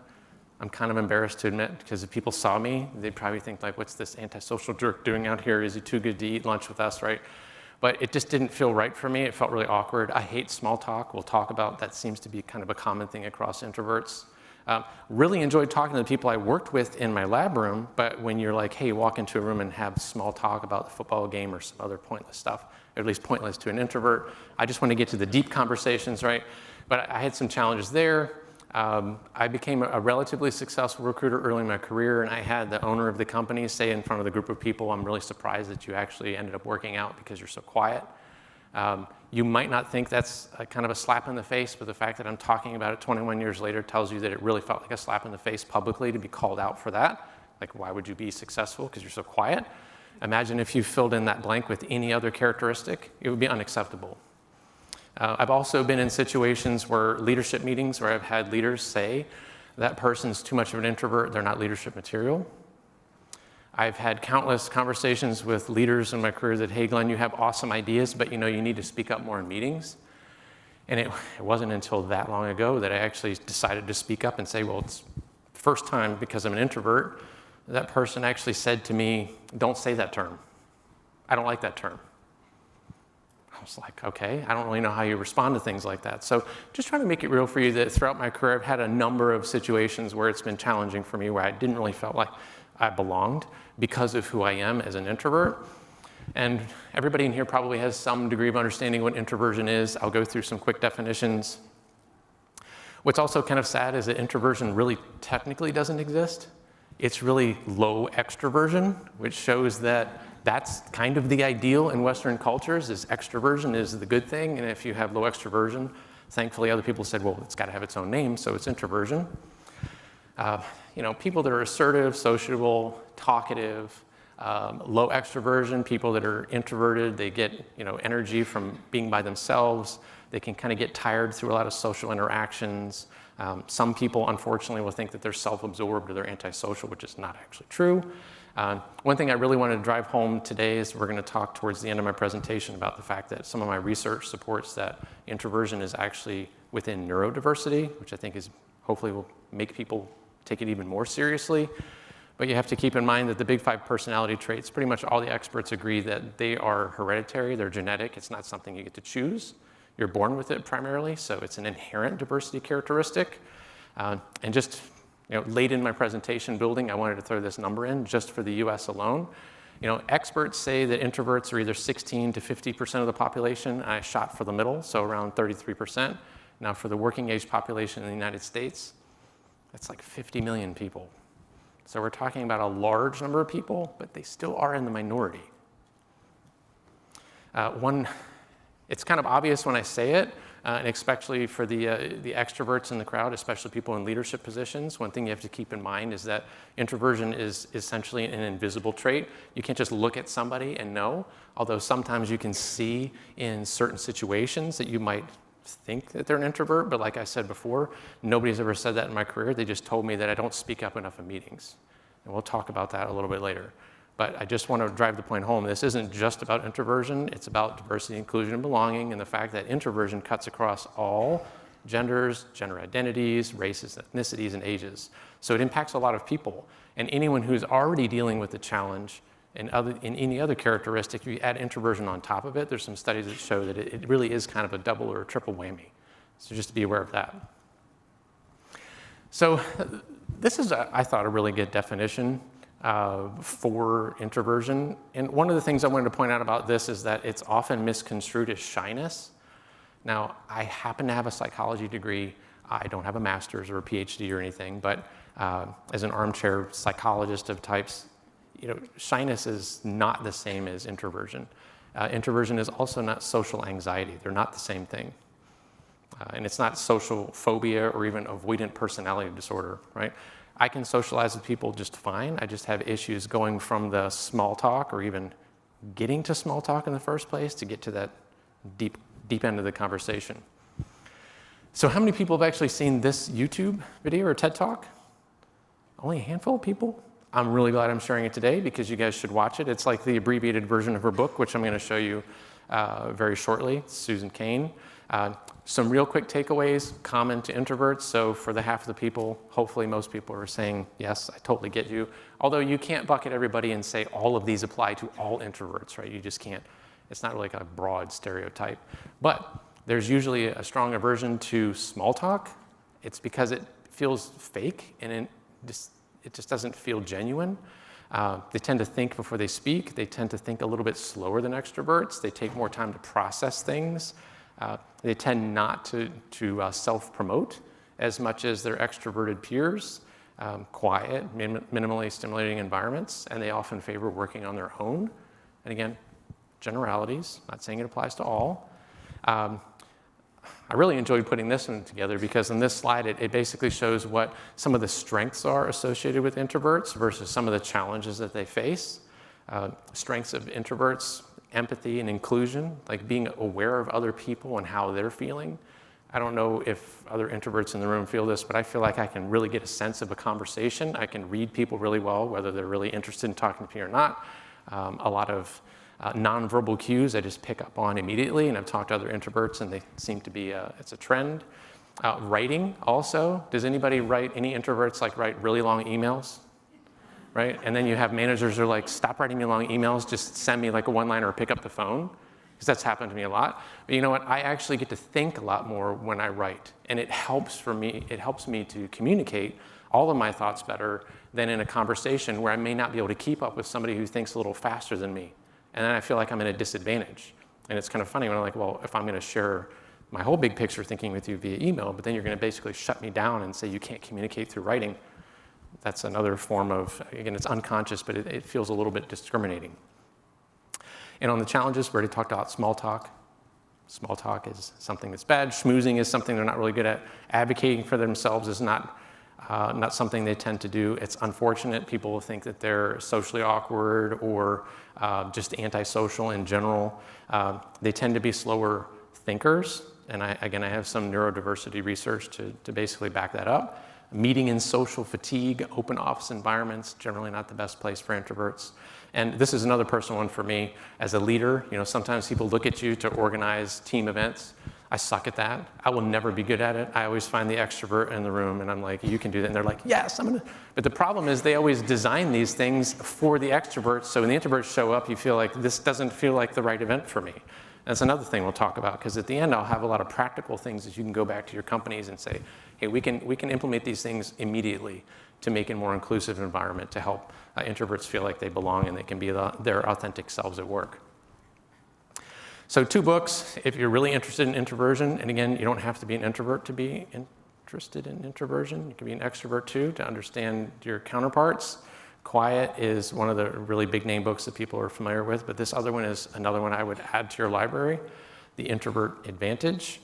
I'm kind of embarrassed to admit, because if people saw me, they'd probably think like, what's this antisocial jerk doing out here? Is he too good to eat lunch with us, right? But it just didn't feel right for me. It felt really awkward. I hate small talk. We'll talk about that. Seems to be kind of a common thing across introverts. Really enjoyed talking to the people I worked with in my lab room, but when you're like, hey, walk into a room and have small talk about the football game or some other pointless stuff, or at least pointless to an introvert, I just want to get to the deep conversations, right? But I had some challenges there. I became a relatively successful recruiter early in my career, and I had the owner of the company say in front of the group of people, I'm really surprised that you actually ended up working out because you're so quiet. You might not think that's kind of a slap in the face, but the fact that I'm talking about it 21 years later tells you that it really felt like a slap in the face publicly to be called out for that. Like, why would you be successful? Because you're so quiet. Imagine if you filled in that blank with any other characteristic. It would be unacceptable. I've also been in situations where leadership meetings where I've had leaders say, that person's too much of an introvert, they're not leadership material. I've had countless conversations with leaders in my career that, hey, Glenn, you have awesome ideas, but you need to speak up more in meetings. And it wasn't until that long ago that I actually decided to speak up and say, well, it's first time, because I'm an introvert, that person actually said to me, don't say that term. I don't like that term. I was like, okay, I don't really know how you respond to things like that. So just trying to make it real for you that throughout my career, I've had a number of situations where it's been challenging for me, where I didn't really feel like I belonged because of who I am as an introvert. And everybody in here probably has some degree of understanding what introversion is. I'll go through some quick definitions. What's also kind of sad is that introversion really technically doesn't exist. It's really low extroversion, which shows that that's kind of the ideal in Western cultures, is extroversion is the good thing. And if you have low extroversion, thankfully other people said, well, it's got to have its own name, so it's introversion. People that are assertive, sociable, talkative, low extroversion, people that are introverted, they get energy from being by themselves. They can kind of get tired through a lot of social interactions. Some people, unfortunately, will think that they're self-absorbed or they're antisocial, which is not actually true. One thing I really wanted to drive home today is we're going to talk towards the end of my presentation about the fact that some of my research supports that introversion is actually within neurodiversity, which I think is hopefully will make people take it even more seriously. But you have to keep in mind that the big 5 personality traits, pretty much all the experts agree that they are hereditary, they're genetic, it's not something you get to choose. You're born with it primarily, so it's an inherent diversity characteristic. And just late in my presentation building, I wanted to throw this number in just for the US alone. Experts say that introverts are either 16 to 50% of the population. I shot for the middle, so around 33%. Now for the working age population in the United States, that's like 50 million people. So we're talking about a large number of people, but they still are in the minority. It's kind of obvious when I say it, and especially for the extroverts in the crowd, especially people in leadership positions. One thing you have to keep in mind is that introversion is essentially an invisible trait. You can't just look at somebody and know, although sometimes you can see in certain situations that you might think that they're an introvert, but like I said before, nobody's ever said that in my career. They just told me that I don't speak up enough in meetings. And we'll talk about that a little bit later. But I just want to drive the point home. This isn't just about introversion. It's about diversity, inclusion, and belonging, and the fact that introversion cuts across all genders, gender identities, races, ethnicities, and ages. So it impacts a lot of people. And anyone who's already dealing with the challenge in any other characteristic, if you add introversion on top of it, there's some studies that show that it really is kind of a double or a triple whammy. So just to be aware of that. So this is, I thought, a really good definition for introversion. And one of the things I wanted to point out about this is that it's often misconstrued as shyness. Now, I happen to have a psychology degree. I don't have a master's or a PhD or anything, but as an armchair psychologist of types, shyness is not the same as introversion. Introversion is also not social anxiety. They're not the same thing. And it's not social phobia or even avoidant personality disorder, right? I can socialize with people just fine. I just have issues going from the small talk or even getting to small talk in the first place to get to that deep end of the conversation. So how many people have actually seen this YouTube video or TED Talk? Only a handful of people. I'm really glad I'm sharing it today because you guys should watch it. It's like the abbreviated version of her book, which I'm going to show you very shortly. It's Susan Cain. Some real quick takeaways, common to introverts. So for the half of the people, hopefully most people are saying, yes, I totally get you. Although you can't bucket everybody and say all of these apply to all introverts, right? You just can't. It's not really like a broad stereotype. But there's usually a strong aversion to small talk. It's because it feels fake and it just doesn't feel genuine. They tend to think before they speak. They tend to think a little bit slower than extroverts. They take more time to process things. They tend not to self-promote as much as their extroverted peers. Quiet, minimally stimulating environments, and they often favor working on their own. And again, generalities, not saying it applies to all. I really enjoyed putting this one together because in this slide, it basically shows what some of the strengths are associated with introverts versus some of the challenges that they face. Strengths of introverts, empathy and inclusion, like being aware of other people and how they're feeling. I don't know if other introverts in the room feel this, but I feel like I can really get a sense of a conversation. I can read people really well, whether they're really interested in talking to me or not. A lot of nonverbal cues I just pick up on immediately, and I've talked to other introverts and they seem to be, it's a trend. Writing also. Does anybody write, any introverts like write really long emails? Right? And then you have managers who are like, stop writing me long emails, just send me like a one-liner or pick up the phone. Because that's happened to me a lot. But you know what? I actually get to think a lot more when I write. And it helps me to communicate all of my thoughts better than in a conversation where I may not be able to keep up with somebody who thinks a little faster than me. And then I feel like I'm at a disadvantage. And it's kind of funny when I'm like, well, if I'm going to share my whole big picture thinking with you via email, but then you're going to basically shut me down and say you can't communicate through writing. That's another form of, again, it's unconscious, but it feels a little bit discriminating. And on the challenges, we already talked about small talk. Small talk is something that's bad. Schmoozing is something they're not really good at. Advocating for themselves is not something they tend to do. It's unfortunate. People will think that they're socially awkward or just antisocial in general. They tend to be slower thinkers. And I have some neurodiversity research to basically back that up. Meeting and social fatigue, open office environments, generally not the best place for introverts. And this is another personal one for me. As a leader, sometimes people look at you to organize team events. I suck at that. I will never be good at it. I always find the extrovert in the room and I'm like, you can do that. And they're like, yes, I'm gonna. But the problem is they always design these things for the extroverts. So when the introverts show up, you feel like this doesn't feel like the right event for me. That's another thing we'll talk about, because at the end I'll have a lot of practical things that you can go back to your companies and say, hey, we can implement these things immediately to make a more inclusive environment to help introverts feel like they belong and they can be their authentic selves at work. So 2 books, if you're really interested in introversion, and again, you don't have to be an introvert to be interested in introversion. You can be an extrovert too to understand your counterparts. Quiet is one of the really big name books that people are familiar with, but this other one is another one I would add to your library, The Introvert Advantage.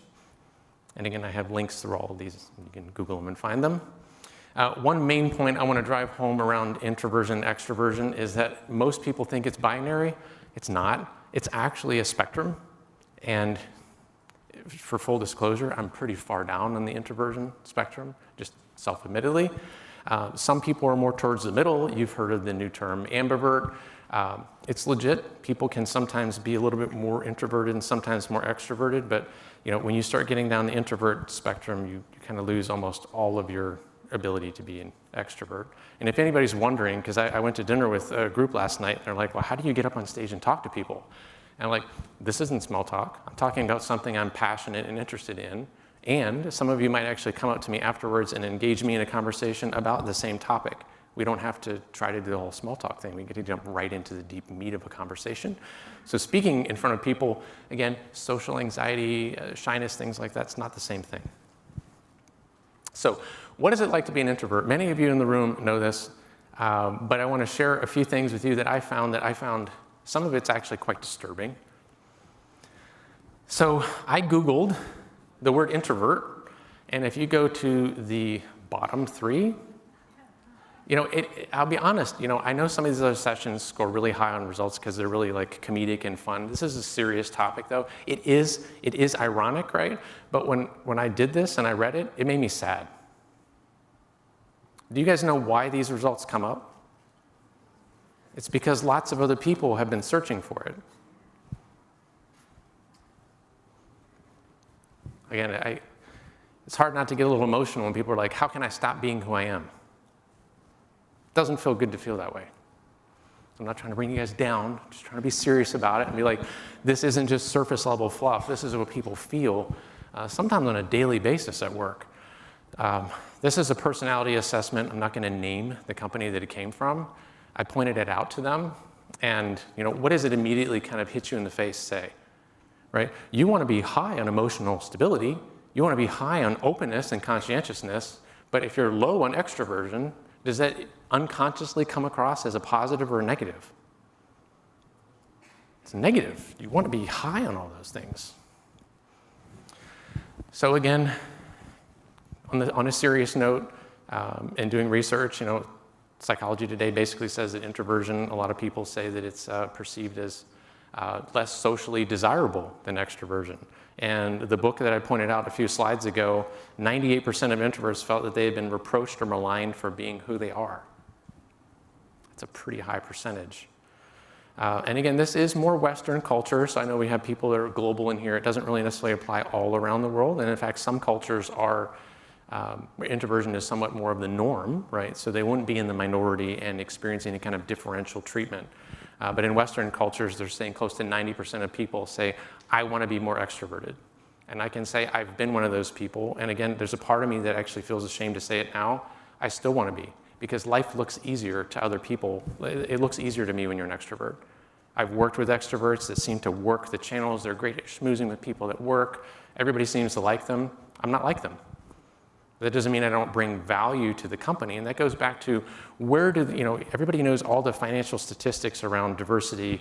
And again, I have links through all of these. You can Google them and find them. One main point I want to drive home around introversion and extroversion is that most people think it's binary. It's not. It's actually a spectrum. And for full disclosure, I'm pretty far down on the introversion spectrum, just self-admittedly. Some people are more towards the middle. You've heard of the new term ambivert. It's legit. People can sometimes be a little bit more introverted and sometimes more extroverted, but when you start getting down the introvert spectrum, you kind of lose almost all of your ability to be an extrovert. And if anybody's wondering, because I went to dinner with a group last night, and they're like, well, how do you get up on stage and talk to people? And I'm like, this isn't small talk. I'm talking about something I'm passionate and interested in. And some of you might actually come up to me afterwards and engage me in a conversation about the same topic. We don't have to try to do the whole small talk thing. We get to jump right into the deep meat of a conversation. So speaking in front of people, again, social anxiety, shyness, things like that's not the same thing. So what is it like to be an introvert? Many of you in the room know this, but I want to share a few things with you that I found some of it's actually quite disturbing. So I Googled the word introvert, and if you go to the bottom 3, I'll be honest, I know some of these other sessions score really high on results because they're really like comedic and fun. This is a serious topic though. It is ironic, right? But when I did this and I read it, it made me sad. Do you guys know why these results come up? It's because lots of other people have been searching for it. Again, it's hard not to get a little emotional when people are like, how can I stop being who I am? It doesn't feel good to feel that way. I'm not trying to bring you guys down, I'm just trying to be serious about it and be like, this isn't just surface level fluff, this is what people feel, sometimes on a daily basis at work. This is a personality assessment. I'm not going to name the company that it came from. I pointed it out to them, and what does it immediately kind of hit you in the face say? Right? You want to be high on emotional stability, you want to be high on openness and conscientiousness, but if you're low on extroversion, does that unconsciously come across as a positive or a negative? It's negative. You want to be high on all those things. So again, on a serious note, in doing research, Psychology Today basically says that introversion, a lot of people say that it's perceived as less socially desirable than extroversion. And the book that I pointed out a few slides ago, 98% of introverts felt that they had been reproached or maligned for being who they are. That's a pretty high percentage. And again, this is more Western culture, so I know we have people that are global in here. It doesn't really necessarily apply all around the world, and in fact, some cultures are, introversion is somewhat more of the norm, right? So they wouldn't be in the minority and experiencing any kind of differential treatment. But in Western cultures, they're saying close to 90% of people say, I want to be more extroverted. And I can say I've been one of those people, and again, there's a part of me that actually feels ashamed to say it now. I still want to be, because life looks easier to other people. It looks easier to me when you're an extrovert. I've worked with extroverts that seem to work the channels. They're great at schmoozing with people that work. Everybody seems to like them. I'm not like them. That doesn't mean I don't bring value to the company. And that goes back to where do, everybody knows all the financial statistics around diversity.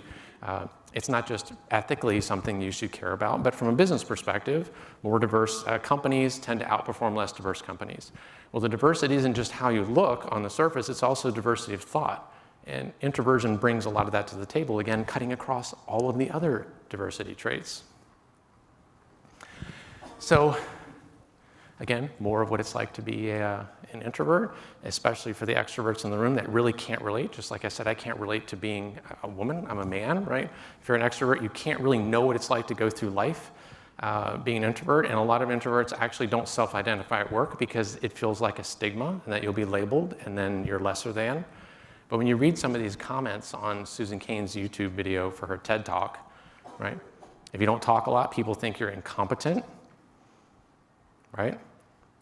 It's not just ethically something you should care about, but from a business perspective, more diverse companies tend to outperform less diverse companies. Well, the diversity isn't just how you look on the surface, it's also diversity of thought. And introversion brings a lot of that to the table, again, cutting across all of the other diversity traits. So, again, more of what it's like to be an introvert, especially for the extroverts in the room that really can't relate. Just like I said, I can't relate to being a woman, I'm a man, right? If you're an extrovert, you can't really know what it's like to go through life being an introvert, and a lot of introverts actually don't self-identify at work because it feels like a stigma and that you'll be labeled and then you're lesser than. But when you read some of these comments on Susan Cain's YouTube video for her TED Talk, right? If you don't talk a lot, people think you're incompetent, right?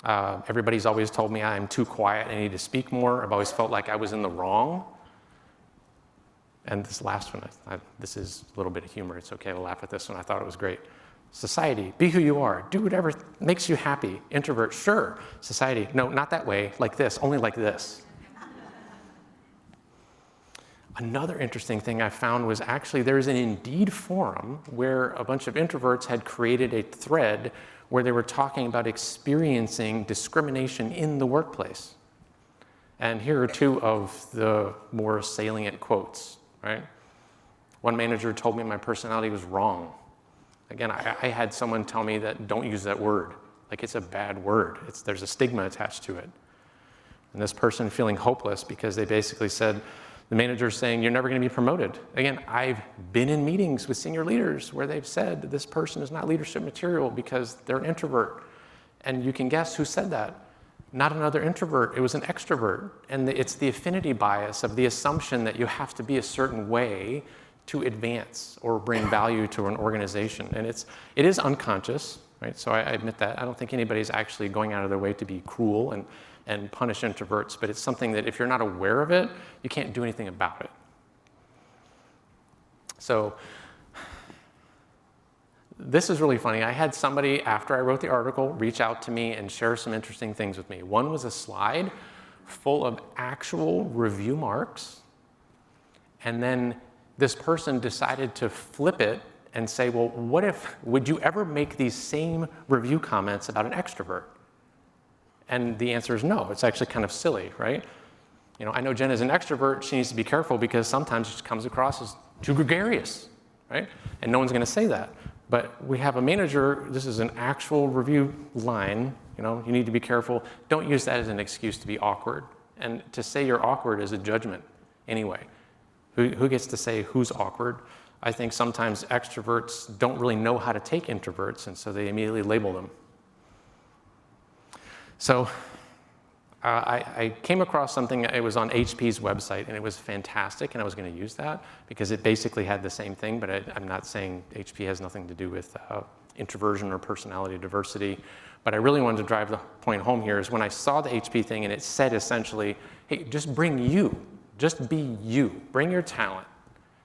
Everybody's always told me I'm too quiet, I need to speak more. I've always felt like I was in the wrong. And this last one, this is a little bit of humor. It's okay to laugh at this one. I thought it was great. Society, be who you are. Do whatever makes you happy. Introvert, sure. Society, no, not that way, like this, only like this. Another interesting thing I found was actually there's an Indeed forum where a bunch of introverts had created a thread where they were talking about experiencing discrimination in the workplace. And here are two of the more salient quotes, right? One manager told me my personality was wrong. Again, I had someone tell me that don't use that word. Like it's a bad word. There's a stigma attached to it. And this person feeling hopeless because they basically said, the manager's saying, you're never going to be promoted. Again, I've been in meetings with senior leaders where they've said this person is not leadership material because they're an introvert. And you can guess who said that. Not another introvert, it was an extrovert. And it's the affinity bias of the assumption that you have to be a certain way to advance or bring value to an organization. And it is unconscious, right? So I admit that. I don't think anybody's actually going out of their way to be cruel and punish introverts, but it's something that if you're not aware of it, you can't do anything about it. So this is really funny. I had somebody, after I wrote the article, reach out to me and share some interesting things with me. One was a slide full of actual review marks, and then this person decided to flip it and say, well, would you ever make these same review comments about an extrovert? And the answer is no. It's actually kind of silly, right? I know Jen is an extrovert. She needs to be careful because sometimes she comes across as too gregarious, right? And no one's going to say that. But we have a manager. This is an actual review line. You need to be careful. Don't use that as an excuse to be awkward. And to say you're awkward is a judgment anyway. Who gets to say who's awkward? I think sometimes extroverts don't really know how to take introverts, and so they immediately label them. So I came across something, it was on HP's website, and it was fantastic, and I was going to use that because it basically had the same thing, but I'm not saying HP has nothing to do with introversion or personality diversity. But I really wanted to drive the point home here is when I saw the HP thing and it said essentially, hey, just bring you, just be you, bring your talent.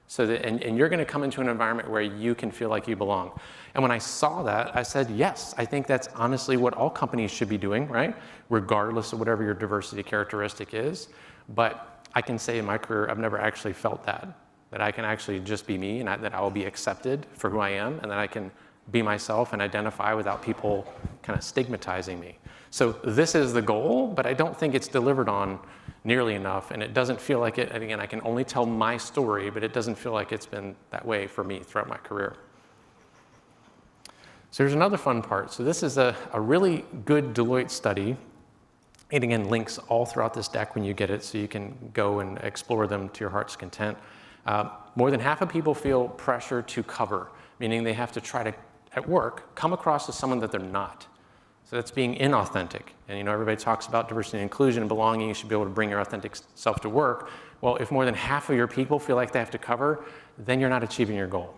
So that, and you're going to come into an environment where you can feel like you belong. And when I saw that, I said, yes, I think that's honestly what all companies should be doing, right? Regardless of whatever your diversity characteristic is. But I can say in my career, I've never actually felt that I can actually just be me and that I will be accepted for who I am and that I can be myself and identify without people kind of stigmatizing me. So this is the goal, but I don't think it's delivered on nearly enough, and it doesn't feel like it, and again, I can only tell my story, but it doesn't feel like it's been that way for me throughout my career. So here's another fun part. So this is a really good Deloitte study, and again, links all throughout this deck when you get it, so you can go and explore them to your heart's content. More than half of people feel pressure to cover, meaning they have to try to, at work, come across as someone that they're not. So that's being inauthentic. And you know, everybody talks about diversity and inclusion and belonging. You should be able to bring your authentic self to work. Well, if more than half of your people feel like they have to cover, then you're not achieving your goal.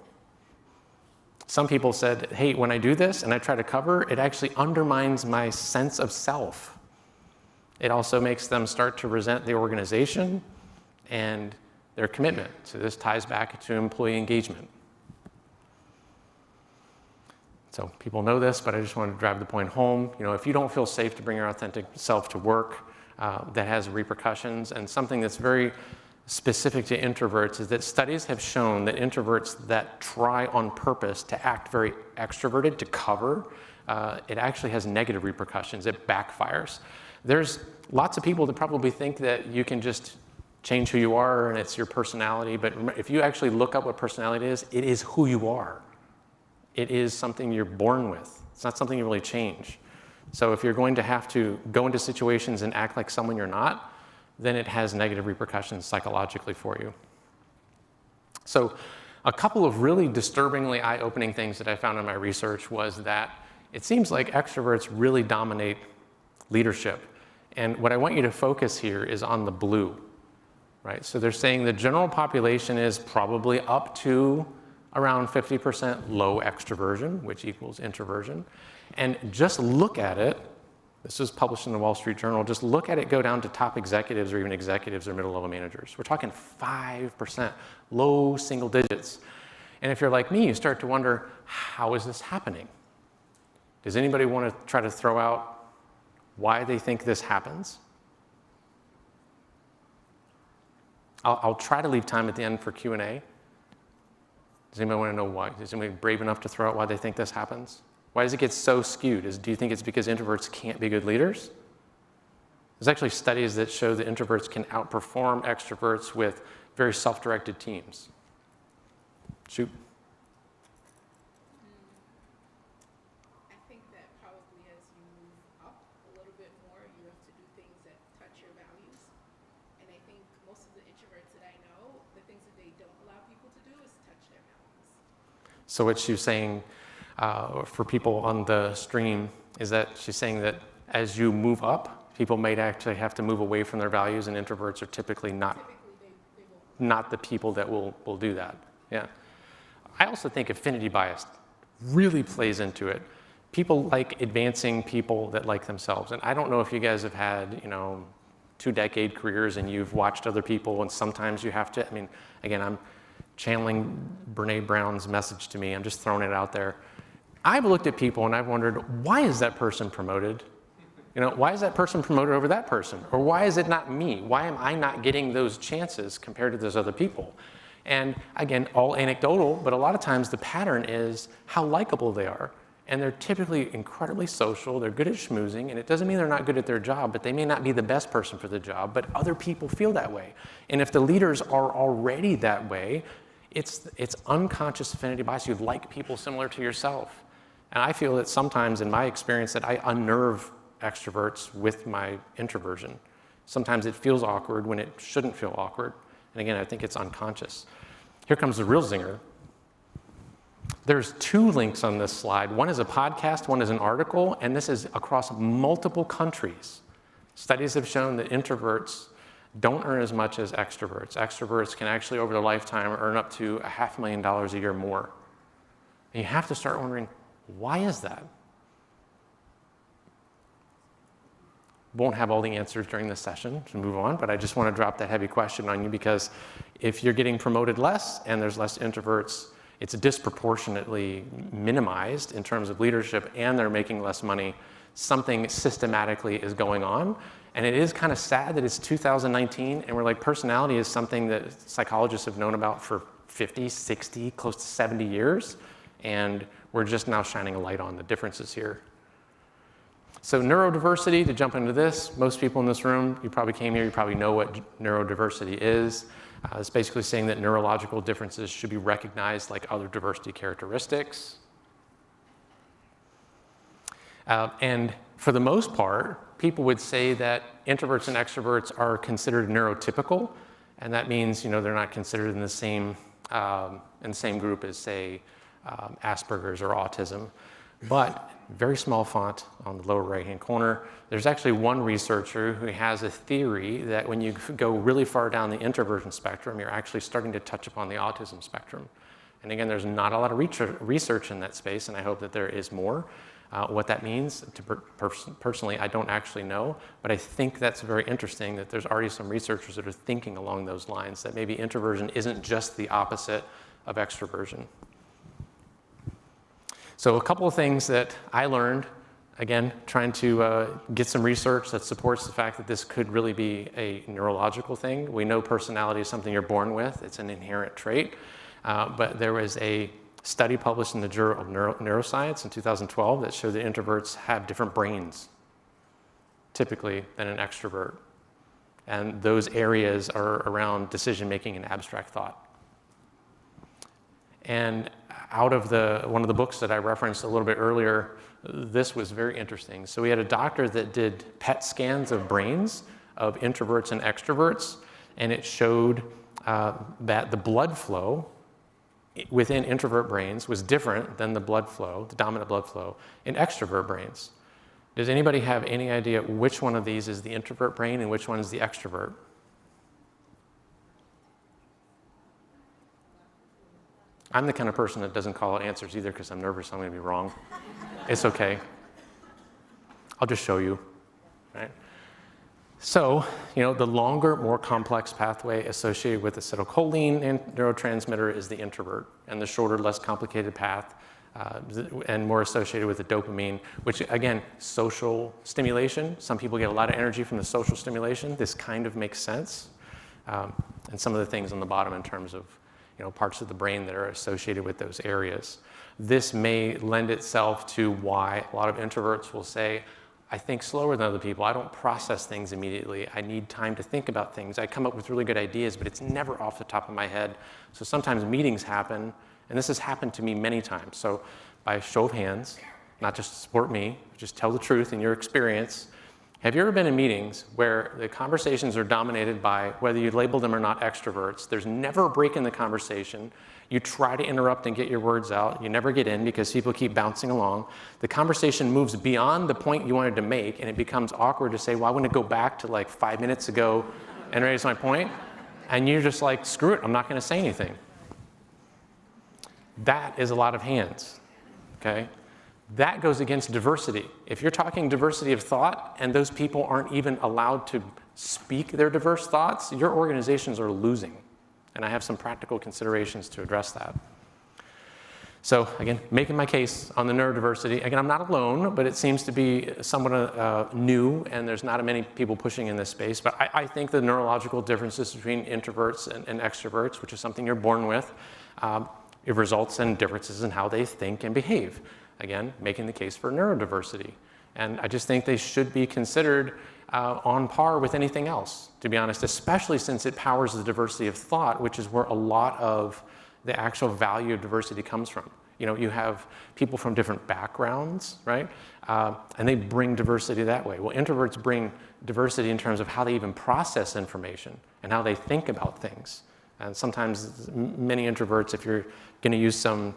Some people said, hey, when I do this and I try to cover, it actually undermines my sense of self. It also makes them start to resent the organization and their commitment. So this ties back to employee engagement. So people know this, but I just want to drive the point home. You know, if you don't feel safe to bring your authentic self to work, that has repercussions. And something that's very specific to introverts is that studies have shown that introverts that try on purpose to act very extroverted, to cover, it actually has negative repercussions. It backfires. There's lots of people that probably think that you can just change who you are and it's your personality, but if you actually look up what personality is, it is who you are. It is something you're born with. It's not something you really change. So if you're going to have to go into situations and act like someone you're not, then it has negative repercussions psychologically for you. So a couple of really disturbingly eye-opening things that I found in my research was that it seems like extroverts really dominate leadership. And what I want you to focus here is on the blue, right? So they're saying the general population is probably up to around 50% low extroversion, which equals introversion. And just look at it. This was published in the Wall Street Journal. Just look at it go down to top executives or even executives or middle-level managers. We're talking 5%, low single digits. And if you're like me, you start to wonder, how is this happening? Does anybody want to try to throw out why they think this happens? I'll try to leave time at the end for Q&A. Does anybody want to know why? Is anybody brave enough to throw out why they think this happens? Why does it get so skewed? Do you think it's because introverts can't be good leaders? There's actually studies that show that introverts can outperform extroverts with very self-directed teams. Shoot. I think that probably as you move up a little bit more, you have to do things that touch your values. And I think most of the introverts that I know, the things that they don't allow people to do is touch their values. So what she's saying, for people on the stream, is that she's saying that as you move up, people might actually have to move away from their values, and introverts are typically not the people that will do that. Yeah. I also think affinity bias really plays into it. People like advancing people that like themselves. And I don't know if you guys have had, 2-decade careers and you've watched other people, and sometimes you have to, again, I'm channeling Brene Brown's message to me. I'm just throwing it out there. I've looked at people and I've wondered, why is that person promoted? Why is that person promoted over that person? Or why is it not me? Why am I not getting those chances compared to those other people? And again, all anecdotal, but a lot of times the pattern is how likable they are. And they're typically incredibly social, they're good at schmoozing, and it doesn't mean they're not good at their job, but they may not be the best person for the job, but other people feel that way. And if the leaders are already that way, it's unconscious affinity bias. You like people similar to yourself. And I feel that sometimes in my experience that I unnerve extroverts with my introversion. Sometimes it feels awkward when it shouldn't feel awkward. And again, I think it's unconscious. Here comes the real zinger. There's 2 links on this slide. One is a podcast, one is an article, and this is across multiple countries. Studies have shown that introverts don't earn as much as extroverts. Extroverts can actually, over their lifetime, earn up to $500,000 a year more. And you have to start wondering, why is that? Won't have all the answers during this session to move on, but I just want to drop that heavy question on you, because if you're getting promoted less and there's less introverts, it's disproportionately minimized in terms of leadership and they're making less money. Something systematically is going on. And it is kind of sad that it's 2019 and we're like, personality is something that psychologists have known about for 50, 60, close to 70 years. And we're just now shining a light on the differences here. So neurodiversity, to jump into this, most people in this room, you probably came here, you probably know what neurodiversity is. It's basically saying that neurological differences should be recognized like other diversity characteristics. And for the most part, people would say that introverts and extroverts are considered neurotypical. And that means, they're not considered in the same group as, say, Asperger's or autism. But very small font on the lower right-hand corner. There's actually one researcher who has a theory that when you go really far down the introversion spectrum, you're actually starting to touch upon the autism spectrum. And again, there's not a lot of research in that space, and I hope that there is more. What that means, personally, I don't actually know, but I think that's very interesting that there's already some researchers that are thinking along those lines, that maybe introversion isn't just the opposite of extroversion. So a couple of things that I learned, again, trying to get some research that supports the fact that this could really be a neurological thing. We know personality is something you're born with. It's an inherent trait. But there was a study published in the Journal of Neuroscience in 2012 that showed that introverts have different brains, typically, than an extrovert. And those areas are around decision-making and abstract thought. And out of one of the books that I referenced a little bit earlier, this was very interesting. So we had a doctor that did PET scans of brains of introverts and extroverts, and it showed that the blood flow within introvert brains was different than the blood flow, the dominant blood flow, in extrovert brains. Does anybody have any idea which one of these is the introvert brain and which one is the extrovert? I'm the kind of person that doesn't call out answers either because I'm nervous I'm going to be wrong. It's okay. I'll just show you, right? So, the longer, more complex pathway associated with acetylcholine neurotransmitter is the introvert, and the shorter, less complicated path and more associated with the dopamine, which, again, social stimulation. Some people get a lot of energy from the social stimulation. This kind of makes sense. And some of the things on the bottom in terms of parts of the brain that are associated with those areas. This may lend itself to why a lot of introverts will say, I think slower than other people. I don't process things immediately. I need time to think about things. I come up with really good ideas, but it's never off the top of my head. So sometimes meetings happen, and this has happened to me many times. So by a show of hands, not just to support me, just tell the truth in your experience. Have you ever been in meetings where the conversations are dominated by whether you label them or not extroverts? There's never a break in the conversation. You try to interrupt and get your words out. You never get in because people keep bouncing along. The conversation moves beyond the point you wanted to make, and it becomes awkward to say, well, I want to go back to like 5 minutes ago and raise my point. And you're just like, screw it, I'm not going to say anything. That is a lot of hands, okay? That goes against diversity. If you're talking diversity of thought and those people aren't even allowed to speak their diverse thoughts, your organizations are losing. And I have some practical considerations to address that. So again, making my case on the neurodiversity. Again, I'm not alone, but it seems to be somewhat new, and there's not many people pushing in this space. But I think the neurological differences between introverts and extroverts, which is something you're born with, it results in differences in how they think and behave. Again, making the case for neurodiversity. And I just think they should be considered on par with anything else, to be honest, especially since it powers the diversity of thought, which is where a lot of the actual value of diversity comes from. You have people from different backgrounds, right? And they bring diversity that way. Well, introverts bring diversity in terms of how they even process information and how they think about things. And sometimes many introverts, if you're going to use some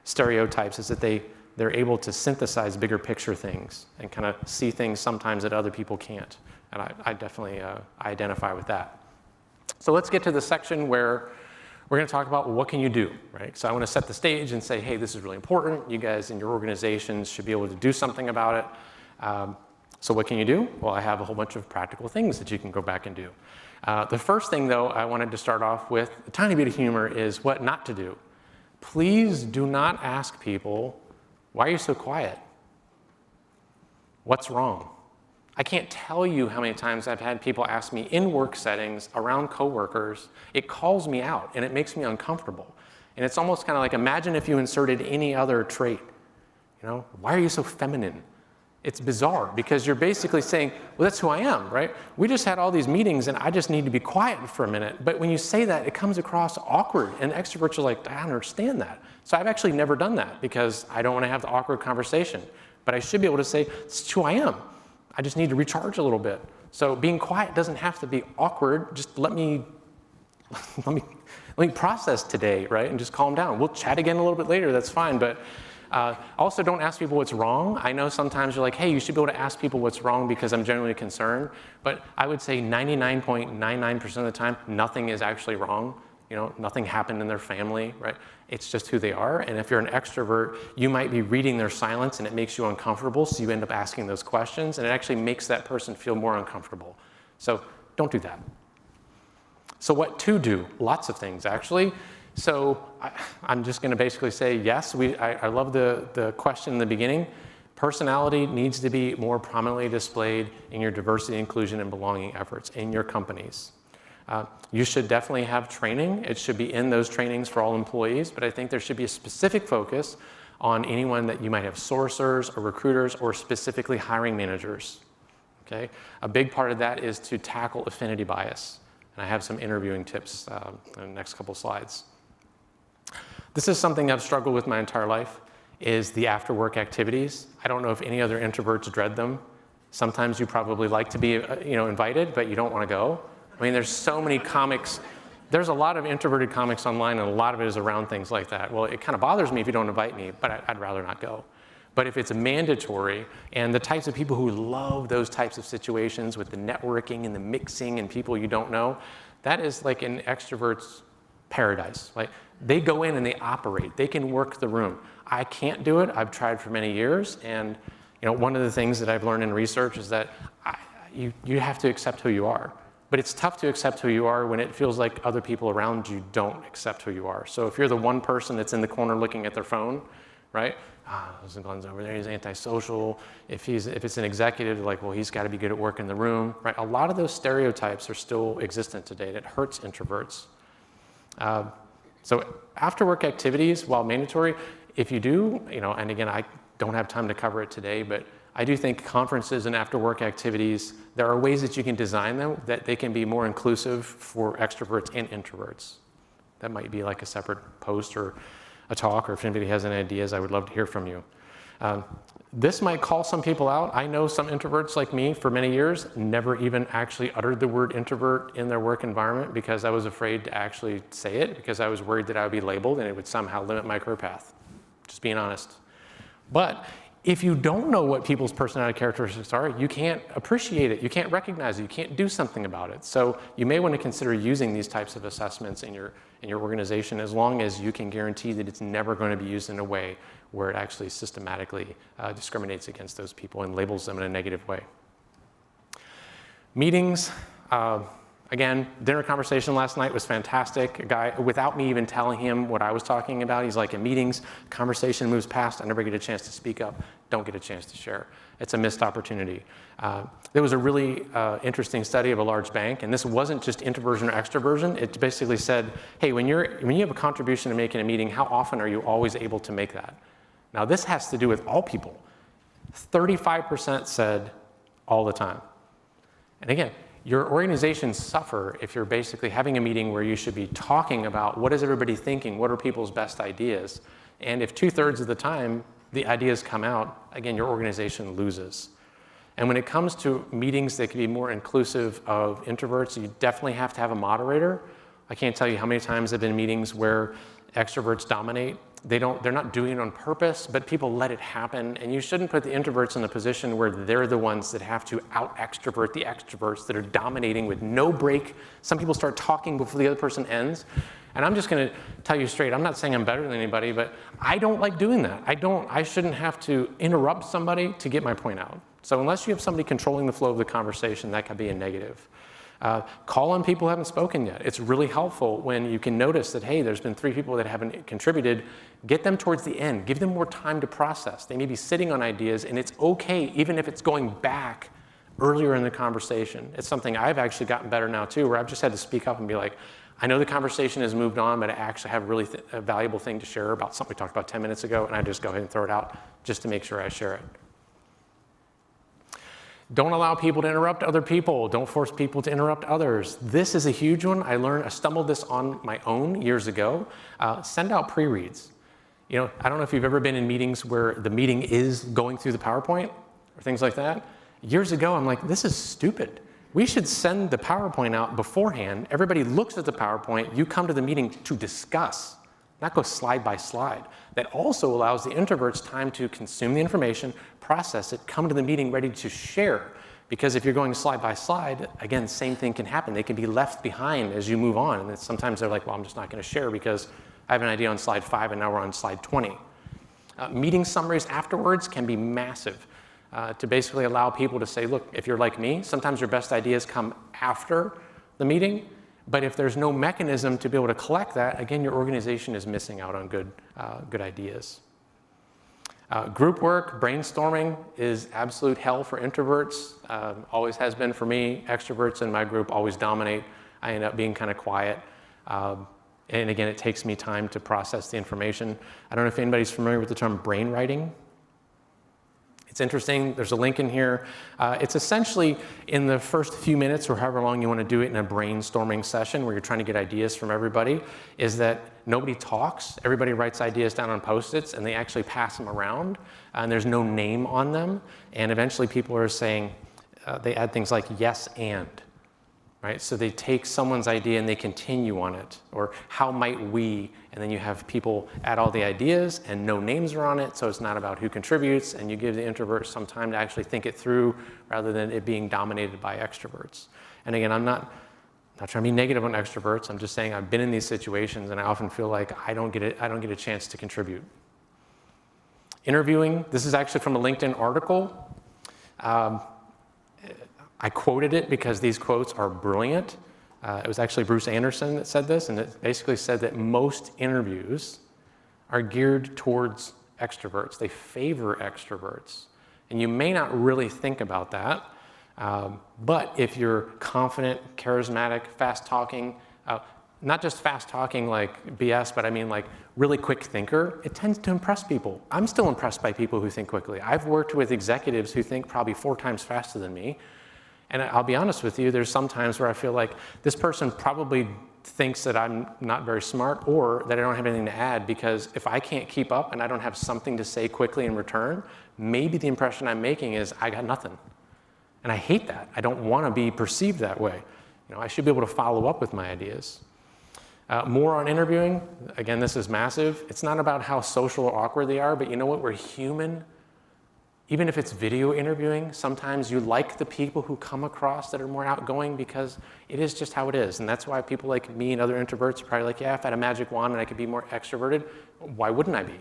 stereotypes, is that they're able to synthesize bigger picture things and kind of see things sometimes that other people can't. And I definitely identify with that. So let's get to the section where we're going to talk about what can you do, right? So I want to set the stage and say, hey, this is really important. You guys in your organizations should be able to do something about it. So what can you do? Well, I have a whole bunch of practical things that you can go back and do. The first thing, though, I wanted to start off with, a tiny bit of humor, is what not to do. Please do not ask people, why are you so quiet? What's wrong? I can't tell you how many times I've had people ask me in work settings, around coworkers. It calls me out, and it makes me uncomfortable. And it's almost kind of like, imagine if you inserted any other trait. Why are you so feminine? It's bizarre, because you're basically saying, well, that's who I am, right? We just had all these meetings, and I just need to be quiet for a minute. But when you say that, it comes across awkward, and extroverts are like, I don't understand that. So I've actually never done that, because I don't want to have the awkward conversation. But I should be able to say, this is who I am. I just need to recharge a little bit. So being quiet doesn't have to be awkward. Just let me process today, right? And just calm down. We'll chat again a little bit later, that's fine. But also don't ask people what's wrong. I know sometimes you're like, hey, you should be able to ask people what's wrong because I'm genuinely concerned. But I would say 99.99% of the time, nothing is actually wrong. You know, nothing happened in their family, right? It's just who they are. And if you're an extrovert, you might be reading their silence and it makes you uncomfortable. So you end up asking those questions and it actually makes that person feel more uncomfortable. So don't do that. So what to do? Lots of things, actually. So I'm just going to basically say yes. I love the question in the beginning. Personality needs to be more prominently displayed in your diversity, inclusion, and belonging efforts in your companies. You should definitely have training. It should be in those trainings for all employees, but I think there should be a specific focus on anyone that you might have sourcers or recruiters or specifically hiring managers. Okay? A big part of that is to tackle affinity bias. And I have some interviewing tips in the next couple slides. This is something I've struggled with my entire life, is the after-work activities. I don't know if any other introverts dread them. Sometimes you probably like to be invited, but you don't want to go. I mean, there's so many comics. There's a lot of introverted comics online, and a lot of it is around things like that. Well, it kind of bothers me if you don't invite me, but I'd rather not go. But if it's mandatory, and the types of people who love those types of situations with the networking and the mixing and people you don't know, that is like an extrovert's paradise. Like, they go in and they operate. They can work the room. I can't do it. I've tried for many years, and one of the things that I've learned in research is that you have to accept who you are. But it's tough to accept who you are when it feels like other people around you don't accept who you are. So if you're the one person that's in the corner looking at their phone, right? Glenn's over there, he's antisocial. If it's an executive, like, well, he's got to be good at work in the room, right? A lot of those stereotypes are still existent today. That hurts introverts. So after work activities, while mandatory, if you do, and again, I don't have time to cover it today, but I do think conferences and after work activities, there are ways that you can design them that they can be more inclusive for extroverts and introverts. That might be like a separate post or a talk, or if anybody has any ideas, I would love to hear from you. This might call some people out. I know some introverts like me for many years never even actually uttered the word introvert in their work environment because I was afraid to actually say it because I was worried that I would be labeled and it would somehow limit my career path. Just being honest. But if you don't know what people's personality characteristics are, you can't appreciate it, you can't recognize it, you can't do something about it. So you may want to consider using these types of assessments in your organization as long as you can guarantee that it's never going to be used in a way where it actually systematically discriminates against those people and labels them in a negative way. Meetings, again, dinner conversation last night was fantastic. A guy, without me even telling him what I was talking about, he's like, in meetings, conversation moves past, I never get a chance to speak up, don't get a chance to share. It's a missed opportunity. There was a really interesting study of a large bank, and this wasn't just introversion or extroversion. It basically said, hey, when you have a contribution to make in a meeting, how often are you always able to make that? Now, this has to do with all people. 35% said all the time. And again, your organizations suffer if you're basically having a meeting where you should be talking about what is everybody thinking, what are people's best ideas, and if 2/3 of the time the ideas come out, again, your organization loses. And when it comes to meetings that can be more inclusive of introverts, you definitely have to have a moderator. I can't tell you how many times I've been in meetings where extroverts dominate. They're not doing it on purpose, but people let it happen. And you shouldn't put the introverts in a position where they're the ones that have to out-extrovert the extroverts that are dominating with no break. Some people start talking before the other person ends. And I'm just going to tell you straight, I'm not saying I'm better than anybody, but I don't like doing that. I shouldn't have to interrupt somebody to get my point out. So unless you have somebody controlling the flow of the conversation, that could be a negative. Call on people who haven't spoken yet. It's really helpful when you can notice that, hey, there's been 3 people that haven't contributed. Get them towards the end. Give them more time to process. They may be sitting on ideas, and it's okay even if it's going back earlier in the conversation. It's something I've actually gotten better now too, where I've just had to speak up and be like, I know the conversation has moved on, but I actually have really a valuable thing to share about something we talked about 10 minutes ago, and I just go ahead and throw it out just to make sure I share it. Don't allow people to interrupt other people. Don't force people to interrupt others. This is a huge one. I stumbled this on my own years ago. Send out pre-reads. I don't know if you've ever been in meetings where the meeting is going through the PowerPoint or things like that. Years ago, I'm like, this is stupid. We should send the PowerPoint out beforehand. Everybody looks at the PowerPoint. You come to the meeting to discuss, not go slide by slide. That also allows the introverts time to consume the information, process it, come to the meeting ready to share. Because if you're going slide by slide, again, same thing can happen. They can be left behind as you move on. And sometimes they're like, well, I'm just not going to share because I have an idea on slide 5 and now we're on slide 20. Meeting summaries afterwards can be massive. To basically allow people to say, look, if you're like me, sometimes your best ideas come after the meeting, but if there's no mechanism to be able to collect that, again, your organization is missing out on good ideas. Group work, brainstorming is absolute hell for introverts, always has been for me. Extroverts in my group always dominate. I end up being kind of quiet. And again, it takes me time to process the information. I don't know if anybody's familiar with the term brainwriting. It's interesting, there's a link in here. It's essentially in the first few minutes or however long you want to do it in a brainstorming session where you're trying to get ideas from everybody, is that nobody talks. Everybody writes ideas down on Post-its and they actually pass them around and there's no name on them. And eventually people are saying, they add things like yes and. Right? So they take someone's idea and they continue on it, or how might we, and then you have people add all the ideas and no names are on it, so it's not about who contributes, and you give the introverts some time to actually think it through rather than it being dominated by extroverts. And again, I'm not trying to be negative on extroverts, I'm just saying I've been in these situations and I often feel like I don't get a chance to contribute. Interviewing, this is actually from a LinkedIn article. I quoted it because these quotes are brilliant. It was actually Bruce Anderson that said this, and it basically said that most interviews are geared towards extroverts. They favor extroverts. And you may not really think about that, but if you're confident, charismatic, fast-talking, not just fast-talking like BS, but I mean like really quick thinker, it tends to impress people. I'm still impressed by people who think quickly. I've worked with executives who think probably 4 times faster than me. And I'll be honest with you, there's some times where I feel like this person probably thinks that I'm not very smart or that I don't have anything to add, because if I can't keep up and I don't have something to say quickly in return, maybe the impression I'm making is I got nothing. And I hate that. I don't want to be perceived that way. You know, I should be able to follow up with my ideas. More on interviewing. Again, this is massive. It's not about how social or awkward they are, but you know what? We're human. Even if it's video interviewing, sometimes you like the people who come across that are more outgoing because it is just how it is. And that's why people like me and other introverts are probably like, yeah, if I had a magic wand and I could be more extroverted, why wouldn't I be,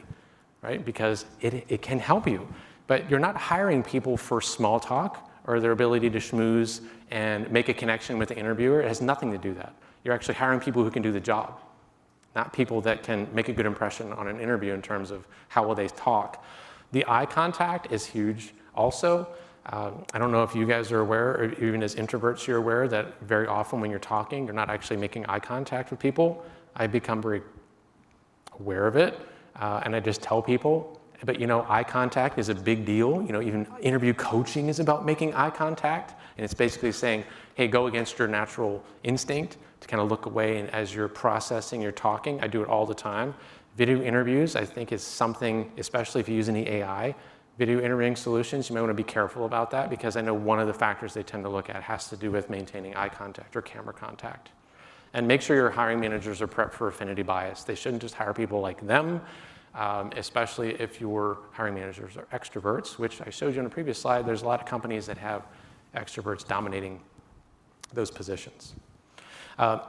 right? Because it can help you. But you're not hiring people for small talk or their ability to schmooze and make a connection with the interviewer. It has nothing to do with that. You're actually hiring people who can do the job, not people that can make a good impression on an interview in terms of how well they talk. The eye contact is huge also. I don't know if you guys are aware, or even as introverts you're aware, that very often when you're talking, you're not actually making eye contact with people. I become very aware of it, and I just tell people. But you know, eye contact is a big deal. You know, even interview coaching is about making eye contact, and it's basically saying, hey, go against your natural instinct to kind of look away, and as you're processing, you're talking. I do it all the time. Video interviews, I think, is something, especially if you use any AI, video interviewing solutions, you may want to be careful about that, because I know one of the factors they tend to look at has to do with maintaining eye contact or camera contact. And make sure your hiring managers are prepped for affinity bias. They shouldn't just hire people like them, especially if your hiring managers are extroverts, which I showed you on the previous slide. There's a lot of companies that have extroverts dominating those positions.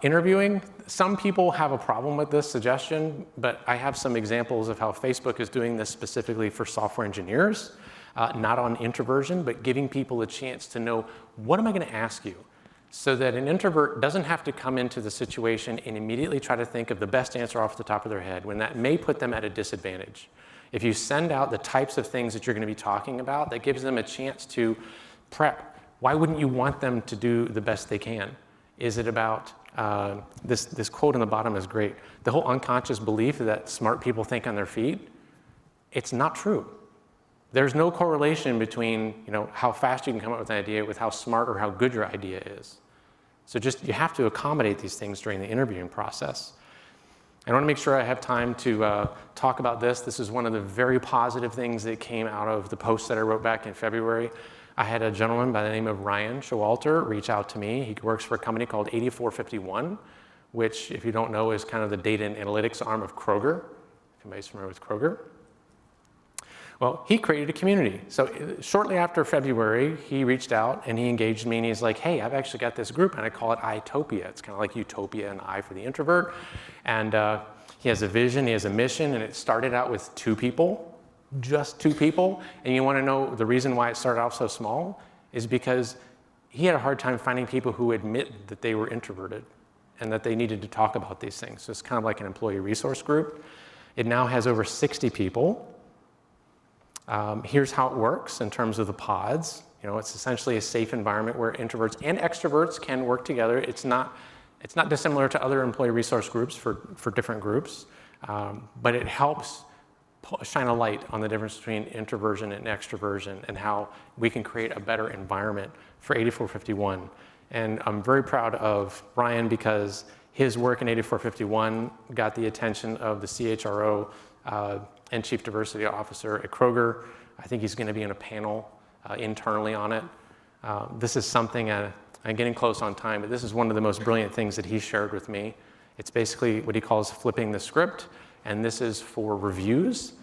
Interviewing, some people have a problem with this suggestion, but I have some examples of how Facebook is doing this specifically for software engineers, not on introversion, but giving people a chance to know, what am I going to ask you? So that an introvert doesn't have to come into the situation and immediately try to think of the best answer off the top of their head, when that may put them at a disadvantage. If you send out the types of things that you're going to be talking about, that gives them a chance to prep. Why wouldn't you want them to do the best they can? Is it about, this quote on the bottom is great, the whole unconscious belief that smart people think on their feet? It's not true. There's no correlation between, you know, how fast you can come up with an idea with how smart or how good your idea is. So just, you have to accommodate these things during the interviewing process. I want to make sure I have time to talk about this. This is one of the very positive things that came out of the post that I wrote back in February. I had a gentleman by the name of Ryan Showalter reach out to me. He works for a company called 8451, which, if you don't know, is kind of the data and analytics arm of Kroger. If anybody's familiar with Kroger. Well, he created a community. So shortly after February, he reached out and he engaged me and he's like, hey, I've actually got this group and I call it iTopia. It's kind of like Utopia and I for the introvert. And he has a vision, he has a mission, and it started out with 2 people, just 2 people. And you want to know the reason why it started off so small is because he had a hard time finding people who admit that they were introverted and that they needed to talk about these things. So it's kind of like an employee resource group. It now has over 60 people. Here's how it works in terms of the pods. You know, it's essentially a safe environment where introverts and extroverts can work together. It's not dissimilar to other employee resource groups for different groups, but it helps shine a light on the difference between introversion and extroversion and how we can create a better environment for 8451. And I'm very proud of Ryan because his work in 8451 got the attention of the CHRO and Chief Diversity Officer at Kroger. I think he's going to be in a panel internally on it. This is something, I'm getting close on time, but this is one of the most brilliant things that he shared with me. It's basically what he calls flipping the script, and this is for reviews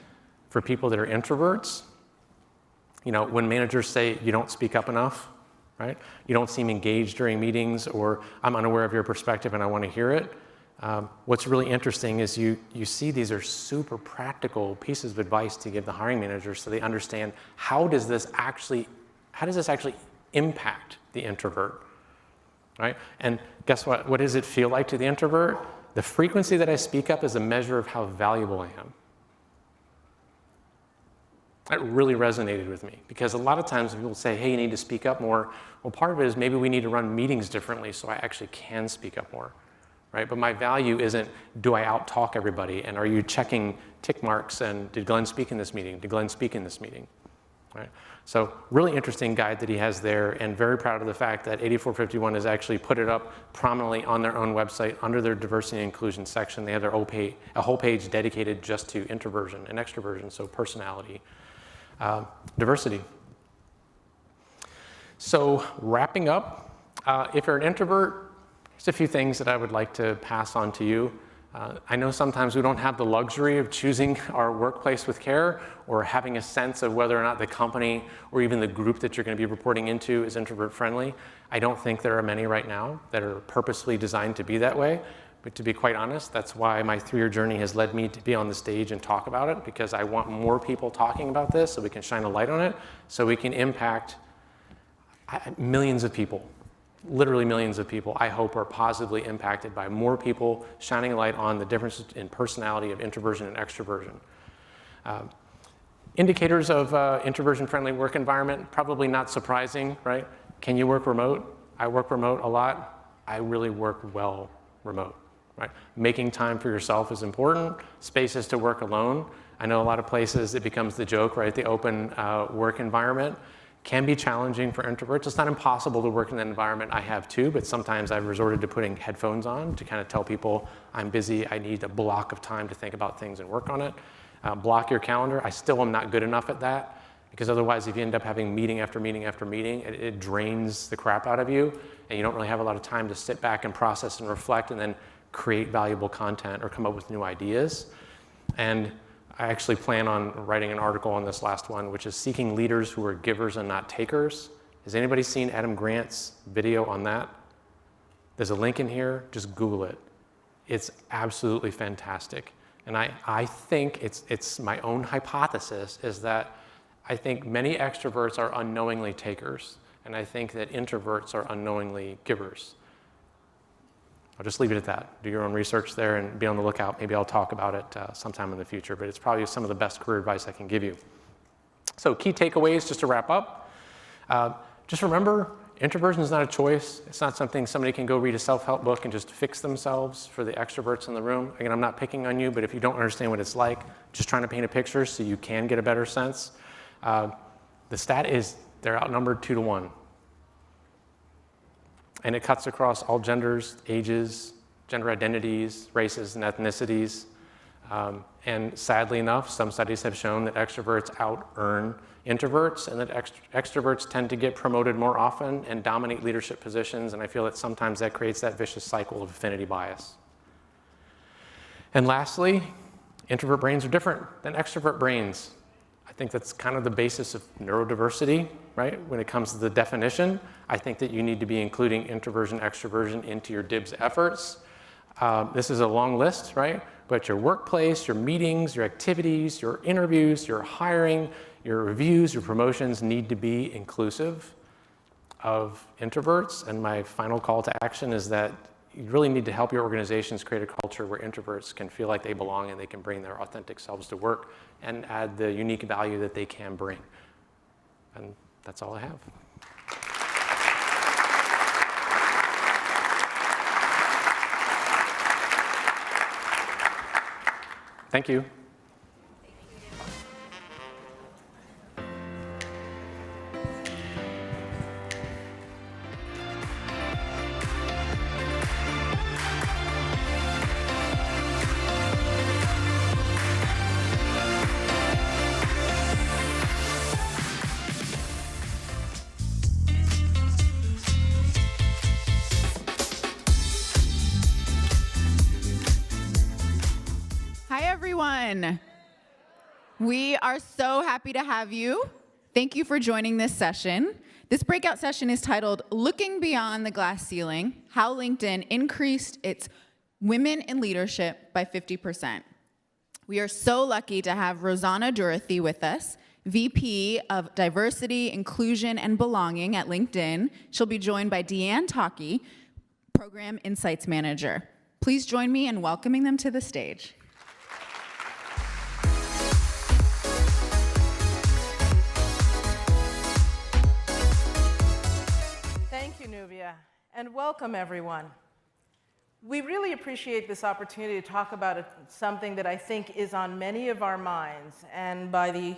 for people that are introverts. You know, when managers say you don't speak up enough, right? You don't seem engaged during meetings, or I'm unaware of your perspective and I want to hear it. What's really interesting is you see these are super practical pieces of advice to give the hiring managers so they understand how does this actually impact the introvert, right? And guess what? What does it feel like to the introvert? The frequency that I speak up is a measure of how valuable I am. That really resonated with me because a lot of times people say, hey, you need to speak up more. Well, part of it is maybe we need to run meetings differently so I actually can speak up more. Right? But my value isn't, do I out-talk everybody? And are you checking tick marks? And did Glenn speak in this meeting? Did Glenn speak in this meeting? Right? So really interesting guide that he has there, and very proud of the fact that 8451 has actually put it up prominently on their own website under their diversity and inclusion section. They have their a whole page dedicated just to introversion and extroversion, so personality, diversity. So wrapping up, if you're an introvert, just a few things that I would like to pass on to you. I know sometimes we don't have the luxury of choosing our workplace with care or having a sense of whether or not the company or even the group that you're going to be reporting into is introvert friendly. I don't think there are many right now that are purposely designed to be that way. But to be quite honest, that's why my 3-year journey has led me to be on the stage and talk about it, because I want more people talking about this so we can shine a light on it, so we can impact millions of people. Literally millions of people, I hope, are positively impacted by more people shining a light on the difference in personality of introversion and extroversion. Indicators of introversion-friendly work environment, probably not surprising, right? Can you work remote? I work remote a lot. I really work well remote, right? Making time for yourself is important. Spaces to work alone. I know a lot of places it becomes the joke, right? The open work environment can be challenging for introverts. It's not impossible to work in that environment. I have too, but sometimes I've resorted to putting headphones on to kind of tell people I'm busy, I need a block of time to think about things and work on it. Block your calendar. I still am not good enough at that, because otherwise if you end up having meeting after meeting after meeting, it drains the crap out of you, and you don't really have a lot of time to sit back and process and reflect and then create valuable content or come up with new ideas. And I actually plan on writing an article on this last one, which is seeking leaders who are givers and not takers. Has anybody seen Adam Grant's video on that? There's a link in here, just Google it. It's absolutely fantastic. And I think it's my own hypothesis is that I think many extroverts are unknowingly takers, and I think that introverts are unknowingly givers. I'll just leave it at that. Do your own research there and be on the lookout. Maybe I'll talk about it sometime in the future, but it's probably some of the best career advice I can give you. So key takeaways, just to wrap up. Just remember, introversion is not a choice. It's not something somebody can go read a self-help book and just fix themselves for the extroverts in the room. Again, I'm not picking on you, but if you don't understand what it's like, just trying to paint a picture so you can get a better sense. The stat is they're outnumbered 2 to 1. And it cuts across all genders, ages, gender identities, races, and ethnicities. And sadly enough, some studies have shown that extroverts out-earn introverts, and that extroverts tend to get promoted more often and dominate leadership positions, and I feel that sometimes that creates that vicious cycle of affinity bias. And lastly, introvert brains are different than extrovert brains. I think that's kind of the basis of neurodiversity, right? When it comes to the definition, I think that you need to be including introversion, extroversion into your DIBS efforts. This is a long list, right? But your workplace, your meetings, your activities, your interviews, your hiring, your reviews, your promotions need to be inclusive of introverts. And my final call to action is that you really need to help your organizations create a culture where introverts can feel like they belong and they can bring their authentic selves to work and add the unique value that they can bring. And that's all I have. Thank you. We are so happy to have you. Thank you for joining this session. This breakout session is titled Looking Beyond the Glass Ceiling, How LinkedIn Increased Its Women in Leadership by 50%. We are so lucky to have Rosanna Dorothy with us, VP of Diversity, Inclusion, and Belonging at LinkedIn. She'll be joined by Deanne Taki, Program Insights Manager. Please join me in welcoming them to the stage. Thank you, Nubia, and welcome everyone. We really appreciate this opportunity to talk about something that I think is on many of our minds, and by the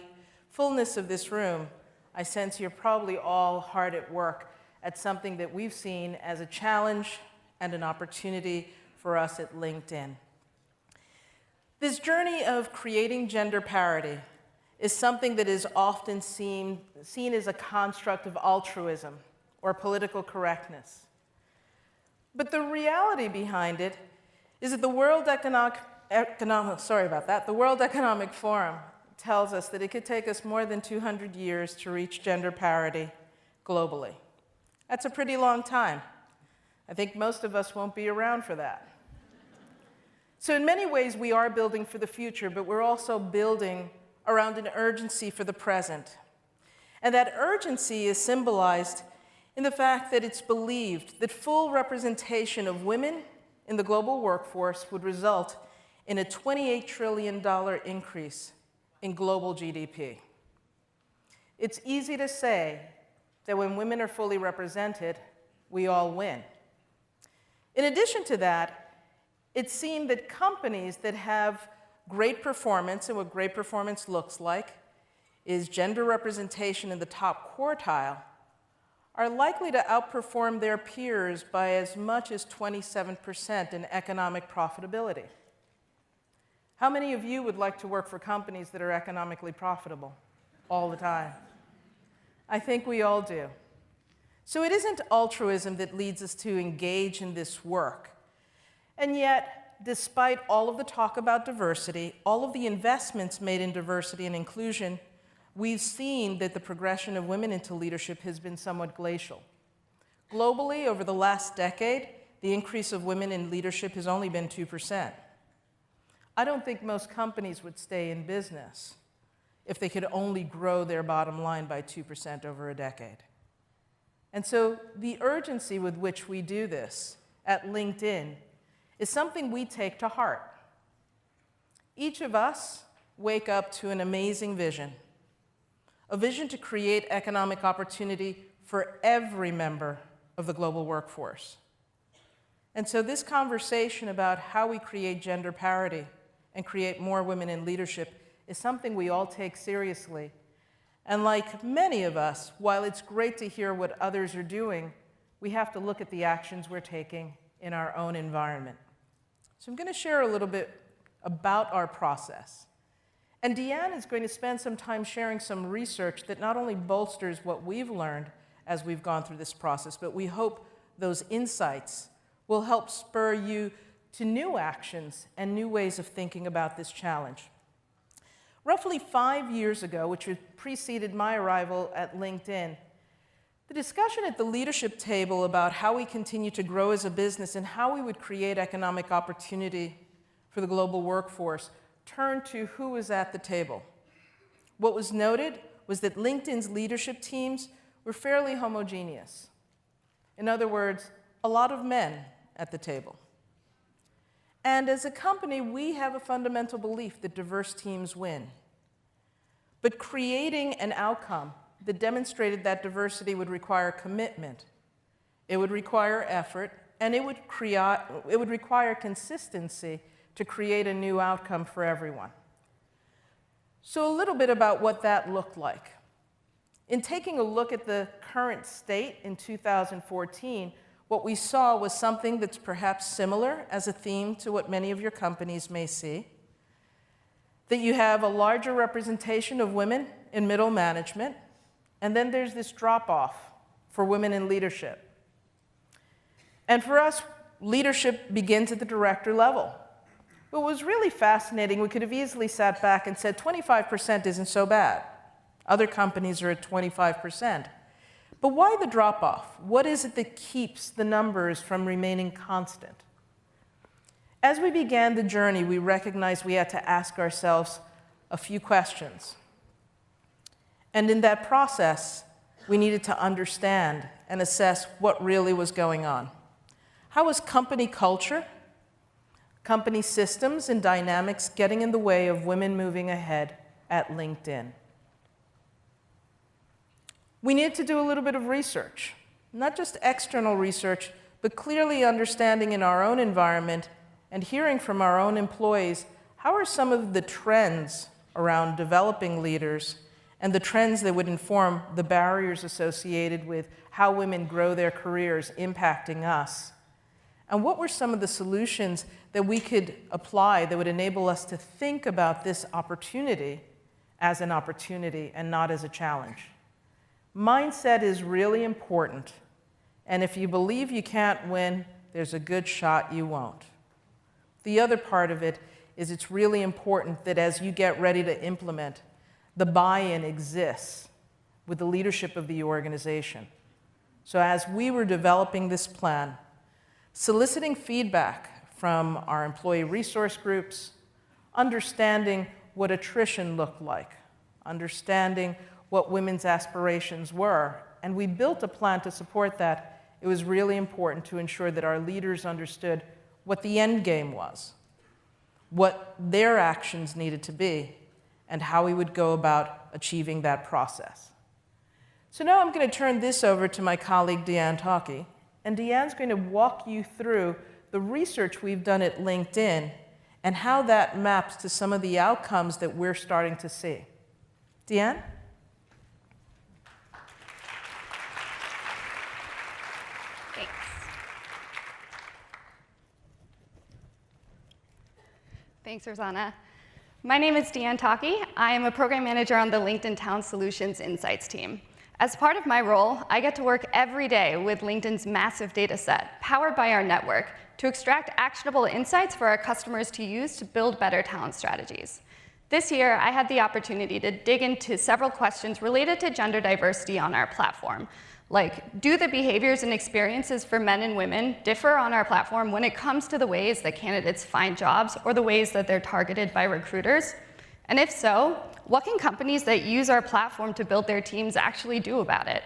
fullness of this room, I sense you're probably all hard at work at something that we've seen as a challenge and an opportunity for us at LinkedIn. This journey of creating gender parity is something that is often seen as a construct of altruism or political correctness. But the reality behind it is that the World Economic Forum tells us that it could take us more than 200 years to reach gender parity globally. That's a pretty long time. I think most of us won't be around for that. So in many ways, we are building for the future, but we're also building around an urgency for the present. And that urgency is symbolized in the fact that it's believed that full representation of women in the global workforce would result in a $28 trillion increase in global GDP. It's easy to say that when women are fully represented, we all win. In addition to that, it's seen that companies that have great performance, and what great performance looks like is gender representation in the top quartile, are likely to outperform their peers by as much as 27% in economic profitability. How many of you would like to work for companies that are economically profitable all the time? I think we all do. So it isn't altruism that leads us to engage in this work. And yet, despite all of the talk about diversity, all of the investments made in diversity and inclusion, we've seen that the progression of women into leadership has been somewhat glacial. Globally, over the last decade, the increase of women in leadership has only been 2%. I don't think most companies would stay in business if they could only grow their bottom line by 2% over a decade. And so the urgency with which we do this at LinkedIn is something we take to heart. Each of us wake up to an amazing vision, a vision to create economic opportunity for every member of the global workforce. And so this conversation about how we create gender parity and create more women in leadership is something we all take seriously. And like many of us, while it's great to hear what others are doing, we have to look at the actions we're taking in our own environment. So I'm going to share a little bit about our process And Deanne is going to spend some time sharing some research that not only bolsters what we've learned as we've gone through this process, but we hope those insights will help spur you to new actions and new ways of thinking about this challenge. Roughly 5 years ago, which preceded my arrival at LinkedIn, the discussion at the leadership table about how we continue to grow as a business and how we would create economic opportunity for the global workforce turned to who was at the table. What was noted was that LinkedIn's leadership teams were fairly homogeneous. In other words, a lot of men at the table. And as a company, we have a fundamental belief that diverse teams win. But creating an outcome that demonstrated that diversity would require commitment, it would require effort, and it would require consistency to create a new outcome for everyone. So a little bit about what that looked like. In taking a look at the current state in 2014, what we saw was something that's perhaps similar as a theme to what many of your companies may see, that you have a larger representation of women in middle management, and then there's this drop-off for women in leadership. And for us, leadership begins at the director level. What was really fascinating, we could have easily sat back and said 25% isn't so bad. Other companies are at 25%. But why the drop-off? What is it that keeps the numbers from remaining constant? As we began the journey, we recognized we had to ask ourselves a few questions. And in that process, we needed to understand and assess what really was going on. How was company culture, company systems, and dynamics getting in the way of women moving ahead at LinkedIn? We needed to do a little bit of research, not just external research, but clearly understanding in our own environment and hearing from our own employees, how are some of the trends around developing leaders and the trends that would inform the barriers associated with how women grow their careers impacting us? And what were some of the solutions that we could apply that would enable us to think about this opportunity as an opportunity and not as a challenge? Mindset is really important, and if you believe you can't win, there's a good shot you won't. The other part of it is it's really important that as you get ready to implement, the buy-in exists with the leadership of the organization. So as we were developing this plan, soliciting feedback from our employee resource groups, understanding what attrition looked like, understanding what women's aspirations were, and we built a plan to support that. It was really important to ensure that our leaders understood what the end game was, what their actions needed to be, and how we would go about achieving that process. So now I'm going to turn this over to my colleague, Deanne Talkie, and Deanne's going to walk you through the research we've done at LinkedIn and how that maps to some of the outcomes that we're starting to see. Deanne? Thanks, Rosanna. My name is Deanne Talkie. I am a program manager on the LinkedIn Talent Solutions Insights team. As part of my role, I get to work every day with LinkedIn's massive data set, powered by our network, to extract actionable insights for our customers to use to build better talent strategies. This year, I had the opportunity to dig into several questions related to gender diversity on our platform, like, do the behaviors and experiences for men and women differ on our platform when it comes to the ways that candidates find jobs or the ways that they're targeted by recruiters? And if so, what can companies that use our platform to build their teams actually do about it?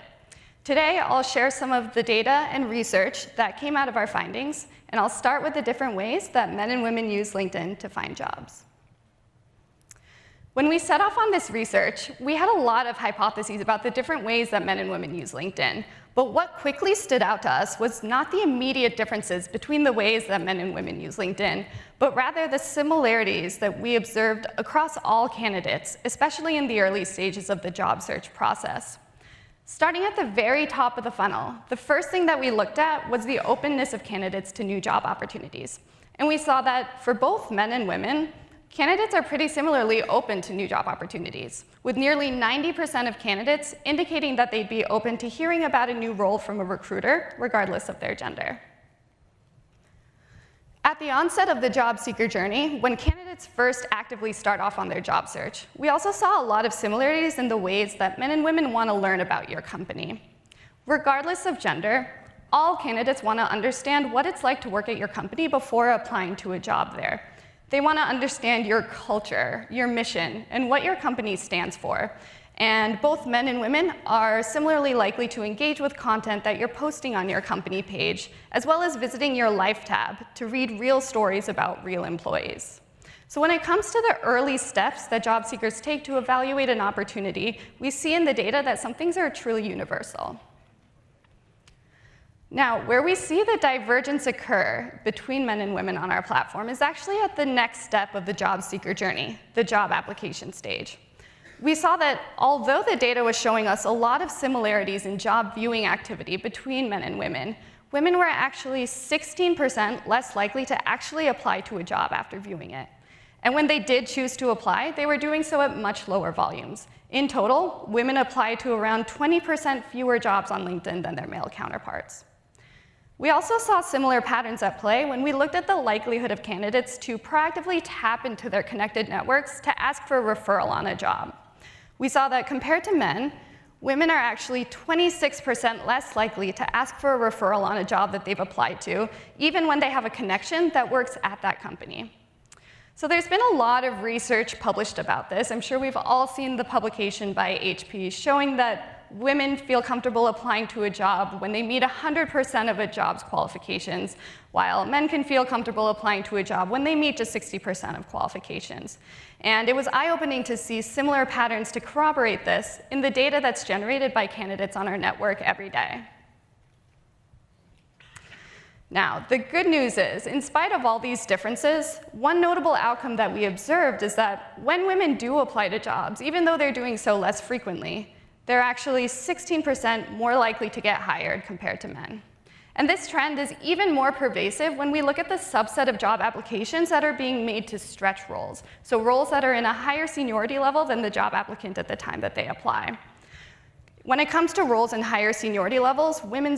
Today, I'll share some of the data and research that came out of our findings, and I'll start with the different ways that men and women use LinkedIn to find jobs. When we set off on this research, we had a lot of hypotheses about the different ways that men and women use LinkedIn. But what quickly stood out to us was not the immediate differences between the ways that men and women use LinkedIn, but rather the similarities that we observed across all candidates, especially in the early stages of the job search process. Starting at the very top of the funnel, the first thing that we looked at was the openness of candidates to new job opportunities. And we saw that for both men and women, candidates are pretty similarly open to new job opportunities, with nearly 90% of candidates indicating that they'd be open to hearing about a new role from a recruiter, regardless of their gender. At the onset of the job seeker journey, when candidates first actively start off on their job search, we also saw a lot of similarities in the ways that men and women want to learn about your company. Regardless of gender, all candidates want to understand what it's like to work at your company before applying to a job there. They want to understand your culture, your mission, and what your company stands for. And both men and women are similarly likely to engage with content that you're posting on your company page, as well as visiting your Life tab to read real stories about real employees. So when it comes to the early steps that job seekers take to evaluate an opportunity, we see in the data that some things are truly universal. Now, where we see the divergence occur between men and women on our platform is actually at the next step of the job seeker journey, the job application stage. We saw that although the data was showing us a lot of similarities in job viewing activity between men and women were actually 16% less likely to actually apply to a job after viewing it. And when they did choose to apply, they were doing so at much lower volumes. In total, women applied to around 20% fewer jobs on LinkedIn than their male counterparts. We also saw similar patterns at play when we looked at the likelihood of candidates to proactively tap into their connected networks to ask for a referral on a job. We saw that compared to men, women are actually 26% less likely to ask for a referral on a job that they've applied to, even when they have a connection that works at that company. So there's been a lot of research published about this. I'm sure we've all seen the publication by HP showing that women feel comfortable applying to a job when they meet 100% of a job's qualifications, while men can feel comfortable applying to a job when they meet just 60% of qualifications. And it was eye-opening to see similar patterns to corroborate this in the data that's generated by candidates on our network every day. Now, the good news is, in spite of all these differences, one notable outcome that we observed is that when women do apply to jobs, even though they're doing so less frequently, they're actually 16% more likely to get hired compared to men. And this trend is even more pervasive when we look at the subset of job applications that are being made to stretch roles, so roles that are in a higher seniority level than the job applicant at the time that they apply. When it comes to roles in higher seniority levels, women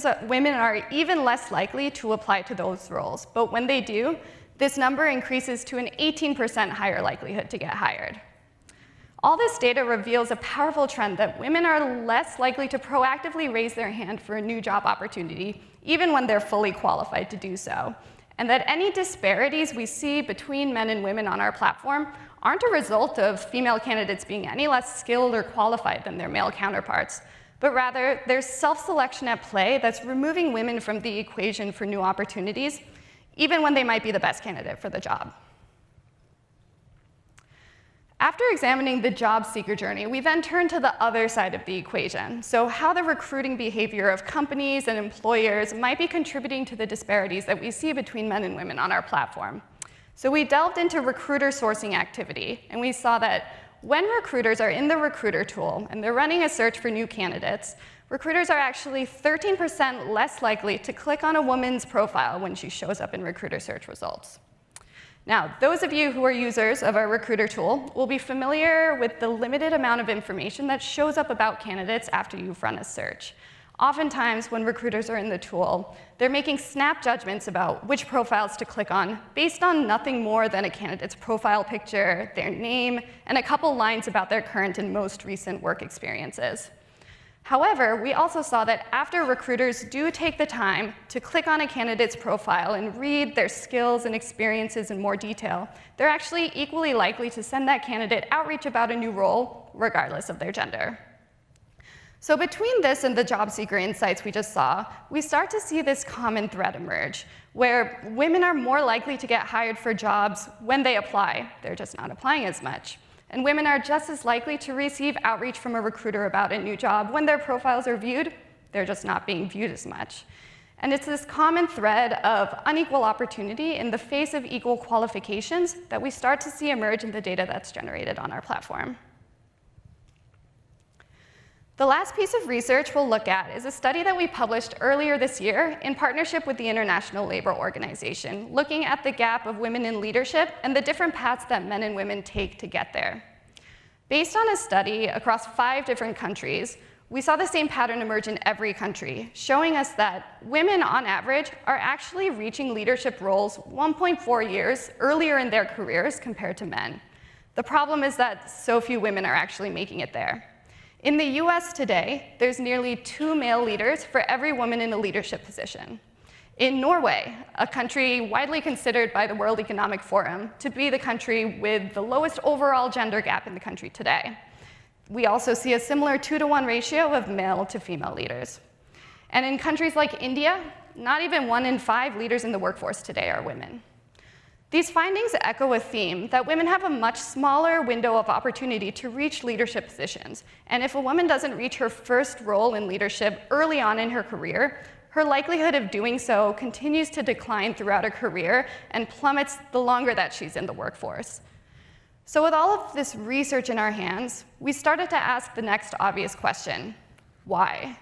are even less likely to apply to those roles. But when they do, this number increases to an 18% higher likelihood to get hired. All this data reveals a powerful trend that women are less likely to proactively raise their hand for a new job opportunity, even when they're fully qualified to do so. And that any disparities we see between men and women on our platform aren't a result of female candidates being any less skilled or qualified than their male counterparts, but rather there's self-selection at play that's removing women from the equation for new opportunities, even when they might be the best candidate for the job. After examining the job seeker journey, we then turn to the other side of the equation, so how the recruiting behavior of companies and employers might be contributing to the disparities that we see between men and women on our platform. So we delved into recruiter sourcing activity, and we saw that when recruiters are in the recruiter tool and they're running a search for new candidates, recruiters are actually 13% less likely to click on a woman's profile when she shows up in recruiter search results. Now, those of you who are users of our recruiter tool will be familiar with the limited amount of information that shows up about candidates after you've run a search. Oftentimes, when recruiters are in the tool, they're making snap judgments about which profiles to click on based on nothing more than a candidate's profile picture, their name, and a couple lines about their current and most recent work experiences. However, we also saw that after recruiters do take the time to click on a candidate's profile and read their skills and experiences in more detail, they're actually equally likely to send that candidate outreach about a new role, regardless of their gender. So between this and the job seeker insights we just saw, we start to see this common thread emerge, where women are more likely to get hired for jobs when they apply. They're just not applying as much. And women are just as likely to receive outreach from a recruiter about a new job when their profiles are viewed. They're just not being viewed as much. And it's this common thread of unequal opportunity in the face of equal qualifications that we start to see emerge in the data that's generated on our platform. The last piece of research we'll look at is a study that we published earlier this year in partnership with the International Labor Organization, looking at the gap of women in leadership and the different paths that men and women take to get there. Based on a study across 5 different countries, we saw the same pattern emerge in every country, showing us that women, on average, are actually reaching leadership roles 1.4 years earlier in their careers compared to men. The problem is that so few women are actually making it there. In the US today, there's nearly 2 male leaders for every woman in a leadership position. In Norway, a country widely considered by the World Economic Forum to be the country with the lowest overall gender gap in the country today, we also see a similar 2-to-1 ratio of male to female leaders. And in countries like India, not even 1 in 5 leaders in the workforce today are women. These findings echo a theme that women have a much smaller window of opportunity to reach leadership positions. And if a woman doesn't reach her first role in leadership early on in her career, her likelihood of doing so continues to decline throughout her career and plummets the longer that she's in the workforce. So with all of this research in our hands, we started to ask the next obvious question: why?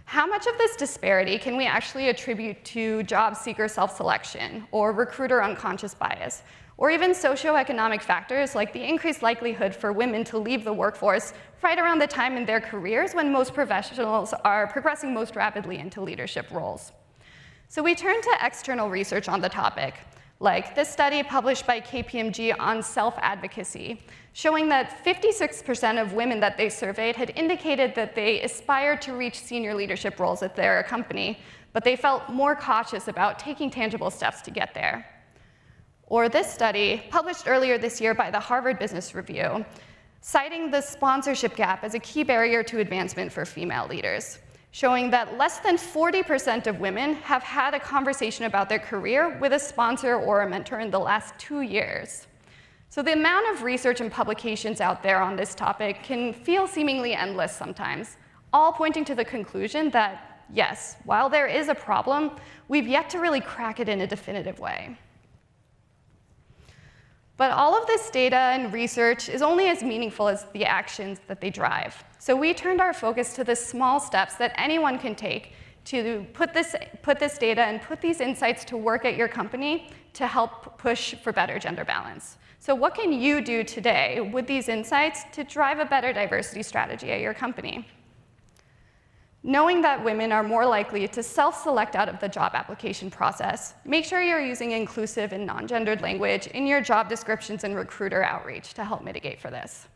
How much of this disparity can we actually attribute to job seeker self-selection or recruiter unconscious bias, or even socioeconomic factors like the increased likelihood for women to leave the workforce right around the time in their careers when most professionals are progressing most rapidly into leadership roles? So we turned to external research on the topic, like this study published by KPMG on self-advocacy, showing that 56% of women that they surveyed had indicated that they aspired to reach senior leadership roles at their company, but they felt more cautious about taking tangible steps to get there. Or this study, published earlier this year by the Harvard Business Review, citing the sponsorship gap as a key barrier to advancement for female leaders, showing that less than 40% of women have had a conversation about their career with a sponsor or a mentor in the last 2 years. So the amount of research and publications out there on this topic can feel seemingly endless sometimes, all pointing to the conclusion that, yes, while there is a problem, we've yet to really crack it in a definitive way. But all of this data and research is only as meaningful as the actions that they drive. So we turned our focus to the small steps that anyone can take to put this data and put these insights to work at your company to help push for better gender balance. So what can you do today with these insights to drive a better diversity strategy at your company? Knowing that women are more likely to self-select out of the job application process, make sure you're using inclusive and non-gendered language in your job descriptions and recruiter outreach to help mitigate for this.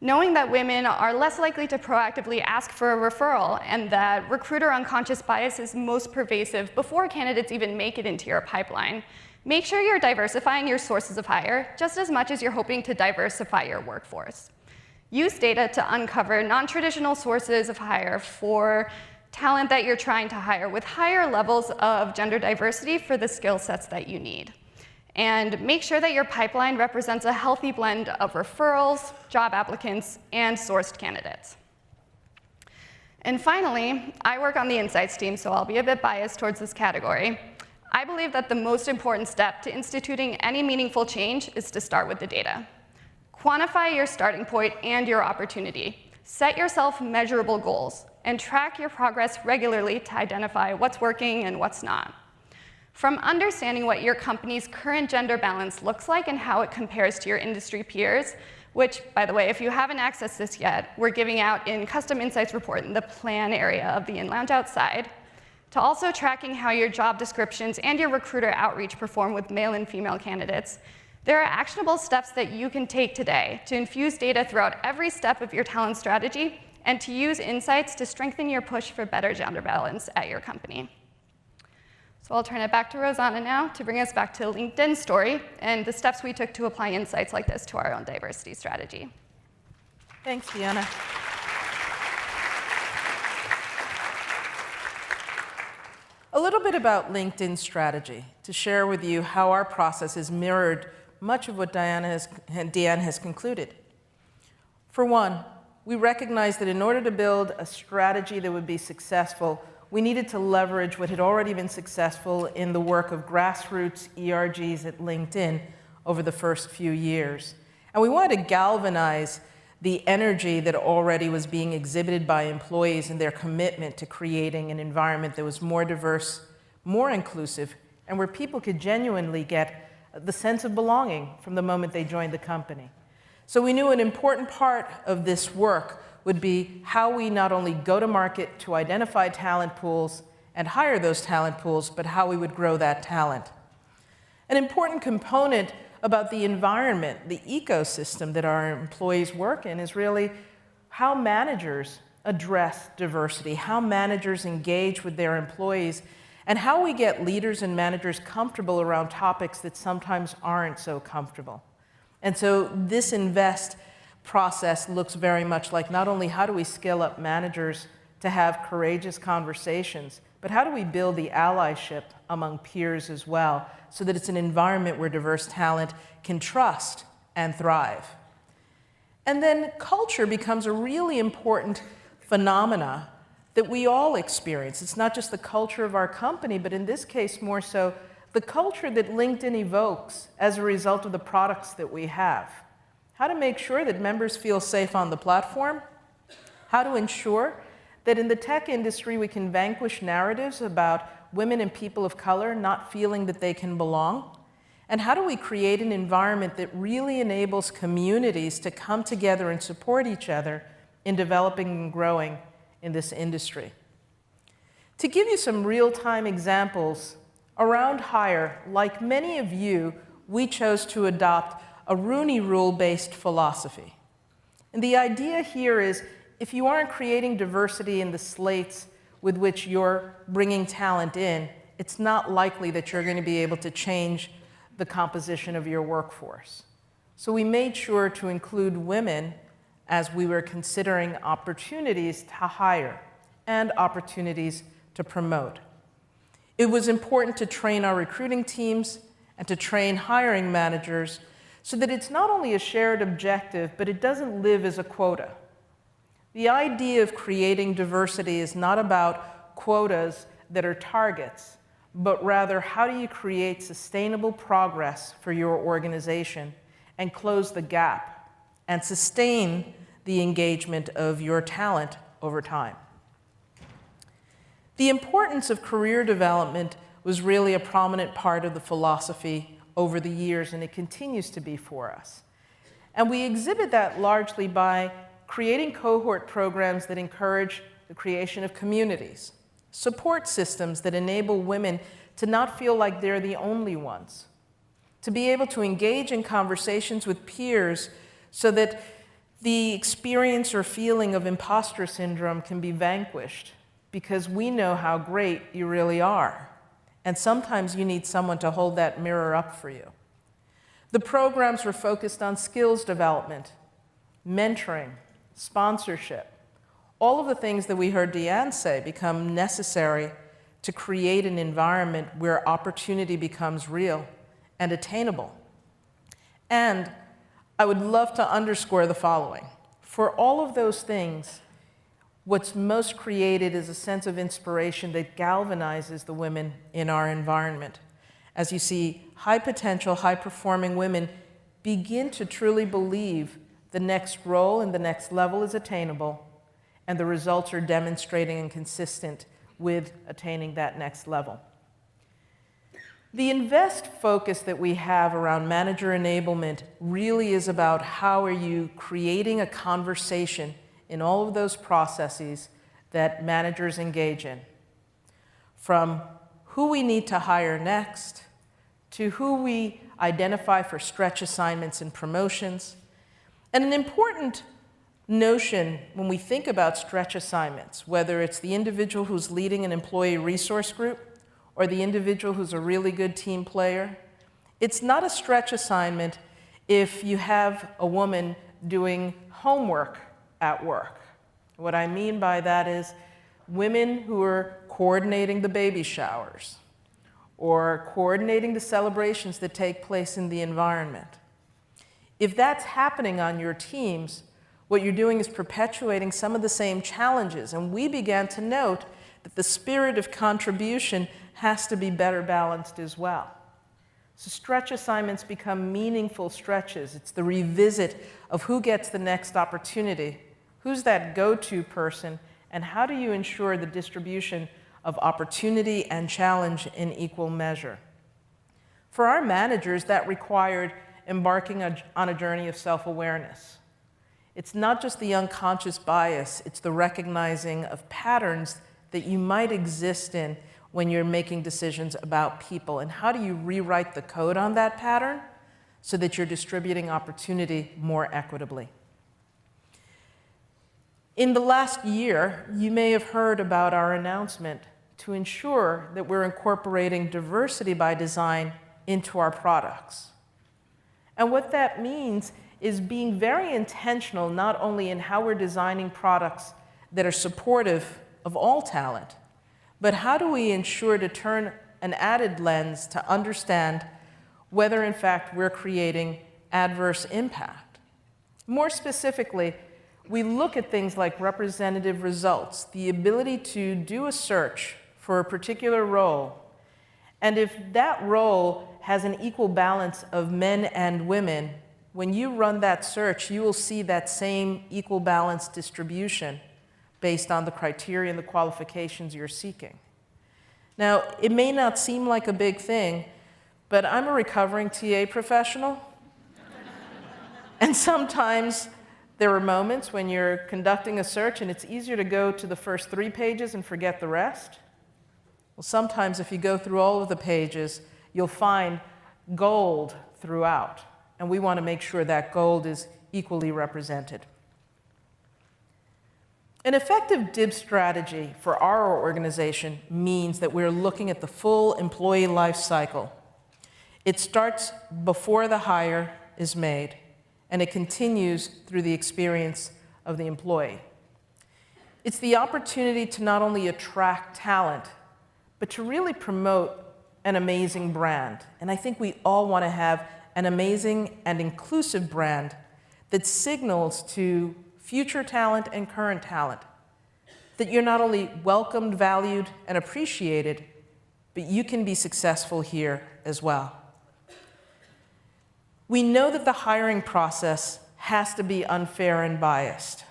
Knowing that women are less likely to proactively ask for a referral and that recruiter unconscious bias is most pervasive before candidates even make it into your pipeline, make sure you're diversifying your sources of hire just as much as you're hoping to diversify your workforce. Use data to uncover non-traditional sources of hire for talent that you're trying to hire with higher levels of gender diversity for the skill sets that you need. And make sure that your pipeline represents a healthy blend of referrals, job applicants, and sourced candidates. And finally, I work on the insights team, so I'll be a bit biased towards this category. I believe that the most important step to instituting any meaningful change is to start with the data. Quantify your starting point and your opportunity. Set yourself measurable goals and track your progress regularly to identify what's working and what's not. From understanding what your company's current gender balance looks like and how it compares to your industry peers, which, by the way, if you haven't accessed this yet, we're giving out in Custom Insights report in the plan area of the in-lounge outside, to also tracking how your job descriptions and your recruiter outreach perform with male and female candidates, there are actionable steps that you can take today to infuse data throughout every step of your talent strategy and to use insights to strengthen your push for better gender balance at your company. So I'll turn it back to Rosanna now to bring us back to LinkedIn's story and the steps we took to apply insights like this to our own diversity strategy. Thanks, Deanna. A little bit about LinkedIn's strategy to share with you how our process has mirrored much of what Deanne has concluded. For one, we recognized that in order to build a strategy that would be successful, we needed to leverage what had already been successful in the work of grassroots ERGs at LinkedIn over the first few years. And we wanted to galvanize the energy that already was being exhibited by employees and their commitment to creating an environment that was more diverse, more inclusive, and where people could genuinely get the sense of belonging from the moment they joined the company. So we knew an important part of this work would be how we not only go to market to identify talent pools and hire those talent pools, but how we would grow that talent. An important component about the environment, the ecosystem that our employees work in, is really how managers address diversity, how managers engage with their employees, and how we get leaders and managers comfortable around topics that sometimes aren't so comfortable. And so this INVEST process looks very much like not only how do we scale up managers to have courageous conversations, but how do we build the allyship among peers as well, so that it's an environment where diverse talent can trust and thrive. And then culture becomes a really important phenomena that we all experience. It's not just the culture of our company, but in this case more so the culture that LinkedIn evokes as a result of the products that we have. How to make sure that members feel safe on the platform, how to ensure that in the tech industry we can vanquish narratives about women and people of color not feeling that they can belong, and how do we create an environment that really enables communities to come together and support each other in developing and growing in this industry. To give you some real-time examples, around hire, like many of you, we chose to adopt a Rooney Rule-based philosophy. And the idea here is, if you aren't creating diversity in the slates with which you're bringing talent in, it's not likely that you're going to be able to change the composition of your workforce. So we made sure to include women as we were considering opportunities to hire and opportunities to promote. It was important to train our recruiting teams and to train hiring managers so that it's not only a shared objective, but it doesn't live as a quota. The idea of creating diversity is not about quotas that are targets, but rather how do you create sustainable progress for your organization and close the gap and sustain the engagement of your talent over time. The importance of career development was really a prominent part of the philosophy over the years, and it continues to be for us. And we exhibit that largely by creating cohort programs that encourage the creation of communities, support systems that enable women to not feel like they're the only ones, to be able to engage in conversations with peers so that the experience or feeling of imposter syndrome can be vanquished, because we know how great you really are. And sometimes you need someone to hold that mirror up for you. The programs were focused on skills development, mentoring, sponsorship, all of the things that we heard Deanne say become necessary to create an environment where opportunity becomes real and attainable. And I would love to underscore the following. For all of those things, what's most created is a sense of inspiration that galvanizes the women in our environment. As you see, high potential, high performing women begin to truly believe the next role and the next level is attainable, and the results are demonstrating and consistent with attaining that next level. The INVEST focus that we have around manager enablement really is about how are you creating a conversation in all of those processes that managers engage in. From who we need to hire next, to who we identify for stretch assignments and promotions. And an important notion when we think about stretch assignments, whether it's the individual who's leading an employee resource group or the individual who's a really good team player, it's not a stretch assignment if you have a woman doing homework at work. What I mean by that is women who are coordinating the baby showers or coordinating the celebrations that take place in the environment. If that's happening on your teams, what you're doing is perpetuating some of the same challenges. And we began to note that the spirit of contribution has to be better balanced as well. So stretch assignments become meaningful stretches. It's the revisit of who gets the next opportunity, who's that go-to person, and how do you ensure the distribution of opportunity and challenge in equal measure. For our managers, that required embarking on a journey of self-awareness. It's not just the unconscious bias, it's the recognizing of patterns that you might exist in when you're making decisions about people. And how do you rewrite the code on that pattern so that you're distributing opportunity more equitably? In the last year, you may have heard about our announcement to ensure that we're incorporating diversity by design into our products. And what that means is being very intentional, not only in how we're designing products that are supportive of all talent, but how do we ensure to turn an added lens to understand whether, in fact, we're creating adverse impact. More specifically, we look at things like representative results, the ability to do a search for a particular role, and if that role has an equal balance of men and women, when you run that search, you will see that same equal balance distribution based on the criteria and the qualifications you're seeking. Now, it may not seem like a big thing, but I'm a recovering TA professional. And sometimes there are moments when you're conducting a search and it's easier to go to the first 3 pages and forget the rest. Well, sometimes if you go through all of the pages, you'll find gold throughout. And we want to make sure that gold is equally represented. An effective DIB strategy for our organization means that we're looking at the full employee life cycle. It starts before the hire is made, and it continues through the experience of the employee. It's the opportunity to not only attract talent, but to really promote an amazing brand. And I think we all want to have an amazing and inclusive brand that signals to future talent and current talent that you're not only welcomed, valued, and appreciated, but you can be successful here as well. We know that the hiring process has to be unfair and biased.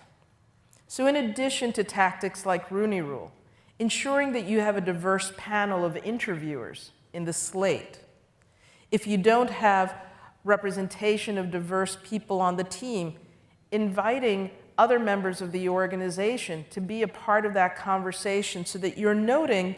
So in addition to tactics like Rooney Rule, ensuring that you have a diverse panel of interviewers in the slate. If you don't have representation of diverse people on the team, inviting other members of the organization to be a part of that conversation so that you're noting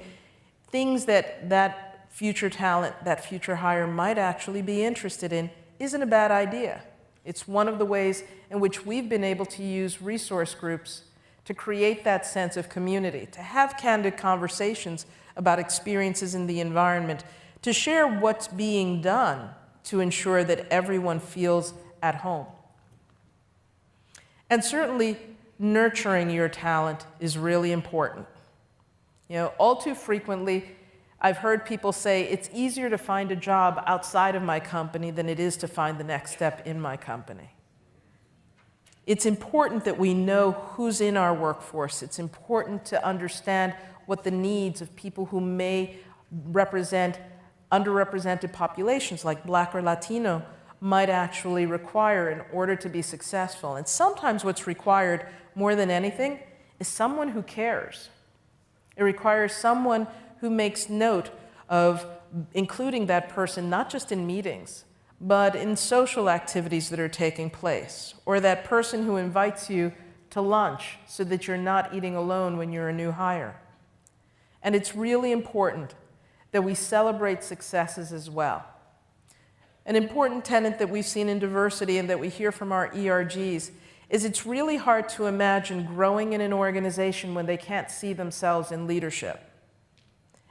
things that that future talent, that future hire might actually be interested in isn't a bad idea. It's one of the ways in which we've been able to use resource groups to create that sense of community, to have candid conversations about experiences in the environment, to share what's being done to ensure that everyone feels at home. And certainly, nurturing your talent is really important. You know, all too frequently, I've heard people say, it's easier to find a job outside of my company than it is to find the next step in my company. It's important that we know who's in our workforce. It's important to understand what the needs of people who may represent underrepresented populations like Black or Latino might actually require in order to be successful. And sometimes what's required more than anything is someone who cares. It requires someone who makes note of including that person not just in meetings, but in social activities that are taking place, or that person who invites you to lunch so that you're not eating alone when you're a new hire. And it's really important that we celebrate successes as well. An important tenet that we've seen in diversity and that we hear from our ERGs is it's really hard to imagine growing in an organization when they can't see themselves in leadership.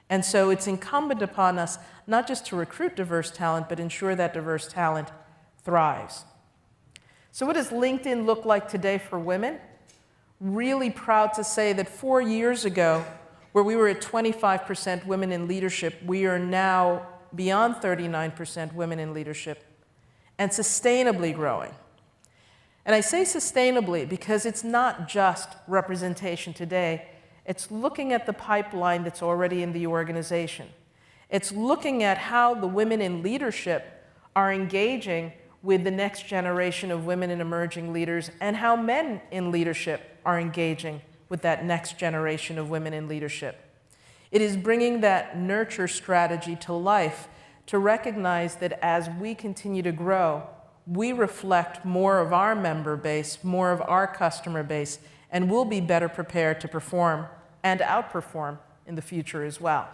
And so it's incumbent upon us not just to recruit diverse talent, but ensure that diverse talent thrives. So what does LinkedIn look like today for women? Really proud to say that 4 years ago, where we were at 25% women in leadership, we are now beyond 39% women in leadership, and sustainably growing. And I say sustainably because it's not just representation today, it's looking at the pipeline that's already in the organization It's looking at how the women in leadership are engaging with the next generation of women and emerging leaders, and how men in leadership are engaging with that next generation of women in leadership. It is bringing that nurture strategy to life to recognize that as we continue to grow, we reflect more of our member base, more of our customer base, and we'll be better prepared to perform and outperform in the future as well.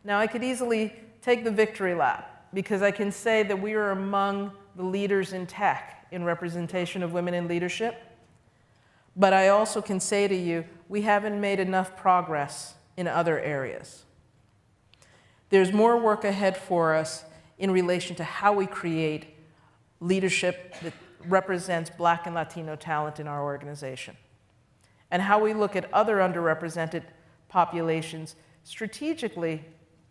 Now, I could easily take the victory lap, because I can say that we are among the leaders in tech in representation of women in leadership. But I also can say to you, we haven't made enough progress in other areas. There's more work ahead for us in relation to how we create leadership that represents Black and Latino talent in our organization, and how we look at other underrepresented populations strategically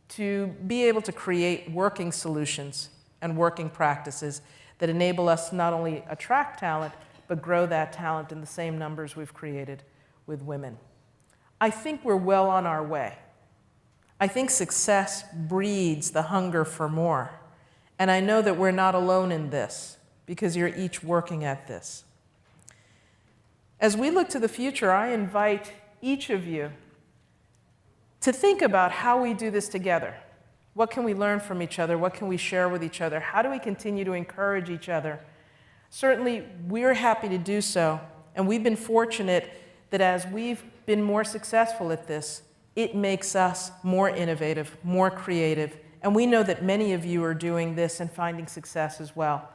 to be able to create working solutions and working practices that enable us to not only attract talent, but grow that talent in the same numbers we've created with women. I think we're well on our way. I think success breeds the hunger for more. And I know that we're not alone in this, because you're each working at this. As we look to the future, I invite each of you to think about how we do this together. What can we learn from each other? What can we share with each other? How do we continue to encourage each other? Certainly, we're happy to do so, and we've been fortunate that as we've been more successful at this, it makes us more innovative, more creative, and we know that many of you are doing this and finding success as well.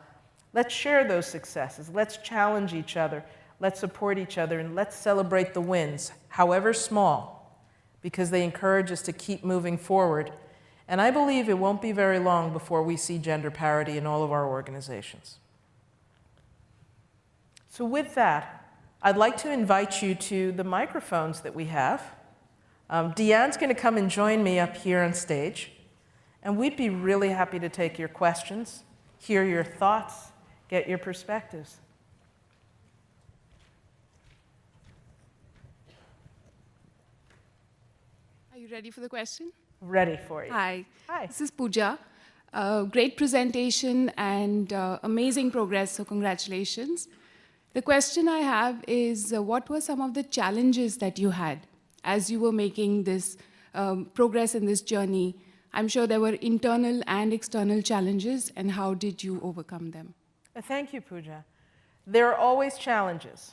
Let's share those successes. Let's challenge each other. Let's support each other, and let's celebrate the wins, however small, because they encourage us to keep moving forward. And I believe it won't be very long before we see gender parity in all of our organizations. So with that, I'd like to invite you to the microphones that we have. Deanne's going to come and join me up here on stage, and we'd be really happy to take your questions, hear your thoughts, get your perspectives. Are you ready for the question? Ready for you. Hi. Hi. This is Pooja. Great presentation and amazing progress, so congratulations. The question I have is, what were some of the challenges that you had as you were making this progress in this journey? I'm sure there were internal and external challenges, and how did you overcome them? Thank you, Pooja. There are always challenges.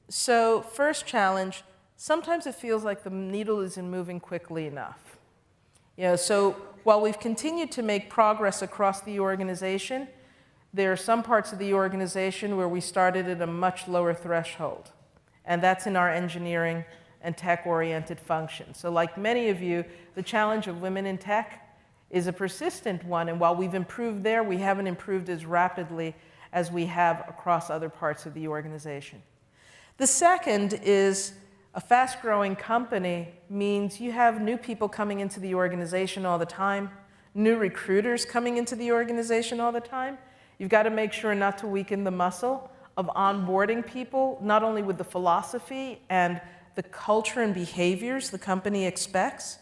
So first challenge, sometimes it feels like the needle isn't moving quickly enough. So while we've continued to make progress across the organization, there are some parts of the organization where we started at a much lower threshold, and that's in our engineering and tech-oriented functions. So like many of you, the challenge of women in tech is a persistent one, and while we've improved there, we haven't improved as rapidly as we have across other parts of the organization. The second is a fast-growing company means you have new people coming into the organization all the time, new recruiters coming into the organization all the time. You've got to make sure not to weaken the muscle of onboarding people, not only with the philosophy and the culture and behaviors the company expects,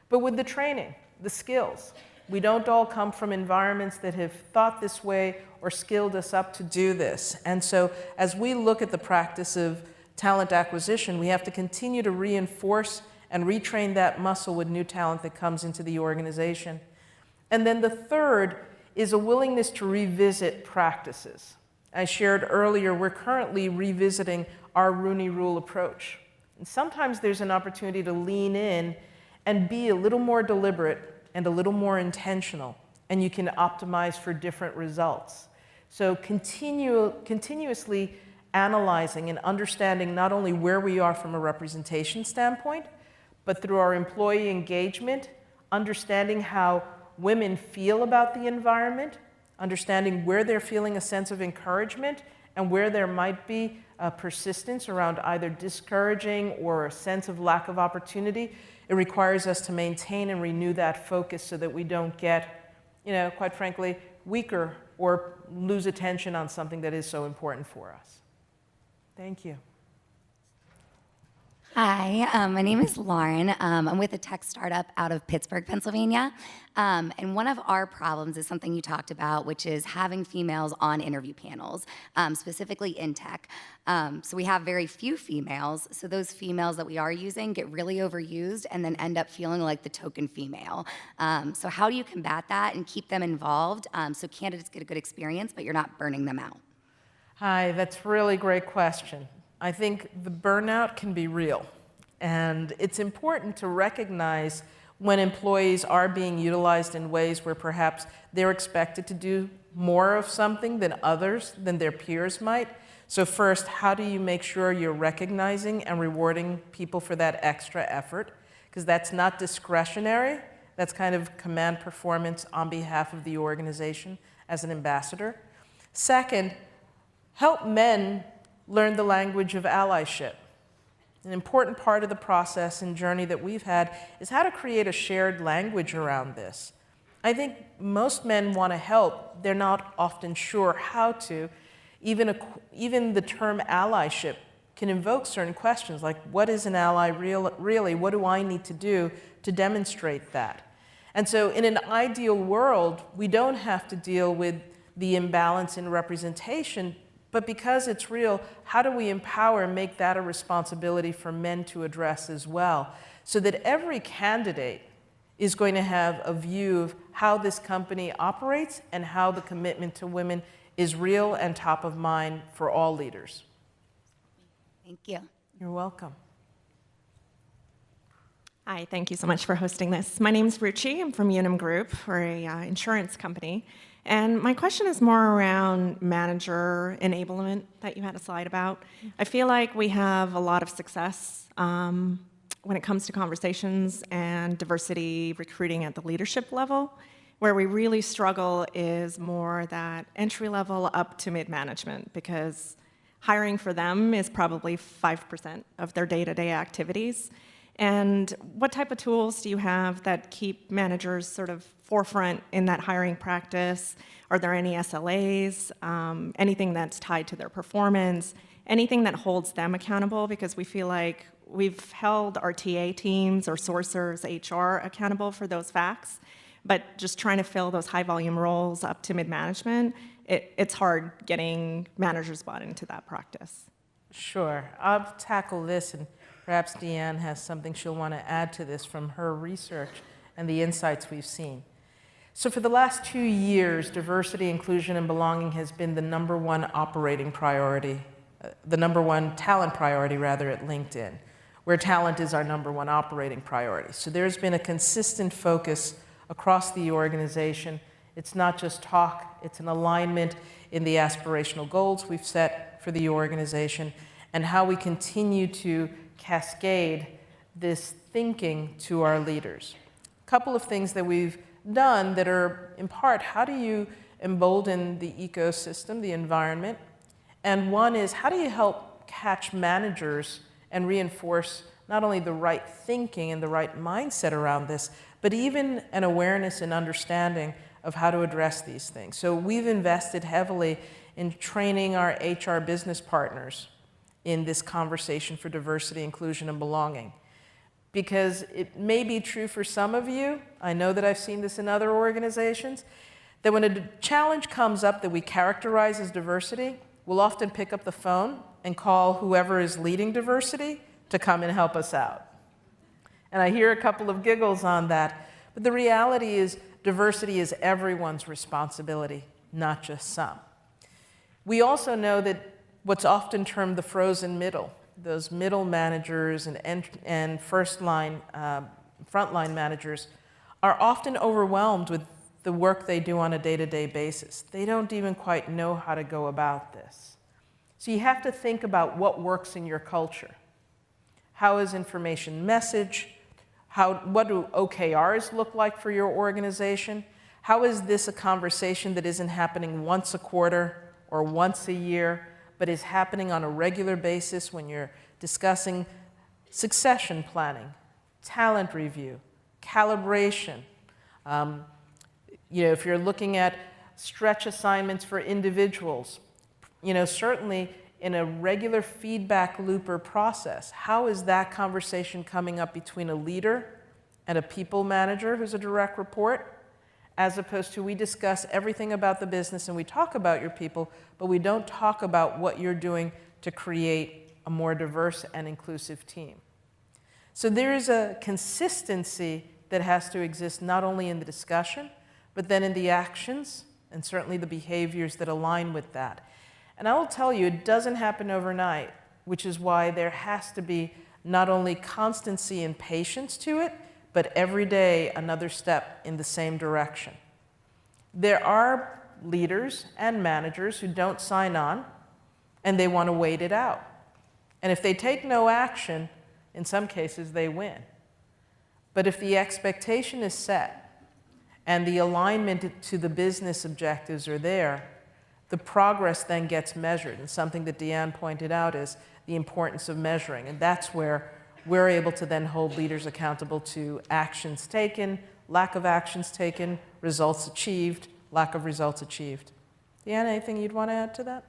but with the training, the skills. We don't all come from environments that have thought this way or skilled us up to do this. And so as we look at the practice of talent acquisition, we have to continue to reinforce and retrain that muscle with new talent that comes into the organization. And then the third is a willingness to revisit practices. I shared earlier, we're currently revisiting our Rooney Rule approach. And sometimes there's an opportunity to lean in and be a little more deliberate and a little more intentional, and you can optimize for different results. So continuously analyzing and understanding not only where we are from a representation standpoint, but through our employee engagement, understanding how women feel about the environment, understanding where they're feeling a sense of encouragement and where there might be persistence around either discouraging or a sense of lack of opportunity. It requires us to maintain and renew that focus so that we don't get, quite frankly, weaker or lose attention on something that is so important for us. Thank you. Hi, my name is Lauren. I'm with a tech startup out of Pittsburgh, Pennsylvania. And one of our problems is something you talked about, which is having females on interview panels, specifically in tech. So we have very few females, so those females that we are using get really overused and then end up feeling like the token female. So how do you combat that and keep them involved so candidates get a good experience, but you're not burning them out? Hi, that's a really great question. I think the burnout can be real, and it's important to recognize when employees are being utilized in ways where perhaps they're expected to do more of something than others, than their peers might. So first, how do you make sure you're recognizing and rewarding people for that extra effort? Because that's not discretionary, that's kind of command performance on behalf of the organization as an ambassador. Second, help men learn the language of allyship. An important part of the process and journey that we've had is how to create a shared language around this. I think most men want to help. They're not often sure how to. Even the term allyship can invoke certain questions like, what is an ally really? What do I need to do to demonstrate that? And so in an ideal world, we don't have to deal with the imbalance in representation. But because it's real, how do we empower and make that a responsibility for men to address as well, so that every candidate is going to have a view of how this company operates and how the commitment to women is real and top of mind for all leaders. Thank you. You're welcome. Hi, thank you so much for hosting this. My name's Ruchi. I'm from Unum Group. We're an insurance company. And my question is more around manager enablement that you had a slide about. I feel like we have a lot of success when it comes to conversations and diversity recruiting at the leadership level. Where we really struggle is more that entry level up to mid-management, because hiring for them is probably 5% of their day-to-day activities. And what type of tools do you have that keep managers sort of forefront in that hiring practice? Are there any SLAs, anything that's tied to their performance, anything that holds them accountable? Because we feel like we've held our TA teams or sourcers, HR accountable for those facts, but just trying to fill those high volume roles up to mid-management, it's hard getting managers bought into that practice. Sure, I'll tackle this, and perhaps Deanne has something she'll want to add to this from her research and the insights we've seen. So for the last 2 years, diversity, inclusion, and belonging has been the #1 operating priority, the #1 talent priority, rather, at LinkedIn, where talent is our #1 operating priority. So there's been a consistent focus across the organization. It's not just talk, it's an alignment in the aspirational goals we've set for the organization and how we continue to cascade this thinking to our leaders. A couple of things that we've done that are, in part, how do you embolden the ecosystem, the environment? And one is, how do you help catch managers and reinforce not only the right thinking and the right mindset around this, but even an awareness and understanding of how to address these things. So we've invested heavily in training our HR business partners in this conversation for diversity, inclusion, and belonging. Because it may be true for some of you, I know that I've seen this in other organizations, that when a challenge comes up that we characterize as diversity, we'll often pick up the phone and call whoever is leading diversity to come and help us out. And I hear a couple of giggles on that, but the reality is diversity is everyone's responsibility, not just some. We also know that what's often termed the frozen middle, those middle managers and frontline managers are often overwhelmed with the work they do on a day-to-day basis. They don't even quite know how to go about this. So you have to think about what works in your culture. How is information messaged? What do OKRs look like for your organization? How is this a conversation that isn't happening once a quarter or once a year, but is happening on a regular basis when you're discussing succession planning, talent review, calibration? If you're looking at stretch assignments for individuals, certainly in a regular feedback loop or process? How is that conversation coming up between a leader and a people manager who's a direct report, as opposed to we discuss everything about the business and we talk about your people, but we don't talk about what you're doing to create a more diverse and inclusive team. So there is a consistency that has to exist not only in the discussion, but then in the actions and certainly the behaviors that align with that. And I will tell you, it doesn't happen overnight, which is why there has to be not only constancy and patience to it, but every day another step in the same direction. There are leaders and managers who don't sign on, and they want to wait it out. And if they take no action, in some cases they win. But if the expectation is set and the alignment to the business objectives are there, the progress then gets measured. And something that Deanne pointed out is the importance of measuring. And that's where we're able to then hold leaders accountable to actions taken, lack of actions taken, results achieved, lack of results achieved. Deanne, anything you'd want to add to that?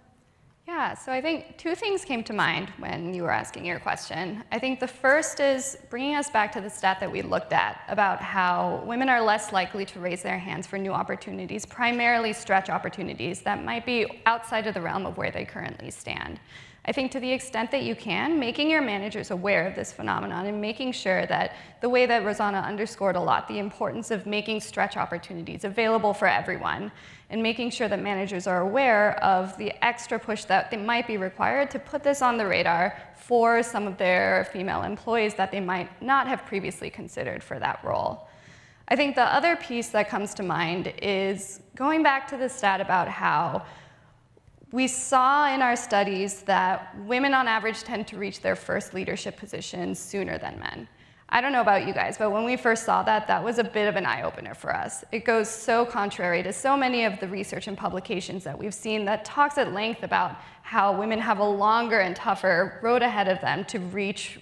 Yeah, so I think two things came to mind when you were asking your question. I think the first is bringing us back to the stat that we looked at about how women are less likely to raise their hands for new opportunities, primarily stretch opportunities that might be outside of the realm of where they currently stand. I think to the extent that you can, making your managers aware of this phenomenon and making sure that the way that Rosanna underscored a lot, the importance of making stretch opportunities available for everyone, and making sure that managers are aware of the extra push that they might be required to put this on the radar for some of their female employees that they might not have previously considered for that role. I think the other piece that comes to mind is going back to the stat about how we saw in our studies that women on average tend to reach their first leadership positions sooner than men. I don't know about you guys, but when we first saw that, that was a bit of an eye-opener for us. It goes so contrary to so many of the research and publications that we've seen that talks at length about how women have a longer and tougher road ahead of them to reach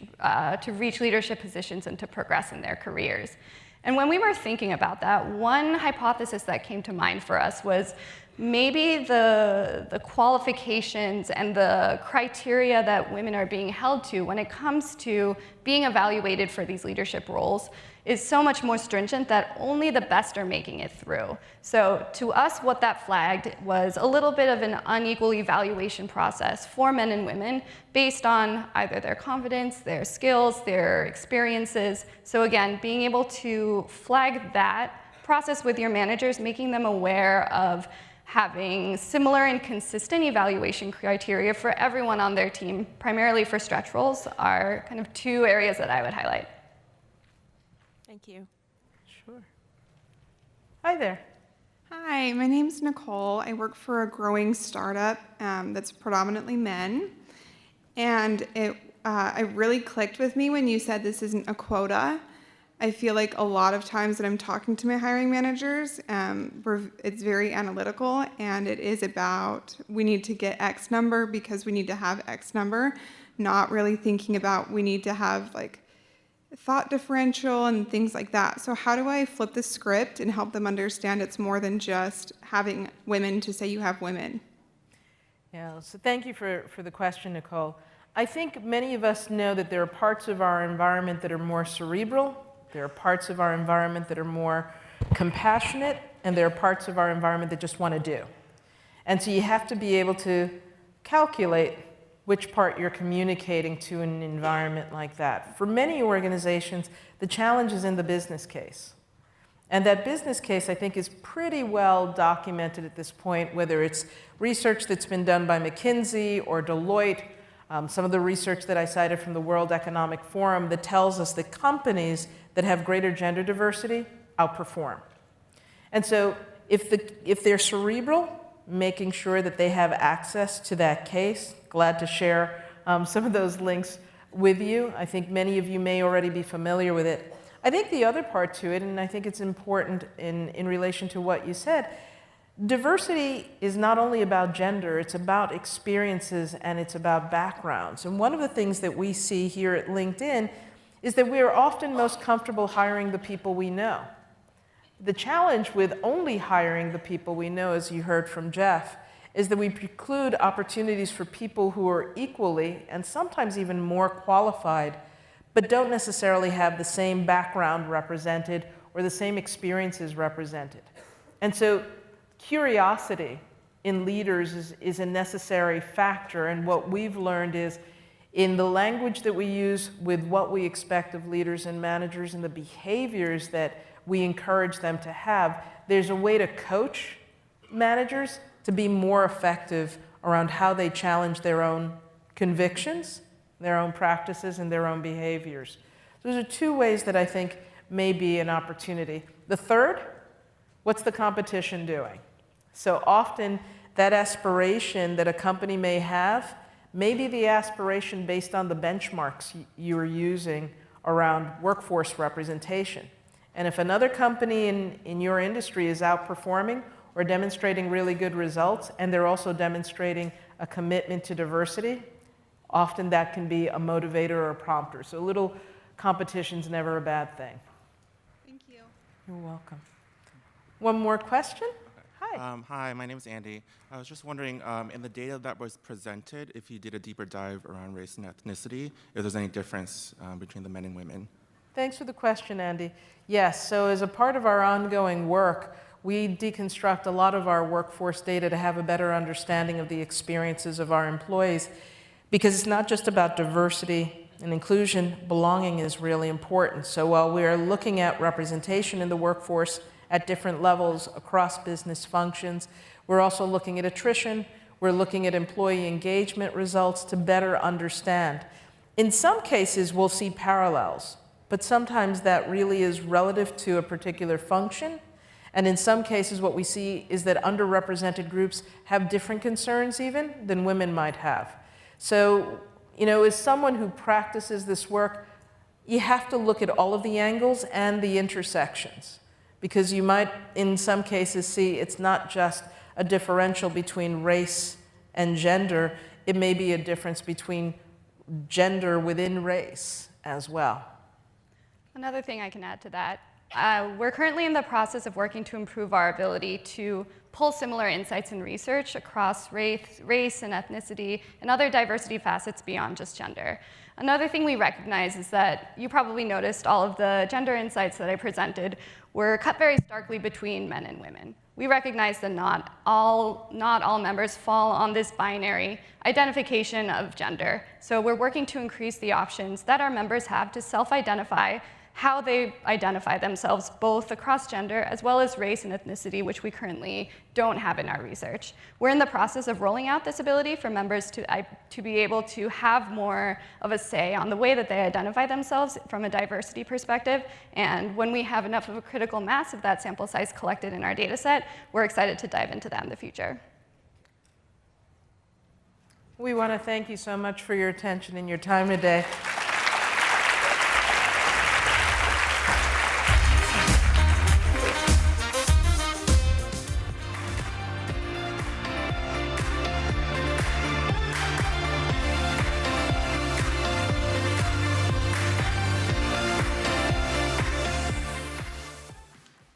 leadership positions and to progress in their careers. And when we were thinking about that, one hypothesis that came to mind for us was maybe the qualifications and the criteria that women are being held to when it comes to being evaluated for these leadership roles is so much more stringent that only the best are making it through. So to us, what that flagged was a little bit of an unequal evaluation process for men and women based on either their confidence, their skills, their experiences. So again, being able to flag that process with your managers, making them aware of having similar and consistent evaluation criteria for everyone on their team, primarily for stretch roles, are kind of two areas that I would highlight. Thank you. Sure. Hi there. Hi, my name's Nicole. I work for a growing startup that's predominantly men. And it really clicked with me when you said this isn't a quota. I feel like a lot of times that I'm talking to my hiring managers, it's very analytical, and it is about we need to get X number because we need to have X number, not really thinking about we need to have like thought differential and things like that. So how do I flip the script and help them understand it's more than just having women to say you have women? Yeah, so thank you for the question, Nicole. I think many of us know that there are parts of our environment that are more cerebral. There are parts of our environment that are more compassionate, and there are parts of our environment that just want to do. And so you have to be able to calculate which part you're communicating to in an environment like that. For many organizations, the challenge is in the business case. And that business case, I think, is pretty well documented at this point, whether it's research that's been done by McKinsey or Deloitte, some of the research that I cited from the World Economic Forum that tells us that companies that have greater gender diversity outperform. And so if they're cerebral, making sure that they have access to that case, glad to share some of those links with you. I think many of you may already be familiar with it. I think the other part to it, and I think it's important in relation to what you said, diversity is not only about gender, it's about experiences and it's about backgrounds. And one of the things that we see here at LinkedIn is that we are often most comfortable hiring the people we know. The challenge with only hiring the people we know, as you heard from Jeff, is that we preclude opportunities for people who are equally and sometimes even more qualified, but don't necessarily have the same background represented or the same experiences represented. And so curiosity in leaders is a necessary factor, and what we've learned is in the language that we use with what we expect of leaders and managers and the behaviors that we encourage them to have, there's a way to coach managers to be more effective around how they challenge their own convictions, their own practices, and their own behaviors. Those are two ways that I think may be an opportunity. The third, what's the competition doing? So often that aspiration that a company may have may be the aspiration based on the benchmarks you are using around workforce representation. And if another company in your industry is outperforming or demonstrating really good results, and they're also demonstrating a commitment to diversity, often that can be a motivator or a prompter. So a little competition's never a bad thing. Thank you. You're welcome. One more question? Hi. Hi, my name is Andy. I was just wondering, in the data that was presented, if you did a deeper dive around race and ethnicity, if there's any difference between the men and women. Thanks for the question, Andy. Yes, so as a part of our ongoing work, we deconstruct a lot of our workforce data to have a better understanding of the experiences of our employees, because it's not just about diversity and inclusion, belonging is really important. So while we are looking at representation in the workforce at different levels across business functions, we're also looking at attrition, we're looking at employee engagement results to better understand. In some cases, we'll see parallels, but sometimes that really is relative to a particular function. And in some cases, what we see is that underrepresented groups have different concerns even than women might have. So, as someone who practices this work, you have to look at all of the angles and the intersections, because you might, in some cases, see it's not just a differential between race and gender, it may be a difference between gender within race as well. Another thing I can add to that, we're currently in the process of working to improve our ability to pull similar insights and research across race and ethnicity and other diversity facets beyond just gender. Another thing we recognize is that you probably noticed all of the gender insights that I presented were cut very starkly between men and women. We recognize that not all members fall on this binary identification of gender. So we're working to increase the options that our members have to self-identify how they identify themselves, both across gender as well as race and ethnicity, which we currently don't have in our research. We're in the process of rolling out this ability for members to be able to have more of a say on the way that they identify themselves from a diversity perspective. And when we have enough of a critical mass of that sample size collected in our data set, we're excited to dive into that in the future. We want to thank you so much for your attention and your time today.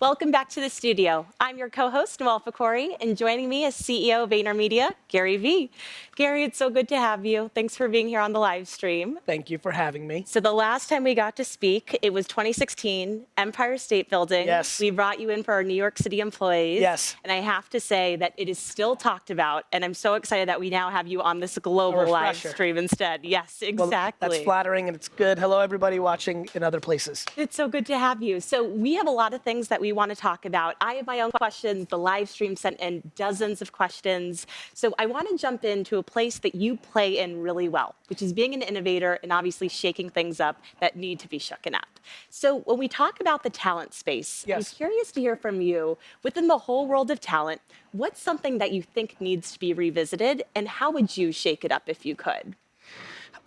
Welcome back to the studio. I'm your co-host, Noelle Fakori, and joining me is CEO of VaynerMedia, Gary Vee. Gary, it's so good to have you. Thanks for being here on the live stream. Thank you for having me. So the last time we got to speak, it was 2016, Empire State Building. Yes. We brought you in for our New York City employees. Yes. And I have to say that it is still talked about, and I'm so excited that we now have you on this global live stream instead. Yes, exactly. Well, that's flattering, and it's good. Hello, everybody watching in other places. It's so good to have you. So we have a lot of things that we want to talk about. I have my own questions. The live stream sent in dozens of questions. So I want to jump into a place that you play in really well, which is being an innovator and obviously shaking things up that need to be shooken up. So when we talk about the talent space, I'm curious to hear from you, within the whole world of talent, what's something that you think needs to be revisited, and how would you shake it up if you could?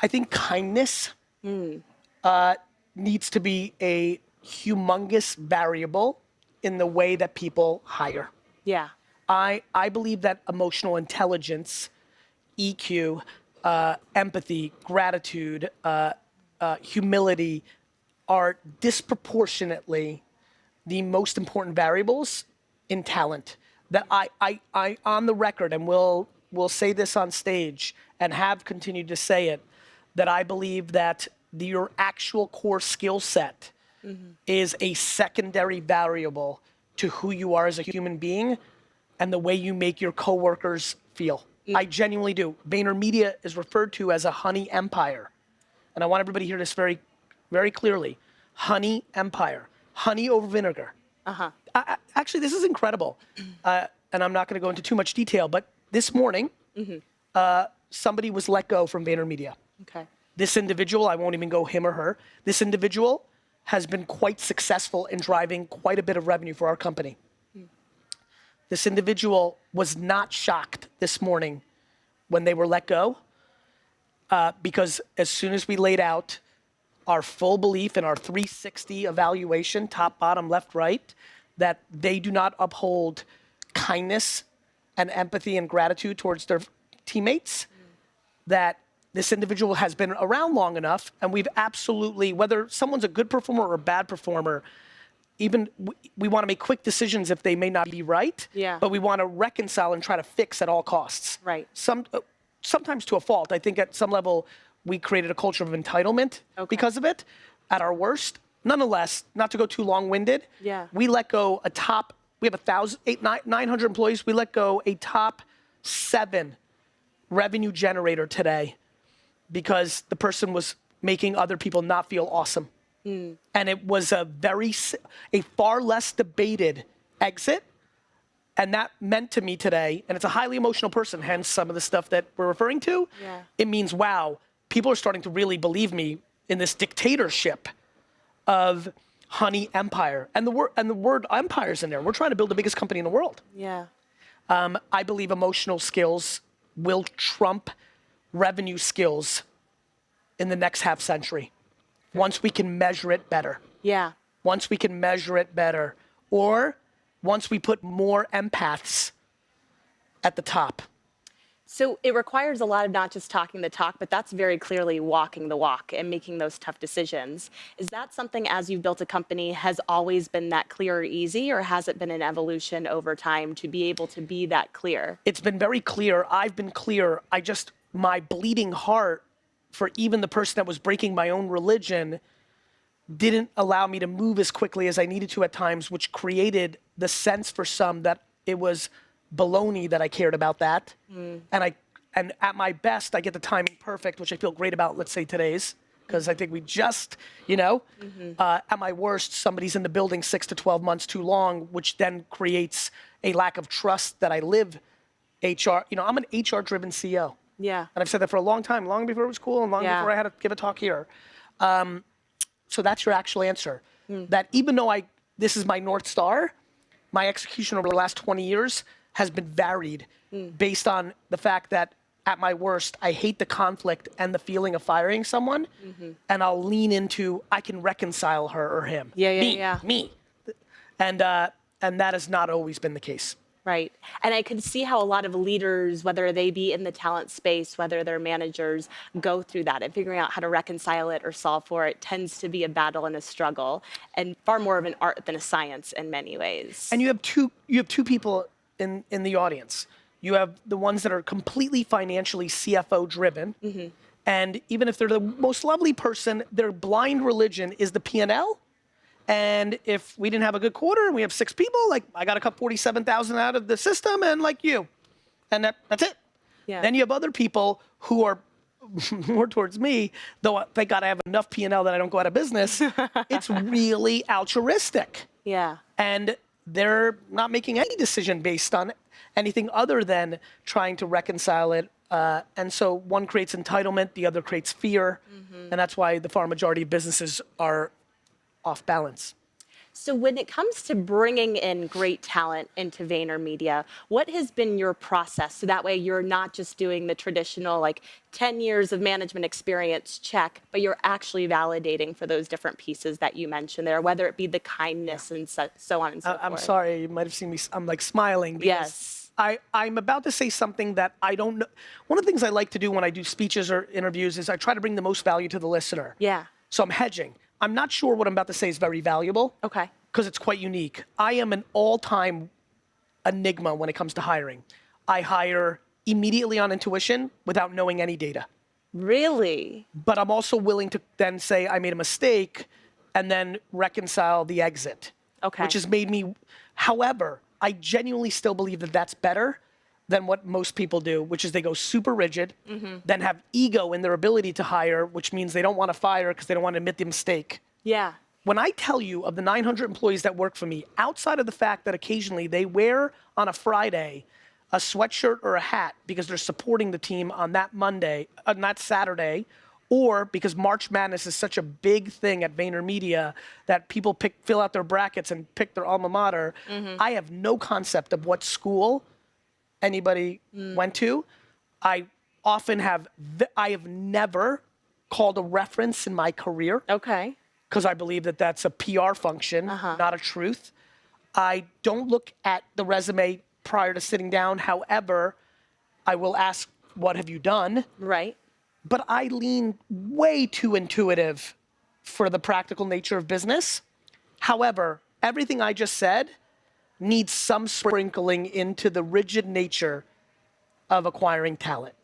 I think kindness needs to be a humongous variable in the way that people hire. Yeah. I believe that emotional intelligence, EQ, empathy, gratitude, humility are disproportionately the most important variables in talent. that I on the record, and we'll say this on stage and have continued to say it, that I believe that your actual core skill set is a secondary variable to who you are as a human being and the way you make your coworkers feel. I genuinely do. VaynerMedia is referred to as a honey empire. And I want everybody to hear this very, very clearly. Honey empire. Honey over vinegar. Actually, this is incredible. And I'm not going to go into too much detail, but this morning, somebody was let go from VaynerMedia. Okay. This individual, I won't even go him or her, this individual has been quite successful in driving quite a bit of revenue for our company. This individual was not shocked this morning when they were let go, because as soon as we laid out our full belief in our 360 evaluation, top, bottom, left, right, that they do not uphold kindness and empathy and gratitude towards their teammates, that this individual has been around long enough, and we've absolutely, whether someone's a good performer or a bad performer, even we want to make quick decisions if they may not be right, but we want to reconcile and try to fix at all costs. Right. Sometimes to a fault. I think at some level we created a culture of entitlement because of it at our worst. Nonetheless, not to go too long-winded, we let go we have 900 employees. We let go a top 7 revenue generator today because the person was making other people not feel awesome. And it was a far less debated exit. And that meant to me today, and it's a highly emotional person, hence some of the stuff that we're referring to. It means, wow, people are starting to really believe me in this dictatorship of honey empire. And the word empire's in there. We're trying to build the biggest company in the world. I believe emotional skills will trump revenue skills in the next half century. Once we can measure it better. Once we can measure it better. Or once we put more empaths at the top. So it requires a lot of not just talking the talk, but that's very clearly walking the walk and making those tough decisions. Is that something, as you've built a company, has always been that clear or easy, or has it been an evolution over time to be able to be that clear? It's been very clear. I've been clear. My bleeding heart for even the person that was breaking my own religion didn't allow me to move as quickly as I needed to at times, which created the sense for some that it was baloney that I cared about that. And at my best, I get the timing perfect, which I feel great about, let's say today's, because I think we just, at my worst, somebody's in the building 6 to 12 months too long, which then creates a lack of trust that I live HR. I'm an HR-driven CEO. And I've said that for a long time, long before it was cool and long before I had to give a talk here. So that's your actual answer. That even though this is my North Star, my execution over the last 20 years has been varied based on the fact that at my worst, I hate the conflict and the feeling of firing someone, and I'll lean into, I can reconcile her or him. Me. And that has not always been the case. Right. And I could see how a lot of leaders, whether they be in the talent space, whether they're managers, go through that, and figuring out how to reconcile it or solve for it tends to be a battle and a struggle, and far more of an art than a science in many ways. And you have two people in the audience. You have the ones that are completely financially CFO driven. And even if they're the most lovely person, their blind religion is the P&L. And if we didn't have a good quarter and we have 6 people, like I got to cut 47,000 out of the system, and like you, and that's it. Then you have other people who are more towards me, though thank God I have enough P&L that I don't go out of business. It's really altruistic. And they're not making any decision based on anything other than trying to reconcile it. And so one creates entitlement, the other creates fear. And that's why the far majority of businesses are off balance. So when it comes to bringing in great talent into VaynerMedia, what has been your process? So that way you're not just doing the traditional 10 years of management experience check, but you're actually validating for those different pieces that you mentioned there, whether it be the kindness and so on and so forth. I'm sorry, you might have seen me, I'm smiling. Because I'm about to say something that I don't know. One of the things I like to do when I do speeches or interviews is I try to bring the most value to the listener. So I'm hedging. I'm not sure what I'm about to say is very valuable. Because it's quite unique. I am an all-time enigma when it comes to hiring. I hire immediately on intuition without knowing any data. Really? But I'm also willing to then say I made a mistake and then reconcile the exit. Okay. Which has made me, however, I genuinely still believe that that's better than what most people do, which is they go super rigid, then have ego in their ability to hire, which means they don't want to fire because they don't want to admit the mistake. Yeah. When I tell you of the 900 employees that work for me, outside of the fact that occasionally they wear on a Friday a sweatshirt or a hat because they're supporting the team on that Monday, not Saturday, or because March Madness is such a big thing at VaynerMedia that people fill out their brackets and pick their alma mater, I have no concept of what school anybody went to. I have never called a reference in my career. Okay. Because I believe that that's a PR function, not a truth. I don't look at the resume prior to sitting down. However, I will ask, what have you done? Right. But I lean way too intuitive for the practical nature of business. However, everything I just said needs some sprinkling into the rigid nature of acquiring talent.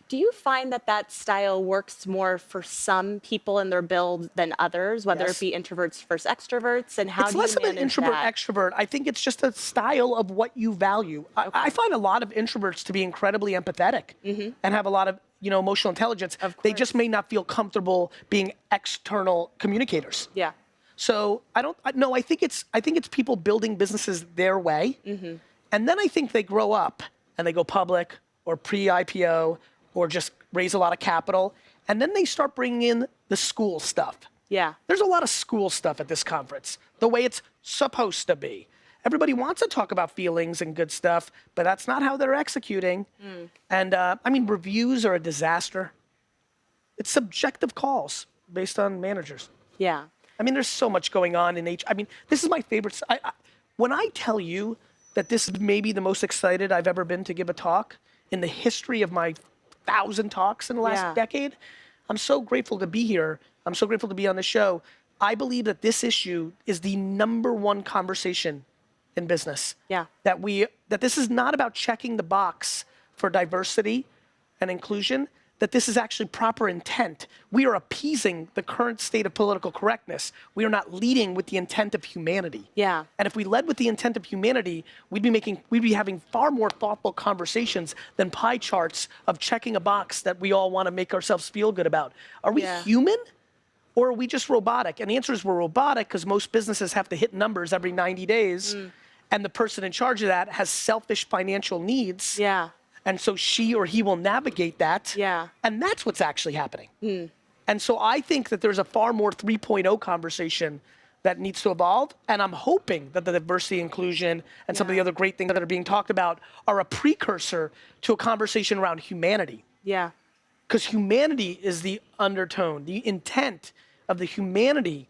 Do you find that that style works more for some people in their build than others, whether it be introverts versus extroverts? And how It's do you less of an manage introvert that? extrovert. I think it's just a style of what you value. I find a lot of introverts to be incredibly empathetic and have a lot of emotional intelligence. They just may not feel comfortable being external communicators. Yeah. So I think it's people building businesses their way. And then I think they grow up and they go public or pre-IPO or just raise a lot of capital. And then they start bringing in the school stuff. Yeah. There's a lot of school stuff at this conference, the way it's supposed to be. Everybody wants to talk about feelings and good stuff, but that's not how they're executing. And reviews are a disaster. It's subjective calls based on managers. Yeah. There's so much going on in this is my favorite. When I tell you that this is maybe the most excited I've ever been to give a talk in the history of my 1,000 talks in the last decade, I'm so grateful to be here. I'm so grateful to be on the show. I believe that this issue is the #1 conversation in business. Yeah. That this is not about checking the box for diversity and inclusion, that this is actually proper intent. We are appeasing the current state of political correctness. We are not leading with the intent of humanity. Yeah. And if we led with the intent of humanity, we'd be having far more thoughtful conversations than pie charts of checking a box that we all want to make ourselves feel good about. Are we human? Or are we just robotic? And the answer is we're robotic because most businesses have to hit numbers every 90 days. And the person in charge of that has selfish financial needs. Yeah. And so she or he will navigate that. Yeah. And that's what's actually happening. And so I think that there's a far more 3.0 conversation that needs to evolve. And I'm hoping that the diversity, inclusion, and some of the other great things that are being talked about are a precursor to a conversation around humanity. Yeah. Because humanity is the undertone, the intent of the humanity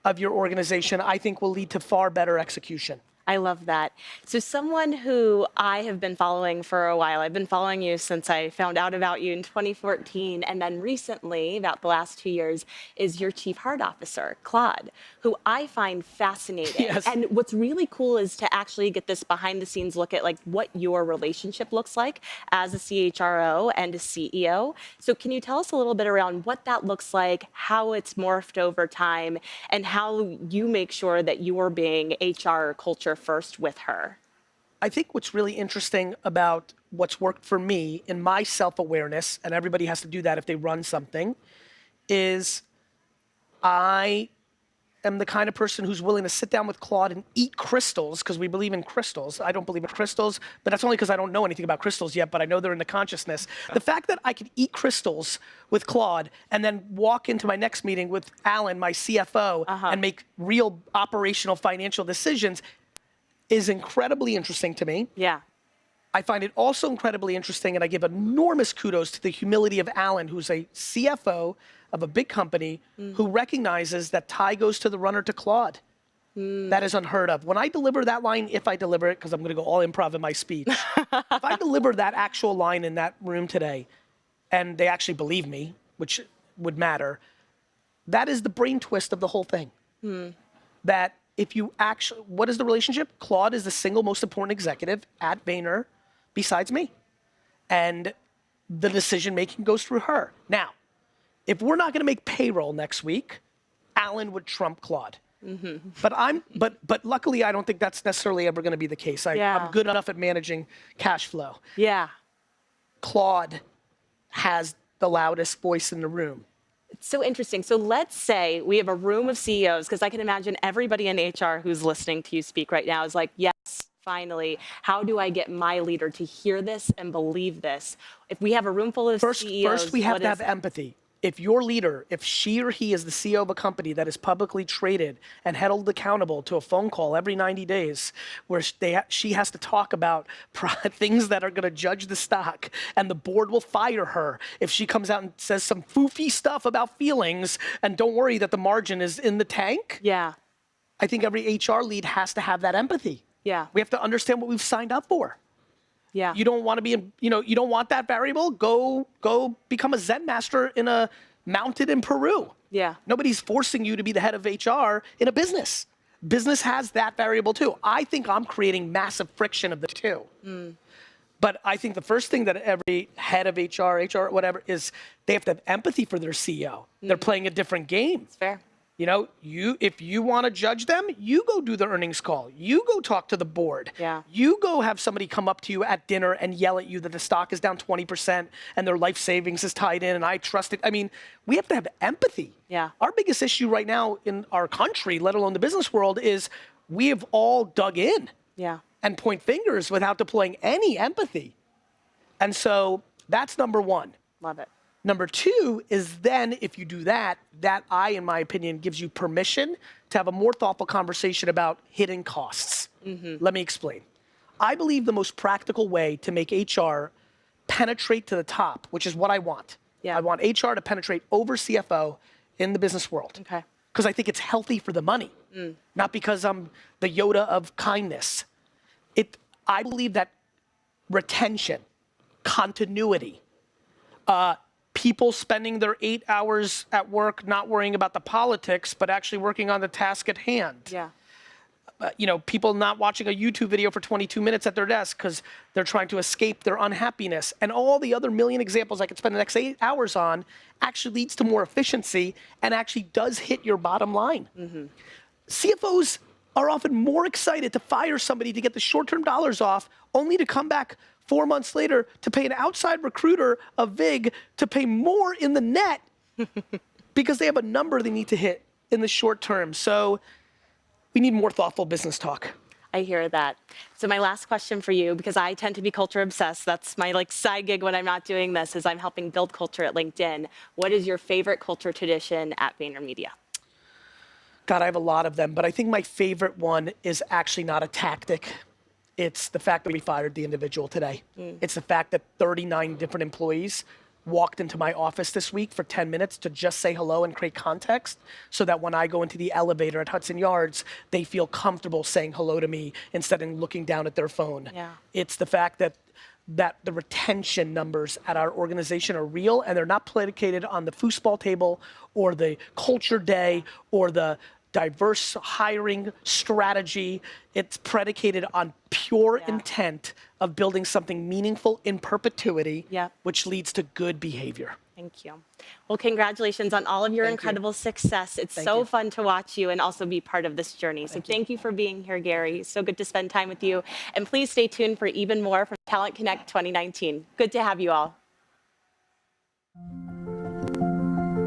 of your organization, I think will lead to far better execution. I love that. So someone who I have been following for a while, I've been following you since I found out about you in 2014, and then recently, about the last 2 years, is your Chief Heart Officer, Claude, who I find fascinating. Yes. And what's really cool is to actually get this behind the scenes look at like what your relationship looks like as a CHRO and a CEO. So can you tell us a little bit around what that looks like, how it's morphed over time, and how you make sure that you are being HR culture first with her? I think what's really interesting about what's worked for me in my self-awareness, and everybody has to do that if they run something, is I am the kind of person who's willing to sit down with Claude and eat crystals because we believe in crystals. I don't believe in crystals, but that's only because I don't know anything about crystals yet, but I know they're in the consciousness. The fact that I could eat crystals with Claude and then walk into my next meeting with Alan, my CFO, and make real operational financial decisions is incredibly interesting to me. Yeah. I find it also incredibly interesting, and I give enormous kudos to the humility of Alan, who's a CFO of a big company, who recognizes that tie goes to the runner to Claude. That is unheard of. When I deliver that line, if I deliver it, because I'm going to go all improv in my speech, if I deliver that actual line in that room today, and they actually believe me, which would matter, that is the brain twist of the whole thing. That if you actually, what is the relationship? Claude is the single most important executive at Vayner besides me. And the decision making goes through her. Now, if we're not gonna make payroll next week, Alan would trump Claude. But luckily, I don't think that's necessarily ever gonna be the case. I'm good enough at managing cash flow. Yeah. Claude has the loudest voice in the room. It's so interesting. So let's say we have a room of CEOs, because I can imagine everybody in HR who's listening to you speak right now is like, yes, finally, how do I get my leader to hear this and believe this? If we have a room full of CEOs, First, we have to have empathy. If your leader, if she or he is the CEO of a company that is publicly traded and held accountable to a phone call every 90 days where she has to talk about things that are going to judge the stock, and the board will fire her if she comes out and says some foofy stuff about feelings, and don't worry that the margin is in the tank. Yeah. I think every HR lead has to have that empathy. Yeah. We have to understand what we've signed up for. Yeah. You don't want to be, you don't want that variable. Go become a Zen master in a mountain in Peru. Yeah. Nobody's forcing you to be the head of HR in a business. Business has that variable too. I think I'm creating massive friction of the two. But I think the first thing that every head of HR, whatever, is they have to have empathy for their CEO. They're playing a different game. It's fair. If you want to judge them, you go do the earnings call. You go talk to the board. Yeah. You go have somebody come up to you at dinner and yell at you that the stock is down 20% and their life savings is tied in and I trust it. I mean, we have to have empathy. Yeah. Our biggest issue right now in our country, let alone the business world, is we have all dug in and point fingers without deploying any empathy. And so that's number one. Love it. Number two is then if you do that, in my opinion, gives you permission to have a more thoughtful conversation about hidden costs. Let me explain. I believe the most practical way to make HR penetrate to the top, which is what I want. I want HR to penetrate over CFO in the business world. Okay. Because I think it's healthy for the money, not because I'm the Yoda of kindness. I believe that retention, continuity, people spending their 8 hours at work not worrying about the politics, but actually working on the task at hand. Yeah. People not watching a YouTube video for 22 minutes at their desk because they're trying to escape their unhappiness. And all the other million examples I could spend the next 8 hours on actually leads to more efficiency and actually does hit your bottom line. CFOs are often more excited to fire somebody to get the short-term dollars off, only to come back 4 months later to pay an outside recruiter, a VIG, to pay more in the net because they have a number they need to hit in the short term. So we need more thoughtful business talk. I hear that. So my last question for you, because I tend to be culture obsessed, that's my side gig when I'm not doing this, is I'm helping build culture at LinkedIn. What is your favorite culture tradition at VaynerMedia? God, I have a lot of them, but I think my favorite one is actually not a tactic. It's the fact that we fired the individual today. It's the fact that 39 different employees walked into my office this week for 10 minutes to just say hello and create context so that when I go into the elevator at Hudson Yards, they feel comfortable saying hello to me instead of looking down at their phone. It's the fact that the retention numbers at our organization are real and they're not predicated on the foosball table or the culture day or the diverse hiring strategy. It's predicated on pure intent of building something meaningful in perpetuity, which leads to good behavior. Thank you. Well, congratulations on all of your incredible success. It's so fun to watch you and also be part of this journey. So thank you for being here, Gary. So good to spend time with you. And please stay tuned for even more from Talent Connect 2019. Good to have you all.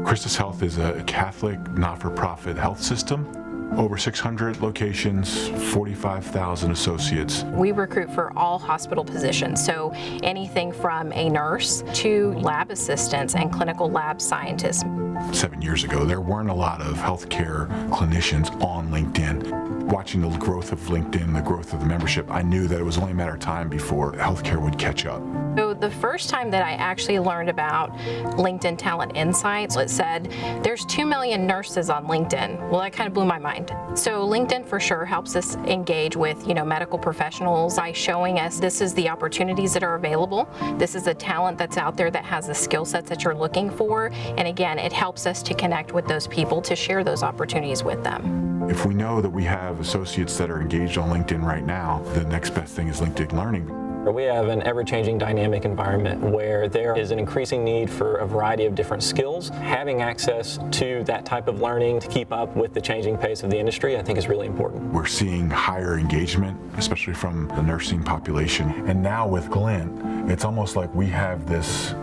Christus Health is a Catholic, not-for-profit health system. Over 600 locations, 45,000 associates. We recruit for all hospital positions, so anything from a nurse to lab assistants and clinical lab scientists. 7 years ago, there weren't a lot of healthcare clinicians on LinkedIn. Watching the growth of LinkedIn, the growth of the membership, I knew that it was only a matter of time before healthcare would catch up. So the first time that I actually learned about LinkedIn Talent Insights, it said there's 2 million nurses on LinkedIn. Well, that kind of blew my mind. So LinkedIn for sure helps us engage with, medical professionals by showing us this is the opportunities that are available. This is the talent that's out there that has the skill sets that you're looking for. And again, it helps us to connect with those people to share those opportunities with them. If we know that we have associates that are engaged on LinkedIn right now, the next best thing is LinkedIn Learning. We have an ever-changing dynamic environment where there is an increasing need for a variety of different skills. Having access to that type of learning to keep up with the changing pace of the industry, I think is really important. We're seeing higher engagement, especially from the nursing population. And now with Glint, it's almost like we have this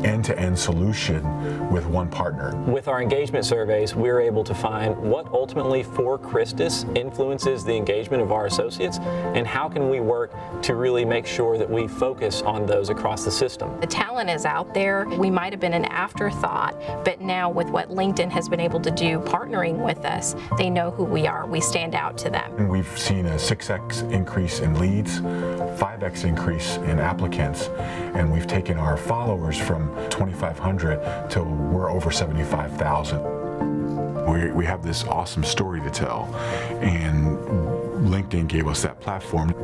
end-to-end solution with one partner. With our engagement surveys, we're able to find what ultimately for Christus influences the engagement of our associates, and how can we work to really make sure that we focus on those across the system. The talent is out there. We might have been an afterthought, but now with what LinkedIn has been able to do, partnering with us, they know who we are. We stand out to them. And we've seen a 6x increase in leads, 5x increase in applicants, and we've taken our followers from 2,500 to we're over 75,000. We have this awesome story to tell, and LinkedIn gave us that platform.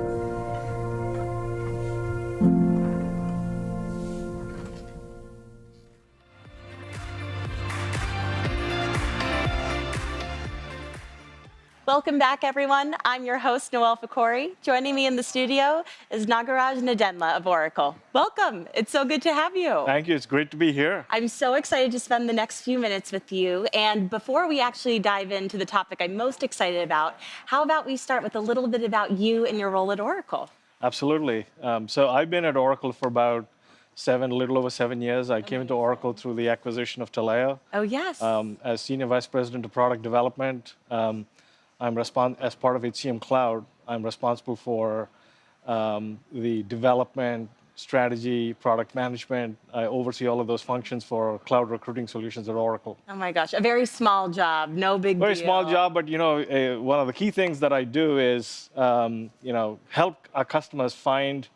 Welcome back, everyone. I'm your host, Noelle Fakori. Joining me in the studio is Nagaraj Nadendla of Oracle. Welcome. It's so good to have you. Thank you. It's great to be here. I'm so excited to spend the next few minutes with you. And before we actually dive into the topic I'm most excited about, how about we start with a little bit about you and your role at Oracle? Absolutely. So I've been at Oracle for about a little over 7 years. I came into Oracle through the acquisition of Taleo. Oh, yes. As Senior Vice President of Product Development. As part of HCM Cloud, I'm responsible for the development, strategy, product management. I oversee all of those functions for cloud recruiting solutions at Oracle. Oh my gosh, a very small job, no big deal. Very small job, but one of the key things that I do is help our customers find,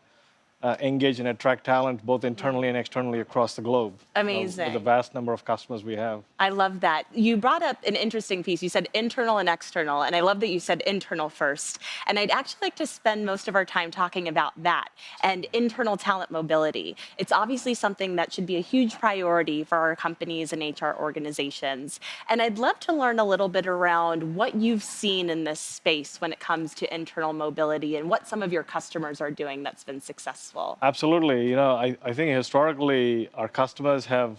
engage and attract talent both internally and externally across the globe. Amazing. With the vast number of customers we have. I love that. You brought up an interesting piece. You said internal and external, and I love that you said internal first. And I'd actually like to spend most of our time talking about that and internal talent mobility. It's obviously something that should be a huge priority for our companies and HR organizations. And I'd love to learn a little bit around what you've seen in this space when it comes to internal mobility and what some of your customers are doing that's been successful. Absolutely. I think historically our customers have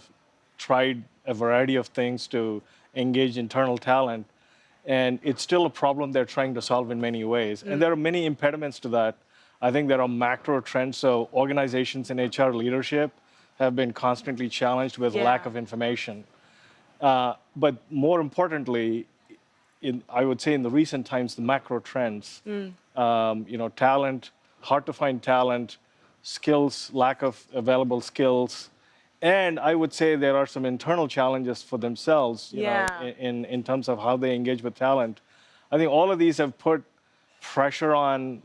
tried a variety of things to engage internal talent, and it's still a problem they're trying to solve in many ways. And there are many impediments to that. I think there are macro trends. So organizations in HR leadership have been constantly challenged with lack of information. But more importantly, I would say in the recent times, the macro trends, talent, hard to find talent, skills, lack of available skills. And I would say there are some internal challenges for themselves in terms of how they engage with talent. I think all of these have put pressure on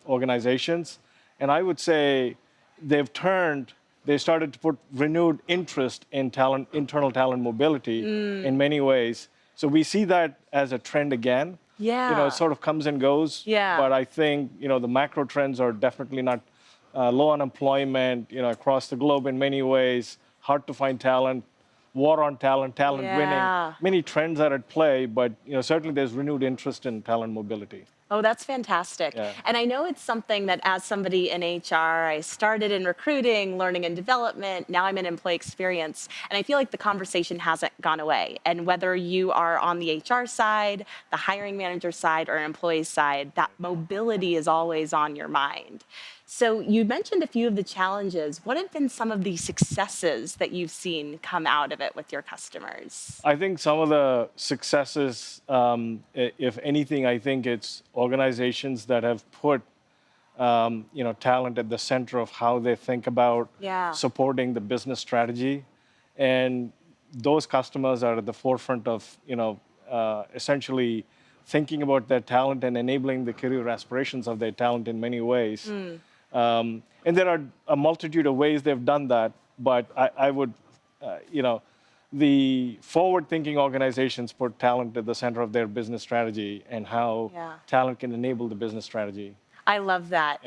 organizations. And I would say they started to put renewed interest in internal talent mobility in many ways. So we see that as a trend again. It sort of comes and goes. But I think, the macro trends are definitely not low unemployment, across the globe in many ways, hard to find talent, war on talent, winning. Many trends are at play, but certainly there's renewed interest in talent mobility. Oh, that's fantastic. And I know it's something that as somebody in HR, I started in recruiting, learning and development, now I'm in employee experience, and I feel like the conversation hasn't gone away. And whether you are on the HR side, the hiring manager side, or employee side, that mobility is always on your mind. So you mentioned a few of the challenges. What have been some of the successes that you've seen come out of it with your customers? I think some of the successes, if anything, I think it's organizations that have put talent at the center of how they think about supporting the business strategy. And those customers are at the forefront of essentially thinking about their talent and enabling the career aspirations of their talent in many ways. And there are a multitude of ways they've done that, but I would, the forward-thinking organizations put talent at the center of their business strategy and how talent can enable the business strategy. I love that.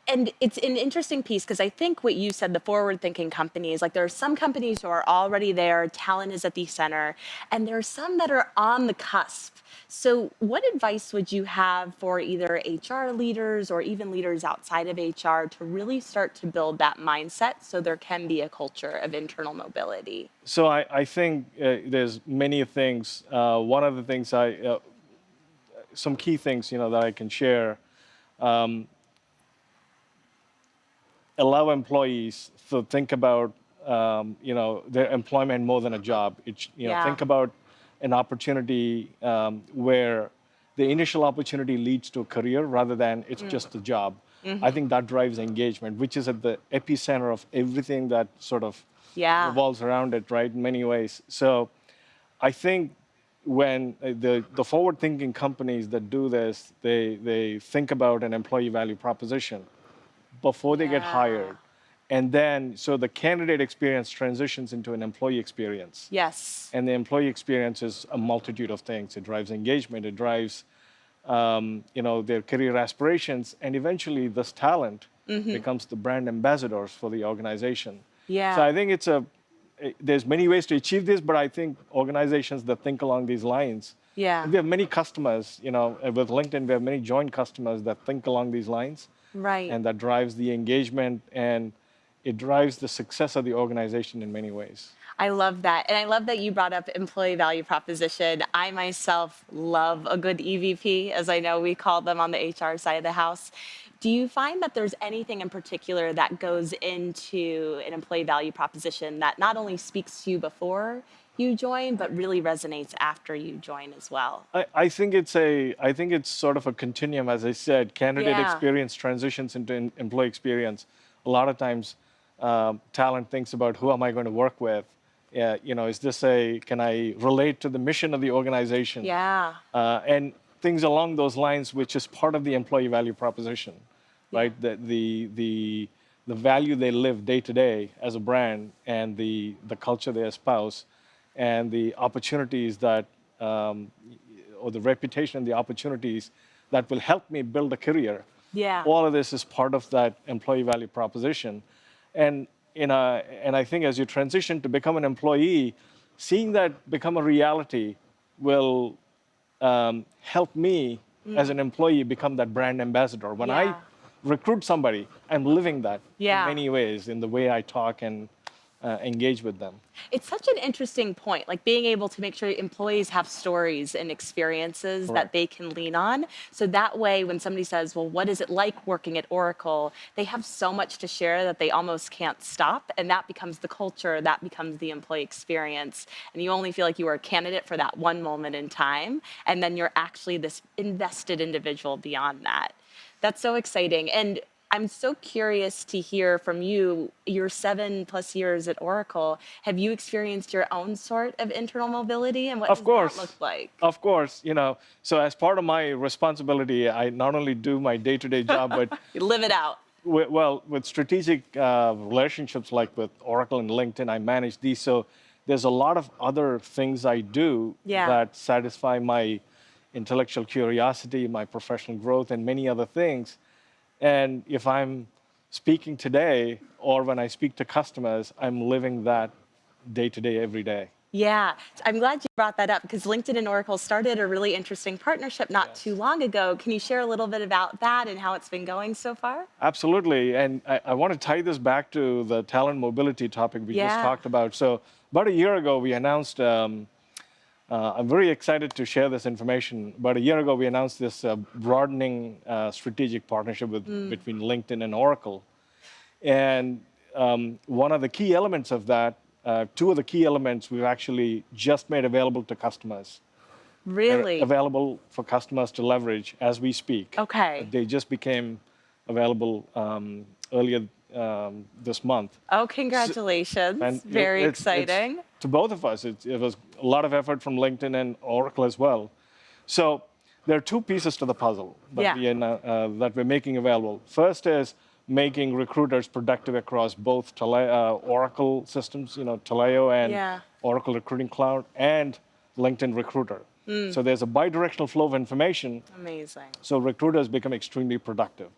And it's an interesting piece because I think what you said, the forward-thinking companies, like there are some companies who are already there, talent is at the center, and there are some that are on the cusp. So what advice would you have for either HR leaders or even leaders outside of HR to really start to build that mindset so there can be a culture of internal mobility? So I think there's many things. One of the things some key things, that I can share. Allow employees to think about, their employment more than a job. Think about an opportunity where the initial opportunity leads to a career rather than it's just a job. I think that drives engagement, which is at the epicenter of everything that sort of revolves around it, right, in many ways. So I think when the forward-thinking companies that do this, they think about an employee value proposition before they get hired. And then, so the candidate experience transitions into an employee experience. Yes. And the employee experience is a multitude of things. It drives engagement, it drives, their career aspirations, and eventually this talent becomes the brand ambassadors for the organization. Yeah. So I think there's many ways to achieve this, but I think organizations that think along these lines. Yeah. We have many customers, with LinkedIn, we have many joint customers that think along these lines. Right. And that drives the engagement and it drives the success of the organization in many ways. I love that. And I love that you brought up employee value proposition. I myself love a good EVP, as I know we call them on the HR side of the house. Do you find that there's anything in particular that goes into an employee value proposition that not only speaks to you before you join, but really resonates after you join as well? I think it's sort of a continuum, as I said. Candidate experience transitions into employee experience. A lot of times, talent thinks about who am I going to work with? Is this can I relate to the mission of the organization? Yeah. And things along those lines, which is part of the employee value proposition, right? The value they live day to day as a brand and the culture they espouse. And the opportunities that, or the reputation and the opportunities that will help me build a career. Yeah. All of this is part of that employee value proposition. And I think as you transition to become an employee, seeing that become a reality will help me as an employee become that brand ambassador. When I recruit somebody, I'm living that in many ways, in the way I talk and engage with them. It's such an interesting point, like being able to make sure employees have stories and experiences that they can lean on. So that way, when somebody says, well, what is it like working at Oracle? They have so much to share that they almost can't stop. And that becomes the culture, that becomes the employee experience. And you only feel like you are a candidate for that one moment in time. And then you're actually this invested individual beyond that. That's so exciting. And I'm so curious to hear from you, your 7+ years at Oracle. Have you experienced your own sort of internal mobility, and what does that look like? Of course, so as part of my responsibility, I not only do my day-to-day job, but you live it out. With strategic relationships like with Oracle and LinkedIn, I manage these. So there's a lot of other things I do that satisfy my intellectual curiosity, my professional growth, and many other things. And if I'm speaking today or when I speak to customers, I'm living that day to day, every day. Yeah, I'm glad you brought that up because LinkedIn and Oracle started a really interesting partnership not too long ago. Can you share a little bit about that and how it's been going so far? Absolutely. And I want to tie this back to the talent mobility topic we just talked about. So about a year ago, we announced I'm very excited to share this information. About a year ago, we announced this broadening strategic partnership between LinkedIn and Oracle. And one of the key elements of that, two of the key elements we've actually just made available to customers. Really? They're available for customers to leverage as we speak. Okay. They just became available earlier this month. Oh, congratulations. Very exciting. To both of us, it was a lot of effort from LinkedIn and Oracle as well. So there are two pieces to the puzzle that we're making available. First is making recruiters productive across both Oracle systems, Taleo and Oracle Recruiting Cloud, and LinkedIn Recruiter. So there's a bidirectional flow of information. Amazing. So recruiters become extremely productive.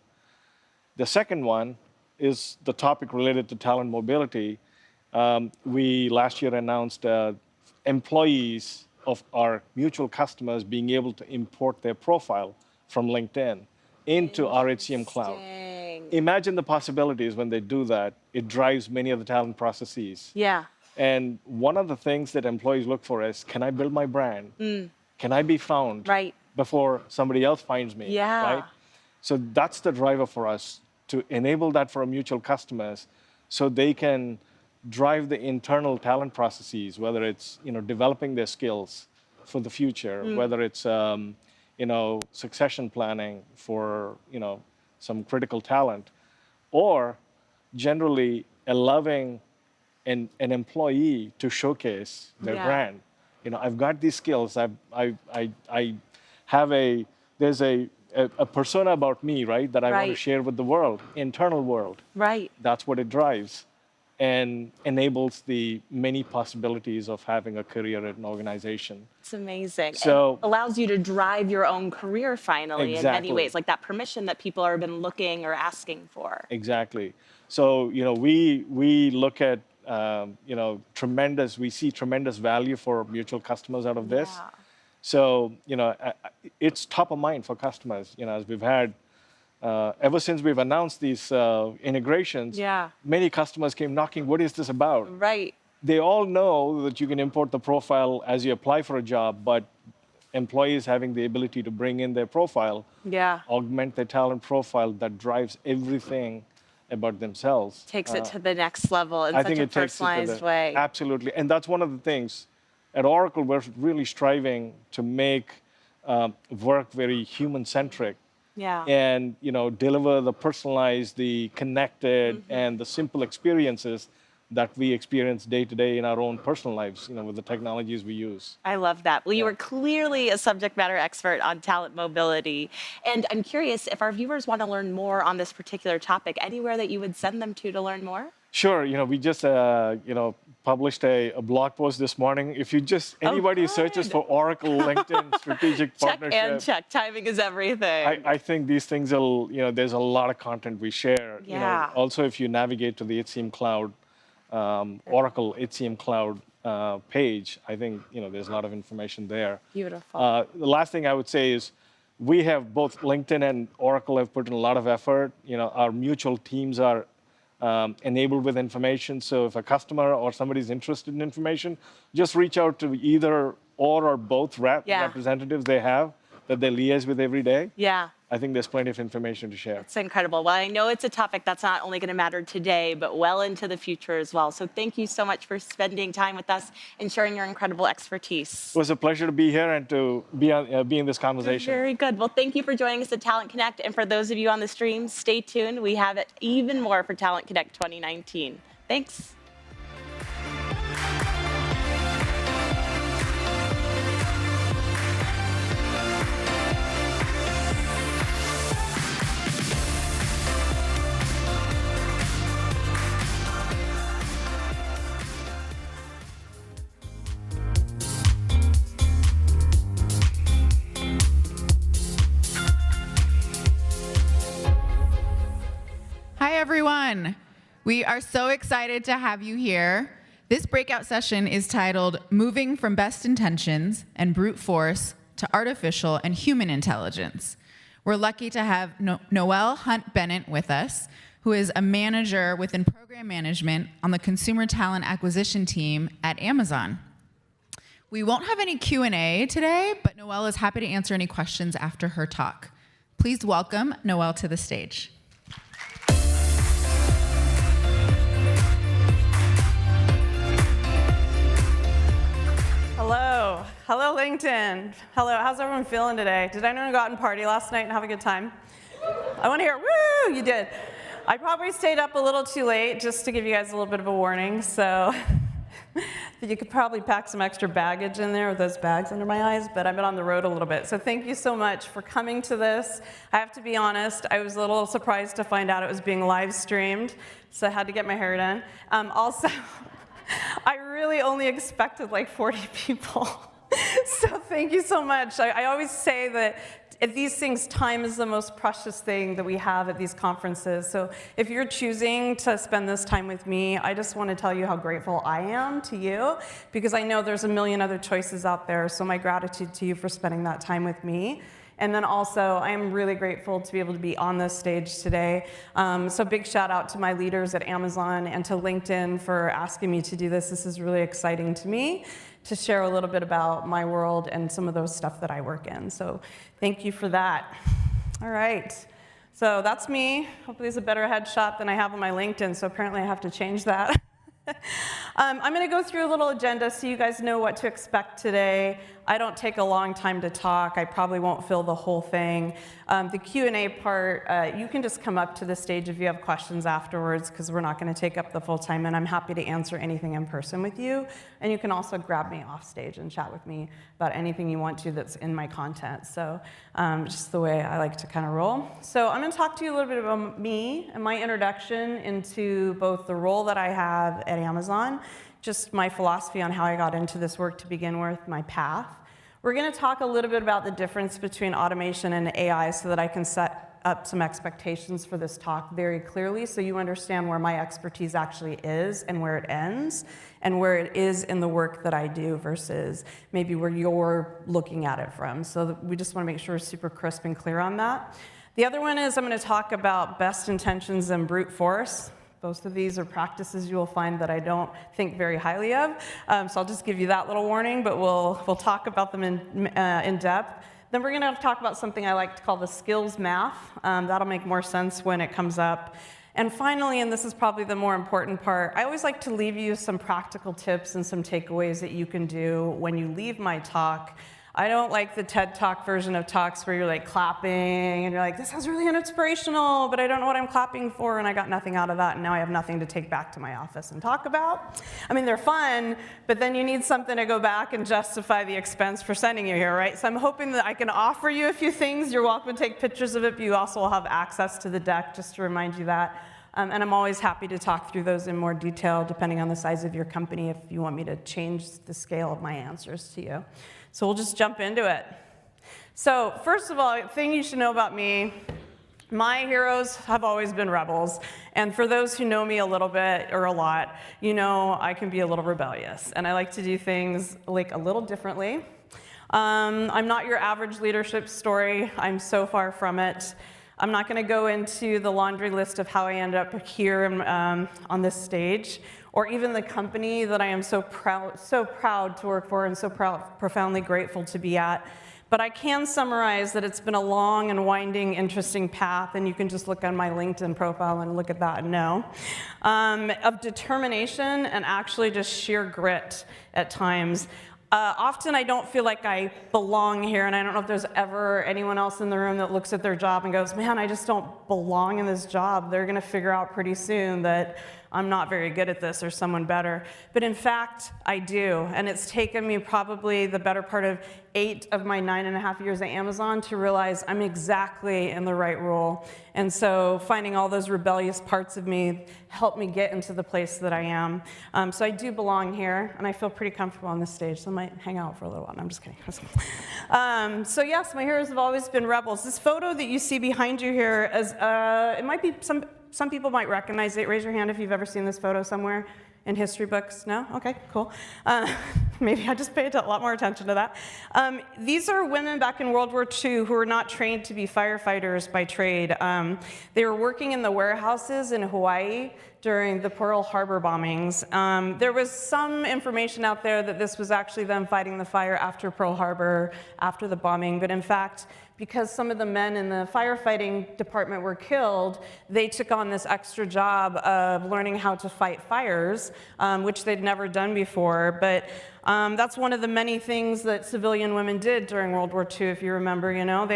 The second one is the topic related to talent mobility. We last year announced employees of our mutual customers being able to import their profile from LinkedIn into our HCM Cloud. Imagine the possibilities when they do that. It drives many of the talent processes. Yeah. And one of the things that employees look for is, can I build my brand? Can I be found before somebody else finds me? Right? So that's the driver for us, to enable that for our mutual customers so they can drive the internal talent processes, whether it's developing their skills for the future, whether it's succession planning for some critical talent, or generally allowing an employee to showcase their brand. I've got these skills. I have there's a persona about me, right, that I want to share with the world, internal world. Right. That's what it drives and enables the many possibilities of having a career at an organization. It's amazing. So it allows you to drive your own career finally in many ways, like that permission that people have been looking or asking for. Exactly. So, we look at, we see tremendous value for mutual customers out of this. So, it's top of mind for customers, as we've had, ever since we've announced these integrations, many customers came knocking, what is this about? Right. They all know that you can import the profile as you apply for a job, but employees having the ability to bring in their profile, augment their talent profile, that drives everything about themselves. Takes it to the next level in such a personalized way. Absolutely. And that's one of the things. At Oracle, we're really striving to make work very human-centric. And deliver the personalized, the connected, and the simple experiences that we experience day to day in our own personal lives, with the technologies we use. I love that. Well, you are clearly a subject matter expert on talent mobility. And I'm curious if our viewers want to learn more on this particular topic, anywhere that you would send them to learn more? Sure. We just, published a blog post this morning. If you just, anybody searches for Oracle LinkedIn Strategic Partnership. Check and check. Timing is everything. I think these things will, there's a lot of content we share. Also, if you navigate to the HCM Cloud, Oracle HCM Cloud page, I think, there's a lot of information there. Beautiful. The last thing I would say is, we have both LinkedIn and Oracle have put in a lot of effort. Our mutual teams are enabled with information. So if a customer or somebody's interested in information, just reach out to either or both representatives they have that they liaise with every day. I think there's plenty of information to share. It's incredible. Well, I know it's a topic that's not only going to matter today, but well into the future as well. So thank you so much for spending time with us and sharing your incredible expertise. It was a pleasure to be here and to be in this conversation. Very good. Well, thank you for joining us at Talent Connect. And for those of you on the stream, stay tuned. We have even more for Talent Connect 2019. Thanks. Hi, everyone. We are so excited to have you here. This breakout session is titled Moving from Best Intentions and Brute Force to Artificial and Human Intelligence. We're lucky to have Noelle Hunt-Bennett with us, who is a manager within program management on the consumer talent acquisition team at Amazon. We won't have any Q&A today, but Noelle is happy to answer any questions after her talk. Please welcome Noelle to the stage. Hello. Hello, LinkedIn. Hello, how's everyone feeling today? Did anyone go out and party last night and have a good time? I want to hear, woo, you did. I probably stayed up a little too late, just to give you guys a little bit of a warning, so you could probably pack some extra baggage in there with those bags under my eyes, but I've been on the road a little bit. So thank you so much for coming to this. I have to be honest, I was a little surprised to find out it was being live streamed, so I had to get my hair done. Also, I really only expected like 40 people. So thank you so much. I always say that at these things, time is the most precious thing that we have at these conferences. So if you're choosing to spend this time with me, I just want to tell you how grateful I am to you, because I know there's a million other choices out there. So my gratitude to you for spending that time with me. And then also, I am really grateful to be able to be on this stage today. So big shout out to my leaders at Amazon and to LinkedIn for asking me to do this. This is really exciting to me to share a little bit about my world and some of those stuff that I work in. So thank you for that. All right. So that's me. Hopefully it's a better headshot than I have on my LinkedIn, so apparently I have to change that. I'm going to go through a little agenda so you guys know what to expect today. I don't take a long time to talk. I probably won't fill the whole thing. The Q&A part, you can just come up to the stage if you have questions afterwards, because we're not going to take up the full time, and I'm happy to answer anything in person with you. And you can also grab me off stage and chat with me about anything you want to that's in my content. So just the way I like to kind of roll. So I'm going to talk to you a little bit about me and my introduction into both the role that I have at Amazon, just my philosophy on how I got into this work to begin with, my path. We're going to talk a little bit about the difference between automation and AI so that I can set up some expectations for this talk very clearly so you understand where my expertise actually is and where it ends and where it is in the work that I do versus maybe where you're looking at it from. So we just want to make sure we're super crisp and clear on that. The other one is I'm going to talk about best intentions and brute force. Both of these are practices you will find that I don't think very highly of. So I'll just give you that little warning, but we'll talk about them in depth. Then we're going to talk about something I like to call the skills math. That'll make more sense when it comes up. And finally, and this is probably the more important part, I always like to leave you some practical tips and some takeaways that you can do when you leave my talk. I don't like the TED Talk version of talks where you're like clapping and you're like, this is really inspirational, but I don't know what I'm clapping for and I got nothing out of that and now I have nothing to take back to my office and talk about. I mean, they're fun, but then you need something to go back and justify the expense for sending you here, right? So I'm hoping that I can offer you a few things. You're welcome to take pictures of it, but you also will have access to the deck, just to remind you that. And I'm always happy to talk through those in more detail, depending on the size of your company, if you want me to change the scale of my answers to you. So we'll just jump into it. So first of all, the thing you should know about me, my heroes have always been rebels. And for those who know me a little bit or a lot, you know I can be a little rebellious. And I like to do things like a little differently. I'm not your average leadership story. I'm so far from it. I'm not going to go into the laundry list of how I ended up here on this stage, or even the company that I am so proud to work for and so profoundly grateful to be at. But I can summarize that it's been a long and winding, interesting path, and you can just look on my LinkedIn profile and look at that and know, of determination and actually just sheer grit at times. Often I don't feel like I belong here, and I don't know if there's ever anyone else in the room that looks at their job and goes, man, I just don't belong in this job. They're gonna figure out pretty soon that I'm not very good at this or someone better. But in fact, I do, and it's taken me probably the better part of 8 of my 9.5 years at Amazon to realize I'm exactly in the right role. And so finding all those rebellious parts of me helped me get into the place that I am. So I do belong here, and I feel pretty comfortable on this stage, so I might hang out for a little while. No, I'm just kidding. So yes, my heroes have always been rebels. This photo that you see behind you here, it might be some people might recognize it. Raise your hand if you've ever seen this photo somewhere in history books. No? Okay, cool. Maybe I just paid a lot more attention to that. These are women back in World War II who were not trained to be firefighters by trade. They were working in the warehouses in Hawaii during the Pearl Harbor bombings. There was some information out there that this was actually them fighting the fire after Pearl Harbor, after the bombing, but in fact, because some of the men in the firefighting department were killed, they took on this extra job of learning how to fight fires, which they'd never done before. But that's one of the many things that civilian women did during World War II, if you remember. You know,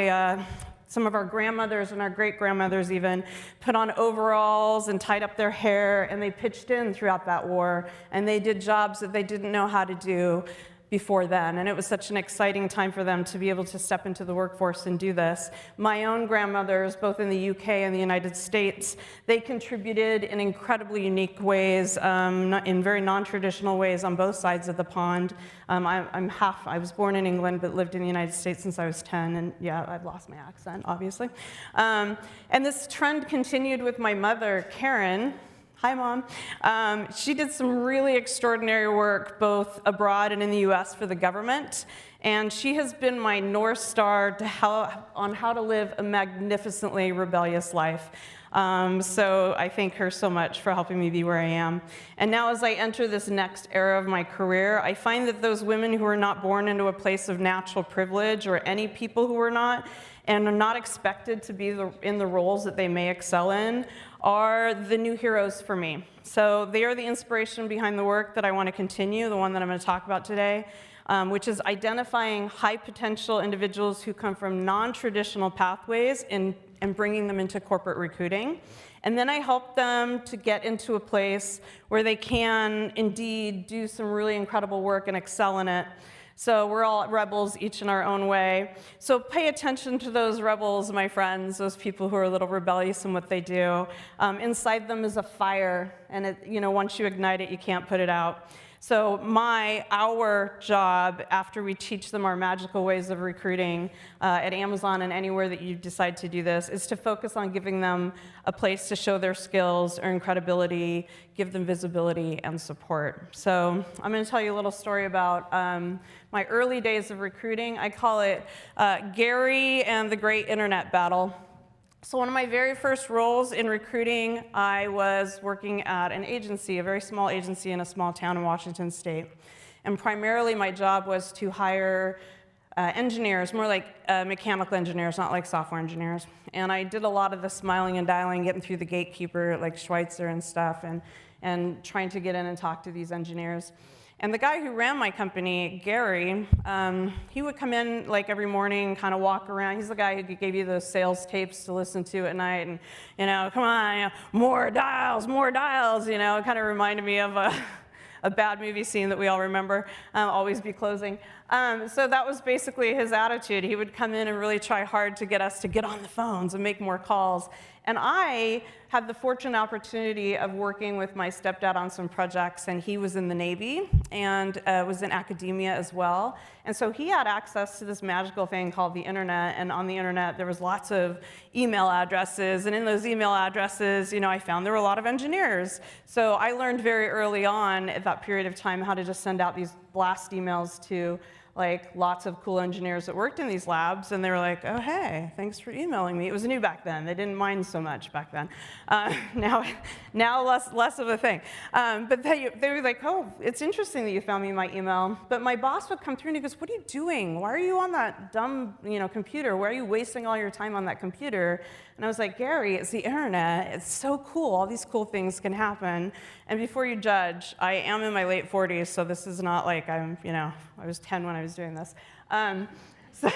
some of our grandmothers and our great-grandmothers even put on overalls and tied up their hair, and they pitched in throughout that war, and they did jobs that they didn't know how to do. before then, and it was such an exciting time for them to be able to step into the workforce and do this. My own grandmothers, both in the UK and the United States, they contributed in incredibly unique ways, in very non-traditional ways on both sides of the pond. I was born in England, but lived in the United States since I was 10, and yeah, I've lost my accent, obviously. And this trend continued with my mother, Karen. Hi, Mom. She did some really extraordinary work, both abroad and in the US for the government. And she has been my North Star on how to live a magnificently rebellious life. So I thank her so much for helping me be where I am. And now as I enter this next era of my career, I find that those women who are not born into a place of natural privilege, or any people who are not, and are not expected to be in the roles that they may excel in, are the new heroes for me. So they are the inspiration behind the work that I want to continue, the one that I'm going to talk about today, which is identifying high potential individuals who come from non-traditional pathways and bringing them into corporate recruiting. And then I help them to get into a place where they can indeed do some really incredible work and excel in it. So we're all rebels, each in our own way. So pay attention to those rebels, my friends, those people who are a little rebellious in what they do. Inside them is a fire, and once you ignite it, you can't put it out. So our job, after we teach them our magical ways of recruiting at Amazon and anywhere that you decide to do this, is to focus on giving them a place to show their skills, earn credibility, give them visibility and support. So I'm going to tell you a little story about my early days of recruiting. I call it Gary and the Great Internet Battle. So one of my very first roles in recruiting, I was working at an agency, a very small agency in a small town in Washington State. And primarily my job was to hire engineers, more like mechanical engineers, not like software engineers. And I did a lot of the smiling and dialing, getting through the gatekeeper like Schweitzer and stuff, and trying to get in and talk to these engineers. And the guy who ran my company, Gary, he would come in like every morning, kind of walk around. He's the guy who gave you those sales tapes to listen to at night, and come on, more dials, it kind of reminded me of a bad movie scene that we all remember, Always Be Closing. So that was basically his attitude. He would come in and really try hard to get us to get on the phones and make more calls. And I had the fortunate opportunity of working with my stepdad on some projects, and he was in the Navy and was in academia as well. And so he had access to this magical thing called the internet, and on the internet there was lots of email addresses, and in those email addresses, I found there were a lot of engineers. So I learned very early on at that period of time how to just send out these blast emails to lots of cool engineers that worked in these labs, and they were like, oh, hey, thanks for emailing me. It was new back then. They didn't mind so much back then. Now less of a thing. But they were like, oh, it's interesting that you found me in my email. But my boss would come through and he goes, what are you doing? Why are you on that dumb computer? Why are you wasting all your time on that computer? And I was like, Gary, it's the internet. It's so cool. All these cool things can happen. And before you judge, I am in my late 40s, so this is not like I was 10 when I was doing this. So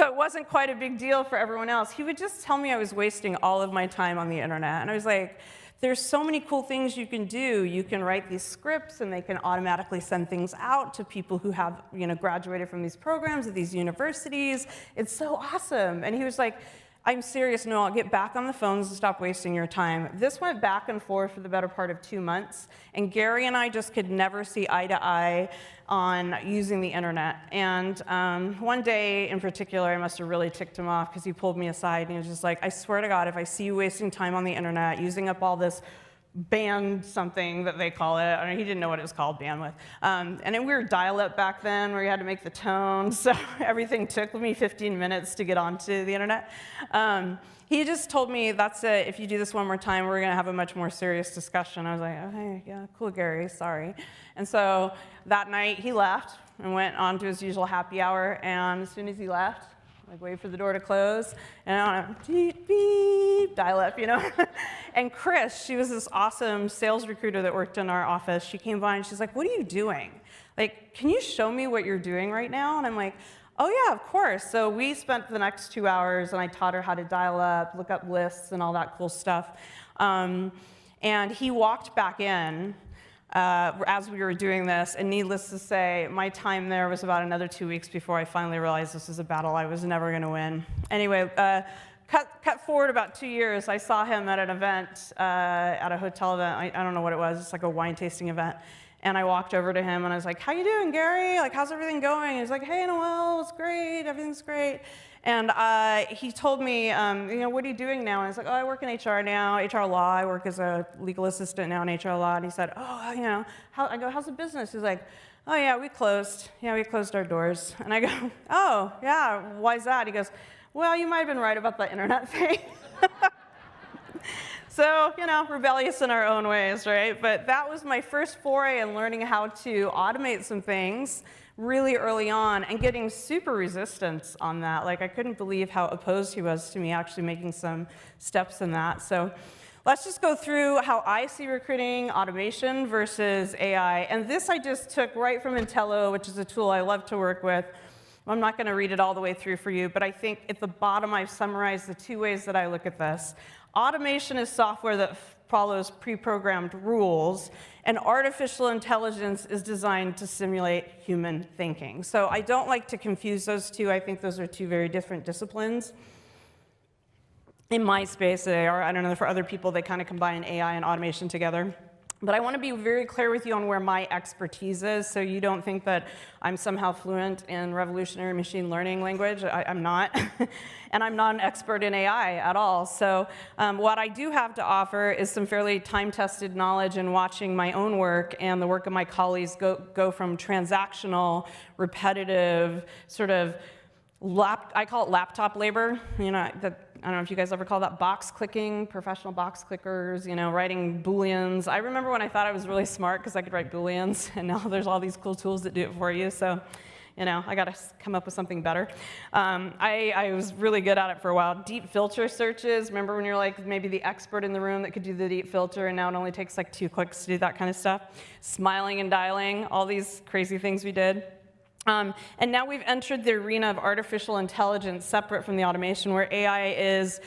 it wasn't quite a big deal for everyone else. He would just tell me I was wasting all of my time on the internet. And I was like, there's so many cool things you can do. You can write these scripts, and they can automatically send things out to people who have graduated from these programs at these universities. It's so awesome. And he was like, I'm serious, no, I'll get back on the phones and stop wasting your time. This went back and forth for the better part of 2 months, and Gary and I just could never see eye to eye on using the internet. And one day in particular, I must have really ticked him off because he pulled me aside and he was just like, I swear to God, if I see you wasting time on the internet, using up all this band something that they call it. I mean, he didn't know what it was called, bandwidth. And then we were dial-up back then where you had to make the tone, so everything took me 15 minutes to get onto the internet. He just told me, that's it, if you do this one more time, we're gonna have a much more serious discussion. I was like, okay, yeah, cool, Gary, sorry. And so that night he left and went on to his usual happy hour, and as soon as he left, wait for the door to close, and I went, beep, beep, dial up, And Chris, she was this awesome sales recruiter that worked in our office. She came by and she's like, what are you doing? Can you show me what you're doing right now? And I'm like, oh yeah, of course. So we spent the next 2 hours, and I taught her how to dial up, look up lists, and all that cool stuff. And he walked back in, as we were doing this. And needless to say, my time there was about another 2 weeks before I finally realized this was a battle I was never going to win. Anyway, cut forward about 2 years, I saw him at an event, at a hotel event. I don't know what it was. It's like a wine tasting event. And I walked over to him and I was like, "How you doing, Gary? Like, how's everything going?" And he's like, "Hey, Noel, it's great. Everything's great." And he told me, "What are you doing now?" And I was like, "Oh, I work in HR now, HR law. I work as a legal assistant now in HR law." And he said, "Oh, I go, how's the business?" He's like, "Oh, yeah, we closed. Yeah, we closed our doors." And I go, "Oh, yeah, why's that?" He goes, "Well, you might have been right about the internet thing." So, rebellious in our own ways, right? But that was my first foray in learning how to automate some things really early on and getting super resistance on that. Like, I couldn't believe how opposed he was to me actually making some steps in that. So let's just go through how I see recruiting automation versus AI. And this I just took right from Intello, which is a tool I love to work with. I'm not going to read it all the way through for you, but I think at the bottom I've summarized the 2 ways that I look at this. Automation is software that follows pre-programmed rules, and artificial intelligence is designed to simulate human thinking. So I don't like to confuse those two. I think those are two very different disciplines. In my space, they are. I don't know, for other people, they kind of combine AI and automation together. But I want to be very clear with you on where my expertise is, so you don't think that I'm somehow fluent in revolutionary machine learning language. I'm not. And I'm not an expert in AI at all. So what I do have to offer is some fairly time-tested knowledge in watching my own work and the work of my colleagues go from transactional, repetitive, sort of, I call it laptop labor, I don't know if you guys ever call that box clicking, professional box clickers, writing Booleans. I remember when I thought I was really smart because I could write Booleans, and now there's all these cool tools that do it for you. So, I got to come up with something better. I was really good at it for a while. Deep filter searches. Remember when you're like maybe the expert in the room that could do the deep filter, and now it only takes like 2 clicks to do that kind of stuff. Smiling and dialing, all these crazy things we did. And now we've entered the arena of artificial intelligence separate from the automation, where AI is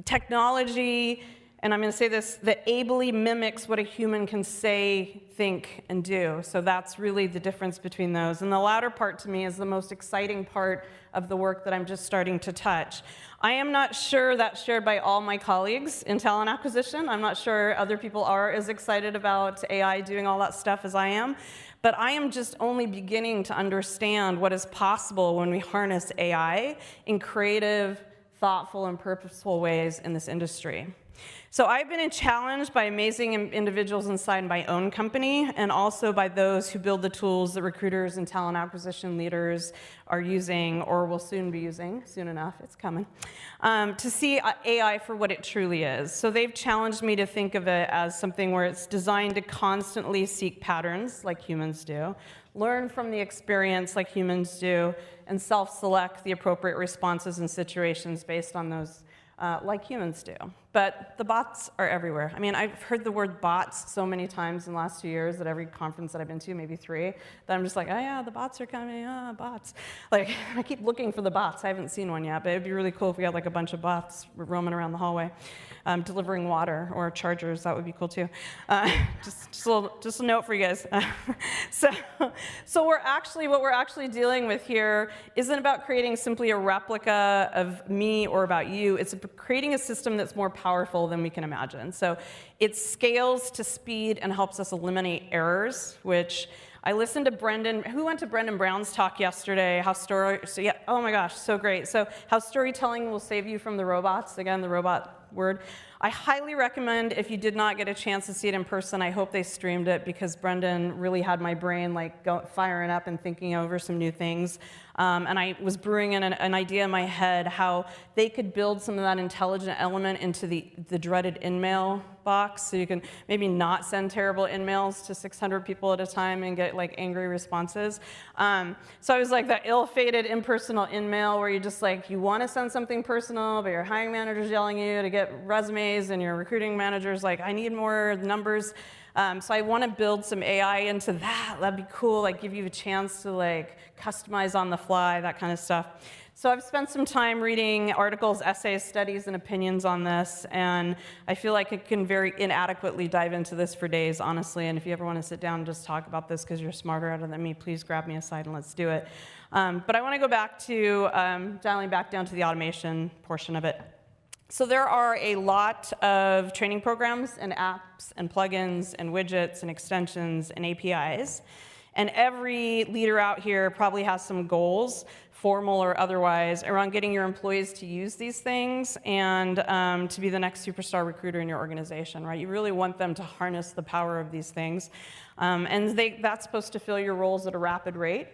technology, and I'm going to say this, that ably mimics what a human can say, think, and do. So that's really the difference between those. And the latter part to me is the most exciting part of the work that I'm just starting to touch. I am not sure that's shared by all my colleagues in talent acquisition. I'm not sure other people are as excited about AI doing all that stuff as I am. But I am just only beginning to understand what is possible when we harness AI in creative, thoughtful, and purposeful ways in this industry. So I've been challenged by amazing individuals inside my own company, and also by those who build the tools that recruiters and talent acquisition leaders are using, or will soon be using, soon enough, it's coming, to see AI for what it truly is. So they've challenged me to think of it as something where it's designed to constantly seek patterns like humans do, learn from the experience like humans do, and self-select the appropriate responses and situations based on those like humans do. But the bots are everywhere. I mean, I've heard the word bots so many times in the last 2 years at every conference that I've been to, maybe 3, that I'm just like, oh yeah, the bots are coming, bots. Like, I keep looking for the bots. I haven't seen one yet, but it'd be really cool if we had like a bunch of bots roaming around the hallway, delivering water or chargers. That would be cool too. Just a note for you guys. So what we're actually dealing with here isn't about creating simply a replica of me or about you. It's creating a system that's more powerful than we can imagine. So it scales to speed and helps us eliminate errors, which I listened to Brendan, who went to Brendan Brown's talk yesterday, oh my gosh, so great. So how storytelling will save you from the robots, again, the robot word. I highly recommend, if you did not get a chance to see it in person, I hope they streamed it, because Brendan really had my brain like firing up and thinking over some new things. And I was brewing in an idea in my head how they could build some of that intelligent element into the dreaded in-mail box, so you can maybe not send terrible in-mails to 600 people at a time and get like angry responses. So I was like that ill-fated impersonal in-mail where you just like, you want to send something personal, but your hiring manager's yelling at you to get resumes, and your recruiting manager's like, I need more numbers. So I want to build some AI into that. That'd be cool, like give you a chance to like customize on the fly, that kind of stuff. So I've spent some time reading articles, essays, studies, and opinions on this, and I feel like I can very inadequately dive into this for days, honestly, and if you ever want to sit down and just talk about this because you're smarter at it than me, please grab me aside and let's do it. But I want to go back to dialing back down to the automation portion of it. So there are a lot of training programs and apps and plugins and widgets and extensions and APIs. And every leader out here probably has some goals, formal or otherwise, around getting your employees to use these things and to be the next superstar recruiter in your organization, right? You really want them to harness the power of these things. And that's supposed to fill your roles at a rapid rate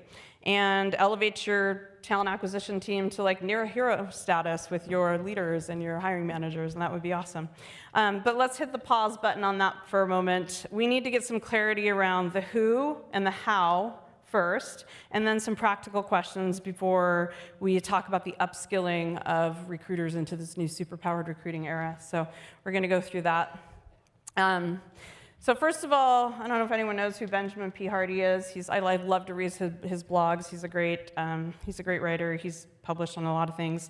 and elevate your talent acquisition team to like near hero status with your leaders and your hiring managers, and that would be awesome. But let's hit the pause button on that for a moment. We need to get some clarity around the who and the how first, and then some practical questions before we talk about the upskilling of recruiters into this new superpowered recruiting era. So we're going to go through that. So first of all, I don't know if anyone knows who Benjamin P. Hardy is. I love to read his blogs. He's a great writer. He's published on a lot of things.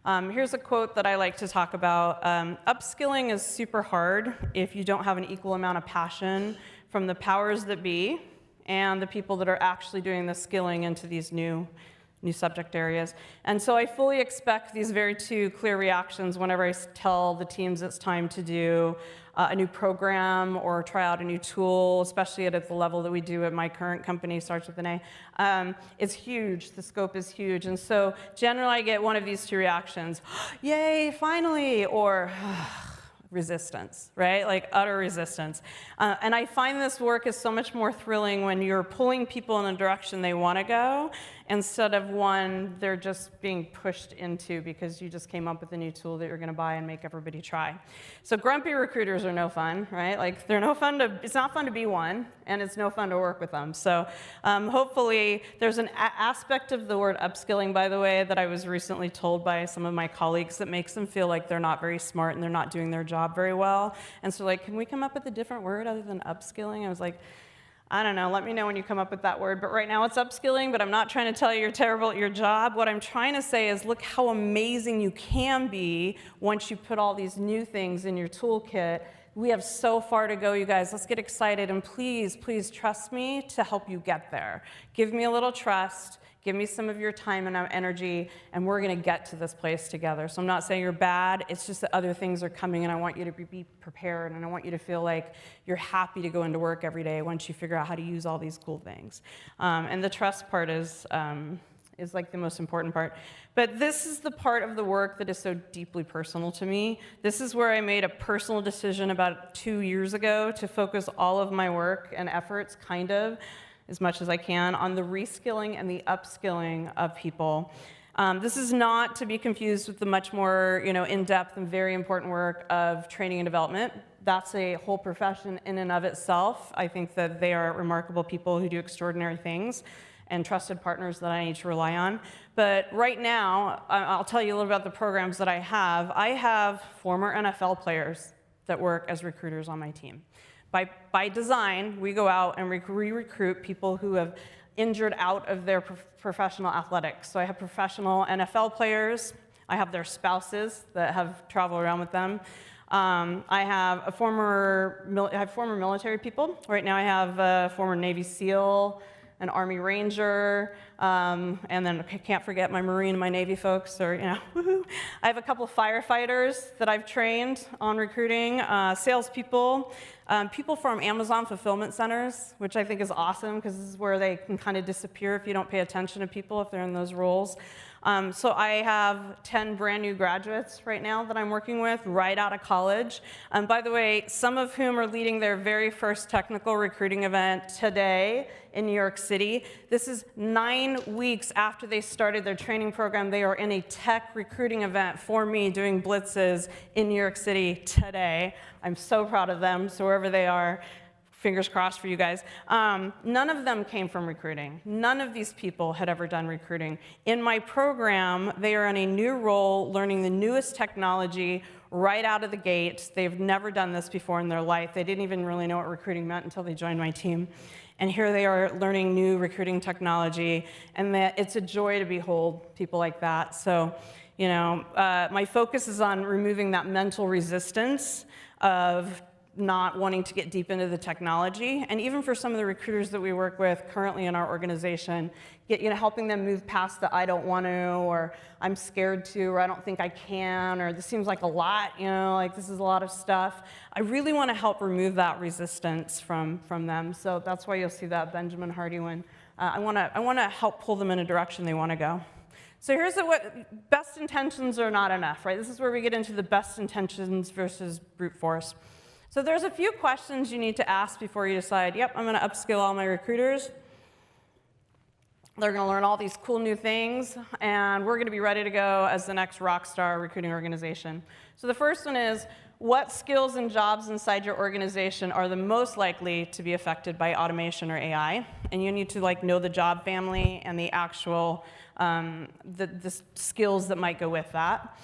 Here's a quote that I like to talk about. Upskilling is super hard if you don't have an equal amount of passion from the powers that be and the people that are actually doing the skilling into these new subject areas. And so I fully expect these very two clear reactions whenever I tell the teams it's time to do a new program or try out a new tool, especially at the level that we do at my current company, starts with an A. It's huge, the scope is huge. And so generally I get one of these two reactions, yay, finally, or resistance, right? Like utter resistance. And I find this work is so much more thrilling when you're pulling people in the direction they want to go instead of one they're just being pushed into because you just came up with a new tool that you're going to buy and make everybody try. So grumpy recruiters are no fun, right? Like they're no fun to, it's not fun to be one, and it's no fun to work with them. So hopefully there's an aspect of the word upskilling, by the way, that I was recently told by some of my colleagues that makes them feel like they're not very smart and they're not doing their job very well. And so like, can we come up with a different word other than upskilling? I was like, I don't know, let me know when you come up with that word. But right now it's upskilling, but I'm not trying to tell you you're terrible at your job. What I'm trying to say is look how amazing you can be once you put all these new things in your toolkit. We have so far to go, you guys. Let's get excited, and please, please trust me to help you get there. Give me a little trust. Give me some of your time and energy, and we're going to get to this place together. So I'm not saying you're bad. It's just that other things are coming, and I want you to be prepared, and I want you to feel like you're happy to go into work every day once you figure out how to use all these cool things. And the trust part is like the most important part. But this is the part of the work that is so deeply personal to me. This is where I made a personal decision about 2 years ago to focus all of my work and efforts, kind of, as much as I can, on the reskilling and the upskilling of people. This is not to be confused with the much more in-depth and very important work of training and development. That's a whole profession in and of itself. I think that they are remarkable people who do extraordinary things and trusted partners that I need to rely on. But right now, I'll tell you a little about the programs that I have. I have former NFL players that work as recruiters on my team. By design, we go out and re-recruit people who have injured out of their professional athletics. So I have professional NFL players. I have their spouses that have traveled around with them. I have former military people. Right now I have a former Navy SEAL, an Army Ranger, and then I can't forget my Marine and my Navy folks, or woohoo. I have a couple firefighters that I've trained on recruiting, salespeople, people from Amazon fulfillment centers, which I think is awesome because this is where they can kind of disappear if you don't pay attention to people if they're in those roles. So I have 10 brand new graduates right now that I'm working with right out of college. By the way, some of whom are leading their very first technical recruiting event today in New York City. This is 9 weeks after they started their training program. They are in a tech recruiting event for me doing blitzes in New York City today. I'm so proud of them, so wherever they are, fingers crossed for you guys. None of them came from recruiting. None of these people had ever done recruiting. In my program, they are in a new role, learning the newest technology, right out of the gate. They've never done this before in their life. They didn't even really know what recruiting meant until they joined my team. And here they are learning new recruiting technology, and that it's a joy to behold people like that. So, you know, my focus is on removing that mental resistance of not wanting to get deep into the technology. And even for some of the recruiters that we work with currently in our organization, helping them move past the I don't want to, or I'm scared to, or I don't think I can, or this seems like a lot, like this is a lot of stuff. I really want to help remove that resistance from them. So that's why you'll see that Benjamin Hardy one. I want to help pull them in a direction they want to go. So here's what best intentions are not enough, right? This is where we get into the best intentions versus brute force. So there's a few questions you need to ask before you decide, yep, I'm going to upskill all my recruiters. They're going to learn all these cool new things, and we're going to be ready to go as the next rock star recruiting organization. So the first one is, what skills and jobs inside your organization are the most likely to be affected by automation or AI? And you need to know the job family and the actual the skills that might go with that.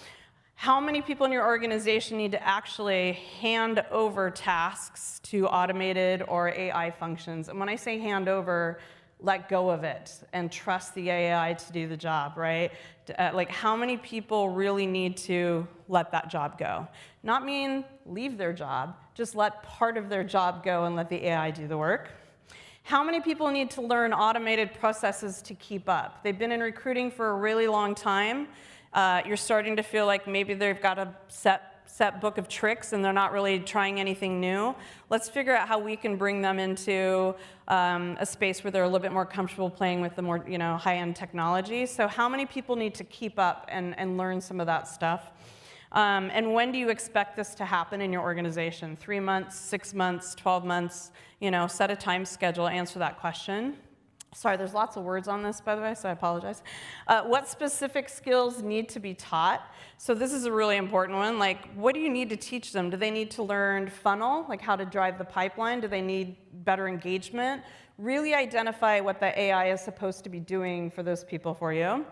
How many people in your organization need to actually hand over tasks to automated or AI functions? And when I say hand over, let go of it and trust the AI to do the job, right? How many people really need to let that job go? Not mean leave their job, just let part of their job go and let the AI do the work. How many people need to learn automated processes to keep up? They've been in recruiting for a really long time. You're starting to feel like maybe they've got a set book of tricks and they're not really trying anything new. Let's figure out how we can bring them into a space where they're a little bit more comfortable playing with the more high-end technology. So how many people need to keep up and learn some of that stuff? And when do you expect this to happen in your organization? 3 months, 6 months, 12 months? Set a time schedule, answer that question. Sorry, there's lots of words on this, by the way, so I apologize. What specific skills need to be taught? So this is a really important one. What do you need to teach them? Do they need to learn funnel, how to drive the pipeline? Do they need better engagement? Really identify what the AI is supposed to be doing for those people for you.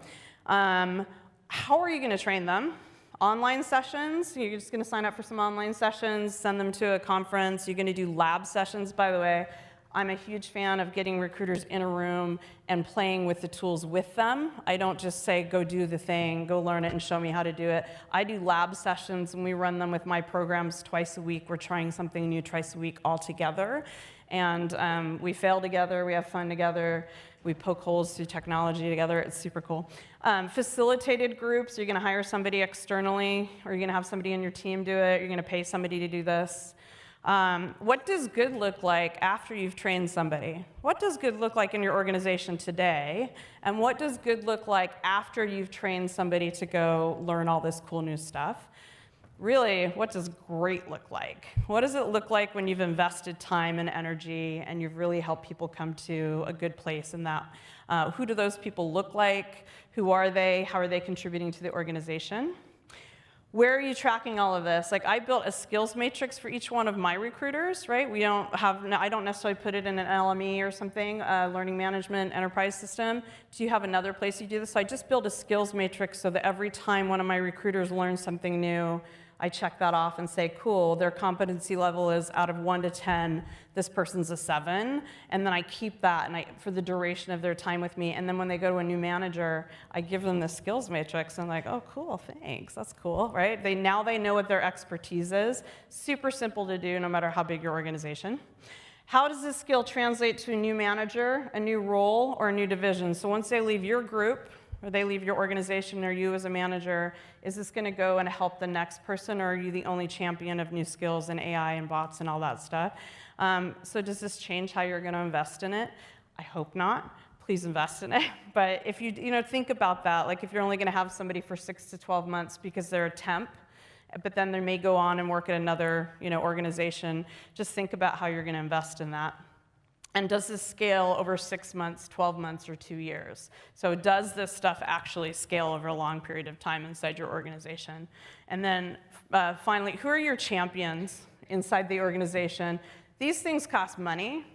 How are you going to train them? Online sessions, you're just going to sign up for some online sessions, send them to a conference. You're going to do lab sessions, by the way. I'm a huge fan of getting recruiters in a room and playing with the tools with them. I don't just say, go do the thing, go learn it and show me how to do it. I do lab sessions, and we run them with my programs twice a week. We're trying something new twice a week all together. And we fail together, we have fun together, we poke holes through technology together. It's super cool. Facilitated groups, you're going to hire somebody externally, or you're going to have somebody in your team do it. You're going to pay somebody to do this. What does good look like after you've trained somebody? What does good look like in your organization today? And what does good look like after you've trained somebody to go learn all this cool new stuff? Really, what does great look like? What does it look like when you've invested time and energy and you've really helped people come to a good place in that? Who do those people look like? Who are they? How are they contributing to the organization? Where are you tracking all of this? I built a skills matrix for each one of my recruiters, right? I don't necessarily put it in an LME or something, learning management enterprise system. Do you have another place you do this? So I just built a skills matrix so that every time one of my recruiters learns something new, I check that off and say, cool, their competency level is out of 1 to 10, this person's a 7, and then I keep that for the duration of their time with me, and then when they go to a new manager, I give them the skills matrix, and I'm like, oh, cool, thanks, that's cool, right? Now they know what their expertise is. Super simple to do no matter how big your organization. How does this skill translate to a new manager, a new role, or a new division? So once they leave your group, or they leave your organization, or you as a manager, is this going to go and help the next person, or are you the only champion of new skills and AI and bots and all that stuff? So does this change how you're going to invest in it? I hope not. Please invest in it. But if you think about that, if you're only going to have somebody for 6 to 12 months because they're a temp, but then they may go on and work at another organization, just think about how you're going to invest in that. And does this scale over 6 months, 12 months, or 2 years? So does this stuff actually scale over a long period of time inside your organization? And then finally, who are your champions inside the organization? These things cost money,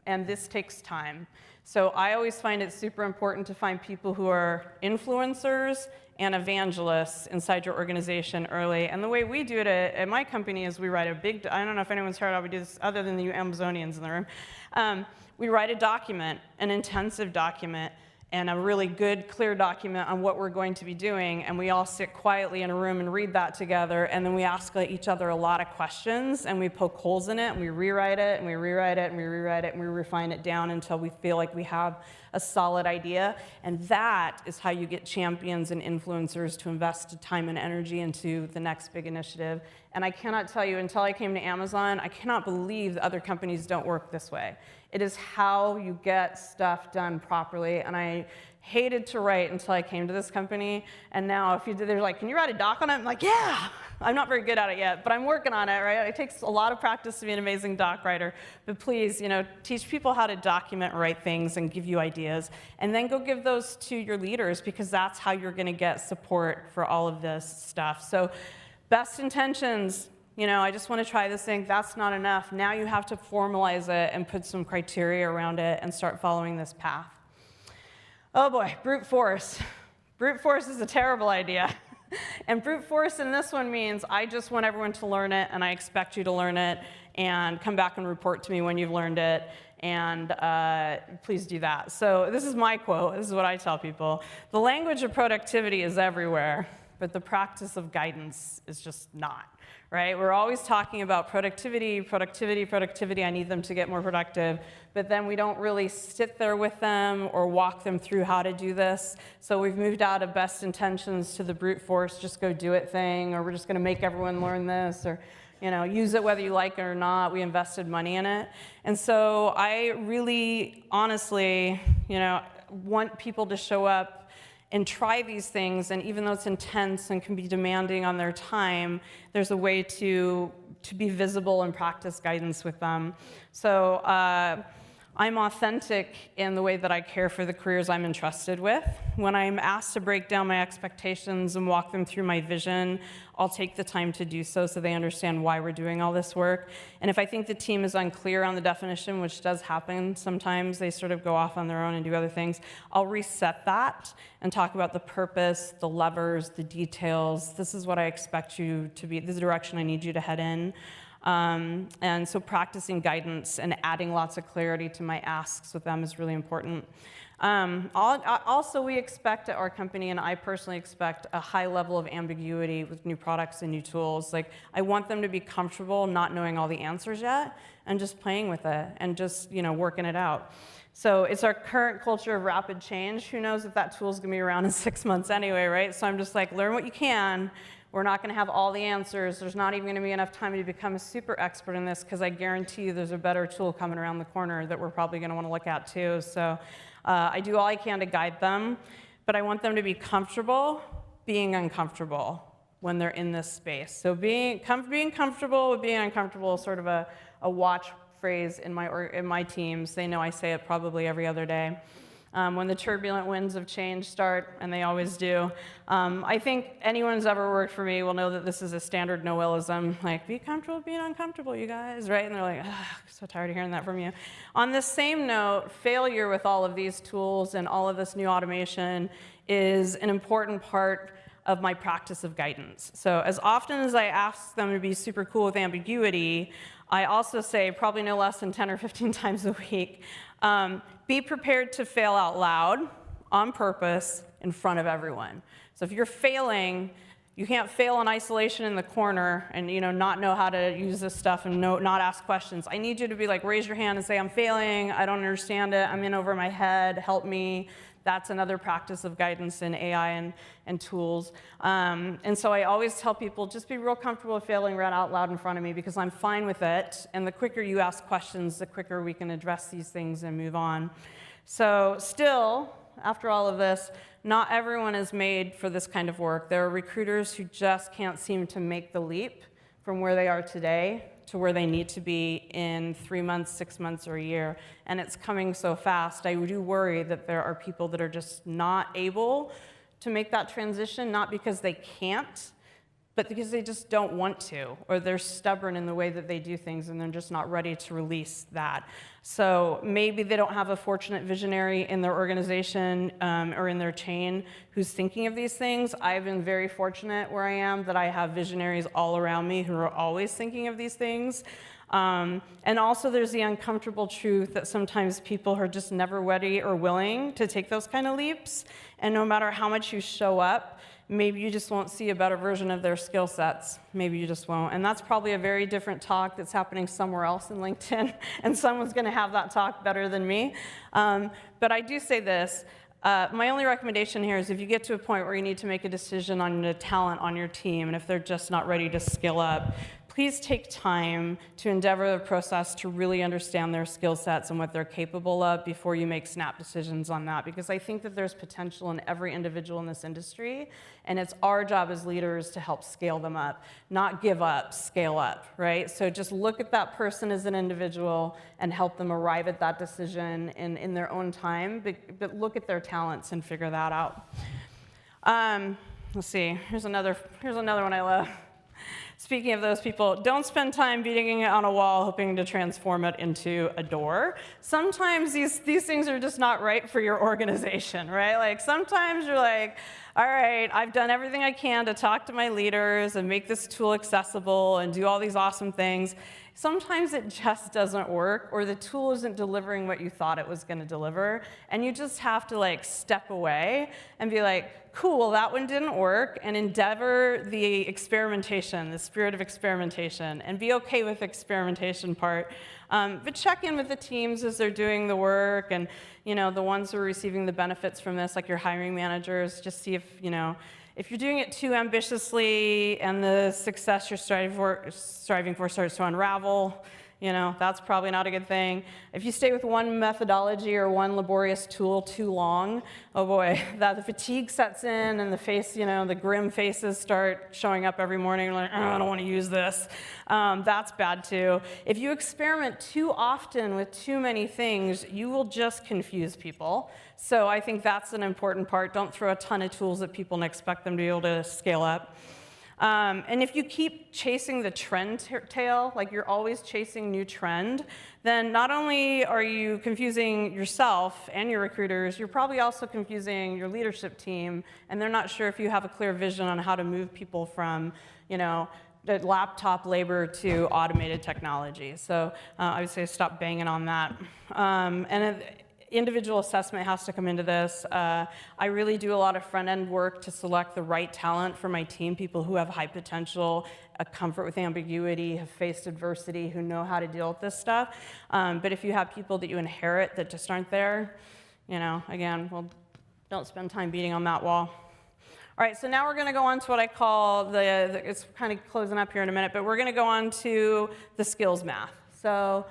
and this takes time. So I always find it super important to find people who are influencers and evangelists inside your organization early. And the way we do it at my company is we write a big, I don't know if anyone's heard how we do this other than you Amazonians in the room. We write a document, an intensive document, and a really good, clear document on what we're going to be doing, and we all sit quietly in a room and read that together, and then we ask each other a lot of questions, and we poke holes in it, and we rewrite it, and we rewrite it, and we rewrite it, and we refine it down until we feel like we have a solid idea, and that is how you get champions and influencers to invest time and energy into the next big initiative. And I cannot tell you, until I came to Amazon, I cannot believe that other companies don't work this way. It is how you get stuff done properly, and I hated to write until I came to this company, and now if they're like, can you write a doc on it? I'm like, yeah! I'm not very good at it yet, but I'm working on it, right? It takes a lot of practice to be an amazing doc writer, but please, teach people how to document, write things, and give you ideas, and then go give those to your leaders, because that's how you're gonna get support for all of this stuff. So, best intentions, I just want to try this thing. That's not enough. Now you have to formalize it and put some criteria around it and start following this path. Oh boy, brute force. Brute force is a terrible idea. And brute force in this one means I just want everyone to learn it, and I expect you to learn it, and come back and report to me when you've learned it, and please do that. So this is my quote. This is what I tell people. The language of productivity is everywhere, but the practice of guidance is just not. Right? We're always talking about productivity, productivity, productivity. I need them to get more productive. But then we don't really sit there with them or walk them through how to do this. So we've moved out of best intentions to the brute force, just go do it thing, or we're just going to make everyone learn this, or use it whether you like it or not. We invested money in it. And so I really, honestly, want people to show up and try these things, and even though it's intense and can be demanding on their time, there's a way to be visible and practice guidance with them. So I'm authentic in the way that I care for the careers I'm entrusted with. When I'm asked to break down my expectations and walk them through my vision, I'll take the time to do so they understand why we're doing all this work. And if I think the team is unclear on the definition, which does happen sometimes, they sort of go off on their own and do other things, I'll reset that and talk about the purpose, the levers, the details. This is what I expect you to be, this is the direction I need you to head in. And so practicing guidance and adding lots of clarity to my asks with them is really important. Also, we expect at our company, and I personally expect, a high level of ambiguity with new products and new tools. Like, I want them to be comfortable not knowing all the answers yet and just playing with it and just, working it out. So it's our current culture of rapid change. Who knows if that tool's gonna be around in 6 months anyway, right? So I'm just like, learn what you can. We're not going to have all the answers. There's not even going to be enough time to become a super expert in this, because I guarantee you there's a better tool coming around the corner that we're probably going to want to look at too. So I do all I can to guide them, but I want them to be comfortable being uncomfortable when they're in this space. So being comfortable with being uncomfortable is sort of a watch phrase in my teams. They know I say it probably every other day. When the turbulent winds of change start, and they always do. I think anyone who's ever worked for me will know that this is a standard Noelism, like, be comfortable being uncomfortable, you guys, right? And they're like, so tired of hearing that from you. On the same note, failure with all of these tools and all of this new automation is an important part of my practice of guidance. So as often as I ask them to be super cool with ambiguity, I also say, probably no less than 10 or 15 times a week, be prepared to fail out loud, on purpose, in front of everyone. So if you're failing, you can't fail in isolation in the corner and not know how to use this stuff and not ask questions. I need you to be like, raise your hand and say, I'm failing, I don't understand it, I'm in over my head, help me. That's another practice of guidance in AI and tools. And so I always tell people, just be real comfortable with failing right out loud in front of me, because I'm fine with it. And the quicker you ask questions, the quicker we can address these things and move on. So still, after all of this, not everyone is made for this kind of work. There are recruiters who just can't seem to make the leap from where they are today to where they need to be in 3 months, 6 months, or a year. And it's coming so fast. I do worry that there are people that are just not able to make that transition, not because they can't, but because they just don't want to, or they're stubborn in the way that they do things and they're just not ready to release that. So maybe they don't have a fortunate visionary in their organization or in their chain who's thinking of these things. I've been very fortunate where I am that I have visionaries all around me who are always thinking of these things. And also there's the uncomfortable truth that sometimes people are just never ready or willing to take those kind of leaps. And no matter how much you show up, maybe you just won't see a better version of their skill sets. Maybe you just won't. And that's probably a very different talk that's happening somewhere else in LinkedIn, and someone's gonna have that talk better than me. But I do say this, my only recommendation here is if you get to a point where you need to make a decision on the talent on your team, and if they're just not ready to skill up, please take time to endeavor the process to really understand their skill sets and what they're capable of before you make snap decisions on that. Because I think that there's potential in every individual in this industry, and it's our job as leaders to help scale them up, not give up, scale up, right? So just look at that person as an individual and help them arrive at that decision in their own time, but look at their talents and figure that out. Let's see, here's another one I love. Speaking of those people, don't spend time beating it on a wall hoping to transform it into a door. Sometimes these things are just not right for your organization, right? Like sometimes you're like, all right, I've done everything I can to talk to my leaders and make this tool accessible and do all these awesome things. Sometimes it just doesn't work, or the tool isn't delivering what you thought it was going to deliver, and you just have to like step away and be like, cool, well, that one didn't work, and endeavor the experimentation, the spirit of experimentation, and be okay with the experimentation part. But check in with the teams as they're doing the work, and the ones who are receiving the benefits from this, like your hiring managers, just see if if you're doing it too ambitiously and the success you're striving for starts to unravel, that's probably not a good thing. If you stay with one methodology or one laborious tool too long, oh boy, the fatigue sets in and the face, the grim faces start showing up every morning, like, oh, I don't want to use this. That's bad too. If you experiment too often with too many things, you will just confuse people. So I think that's an important part. Don't throw a ton of tools at people and expect them to be able to scale up. And if you keep chasing the trend tail, like you're always chasing new trend, then not only are you confusing yourself and your recruiters, you're probably also confusing your leadership team, and they're not sure if you have a clear vision on how to move people from, the laptop labor to automated technology. So I would say stop banging on that. Individual assessment has to come into this. I really do a lot of front-end work to select the right talent for my team, people who have high potential, a comfort with ambiguity, have faced adversity, who know how to deal with this stuff. But if you have people that you inherit that just aren't there, again, well, don't spend time beating on that wall. All right, so now we're going to go on to what I call it's kind of closing up here in a minute, but we're going to go on to the skills math. So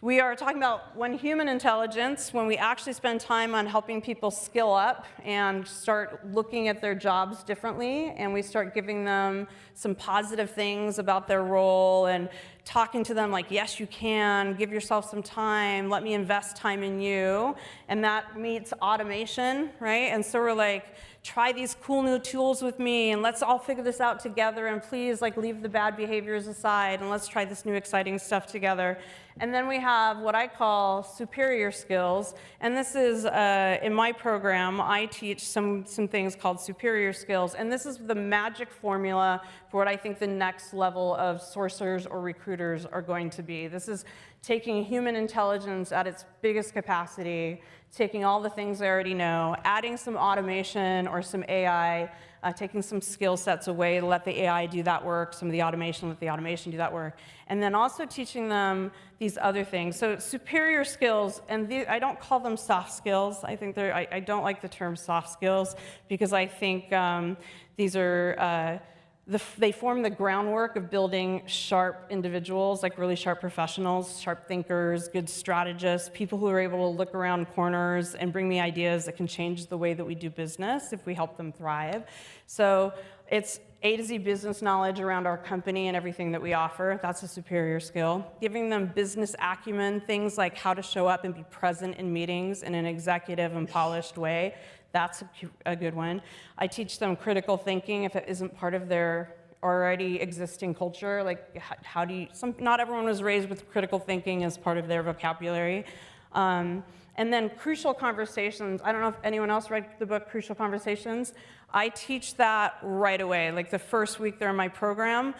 we are talking about when human intelligence, when we actually spend time on helping people skill up and start looking at their jobs differently, and we start giving them some positive things about their role and talking to them like, yes, you can, give yourself some time, let me invest time in you. And that meets automation, right? And so we're like, try these cool new tools with me, and let's all figure this out together, and please leave the bad behaviors aside, and let's try this new exciting stuff together. And then we have what I call superior skills, and this is, in my program, I teach some things called superior skills, and this is the magic formula for what I think the next level of sourcers or recruiters are going to be. This is taking human intelligence at its biggest capacity, taking all the things they already know, adding some automation or some AI, taking some skill sets away to let the AI do that work, some of the automation, let the automation do that work, and then also teaching them these other things. So superior skills, and I don't call them soft skills. I think I don't like the term soft skills because I think these are they form the groundwork of building sharp individuals, like really sharp professionals, sharp thinkers, good strategists, people who are able to look around corners and bring me ideas that can change the way that we do business if we help them thrive. So it's A to Z business knowledge around our company and everything that we offer. That's a superior skill. Giving them business acumen, things like how to show up and be present in meetings in an executive and polished way. That's a good one. I teach them critical thinking if it isn't part of their already existing culture. Like, how do you, not everyone was raised with critical thinking as part of their vocabulary. And then Crucial Conversations. I don't know if anyone else read the book Crucial Conversations. I teach that right away. Like the first week they're in my program,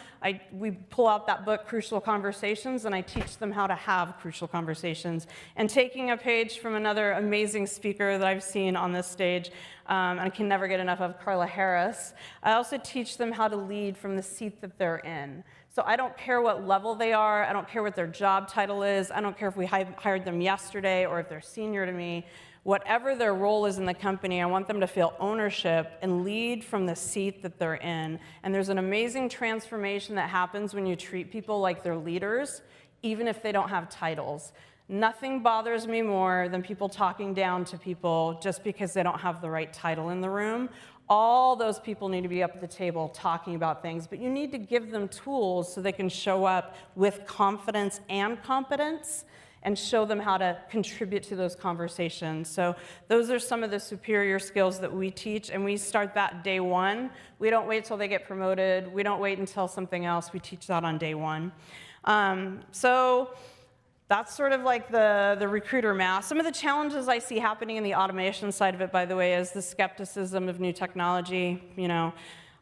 we pull out that book, Crucial Conversations, and I teach them how to have crucial conversations. And taking a page from another amazing speaker that I've seen on this stage, and I can never get enough of, Carla Harris, I also teach them how to lead from the seat that they're in. So I don't care what level they are, I don't care what their job title is, I don't care if we hired them yesterday or if they're senior to me. Whatever their role is in the company, I want them to feel ownership and lead from the seat that they're in. And there's an amazing transformation that happens when you treat people like they're leaders, even if they don't have titles. Nothing bothers me more than people talking down to people just because they don't have the right title in the room. All those people need to be up at the table talking about things, but you need to give them tools so they can show up with confidence and competence and show them how to contribute to those conversations. So those are some of the superior skills that we teach, and we start that day one. We don't wait till they get promoted. We don't wait until something else. We teach that on day one. So that's sort of like the recruiter math. Some of the challenges I see happening in the automation side of it, by the way, is the skepticism of new technology. You know,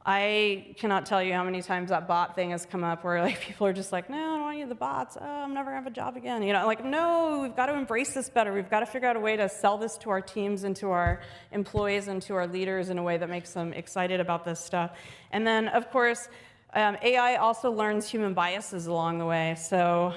I cannot tell you how many times that bot thing has come up where like people are just like, no, I don't want to use the bots. Oh, I'm never gonna have a job again. You know, like, no, we've got to embrace this better. We've got to figure out a way to sell this to our teams and to our employees and to our leaders in a way that makes them excited about this stuff. And then, of course, AI also learns human biases along the way. So,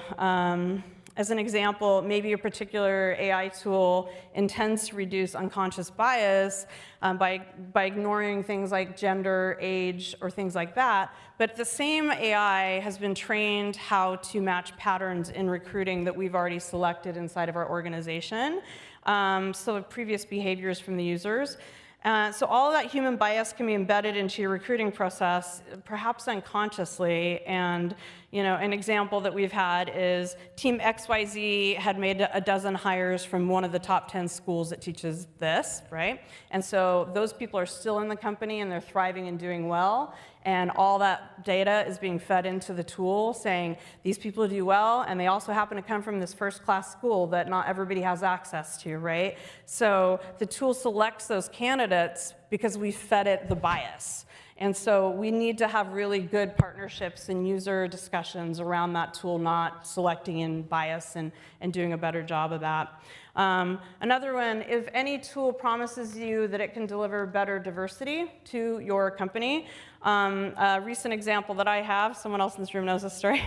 as an example, maybe a particular AI tool intends to reduce unconscious bias by ignoring things like gender, age, or things like that. But the same AI has been trained how to match patterns in recruiting that we've already selected inside of our organization. So previous behaviors from the users. So all of that human bias can be embedded into your recruiting process, perhaps unconsciously. And you know, an example that we've had is Team XYZ had made a dozen hires from one of the top 10 schools that teaches this, right? And so those people are still in the company and they're thriving and doing well. And all that data is being fed into the tool saying these people do well, and they also happen to come from this first-class school that not everybody has access to, right? So the tool selects those candidates because we fed it the bias. And so we need to have really good partnerships and user discussions around that tool not selecting in bias and doing a better job of that. Another one, if any tool promises you that it can deliver better diversity to your company, a recent example that I have, someone else in this room knows this story.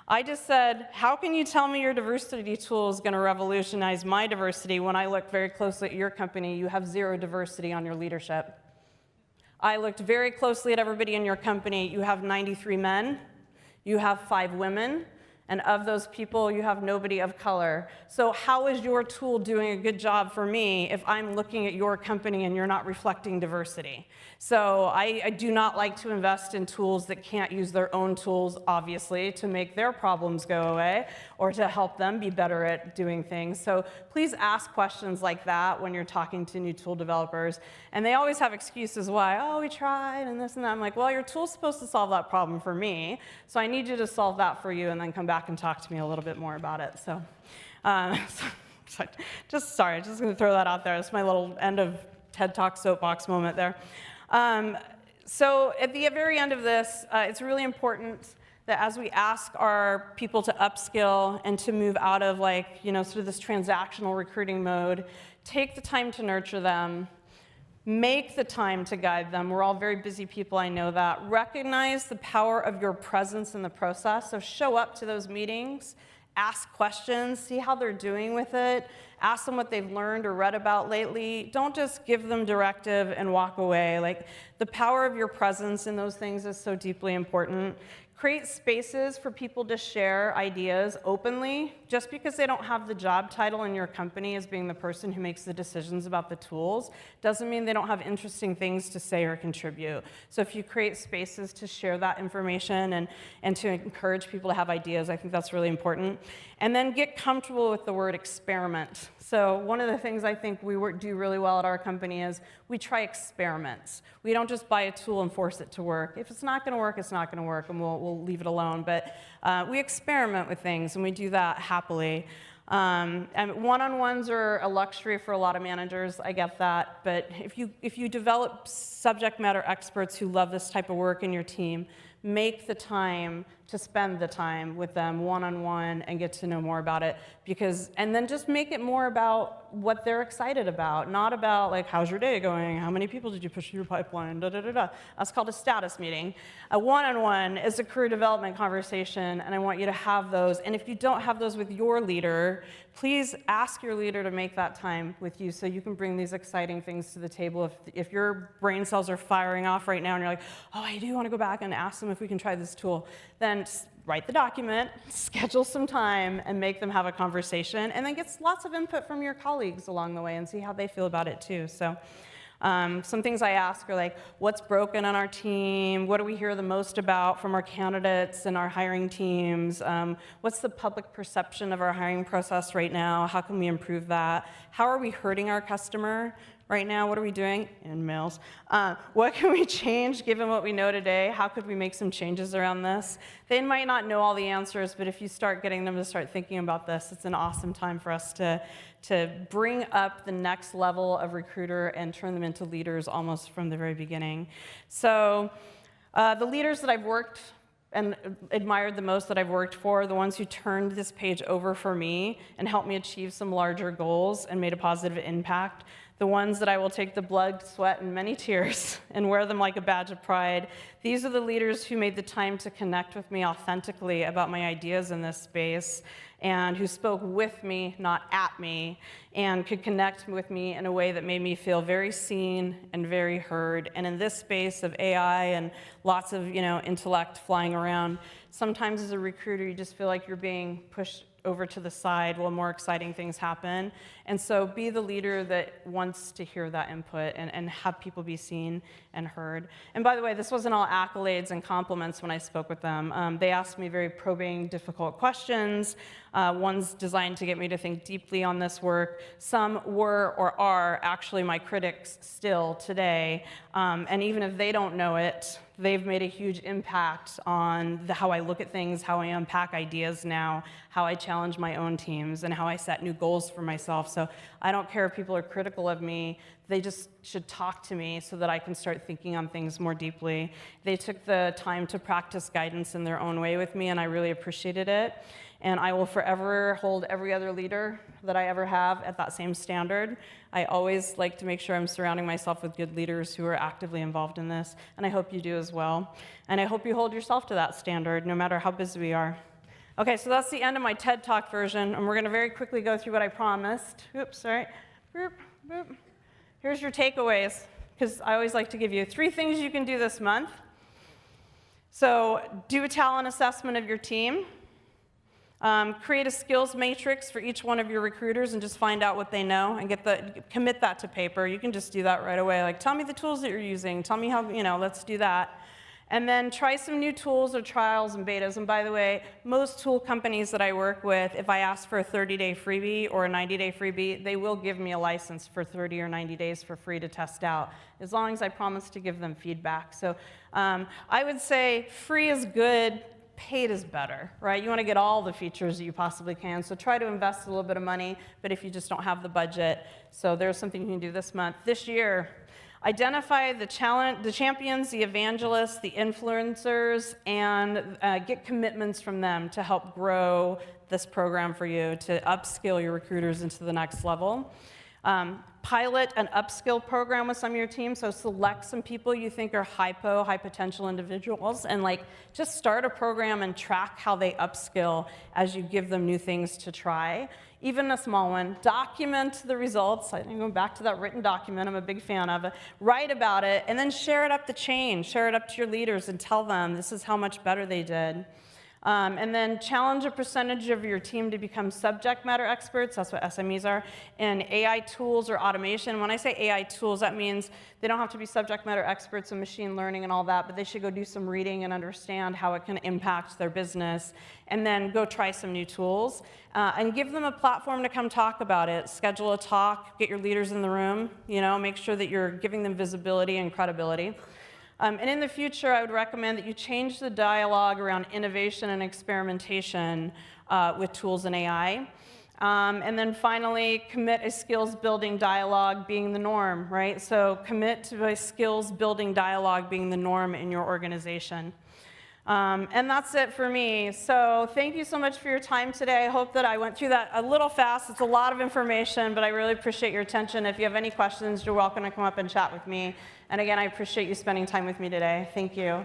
I just said, how can you tell me your diversity tool is going to revolutionize my diversity when I look very closely at your company, you have zero diversity on your leadership? I looked very closely at everybody in your company. You have 93 men, you have 5 women, and of those people, you have nobody of color. So how is your tool doing a good job for me if I'm looking at your company and you're not reflecting diversity? So I do not like to invest in tools that can't use their own tools, obviously, to make their problems go away or to help them be better at doing things. So please ask questions like that when you're talking to new tool developers. And they always have excuses why, oh, we tried and this and that. I'm like, well, your tool's supposed to solve that problem for me, so I need you to solve that for you and then come back and talk to me a little bit more about it. So, just going to throw that out there. That's my little end of TED Talk soapbox moment there. So at the very end of this, it's really important that as we ask our people to upskill and to move out of sort of this transactional recruiting mode, take the time to nurture them, make the time to guide them. We're all very busy people, I know that. Recognize the power of your presence in the process. So show up to those meetings, ask questions, see how they're doing with it, ask them what they've learned or read about lately. Don't just give them directive and walk away. Like, the power of your presence in those things is so deeply important. Create spaces for people to share ideas openly. Just because they don't have the job title in your company as being the person who makes the decisions about the tools doesn't mean they don't have interesting things to say or contribute. So if you create spaces to share that information and to encourage people to have ideas, I think that's really important. And then get comfortable with the word experiment. So one of the things I think we do really well at our company is we try experiments. We don't just buy a tool and force it to work. If it's not going to work, it's not going to work, and we'll leave it alone. But we experiment with things, and we do that happily. And one-on-ones are a luxury for a lot of managers. I get that. But if you develop subject matter experts who love this type of work in your team, make the time to spend the time with them one-on-one and get to know more about it. And then just make it more about what they're excited about, not about like, how's your day going? How many people did you push through your pipeline? Da, da, da, da. That's called a status meeting. A one-on-one is a career development conversation, and I want you to have those. And if you don't have those with your leader, please ask your leader to make that time with you so you can bring these exciting things to the table. If your brain cells are firing off right now and you're like, oh, I do want to go back and ask them if we can try this tool, then write the document, schedule some time, and make them have a conversation, and then get lots of input from your colleagues along the way and see how they feel about it too. So some things I ask are like, what's broken on our team? What do we hear the most about from our candidates and our hiring teams? What's the public perception of our hiring process right now? How can we improve that? How are we hurting our customer? Right now, what are we doing? In mails. What can we change given what we know today? How could we make some changes around this? They might not know all the answers, but if you start getting them to start thinking about this, it's an awesome time for us to bring up the next level of recruiter and turn them into leaders almost from the very beginning. So the leaders that I've worked and admired the most that I've worked for, the ones who turned this page over for me and helped me achieve some larger goals and made a positive impact, the ones that I will take the blood, sweat, and many tears and wear them like a badge of pride. These are the leaders who made the time to connect with me authentically about my ideas in this space, and who spoke with me, not at me, and could connect with me in a way that made me feel very seen and very heard. And in this space of AI and lots of intellect flying around, sometimes as a recruiter you just feel like you're being pushed over to the side while more exciting things happen. And so be the leader that wants to hear that input and have people be seen and heard. And by the way, this wasn't all accolades and compliments when I spoke with them. They asked me very probing, difficult questions, ones designed to get me to think deeply on this work. Some were or are actually my critics still today. And even if they don't know it, they've made a huge impact on how I look at things, how I unpack ideas now, how I challenge my own teams, and how I set new goals for myself. So I don't care if people are critical of me. They just should talk to me so that I can start thinking on things more deeply. They took the time to practice guidance in their own way with me, and I really appreciated it. And I will forever hold every other leader that I ever have at that same standard. I always like to make sure I'm surrounding myself with good leaders who are actively involved in this, and I hope you do as well. And I hope you hold yourself to that standard, no matter how busy we are. Okay, so that's the end of my TED Talk version, and we're gonna very quickly go through what I promised. Oops, sorry. Boop, boop. Here's your takeaways, because I always like to give you 3 things you can do this month. So do a talent assessment of your team. Create a skills matrix for each one of your recruiters and just find out what they know and commit that to paper. You can just do that right away. Like, tell me the tools that you're using. Tell me how, let's do that. And then try some new tools or trials and betas. And by the way, most tool companies that I work with, if I ask for a 30-day freebie or a 90-day freebie, they will give me a license for 30 or 90 days for free to test out, as long as I promise to give them feedback. So I would say free is good. Paid is better, right? You want to get all the features that you possibly can, so try to invest a little bit of money, but if you just don't have the budget, so there's something you can do this month. This year, identify the champions, the evangelists, the influencers, and get commitments from them to help grow this program for you, to upskill your recruiters into the next level. Pilot an upskill program with some of your team. So select some people you think are high potential individuals, and like just start a program and track how they upskill as you give them new things to try. Even a small one. Document the results. I'm going back to that written document I'm a big fan of. Write about it, and then share it up the chain. Share it up to your leaders and tell them this is how much better they did. And then challenge a percentage of your team to become subject matter experts. That's what SMEs are. In AI tools or automation. When I say AI tools, that means they don't have to be subject matter experts in machine learning and all that, but they should go do some reading and understand how it can impact their business. And then go try some new tools. And give them a platform to come talk about it. Schedule a talk, get your leaders in the room, make sure that you're giving them visibility and credibility. And in the future, I would recommend that you change the dialogue around innovation and experimentation with tools and AI. And then finally, commit a skills building dialogue being the norm, right? So commit to a skills building dialogue being the norm in your organization. And that's it for me. So thank you so much for your time today. I hope that I went through that a little fast. It's a lot of information, but I really appreciate your attention. If you have any questions, you're welcome to come up and chat with me. And again, I appreciate you spending time with me today. Thank you.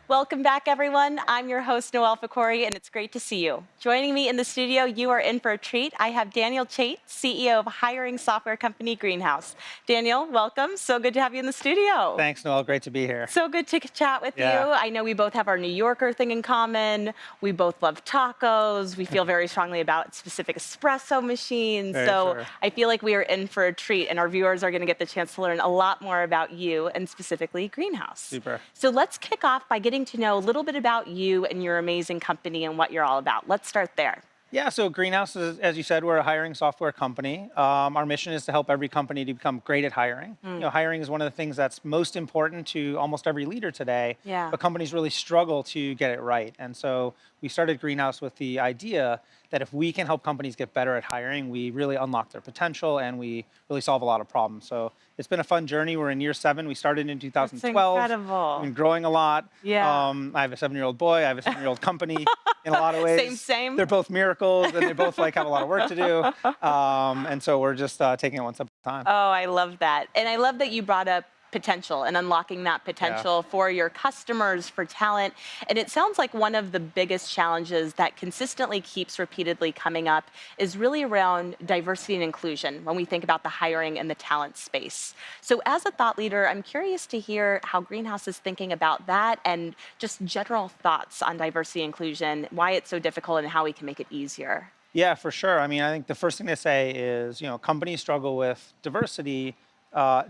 Welcome back, everyone. I'm your host, Noelle Fakori, and it's great to see you. Joining me in the studio, you are in for a treat. I have Daniel Chait, CEO of hiring software company Greenhouse. Daniel, welcome. So good to have you in the studio. Thanks, Noelle. Great to be here. So good to chat with you. I know we both have our New Yorker thing in common. We both love tacos. We feel very strongly about specific espresso machines. I feel like we are in for a treat, and our viewers are going to get the chance to learn a lot more about you and specifically Greenhouse. Super. So let's kick off by getting to know a little bit about you and your amazing company and what you're all about. Let's start there. Yeah, so Greenhouse is, as you said, we're a hiring software company. Our mission is to help every company to become great at hiring. Hiring is one of the things that's most important to almost every leader today, but companies really struggle to get it right. And so we started Greenhouse with the idea that if we can help companies get better at hiring, we really unlock their potential and we really solve a lot of problems. So it's been a fun journey. We're in year 7. We started in 2012. That's incredible. We've been growing a lot. Yeah. I have a 7-year-old boy. I have a 7-year-old company. In a lot of ways, same. They're both miracles, and they both have a lot of work to do. And so we're just taking it one step at a time. Oh, I love that. And I love that you brought up potential and unlocking that potential for your customers, for talent. And it sounds like one of the biggest challenges that consistently keeps repeatedly coming up is really around diversity and inclusion when we think about the hiring and the talent space. So as a thought leader, I'm curious to hear how Greenhouse is thinking about that and just general thoughts on diversity and inclusion, why it's so difficult and how we can make it easier. Yeah, for sure. I mean, I think the first thing to say is, companies struggle with diversity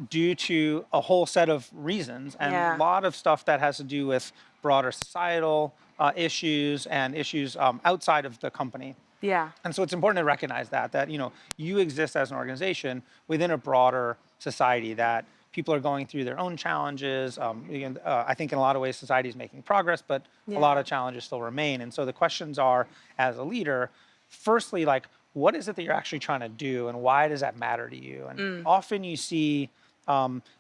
due to a whole set of reasons and a lot of stuff that has to do with broader societal issues and issues outside of the company. Yeah. And so it's important to recognize that you exist as an organization within a broader society, that people are going through their own challenges. I think in a lot of ways society is making progress, but a lot of challenges still remain. And so the questions are, as a leader, firstly, what is it that you're actually trying to do and why does that matter to you? And often you see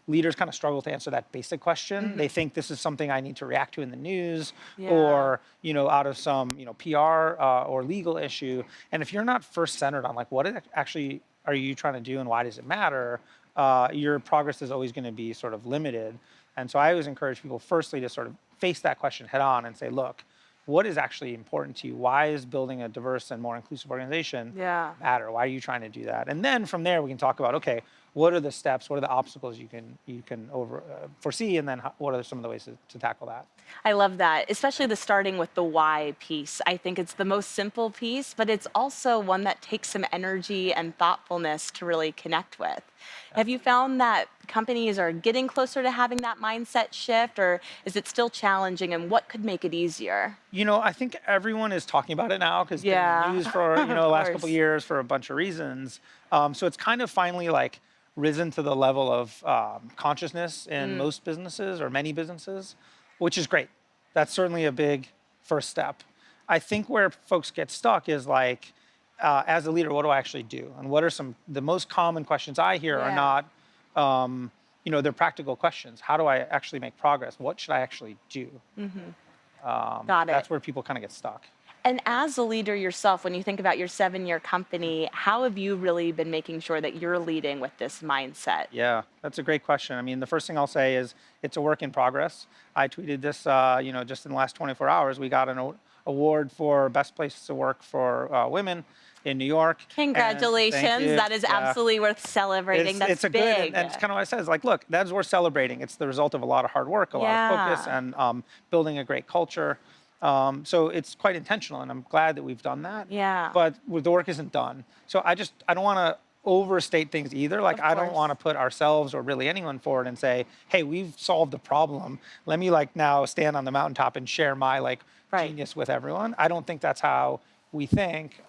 leaders kind of struggle to answer that basic question. They think this is something I need to react to in the news or, out of some, PR or legal issue. And if you're not first centered on what actually are you trying to do and why does it matter, your progress is always going to be sort of limited. And so I always encourage people firstly to sort of face that question head on and say, look, what is actually important to you? Why is building a diverse and more inclusive organization matter? Why are you trying to do that? And then from there, we can talk about, okay, what are the steps, what are the obstacles you can foresee, and then what are some of the ways to tackle that? I love that, especially the starting with the why piece. I think it's the most simple piece, but it's also one that takes some energy and thoughtfulness to really connect with. Have you found that companies are getting closer to having that mindset shift, or is it still challenging, and what could make it easier? I think everyone is talking about it now because it's been used for the last couple of years for a bunch of reasons. So it's kind of finally like risen to the level of consciousness in most businesses or many businesses, which is great. That's certainly a big first step. I think where folks get stuck is like, as a leader, what do I actually do? And what are the most common questions I hear are not, they're practical questions. How do I actually make progress? What should I actually do? Got it. That's where people kind of get stuck. And as a leader yourself, when you think about your 7-year company, how have you really been making sure that you're leading with this mindset? Yeah, that's a great question. I mean, the first thing I'll say is it's a work in progress. I tweeted this, just in the last 24 hours. We got an award for best place to work for women in New York. Congratulations. That is absolutely worth celebrating. That's big. Good, and it's kind of what I said. It's like, look, that's worth celebrating. It's the result of a lot of hard work, a lot of focus, and building a great culture. So it's quite intentional, and I'm glad that we've done that. Yeah. But the work isn't done. So I don't want to overstate things either. Like, I don't want to put ourselves or really anyone forward and say, hey, we've solved the problem. Let me now stand on the mountaintop and share my genius with everyone. I don't think that's how we think.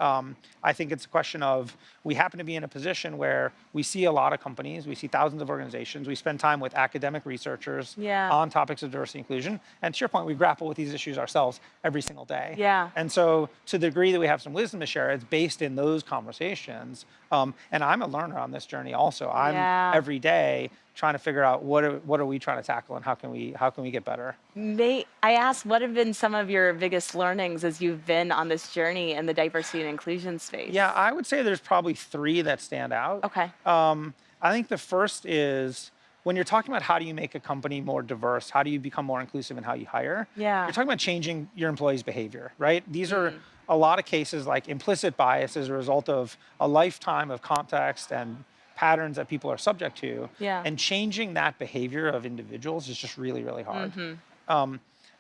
I think it's a question of, we happen to be in a position where we see a lot of companies, we see thousands of organizations, we spend time with academic researchers on topics of diversity and inclusion. And to your point, we grapple with these issues ourselves every single day. Yeah. And so to the degree that we have some wisdom to share, it's based in those conversations. And I'm a learner on this journey also. I'm every day trying to figure out what are we trying to tackle, and how can we get better. I asked, what have been some of your biggest learnings as you've been on this journey in the diversity and inclusion space? Yeah, I would say there's probably 3 that stand out. Okay. I think the first is, when you're talking about how do you make a company more diverse, how do you become more inclusive in how you hire, you're talking about changing your employees' behavior, right? These are a lot of cases like implicit bias as a result of a lifetime of context and patterns that people are subject to. Yeah. And changing that behavior of individuals is just really, really hard.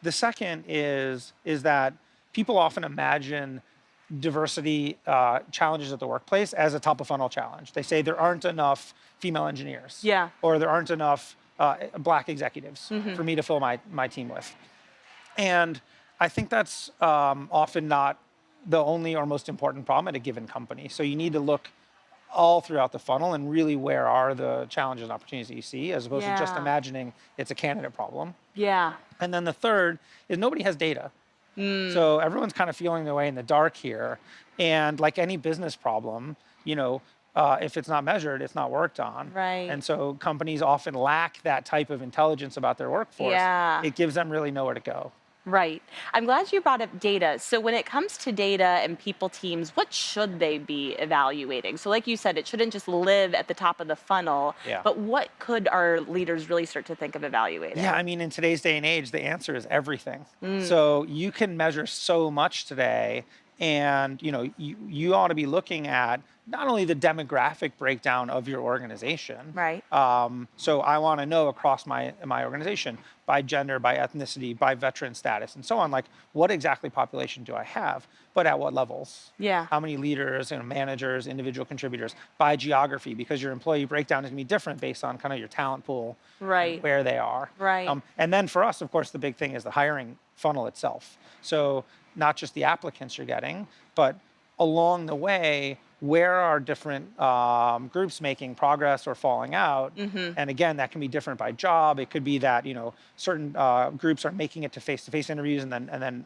The second is that people often imagine diversity challenges at the workplace as a top of funnel challenge. They say there aren't enough female engineers. Yeah. Or there aren't enough black executives for me to fill my team with. And I think that's often not the only or most important problem at a given company. So you need to look all throughout the funnel and really, where are the challenges and opportunities that you see, as opposed to just imagining it's a candidate problem. Yeah. And then the third is, nobody has data. So everyone's kind of feeling their way in the dark here. And like any business problem, if it's not measured, it's not worked on. Right. And so companies often lack that type of intelligence about their workforce. Yeah. It gives them really nowhere to go. Right. I'm glad you brought up data. So when it comes to data and people teams, what should they be evaluating? So like you said, it shouldn't just live at the top of the funnel, but what could our leaders really start to think of evaluating? Yeah, I mean, in today's day and age, the answer is everything. So you can measure so much today, and you ought to be looking at not only the demographic breakdown of your organization. Right. So I want to know across my organization, by gender, by ethnicity, by veteran status, and so on, like, what exactly population do I have, but at what levels? Yeah. How many leaders, managers, individual contributors, by geography, because your employee breakdown is going to be different based on kind of your talent pool, right, where they are. Right. And then for us, of course, the big thing is the hiring funnel itself. So not just the applicants you're getting, but along the way, where are different groups making progress or falling out? And again, that can be different by job. It could be that certain groups are making it to face-to-face interviews and then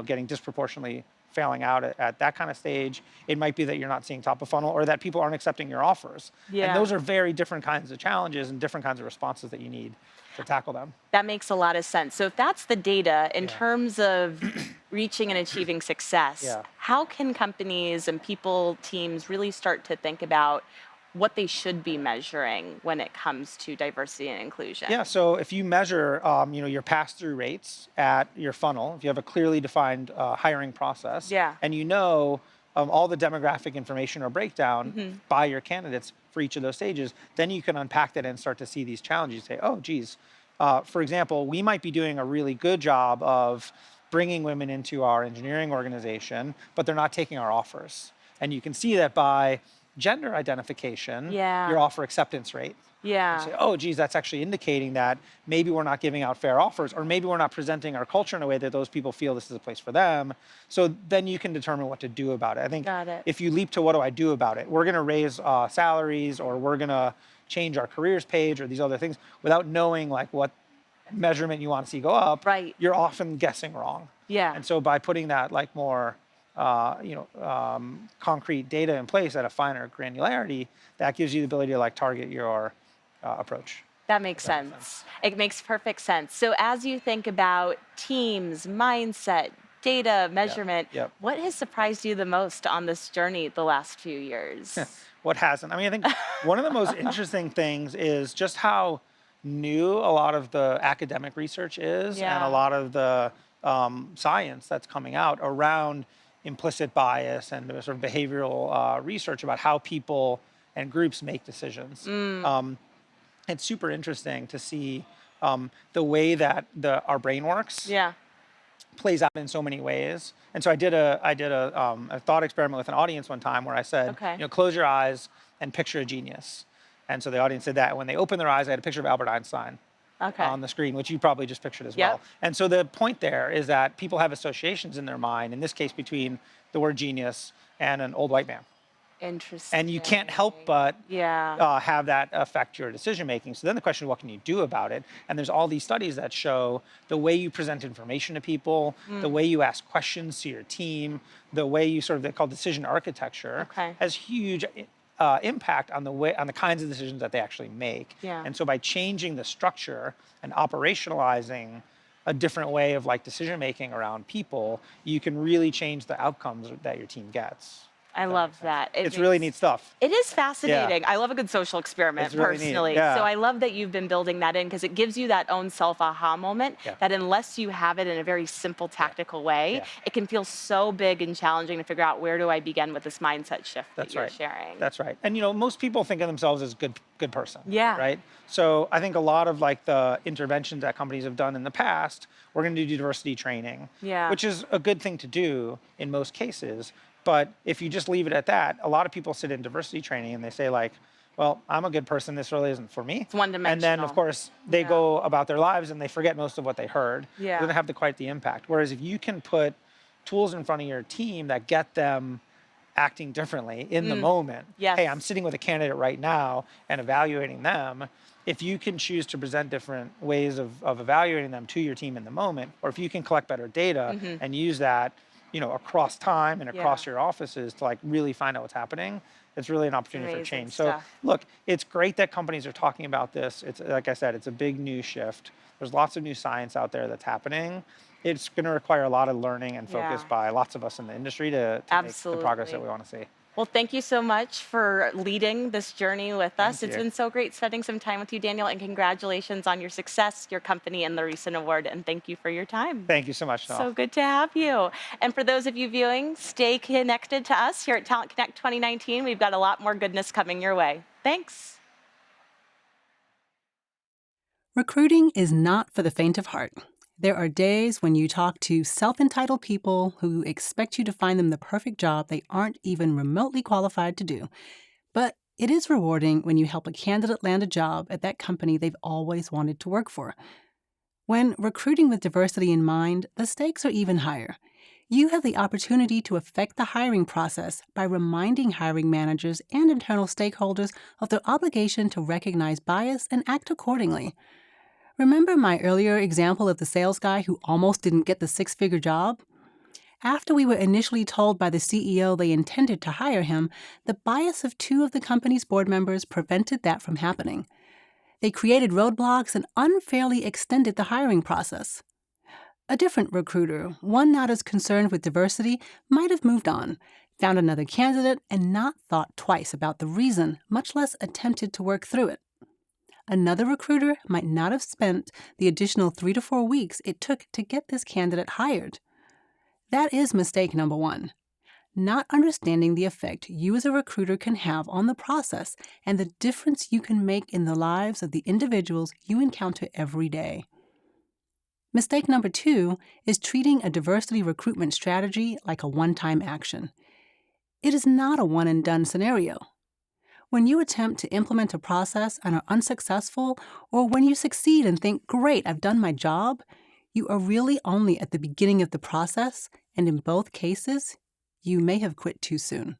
getting disproportionately failing out at that kind of stage. It might be that you're not seeing top of funnel, or that people aren't accepting your offers. And those are very different kinds of challenges and different kinds of responses that you need to tackle them. That makes a lot of sense. So if that's the data, in terms of reaching and achieving success, how can companies and people, teams really start to think about what they should be measuring when it comes to diversity and inclusion? Yeah, so if you measure your pass-through rates at your funnel, if you have a clearly defined hiring process, and all the demographic information or breakdown by your candidates for each of those stages, then you can unpack that and start to see these challenges. Say, oh, geez, for example, we might be doing a really good job of bringing women into our engineering organization, but they're not taking our offers. And you can see that by gender identification, your offer acceptance rate. Yeah. You say, oh, geez, that's actually indicating that maybe we're not giving out fair offers, or maybe we're not presenting our culture in a way that those people feel this is a place for them. So then you can determine what to do about it. I think if you leap to what do I do about it, we're going to raise salaries, or we're going to change our careers page, or these other things, without knowing like what measurement you want to see go up, you're often guessing wrong. Yeah. And so by putting that like more concrete data in place at a finer granularity, that gives you the ability to like target your approach. That makes sense. It makes perfect sense. So as you think about teams, mindset, data, measurement, what has surprised you the most on this journey the last few years? What hasn't? I mean, I think one of the most interesting things is just how new a lot of the academic research is, and a lot of the science that's coming out around implicit bias and the sort of behavioral research about how people and groups make decisions. It's super interesting to see the way that our brain works. Plays out in so many ways. And so I did a thought experiment with an audience one time where I said, close your eyes and picture a genius. And so the audience did that. And when they opened their eyes, I had a picture of Albert Einstein on the screen, which you probably just pictured as well. And so the point there is that people have associations in their mind, in this case between the word genius and an old white man. Interesting. And you can't help but have that affect your decision making. So then the question is, what can you do about it? And there's all these studies that show the way you present information to people, the way you ask questions to your team, the way you sort of, they call decision architecture, has huge impact on the kinds of decisions that they actually make. And so by changing the structure and operationalizing a different way of like decision making around people, you can really change the outcomes that your team gets. I love that. It's really neat stuff. It is fascinating. I love a good social experiment really personally. Neat. Yeah. So I love that you've been building that in because it gives you that own self aha moment that unless you have it in a very simple, tactical way, it can feel so big and challenging to figure out where do I begin with this mindset shift that you're sharing. That's right. And most people think of themselves as good person. Yeah. Right? So I think a lot of like the interventions that companies have done in the past, we're going to do diversity training, which is a good thing to do in most cases. But if you just leave it at that, a lot of people sit in diversity training and they say like, well, I'm a good person, this really isn't for me. It's one-dimensional. And then, of course, they go about their lives and they forget most of what they heard. It doesn't have quite the impact. Whereas if you can put tools in front of your team that get them acting differently in the moment. Hey, I'm sitting with a candidate right now and evaluating them. If you can choose to present different ways of evaluating them to your team in the moment, or if you can collect better data and use that across time and across your offices to like really find out what's happening, it's really an opportunity for change. So look, it's great that companies are talking about this. It's like I said, it's a big new shift. There's lots of new science out there that's happening. It's going to require a lot of learning and focus by lots of us in the industry to make the progress that we want to see. Well, thank you so much for leading this journey with us. It's been so great spending some time with you, Daniel, and congratulations on your success, your company, and the recent award. And thank you for your time. Thank you so much, Noel. So good to have you. And for those of you viewing, stay connected to us here at Talent Connect 2019. We've got a lot more goodness coming your way. Thanks. Recruiting is not for the faint of heart. There are days when you talk to self-entitled people who expect you to find them the perfect job they aren't even remotely qualified to do. But it is rewarding when you help a candidate land a job at that company they've always wanted to work for. When recruiting with diversity in mind, the stakes are even higher. You have the opportunity to affect the hiring process by reminding hiring managers and internal stakeholders of their obligation to recognize bias and act accordingly. Remember my earlier example of the sales guy who almost didn't get the six-figure job? After we were initially told by the CEO they intended to hire him, the bias of two of the company's board members prevented that from happening. They created roadblocks and unfairly extended the hiring process. A different recruiter, one not as concerned with diversity, might have moved on, found another candidate, and not thought twice about the reason, much less attempted to work through it. Another recruiter might not have spent the additional 3 to 4 weeks it took to get this candidate hired. That is mistake number one. not understanding the effect you as a recruiter can have on the process and the difference you can make in the lives of the individuals you encounter every day. Mistake number 2 is treating a diversity recruitment strategy like a one-time action. It is not a one-and-done scenario. When you attempt to implement a process and are unsuccessful, or when you succeed and think, great, I've done my job, you are really only at the beginning of the process, and in both cases, you may have quit too soon.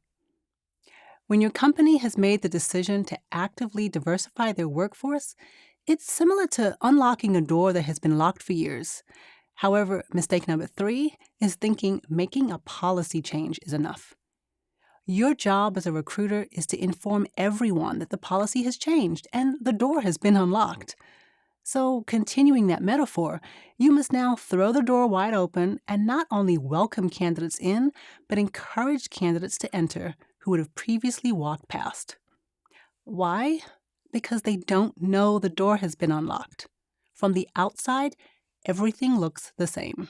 When your company has made the decision to actively diversify their workforce, it's similar to unlocking a door that has been locked for years. However, mistake number 3 is thinking making a policy change is enough. Your job as a recruiter is to inform everyone that the policy has changed and the door has been unlocked. So, continuing that metaphor, you must now throw the door wide open and not only welcome candidates in, but encourage candidates to enter who would have previously walked past. Why? Because they don't know the door has been unlocked. From the outside, everything looks the same.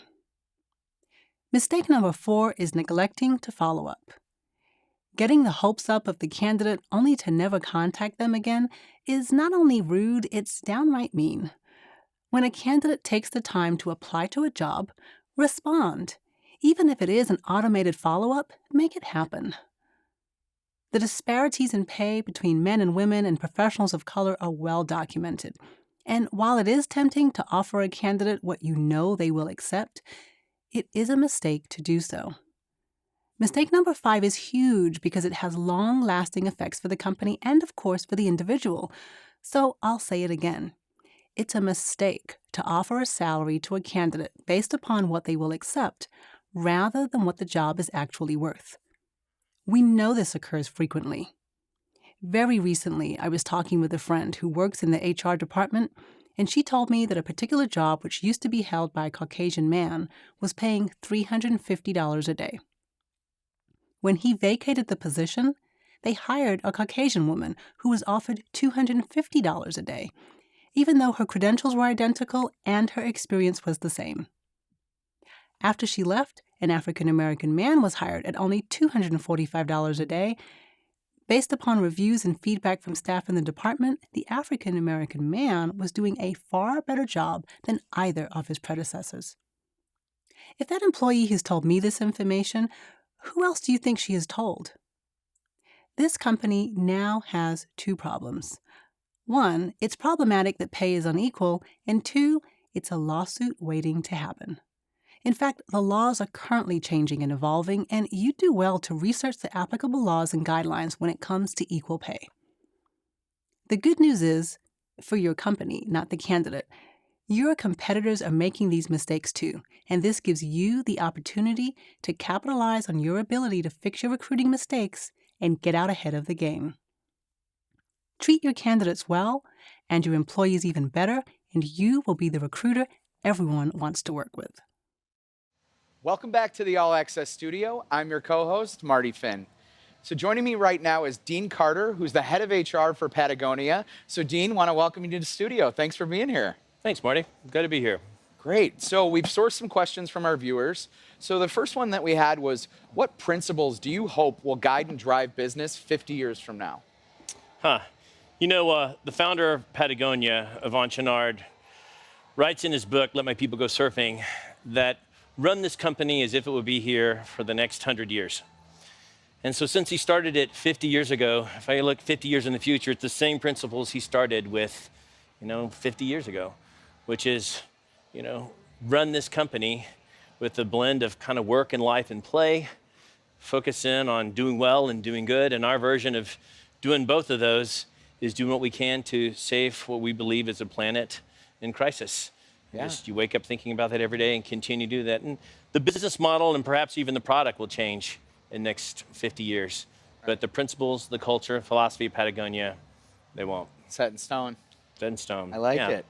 Mistake number 4 is neglecting to follow up. Getting the hopes up of the candidate only to never contact them again is not only rude, it's downright mean. When a candidate takes the time to apply to a job, respond. Even if it is an automated follow-up, make it happen. The disparities in pay between men and women and professionals of color are well documented. And while it is tempting to offer a candidate what you know they will accept, it is a mistake to do so. Mistake number 5 is huge because it has long-lasting effects for the company and, of course, for the individual. So I'll say it again. It's a mistake to offer a salary to a candidate based upon what they will accept, rather than what the job is actually worth. We know this occurs frequently. Very recently, I was talking with a friend who works in the HR department, and she told me that a particular job which used to be held by a Caucasian man was paying $350 a day. When he vacated the position, they hired a Caucasian woman who was offered $250 a day, even though her credentials were identical and her experience was the same. After she left, an African-American man was hired at only $245 a day. Based upon reviews and feedback from staff in the department, the African-American man was doing a far better job than either of his predecessors. If that employee has told me this information, who else do you think she has told? This company now has 2 problems. 1, it's problematic that pay is unequal, and 2, it's a lawsuit waiting to happen. In fact, the laws are currently changing and evolving, and you do well to research the applicable laws and guidelines when it comes to equal pay. The good news is, for your company, not the candidate, your competitors are making these mistakes too, and this gives you the opportunity to capitalize on your ability to fix your recruiting mistakes and get out ahead of the game. Treat your candidates well, and your employees even better, and you will be the recruiter everyone wants to work with. Welcome back to the All Access Studio. I'm your co-host, Marty Finn. So joining me right now is Dean Carter, who's the head of HR for Patagonia. So Dean, want to welcome you to the studio. Thanks for being here. Thanks, Marty. Good to be here. Great. So we've sourced some questions from our viewers. So the first one that we had was, what principles do you hope will guide and drive business 50 years from now? You know, the founder of Patagonia, Yvon Chouinard, writes in his book, Let My People Go Surfing, that run this company as if it would be here for the next 100 years. And so since he started it 50 years ago, if I look 50 years in the future, it's the same principles he started with, 50 years ago, which is, run this company with a blend of kind of work and life and play, focus in on doing well and doing good. And our version of doing both of those is doing what we can to save what we believe is a planet in crisis. Yeah. You wake up thinking about that every day and continue to do that. And the business model and perhaps even the product will change in the next 50 years. Right. But the principles, the culture, philosophy of Patagonia, they won't. Set in stone. Set in stone. I like it.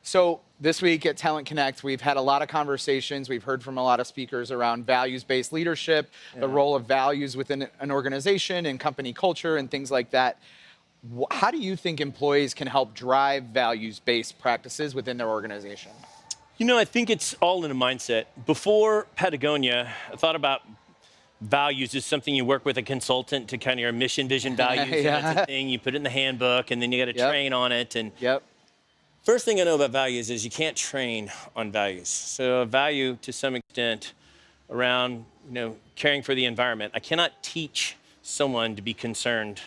So this week at Talent Connect, we've had a lot of conversations. We've heard from a lot of speakers around values-based leadership, the role of values within an organization and company culture and things like that. How do you think employees can help drive values-based practices within their organization? I think it's all in a mindset. Before Patagonia, I thought about values is something you work with a consultant to kind of your mission, vision, values. And that's a thing you put it in the handbook, and then you got to train on it. And first thing I know about values is you can't train on values. So a value, to some extent, around caring for the environment. I cannot teach someone to be concerned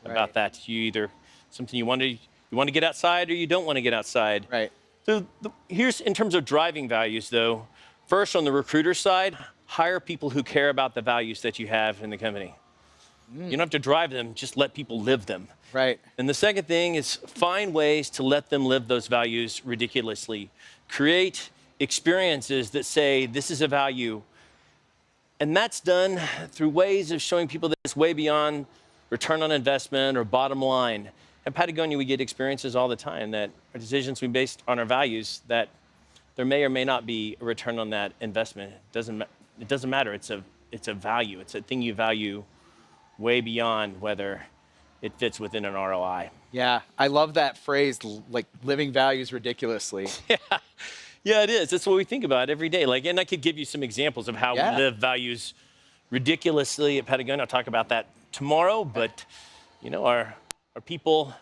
about that. You either something you want to get outside, or you don't want to get outside. Right. So here's in terms of driving values, though. First, on the recruiter side, hire people who care about the values that you have in the company. You don't have to drive them, just let people live them. Right. And the second thing is find ways to let them live those values ridiculously. Create experiences that say, this is a value. And that's done through ways of showing people that it's way beyond return on investment or bottom line. At Patagonia, we get experiences all the time that our decisions we based on our values, that there may or may not be a return on that investment. It doesn't matter. It's a value. It's a thing you value way beyond whether it fits within an ROI. Yeah, I love that phrase, like living values ridiculously. Yeah, it is. That's what we think about every day. And I could give you some examples of how we live values ridiculously at Patagonia. I'll talk about that tomorrow. But, our people,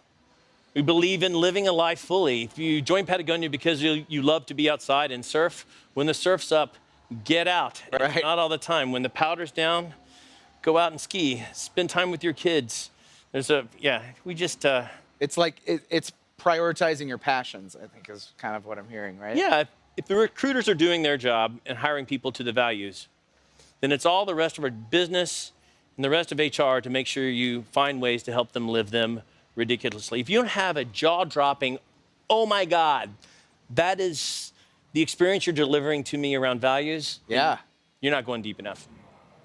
we believe in living a life fully. If you join Patagonia because you love to be outside and surf, when the surf's up, get out. Right. It's not all the time. When the powder's down, go out and ski. Spend time with your kids. It's like it's prioritizing your passions, I think, is kind of what I'm hearing, right? Yeah, if the recruiters are doing their job and hiring people to the values, then it's all the rest of our business and the rest of HR to make sure you find ways to help them live them ridiculously. If you don't have a jaw-dropping, oh my God, that is the experience you're delivering to me around values, you're not going deep enough.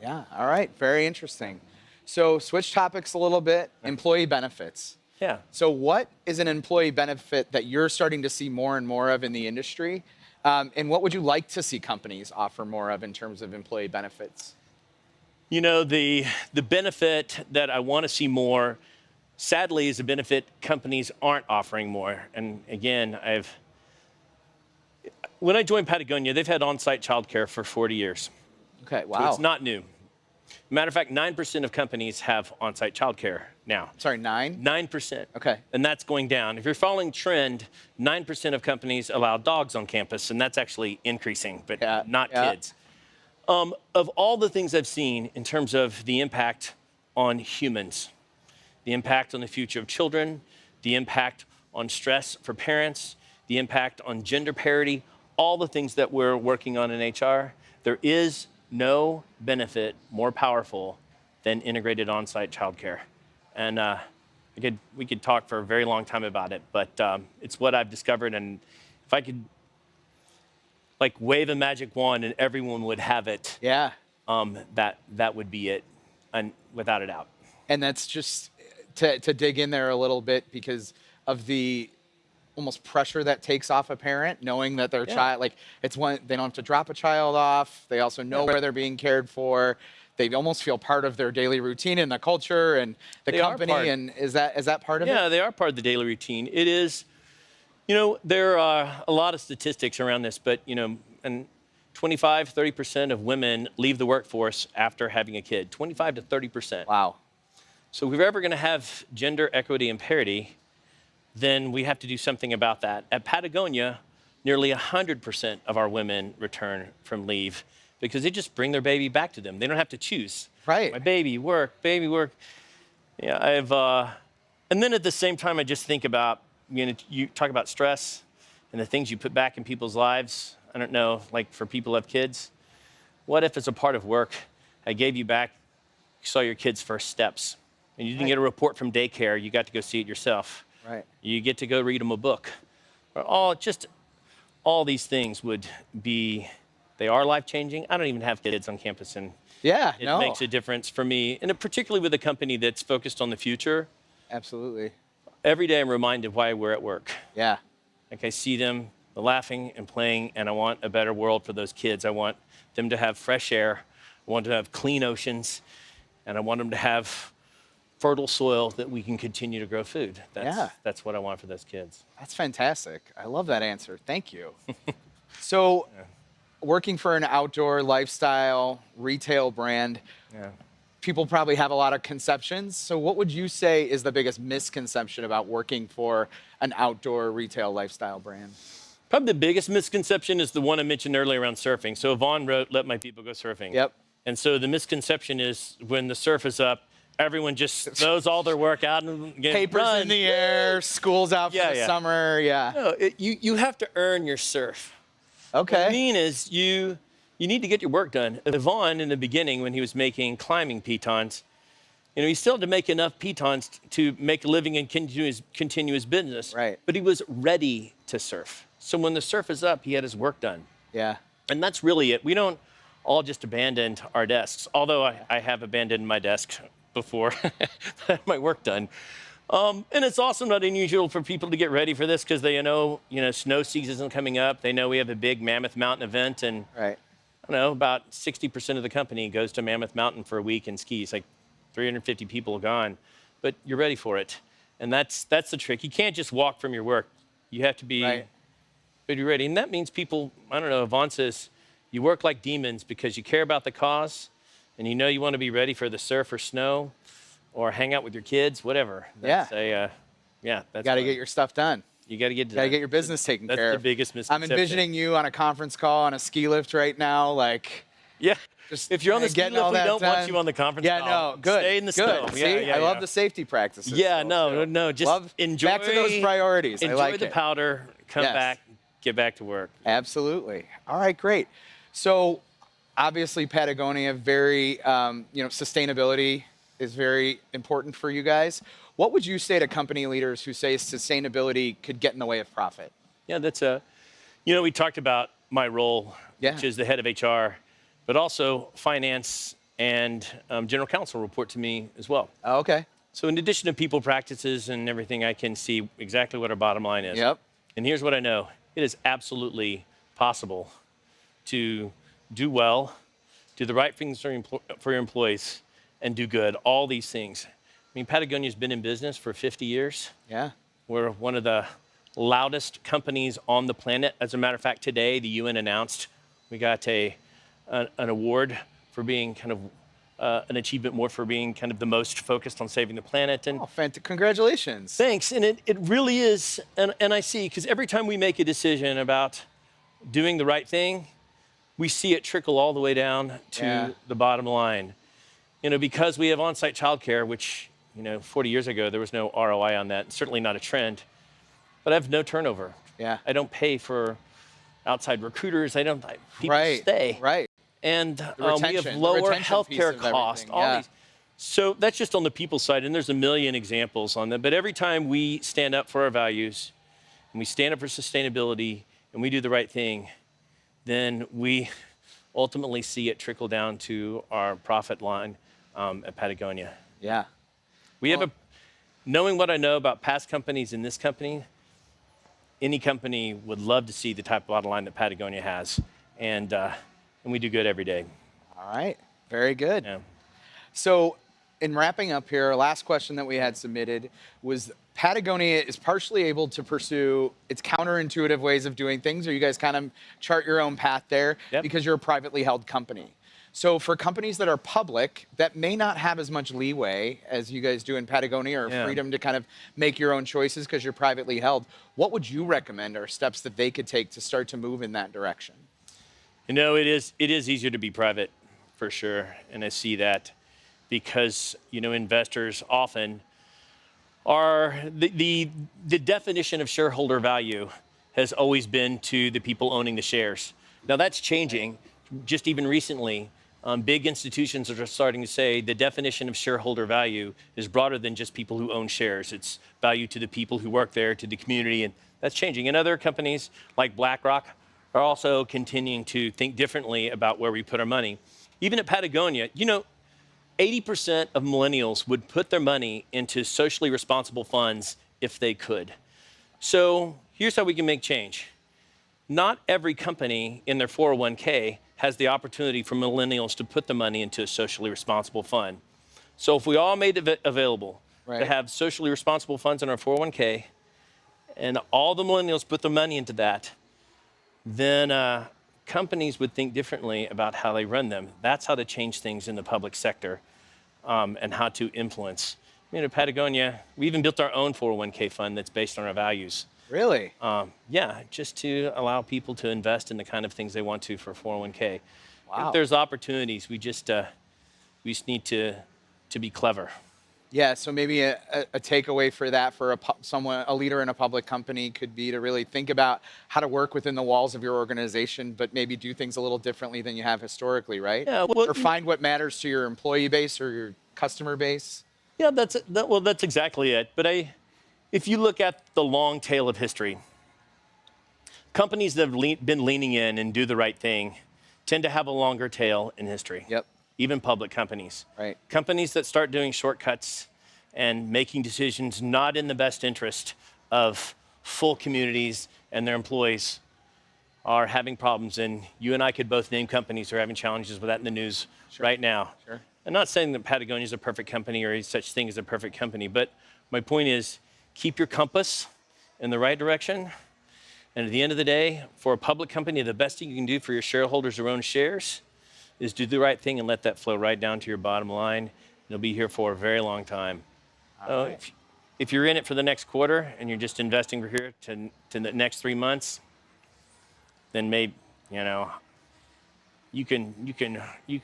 Yeah, all right, very interesting. So switch topics a little bit, employee benefits. Yeah. So what is an employee benefit that you're starting to see more and more of in the industry? And what would you like to see companies offer more of in terms of employee benefits? The benefit that I want to see more, sadly, is a benefit companies aren't offering more. And again, when I joined Patagonia, they've had on-site childcare for 40 years. Okay, wow. So it's not new. Matter of fact, 9% of companies have on-site childcare now. Sorry, 9? 9%. Okay. And that's going down. If you're following trend, 9% of companies allow dogs on campus, and that's actually increasing, but not kids. Of all the things I've seen in terms of the impact on humans, the impact on the future of children, the impact on stress for parents, the impact on gender parity, all the things that we're working on in HR, there is no benefit more powerful than integrated on-site childcare. And we could talk for a very long time about it, but it's what I've discovered. And if I could wave a magic wand and everyone would have it, that would be it, and without a doubt. And that's just to dig in there a little bit because of the almost pressure that takes off a parent, knowing that their child, they don't have to drop a child off. They also know where they're being cared for. They almost feel part of their daily routine and the culture and the company. And is that part of it? Yeah, they are part of the daily routine. It is, there are a lot of statistics around this, but, and 25, 30% of women leave the workforce after having a kid. 25 to 30%. Wow. So if we're ever going to have gender equity and parity, then we have to do something about that. At Patagonia, nearly 100% of our women return from leave because they just bring their baby back to them. They don't have to choose. Right. My baby, work. Yeah, and then at the same time, I just think about, you talk about stress and the things you put back in people's lives. I don't know, for people who have kids, what if as a part of work, I gave you back, you saw your kids' first steps, and you didn't get a report from daycare, you got to go see it yourself. Right. You get to go read them a book. All these things they are life-changing. I don't even have kids on campus, and it makes a difference for me, and particularly with a company that's focused on the future. Absolutely. Every day I'm reminded why we're at work. Yeah. I see them laughing and playing, and I want a better world for those kids. I want them to have fresh air. I want them to have clean oceans, and I want them to have fertile soil that we can continue to grow food. That's what I want for those kids. That's fantastic. I love that answer. Thank you. So working for an outdoor lifestyle retail brand, people probably have a lot of conceptions. So what would you say is the biggest misconception about working for an outdoor retail lifestyle brand? Probably the biggest misconception is the one I mentioned earlier around surfing. So Yvonne wrote, "Let my people go surfing." Yep. And so the misconception is when the surf is up, everyone just throws all their work out and Papers in the air, school's out for the summer, No, you have to earn your surf. Okay. What I mean is you need to get your work done. Yvonne, in the beginning, when he was making climbing pitons, he still had to make enough pitons to make a living and continue his business. Right. But he was ready to surf. So when the surf is up, he had his work done. Yeah. And that's really it. We don't all just abandon our desks, although I have abandoned my desk before I had my work done. And it's also not unusual for people to get ready for this because they know, snow season coming up. They know we have a big Mammoth Mountain event, and I don't know, about 60% of the company goes to Mammoth Mountain for a week and skis. Like 350 people gone, but you're ready for it, and that's the trick. You can't just walk from your work. You have to be ready, and that means people. I don't know. Yvonne says you work like demons because you care about the cause, and you want to be ready for the surf or snow, or hang out with your kids, whatever. That's that's you got to get your stuff done. You got to get done. Got to get your business taken care of. That's the biggest misconception. I'm envisioning you on a conference call on a ski lift right now, like. Yeah. Just if you're on the ski lift, we don't want you on the conference call. Yeah, no, good. Stay in the good. snow. See, I love the safety practices. Yeah, no. Just enjoy. Back to those priorities. Enjoy I like the powder. Come back. Get back to work. Absolutely. All right, great. So, obviously, Patagonia, very, sustainability is very important for you guys. What would you say to company leaders who say sustainability could get in the way of profit? Yeah, that's we talked about my role, which is the head of HR, but also finance and general counsel report to me as well. Oh, okay. So in addition to people practices and everything, I can see exactly what our bottom line is. Yep. And here's what I know. It is absolutely possible to do well, do the right things for your employees, and do good, all these things. I mean, Patagonia's been in business for 50 years. Yeah. We're one of the loudest companies on the planet. As a matter of fact, today, the UN announced we got an award for being kind of an achievement more for being kind of the most focused on saving the planet. And congratulations. Thanks. And it really is, and I see, because every time we make a decision about doing the right thing, we see it trickle all the way down to the bottom line. Because we have on-site childcare, which, 40 years ago, there was no ROI on that, certainly not a trend, but I have no turnover. Yeah. I don't pay for outside recruiters. People stay. Right. And we have lower healthcare costs, all these. So that's just on the people side, and there's a million examples on that. But every time we stand up for our values, and we stand up for sustainability, and we do the right thing, then we ultimately see it trickle down to our profit line at Patagonia. Yeah. We have knowing what I know about past companies and this company, any company would love to see the type of bottom line that Patagonia has, and we do good every day. All right, very good. Yeah. So, in wrapping up here, last question that we had submitted was Patagonia is partially able to pursue its counterintuitive ways of doing things, or you guys kind of chart your own path there because you're a privately held company. So for companies that are public that may not have as much leeway as you guys do in Patagonia or freedom to kind of make your own choices because you're privately held, what would you recommend are steps that they could take to start to move in that direction? It is easier to be private for sure. And I see that because, investors often are, the definition of shareholder value has always been to the people owning the shares. Now that's changing. Just even recently, big institutions are starting to say the definition of shareholder value is broader than just people who own shares. It's value to the people who work there, to the community, and that's changing. And other companies like BlackRock are also continuing to think differently about where we put our money. Even at Patagonia, 80% of millennials would put their money into socially responsible funds if they could. So here's how we can make change. Not every company in their 401k has the opportunity for millennials to put the money into a socially responsible fund. So if we all made it available to have socially responsible funds in our 401k, and all the millennials put the money into that, then companies would think differently about how they run them. That's how to change things in the public sector and how to influence. I mean, at Patagonia, we even built our own 401k fund that's based on our values. Really? Yeah, just to allow people to invest in the kind of things they want to for 401k. Wow. If there's opportunities, we just need to be clever. Yeah, so maybe a takeaway for that for a leader in a public company could be to really think about how to work within the walls of your organization, but maybe do things a little differently than you have historically, right? Yeah, well, or find what matters to your employee base or your customer base. Yeah, that's exactly it. But if you look at the long tail of history, companies that have been leaning in and do the right thing tend to have a longer tail in history. Yep. Even public companies. Right. Companies that start doing shortcuts and making decisions not in the best interest of full communities and their employees are having problems. And you and I could both name companies that are having challenges with that in the news right now. Sure. I'm not saying that Patagonia is a perfect company or any such thing as a perfect company, but my point is keep your compass in the right direction. And at the end of the day, for a public company, the best thing you can do for your shareholders who own shares is do the right thing and let that flow right down to your bottom line. You'll be here for a very long time. If you're in it for the next quarter and you're just investing for here to the next 3 months, then maybe, you can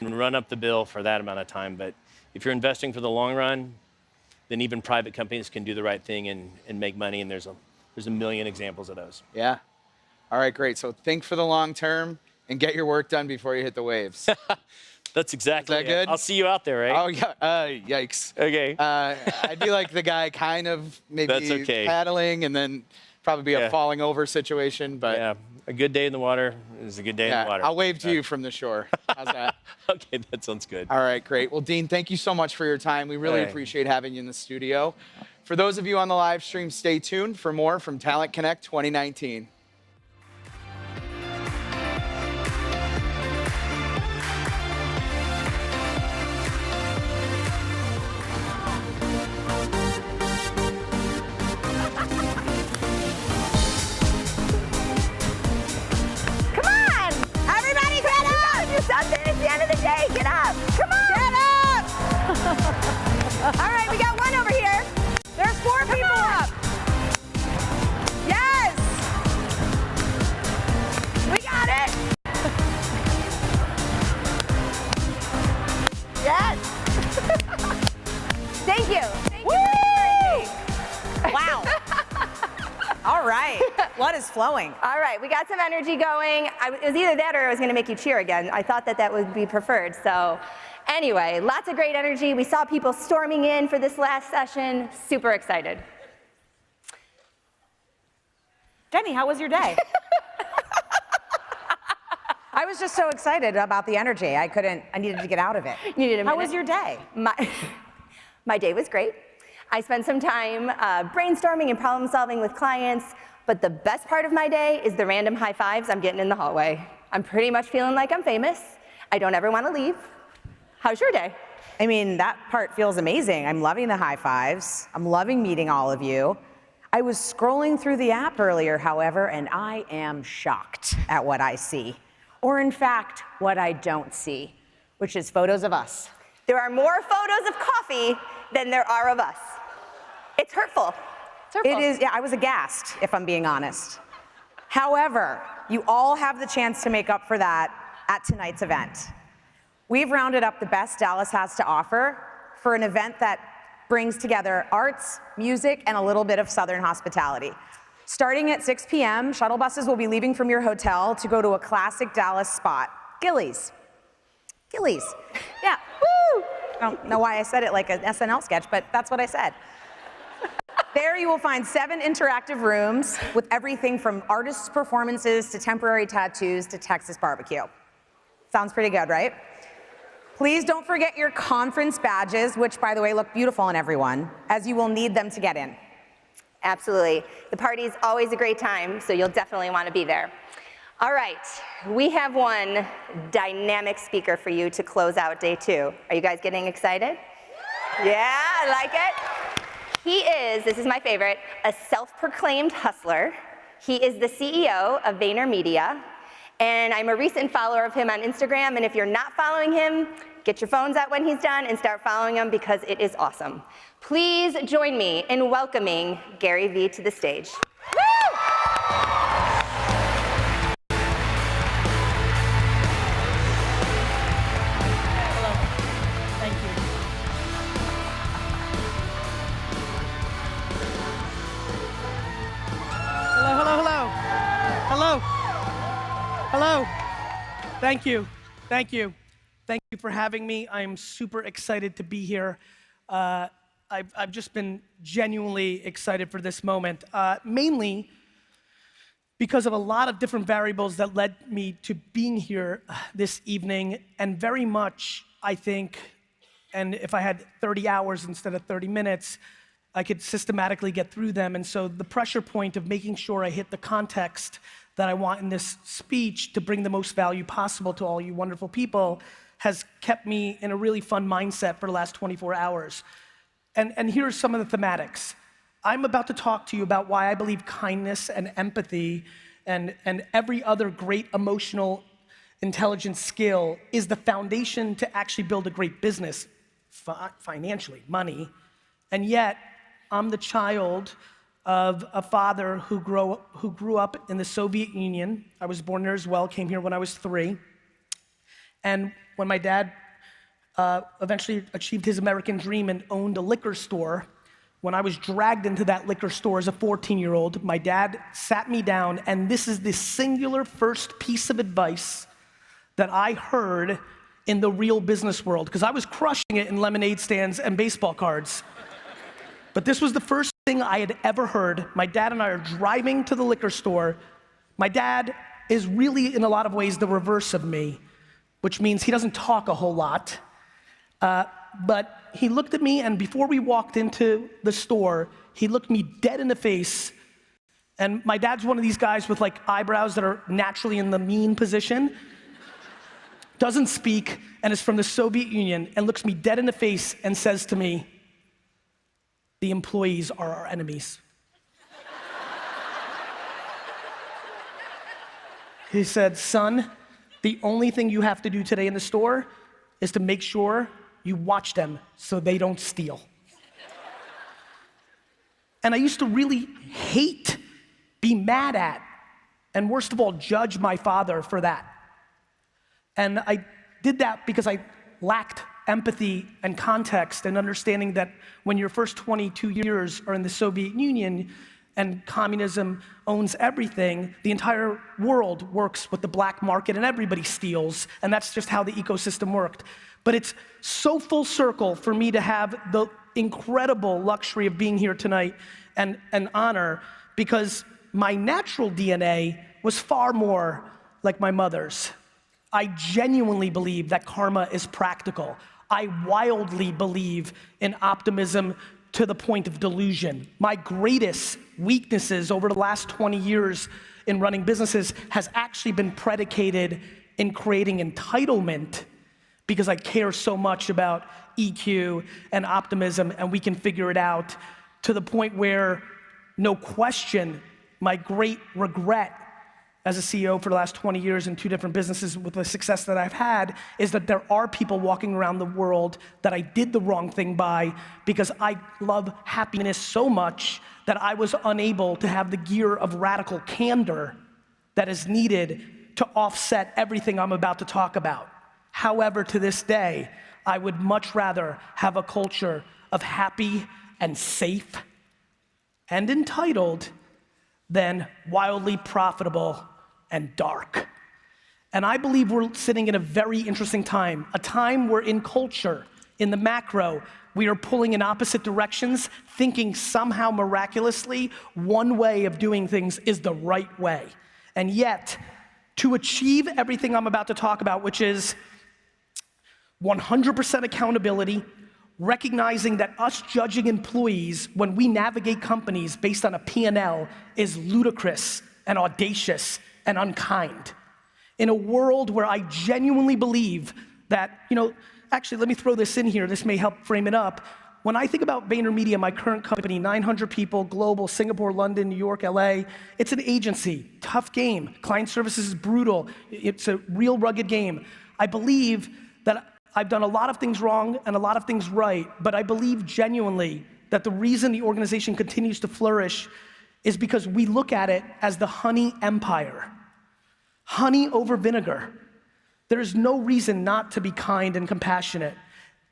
run up the bill for that amount of time. But if you're investing for the long run, then even private companies can do the right thing and make money. And there's a million examples of those. Yeah. All right, great. So think for the long term and get your work done before you hit the waves. That's exactly Is that good? I'll see you out there, right? Oh, yeah. Yikes. Okay. I'd be like the guy kind of maybe That's okay. paddling and then probably be a falling over situation. But yeah, a good day in the water is a good day in the water. I'll wave to you from the shore. How's that? Okay, that sounds good. All right, great. Well, Dean, thank you so much for your time. We really appreciate having you in the studio. For those of you on the live stream, stay tuned for more from Talent Connect 2019. All right, we got one over here. There's 4 people up. Yes. We got it. Yes. Thank you. Thank you. Wow. All right. Blood is flowing. All right, we got some energy going. It was either that or I was going to make you cheer again. I thought that would be preferred. So anyway, lots of great energy. We saw people storming in for this last session. Super excited. Jenny, how was your day? I was just so excited about the energy. I needed to get out of it. How was your day? My day was great. I spent some time brainstorming and problem solving with clients, but the best part of my day is the random high fives I'm getting in the hallway. I'm pretty much feeling like I'm famous. I don't ever want to leave. How's your day? I mean, that part feels amazing. I'm loving the high fives. I'm loving meeting all of you. I was scrolling through the app earlier, however, and I am shocked at what I see. Or in fact, what I don't see, which is photos of us. There are more photos of coffee than there are of us. It's hurtful. It's hurtful. It is, yeah, I was aghast, if I'm being honest. However, you all have the chance to make up for that at tonight's event. We've rounded up the best Dallas has to offer for an event that brings together arts, music, and a little bit of Southern hospitality. Starting at 6 p.m., shuttle buses will be leaving from your hotel to go to a classic Dallas spot, Gillies. Gillies. Yeah. Woo! I don't know why I said it like an SNL sketch, but that's what I said. There you will find 7 interactive rooms with everything from artists' performances to temporary tattoos to Texas barbecue. Sounds pretty good, right? Please don't forget your conference badges, which, by the way, look beautiful on everyone, as you will need them to get in. Absolutely. The party is always a great time, so you'll definitely want to be there. All right, we have one dynamic speaker for you to close out day 2. Are you guys getting excited? Yeah, I like it. He is, this is my favorite, a self-proclaimed hustler. He is the CEO of VaynerMedia, And I'm a recent follower of him on Instagram, and if you're not following him, get your phones out when he's done and start following him because it is awesome. Please join me in welcoming Gary Vee to the stage. Woo! Thank you. Hello, hello, hello. Hello. Hello. Thank you. Thank you. Thank you for having me. I'm super excited to be here. I've just been genuinely excited for this moment, mainly because of a lot of different variables that led me to being here this evening, and very much, I think, and if I had 30 hours instead of 30 minutes, I could systematically get through them. And so the pressure point of making sure I hit the context that I want in this speech to bring the most value possible to all you wonderful people has kept me in a really fun mindset for the last 24 hours. And here are some of the thematics. I'm about to talk to you about why I believe kindness and empathy and every other great emotional intelligence skill is the foundation to actually build a great business, financially, money. And yet, I'm the child of a father who grew up in the Soviet Union. I was born there as well, came here when I was 3. And when my dad eventually achieved his American dream and owned a liquor store, when I was dragged into that liquor store as a 14-year-old, my dad sat me down, and this is the singular first piece of advice that I heard in the real business world, because I was crushing it in lemonade stands and baseball cards. But this was the first thing I had ever heard. My dad and I are driving to the liquor store. My dad is really, in a lot of ways, the reverse of me, which means he doesn't talk a whole lot. But he looked at me, and before we walked into the store, he looked me dead in the face. And my dad's one of these guys with like eyebrows that are naturally in the mean position, doesn't speak, and is from the Soviet Union, and looks me dead in the face and says to me, "The employees are our enemies." He said, "Son, the only thing you have to do today in the store is to make sure you watch them so they don't steal." And I used to really hate, be mad at, and worst of all, judge my father for that. And I did that because I lacked empathy and context and understanding that when your first 22 years are in the Soviet Union and communism owns everything, the entire world works with the black market and everybody steals, and that's just how the ecosystem worked. But it's so full circle for me to have the incredible luxury of being here tonight and honor, because my natural DNA was far more like my mother's. I genuinely believe that karma is practical. I wildly believe in optimism to the point of delusion. My greatest weaknesses over the last 20 years in running businesses has actually been predicated in creating entitlement, because I care so much about EQ and optimism, and we can figure it out, to the point where, no question, my great regret as a CEO for the last 20 years in 2 different businesses with the success that I've had is that there are people walking around the world that I did the wrong thing by, because I love happiness so much that I was unable to have the gear of radical candor that is needed to offset everything I'm about to talk about. However, to this day, I would much rather have a culture of happy and safe and entitled than wildly profitable and dark. And I believe we're sitting in a very interesting time, a time where in culture, in the macro, we are pulling in opposite directions, thinking somehow miraculously one way of doing things is the right way. And yet, to achieve everything I'm about to talk about, which is 100% accountability, recognizing that us judging employees when we navigate companies based on a P&L is ludicrous and audacious and unkind. In a world where I genuinely believe that, actually, let me throw this in here, this may help frame it up. When I think about VaynerMedia, my current company, 900 people, global, Singapore, London, New York, LA, it's an agency, tough game. Client services is brutal. It's a real rugged game. I believe that I've done a lot of things wrong and a lot of things right, but I believe genuinely that the reason the organization continues to flourish is because we look at it as the honey empire. Honey over vinegar. There is no reason not to be kind and compassionate.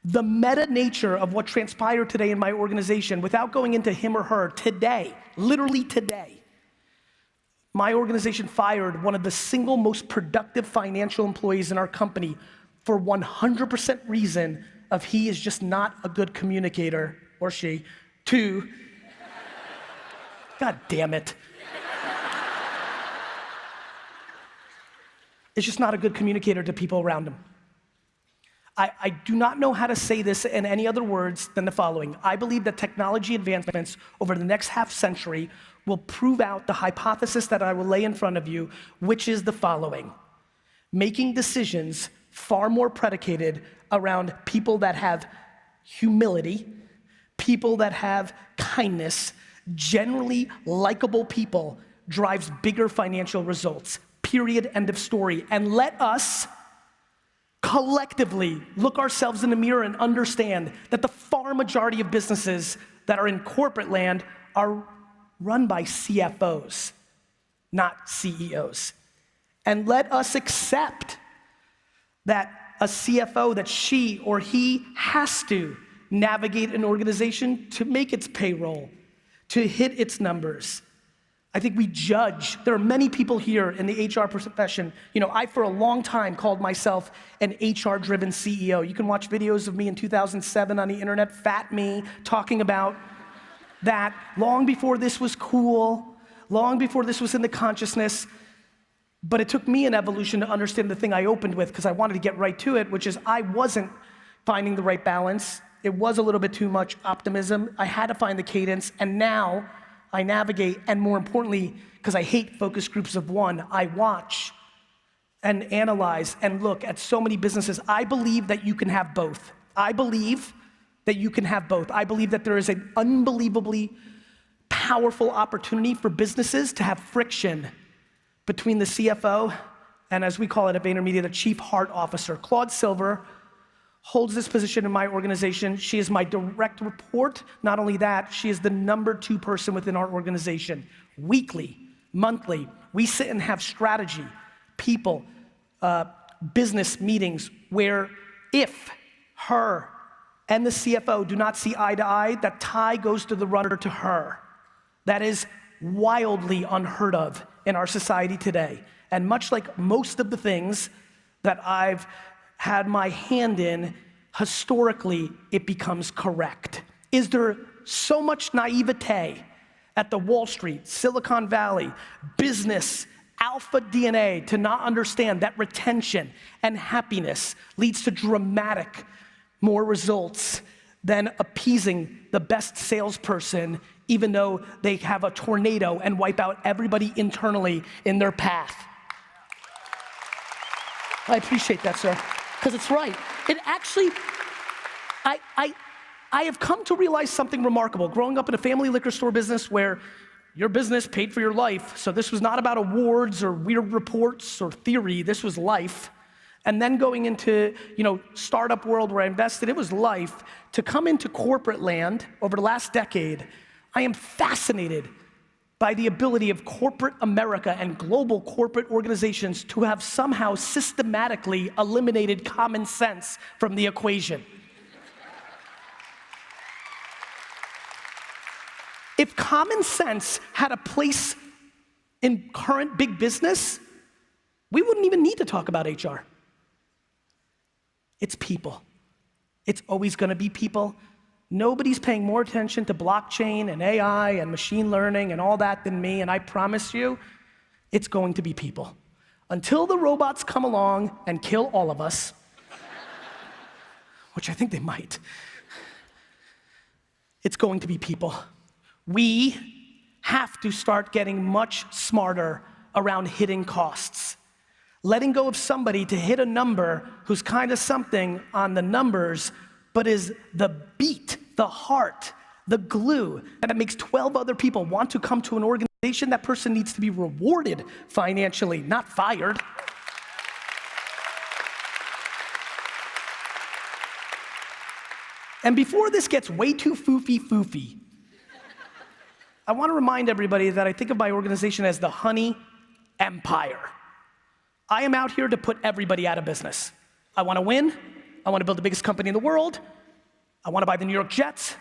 The meta nature of what transpired today in my organization, without going into him or her, today, literally today, my organization fired one of the single most productive financial employees in our company for 100% reason of he is just not a good communicator, or she. 2, God damn it. It's just not a good communicator to people around him. I do not know how to say this in any other words than the following. I believe that technology advancements over the next half century will prove out the hypothesis that I will lay in front of you, which is the following. Making decisions far more predicated around people that have humility, people that have kindness, generally likable people drives bigger financial results. Period, end of story. And let us collectively look ourselves in the mirror and understand that the far majority of businesses that are in corporate land are run by CFOs, not CEOs. And let us accept that a CFO, that she or he has to navigate an organization to make its payroll, to hit its numbers. I think we judge. There are many people here in the HR profession. You know, I for a long time called myself an HR-driven CEO. You can watch videos of me in 2007 on the internet, fat me, talking about that long before this was cool, long before this was in the consciousness. But it took me an evolution to understand the thing I opened with, because I wanted to get right to it, which is I wasn't finding the right balance. It was a little bit too much optimism. I had to find the cadence, and now I navigate, and more importantly, because I hate focus groups of one, I watch and analyze and look at so many businesses. I believe that you can have both. I believe that you can have both. I believe that there is an unbelievably powerful opportunity for businesses to have friction between the CFO and, as we call it at VaynerMedia, the Chief Heart Officer. Claude Silver holds this position in my organization. She is my direct report. Not only that, she is the #2 person within our organization. Weekly, monthly, we sit and have strategy, people, business meetings where if her and the CFO do not see eye to eye, that tie goes to the runner to her. That is wildly unheard of in our society today. And much like most of the things that I've had my hand in, historically, it becomes correct. Is there so much naivete at the Wall Street, Silicon Valley, business, alpha DNA to not understand that retention and happiness leads to dramatic more results than appeasing the best salesperson, even though they have a tornado and wipe out everybody internally in their path? I appreciate that, sir. Because it's right. It actually, I have come to realize something remarkable. Growing up in a family liquor store business where your business paid for your life, so this was not about awards or weird reports or theory, this was life. And then going into, startup world where I invested, it was life. To come into corporate land over the last decade, I am fascinated by the ability of corporate America and global corporate organizations to have somehow systematically eliminated common sense from the equation. If common sense had a place in current big business, we wouldn't even need to talk about HR. It's people. It's always gonna be people. Nobody's paying more attention to blockchain and AI and machine learning and all that than me, and I promise you, it's going to be people. Until the robots come along and kill all of us, which I think they might, it's going to be people. We have to start getting much smarter around hitting costs. Letting go of somebody to hit a number who's kind of something on the numbers, but is the beat the heart, the glue that makes 12 other people want to come to an organization, that person needs to be rewarded financially, not fired. And before this gets way too foofy, I want to remind everybody that I think of my organization as the honey empire. I am out here to put everybody out of business. I want to win. I want to build the biggest company in the world. I want to buy the New York Jets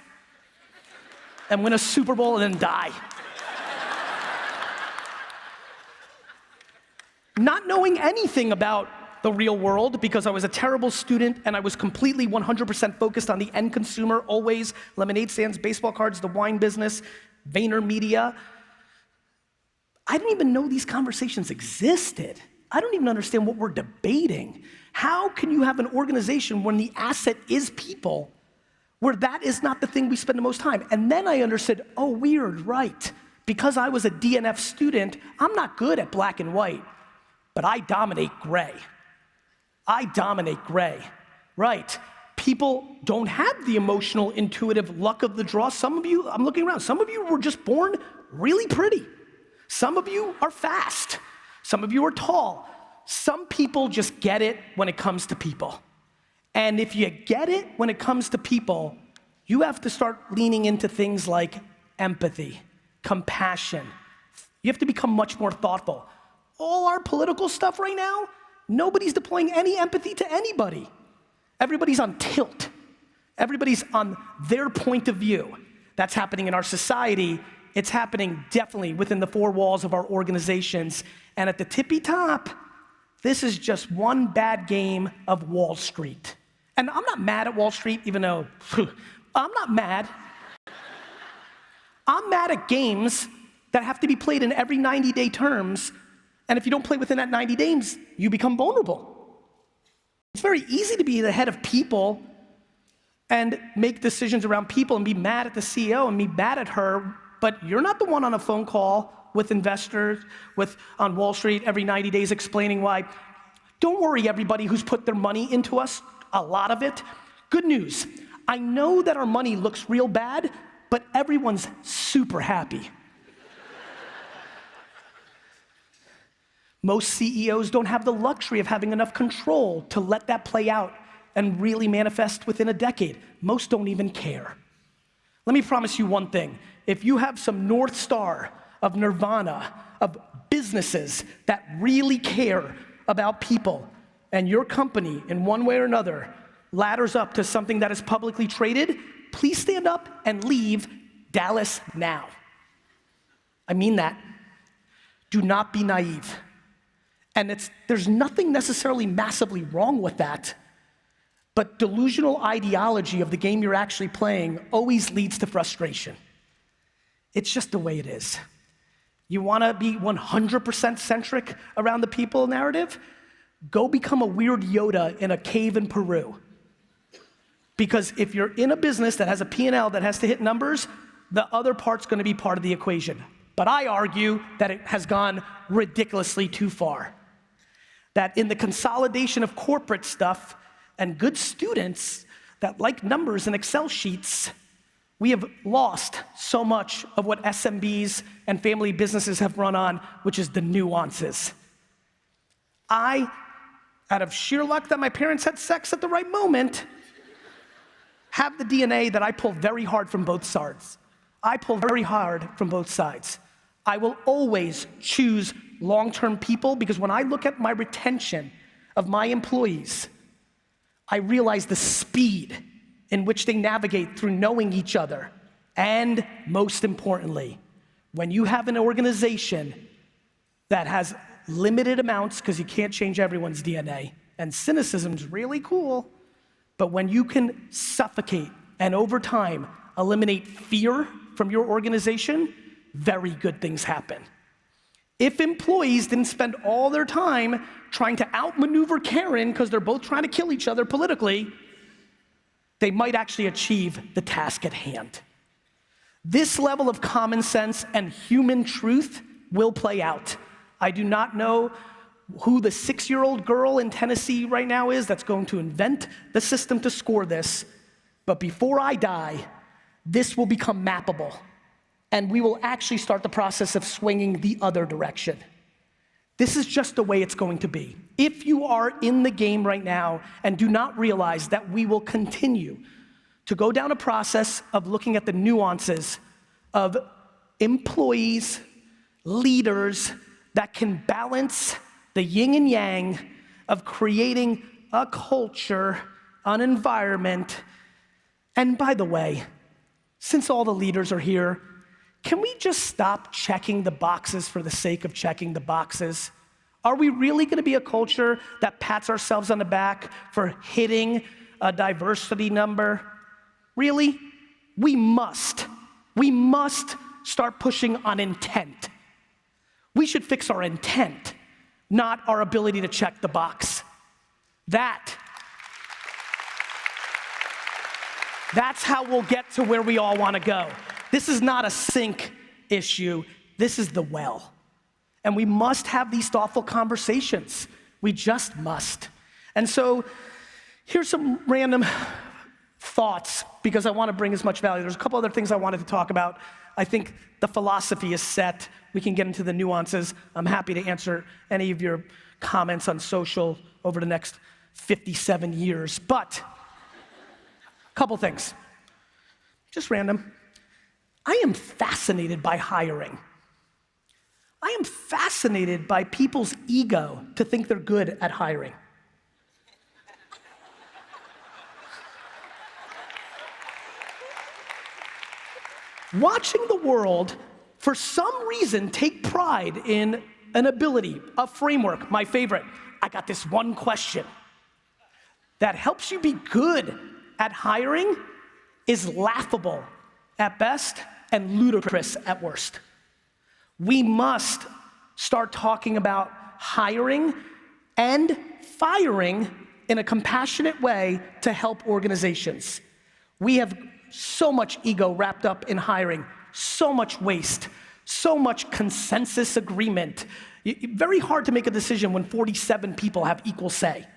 and win a Super Bowl and then die. Not knowing anything about the real world because I was a terrible student and I was completely 100% focused on the end consumer, always lemonade stands, baseball cards, the wine business, VaynerMedia. I didn't even know these conversations existed. I don't even understand what we're debating. How can you have an organization when the asset is people, where that is not the thing we spend the most time? And then I understood, oh, weird, right. Because I was a DNF student, I'm not good at black and white, but I dominate gray. I dominate gray, right. People don't have the emotional, intuitive luck of the draw. Some of you, I'm looking around, some of you were just born really pretty. Some of you are fast. Some of you are tall. Some people just get it when it comes to people. And if you get it when it comes to people, you have to start leaning into things like empathy, compassion. You have to become much more thoughtful. All our political stuff right now, nobody's deploying any empathy to anybody. Everybody's on tilt. Everybody's on their point of view. That's happening in our society. It's happening definitely within the four walls of our organizations. And at the tippy top, this is just one bad game of Wall Street. And I'm not mad at Wall Street, even though I'm not mad. I'm mad at games that have to be played in every 90-day terms. And if you don't play within that 90 days, you become vulnerable. It's very easy to be the head of people and make decisions around people and be mad at the CEO and be mad at her, but you're not the one on a phone call with investors, on Wall Street every 90 days explaining why. Don't worry, everybody who's put their money into us, a lot of it. Good news, I know that our money looks real bad, but everyone's super happy. Most CEOs don't have the luxury of having enough control to let that play out and really manifest within a decade. Most don't even care. Let me promise you one thing. If you have some North Star of nirvana, of businesses that really care about people, and your company, in one way or another, ladders up to something that is publicly traded, please stand up and leave Dallas now. I mean that. Do not be naive. And there's nothing necessarily massively wrong with that, but delusional ideology of the game you're actually playing always leads to frustration. It's just the way it is. You want to be 100% centric around the people narrative? Go become a weird Yoda in a cave in Peru. Because if you're in a business that has a P&L that has to hit numbers, the other part's going to be part of the equation. But I argue that it has gone ridiculously too far. That in the consolidation of corporate stuff and good students that like numbers and Excel sheets, we have lost so much of what SMBs and family businesses have run on, which is the nuances. I, out of sheer luck that my parents had sex at the right moment, have the DNA that I pull very hard from both sides. I pull very hard from both sides. I will always choose long-term people because when I look at my retention of my employees, I realize the speed in which they navigate through knowing each other. And most importantly, when you have an organization that has limited amounts, because you can't change everyone's DNA, and cynicism's really cool, but when you can suffocate and over time eliminate fear from your organization, very good things happen. If employees didn't spend all their time trying to outmaneuver Karen because they're both trying to kill each other politically, they might actually achieve the task at hand. This level of common sense and human truth will play out. I do not know who the 6-year-old girl in Tennessee right now is that's going to invent the system to score this, but before I die, this will become mappable, and we will actually start the process of swinging the other direction. This is just the way it's going to be. If you are in the game right now and do not realize that we will continue to go down a process of looking at the nuances of employees, leaders that can balance the yin and yang of creating a culture, an environment. And by the way, since all the leaders are here, can we just stop checking the boxes for the sake of checking the boxes? Are we really gonna be a culture that pats ourselves on the back for hitting a diversity number? Really? We must start pushing on intent. We should fix our intent, not our ability to check the box. That's how we'll get to where we all wanna go. This is not a sink issue, this is the well. And we must have these thoughtful conversations. We just must. And so here's some random thoughts because I wanna bring as much value. There's a couple other things I wanted to talk about. I think the philosophy is set. We can get into the nuances. I'm happy to answer any of your comments on social over the next 57 years. But a couple things, just random. I am fascinated by hiring. I am fascinated by people's ego to think they're good at hiring. Watching the world, for some reason, take pride in an ability, a framework, my favorite. I got this one question that helps you be good at hiring is laughable at best and ludicrous at worst. We must start talking about hiring and firing in a compassionate way to help organizations. We have so much ego wrapped up in hiring, so much waste, so much consensus agreement. Very hard to make a decision when 47 people have equal say.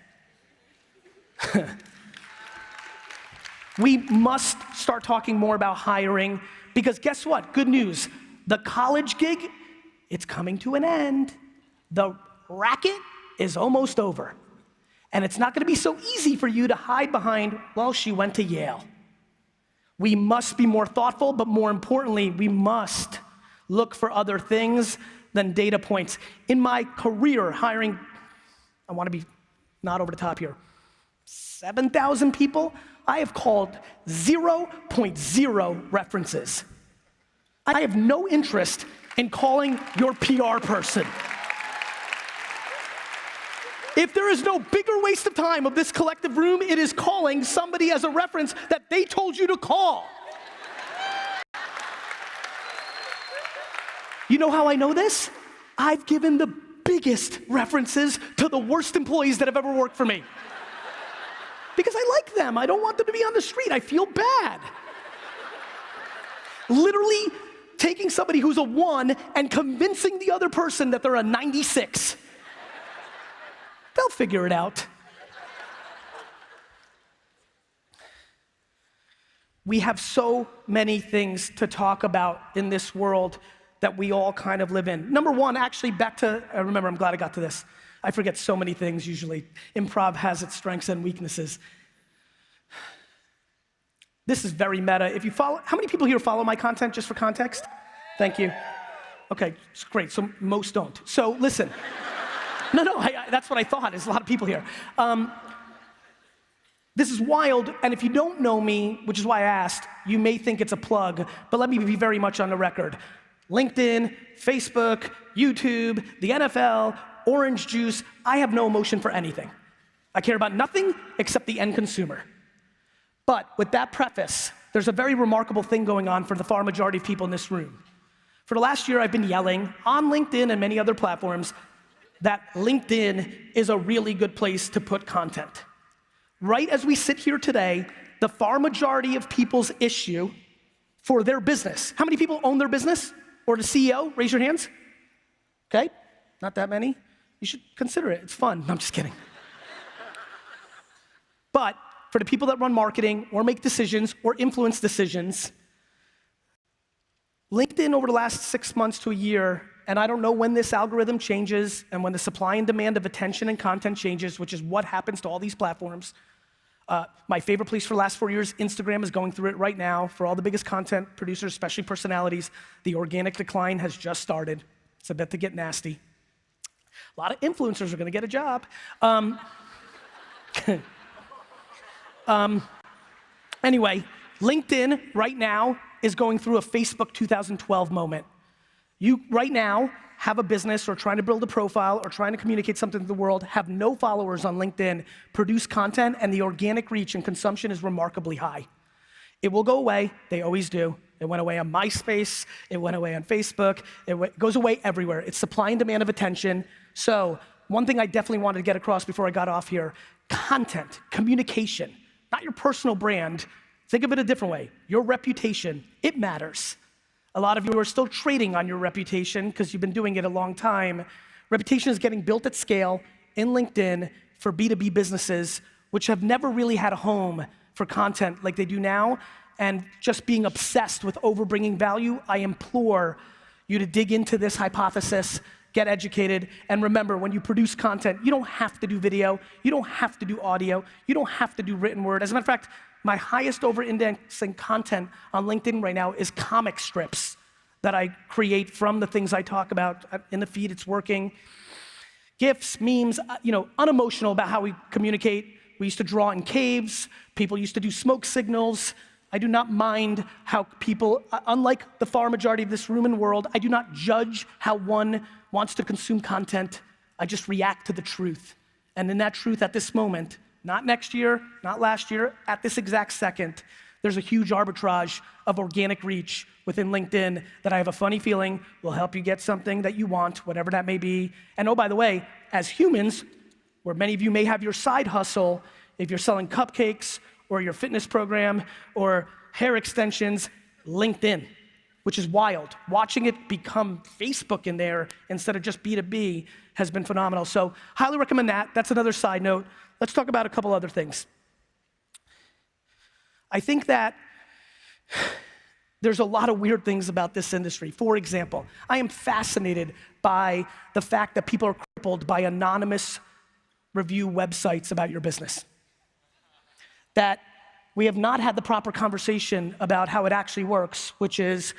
We must start talking more about hiring because guess what? Good news. The college gig, it's coming to an end. The racket is almost over. And it's not gonna be so easy for you to hide behind, well, she went to Yale. We must be more thoughtful, but more importantly, we must look for other things than data points. In my career hiring, I wanna be not over the top here, 7,000 people, I have called 0.0 references. I have no interest in calling your PR person. If there is no bigger waste of time of this collective room, it is calling somebody as a reference that they told you to call. You know how I know this? I've given the biggest references to the worst employees that have ever worked for me. Because I like them. I don't want them to be on the street. I feel bad. Literally taking somebody who's a 1 and convincing the other person that they're a 96. They'll figure it out. We have so many things to talk about in this world that we all kind of live in. Number one, actually back to, remember, I'm glad I got to this. I forget so many things usually. Improv has its strengths and weaknesses. This is very meta. If you follow, how many people here follow my content just for context? Thank you. Okay, it's great, so most don't. So listen. No, that's what I thought, there's a lot of people here. This is wild, and if you don't know me, which is why I asked, you may think it's a plug, but let me be very much on the record. LinkedIn, Facebook, YouTube, the NFL, Orange Juice, I have no emotion for anything. I care about nothing except the end consumer. But with that preface, there's a very remarkable thing going on for the far majority of people in this room. For the last year, I've been yelling on LinkedIn and many other platforms that LinkedIn is a really good place to put content. Right as we sit here today, the far majority of people's issue for their business. How many people own their business? Or the CEO? Raise your hands. Okay, not that many. You should consider it, it's fun. No, I'm just kidding. But for the people that run marketing or make decisions or influence decisions, LinkedIn over the last 6 months to a year, and I don't know when this algorithm changes and when the supply and demand of attention and content changes, which is what happens to all these platforms. My favorite place for the last 4 years, Instagram is going through it right now. For all the biggest content producers, especially personalities, the organic decline has just started. It's about to get nasty. A lot of influencers are gonna get a job. Anyway, LinkedIn right now is going through a Facebook 2012 moment. You right now have a business or trying to build a profile or trying to communicate something to the world, have no followers on LinkedIn, produce content, and the organic reach and consumption is remarkably high. It will go away, they always do. It went away on MySpace, it went away on Facebook, it goes away everywhere. It's supply and demand of attention. So one thing I definitely wanted to get across before I got off here, content, communication, not your personal brand. Think of it a different way. Your reputation, it matters. A lot of you are still trading on your reputation because you've been doing it a long time. Reputation is getting built at scale in LinkedIn for B2B businesses, which have never really had a home for content like they do now. And just being obsessed with overbringing value, I implore you to dig into this hypothesis, get educated, and remember, when you produce content, you don't have to do video, you don't have to do audio, you don't have to do written word. As a matter of fact, my highest over-indexing content on LinkedIn right now is comic strips that I create from the things I talk about in the feed. It's working. GIFs, memes, unemotional about how we communicate. We used to draw in caves. People used to do smoke signals. I do not mind how people, unlike the far majority of this room and world, I do not judge how one wants to consume content. I just react to the truth. And in that truth at this moment, not next year, not last year, at this exact second, there's a huge arbitrage of organic reach within LinkedIn that I have a funny feeling will help you get something that you want, whatever that may be. And oh, by the way, as humans, where many of you may have your side hustle, if you're selling cupcakes or your fitness program or hair extensions, LinkedIn, which is wild. Watching it become Facebook in there instead of just B2B has been phenomenal. So highly recommend that. That's another side note. Let's talk about a couple other things. I think that there's a lot of weird things about this industry. For example, I am fascinated by the fact that people are crippled by anonymous review websites about your business. That we have not had the proper conversation about how it actually works, which is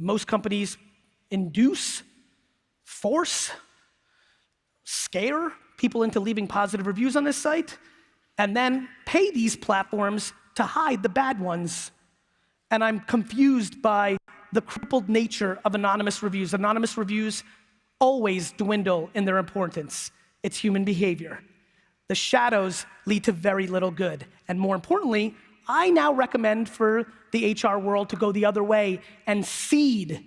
most companies induce, force, scare people into leaving positive reviews on this site, and then pay these platforms to hide the bad ones. And I'm confused by the crippled nature of anonymous reviews. Anonymous reviews always dwindle in their importance. It's human behavior. The shadows lead to very little good. And more importantly, I now recommend for the HR world to go the other way and seed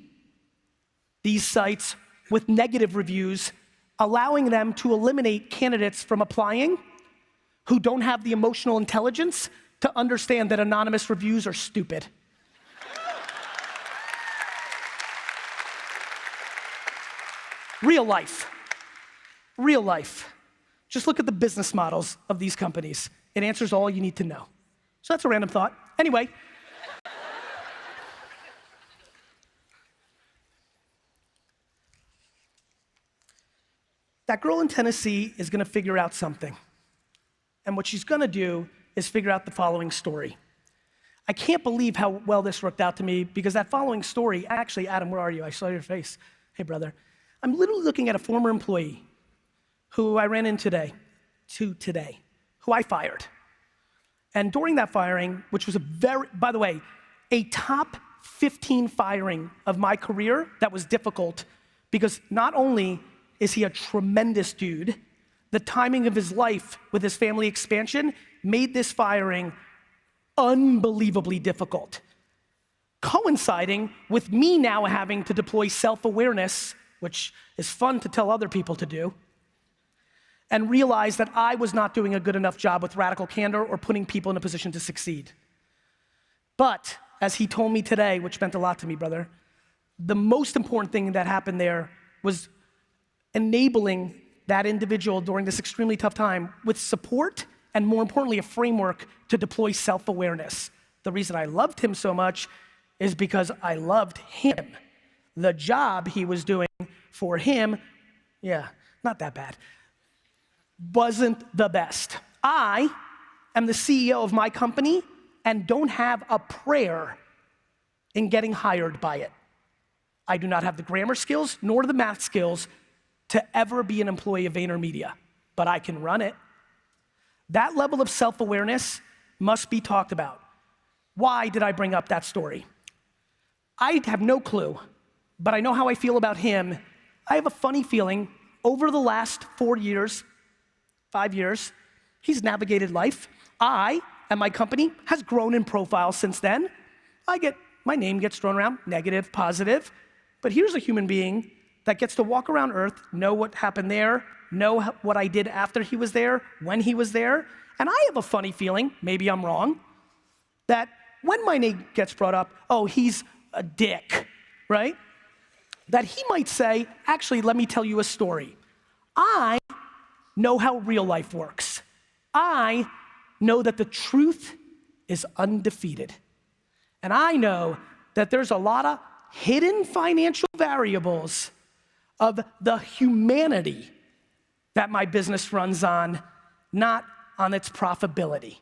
these sites with negative reviews, allowing them to eliminate candidates from applying who don't have the emotional intelligence to understand that anonymous reviews are stupid. Real life. Real life. Just look at the business models of these companies. It answers all you need to know. So that's a random thought. Anyway. That girl in Tennessee is gonna figure out something. And what she's gonna do is figure out the following story. I can't believe how well this worked out to me because that following story, actually, Adam, where are you? I saw your face. Hey, brother. I'm literally looking at a former employee who I ran into today, who I fired. And during that firing, which was by the way, a top 15 firing of my career that was difficult because not only is he a tremendous dude, the timing of his life with his family expansion made this firing unbelievably difficult. Coinciding with me now having to deploy self-awareness, which is fun to tell other people to do, and realize that I was not doing a good enough job with radical candor or putting people in a position to succeed. But, as he told me today, which meant a lot to me, brother, the most important thing that happened there was enabling that individual during this extremely tough time with support and, more importantly, a framework to deploy self-awareness. The reason I loved him so much is because I loved him. The job he was doing for him, yeah, not that bad, wasn't the best. I am the CEO of my company and don't have a prayer in getting hired by it. I do not have the grammar skills nor the math skills to ever be an employee of VaynerMedia, but I can run it. That level of self-awareness must be talked about. Why did I bring up that story? I have no clue, but I know how I feel about him. I have a funny feeling over the last 4 years, 5 years, he's navigated life. I and my company has grown in profile since then. My name gets thrown around, negative, positive, but here's a human being that gets to walk around Earth, know what happened there, know what I did after he was there, when he was there, and I have a funny feeling, maybe I'm wrong, that when my name gets brought up, oh, he's a dick, right? That he might say, actually, let me tell you a story. I know how real life works. I know that the truth is undefeated. And I know that there's a lot of hidden financial variables of the humanity that my business runs on, not on its profitability.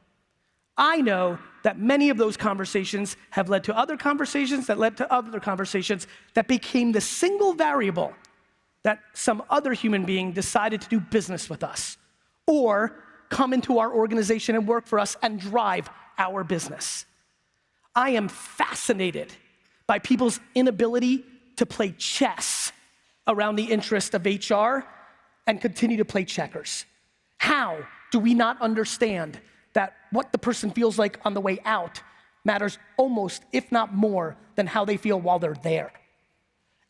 I know that many of those conversations have led to other conversations that led to other conversations that became the single variable that some other human being decided to do business with us or come into our organization and work for us and drive our business. I am fascinated by people's inability to play chess around the interest of HR and continue to play checkers. How do we not understand that what the person feels like on the way out matters almost, if not more, than how they feel while they're there?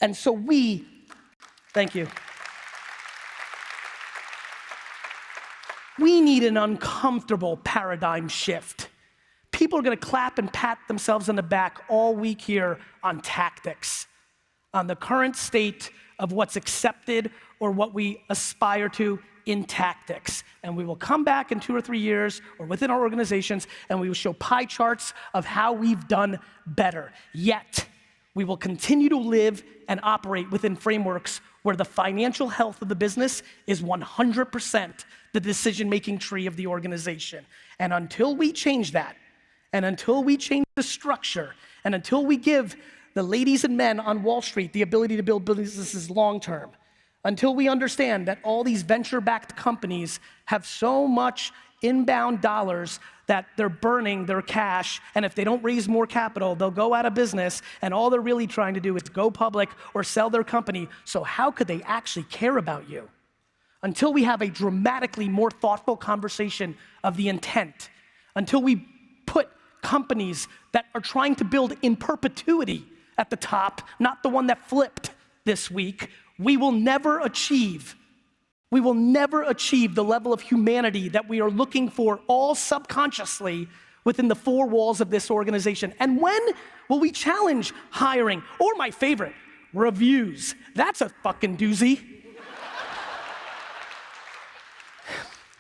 And so thank you. We need an uncomfortable paradigm shift. People are gonna clap and pat themselves on the back all week here on tactics, on the current state of what's accepted or what we aspire to in tactics. And we will come back in 2 or 3 years or within our organizations and we will show pie charts of how we've done better. Yet, we will continue to live and operate within frameworks where the financial health of the business is 100% the decision-making tree of the organization. And until we change that, and until we change the structure, and until we give the ladies and men on Wall Street the ability to build businesses long-term, until we understand that all these venture-backed companies have so much inbound dollars that they're burning their cash, and if they don't raise more capital, they'll go out of business, and all they're really trying to do is go public or sell their company, so how could they actually care about you? Until we have a dramatically more thoughtful conversation of the intent, until we put companies that are trying to build in perpetuity at the top, not the one that flipped this week, we will never achieve the level of humanity that we are looking for all subconsciously within the 4 walls of this organization. And when will we challenge hiring? Or my favorite, reviews. That's a fucking doozy.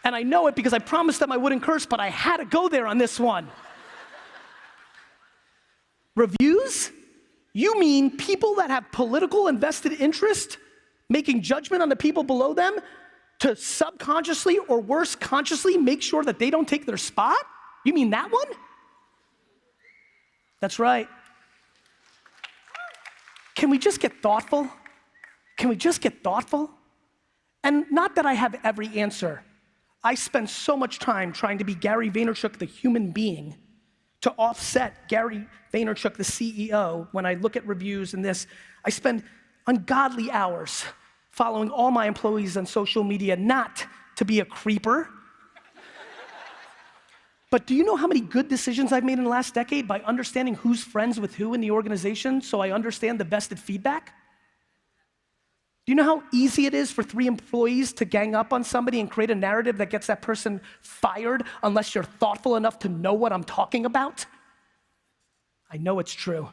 And I know it because I promised them I wouldn't curse, but I had to go there on this one. Reviews? You mean people that have political and vested interest making judgment on the people below them to subconsciously or worse, consciously make sure that they don't take their spot? You mean that one? That's right. Can we just get thoughtful? Can we just get thoughtful? And not that I have every answer. I spend so much time trying to be Gary Vaynerchuk, the human being, to offset Gary Vaynerchuk, the CEO. When I look at reviews and this, I spend ungodly hours following all my employees on social media, not to be a creeper. But do you know how many good decisions I've made in the last decade by understanding who's friends with who in the organization so I understand the vested feedback? Do you know how easy it is for 3 employees to gang up on somebody and create a narrative that gets that person fired unless you're thoughtful enough to know what I'm talking about? I know it's true,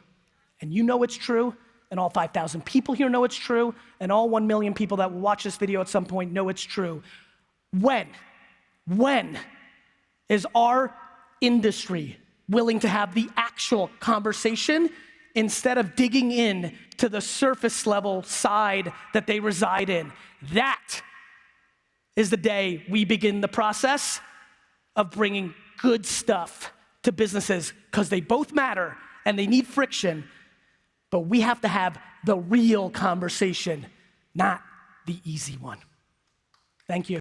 and you know it's true, and all 5,000 people here know it's true, and all 1 million people that will watch this video at some point know it's true. When is our industry willing to have the actual conversation instead of digging in to the surface level side that they reside in. That is the day we begin the process of bringing good stuff to businesses, because they both matter and they need friction, but we have to have the real conversation, not the easy one. Thank you.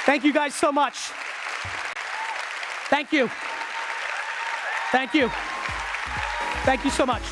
Thank you guys so much. Thank you. Thank you. Thank you so much.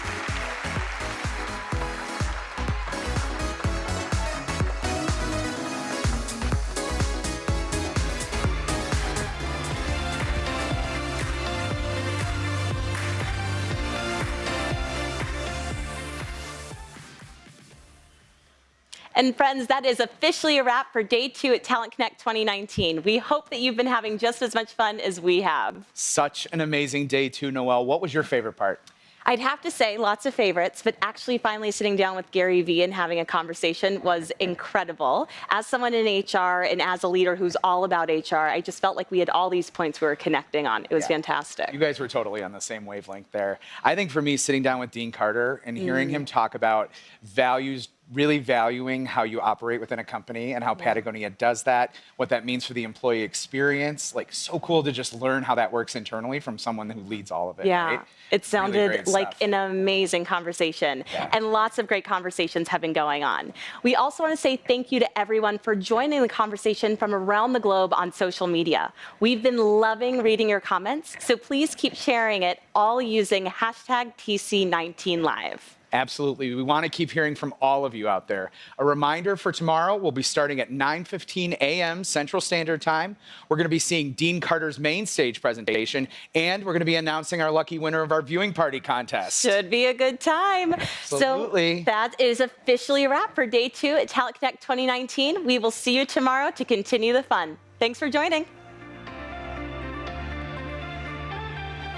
And friends, that is officially a wrap for day 2 at Talent Connect 2019. We hope that you've been having just as much fun as we have. Such an amazing day 2, Noelle. What was your favorite part? I'd have to say lots of favorites, but actually finally sitting down with Gary Vee and having a conversation was incredible. As someone in HR and as a leader who's all about HR, I just felt like we had all these points we were connecting on. It was fantastic. You guys were totally on the same wavelength there. I think for me, sitting down with Dean Carter and hearing him talk about values, really valuing how you operate within a company and how Patagonia does that, what that means for the employee experience. Like, so cool to just learn how that works internally from someone who leads all of it. Yeah, right? it sounded great like stuff. an amazing conversation, and lots of great conversations have been going on. We also want to say thank you to everyone for joining the conversation from around the globe on social media. We've been loving reading your comments, so please keep sharing it, all using hashtag TC19Live. Absolutely. We want to keep hearing from all of you out there. A reminder for tomorrow, we'll be starting at 9:15 a.m. Central Standard Time. We're going to be seeing Dean Carter's main stage presentation, and we're going to be announcing our lucky winner of our viewing party contest. Should be a good time. Absolutely. So that is officially a wrap for day 2 at Talent Connect 2019. We will see you tomorrow to continue the fun. Thanks for joining.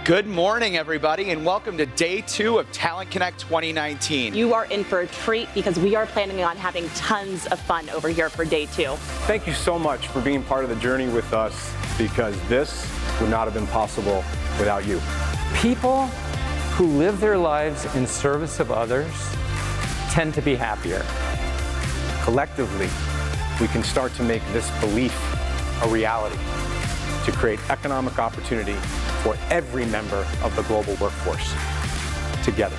Good morning, everybody, and welcome to day 2 of Talent Connect 2019. You are in for a treat because we are planning on having tons of fun over here for day 2. Thank you so much for being part of the journey with us, because this would not have been possible without you. People who live their lives in service of others tend to be happier. Collectively, we can start to make this belief a reality, to create economic opportunity for every member of the global workforce together.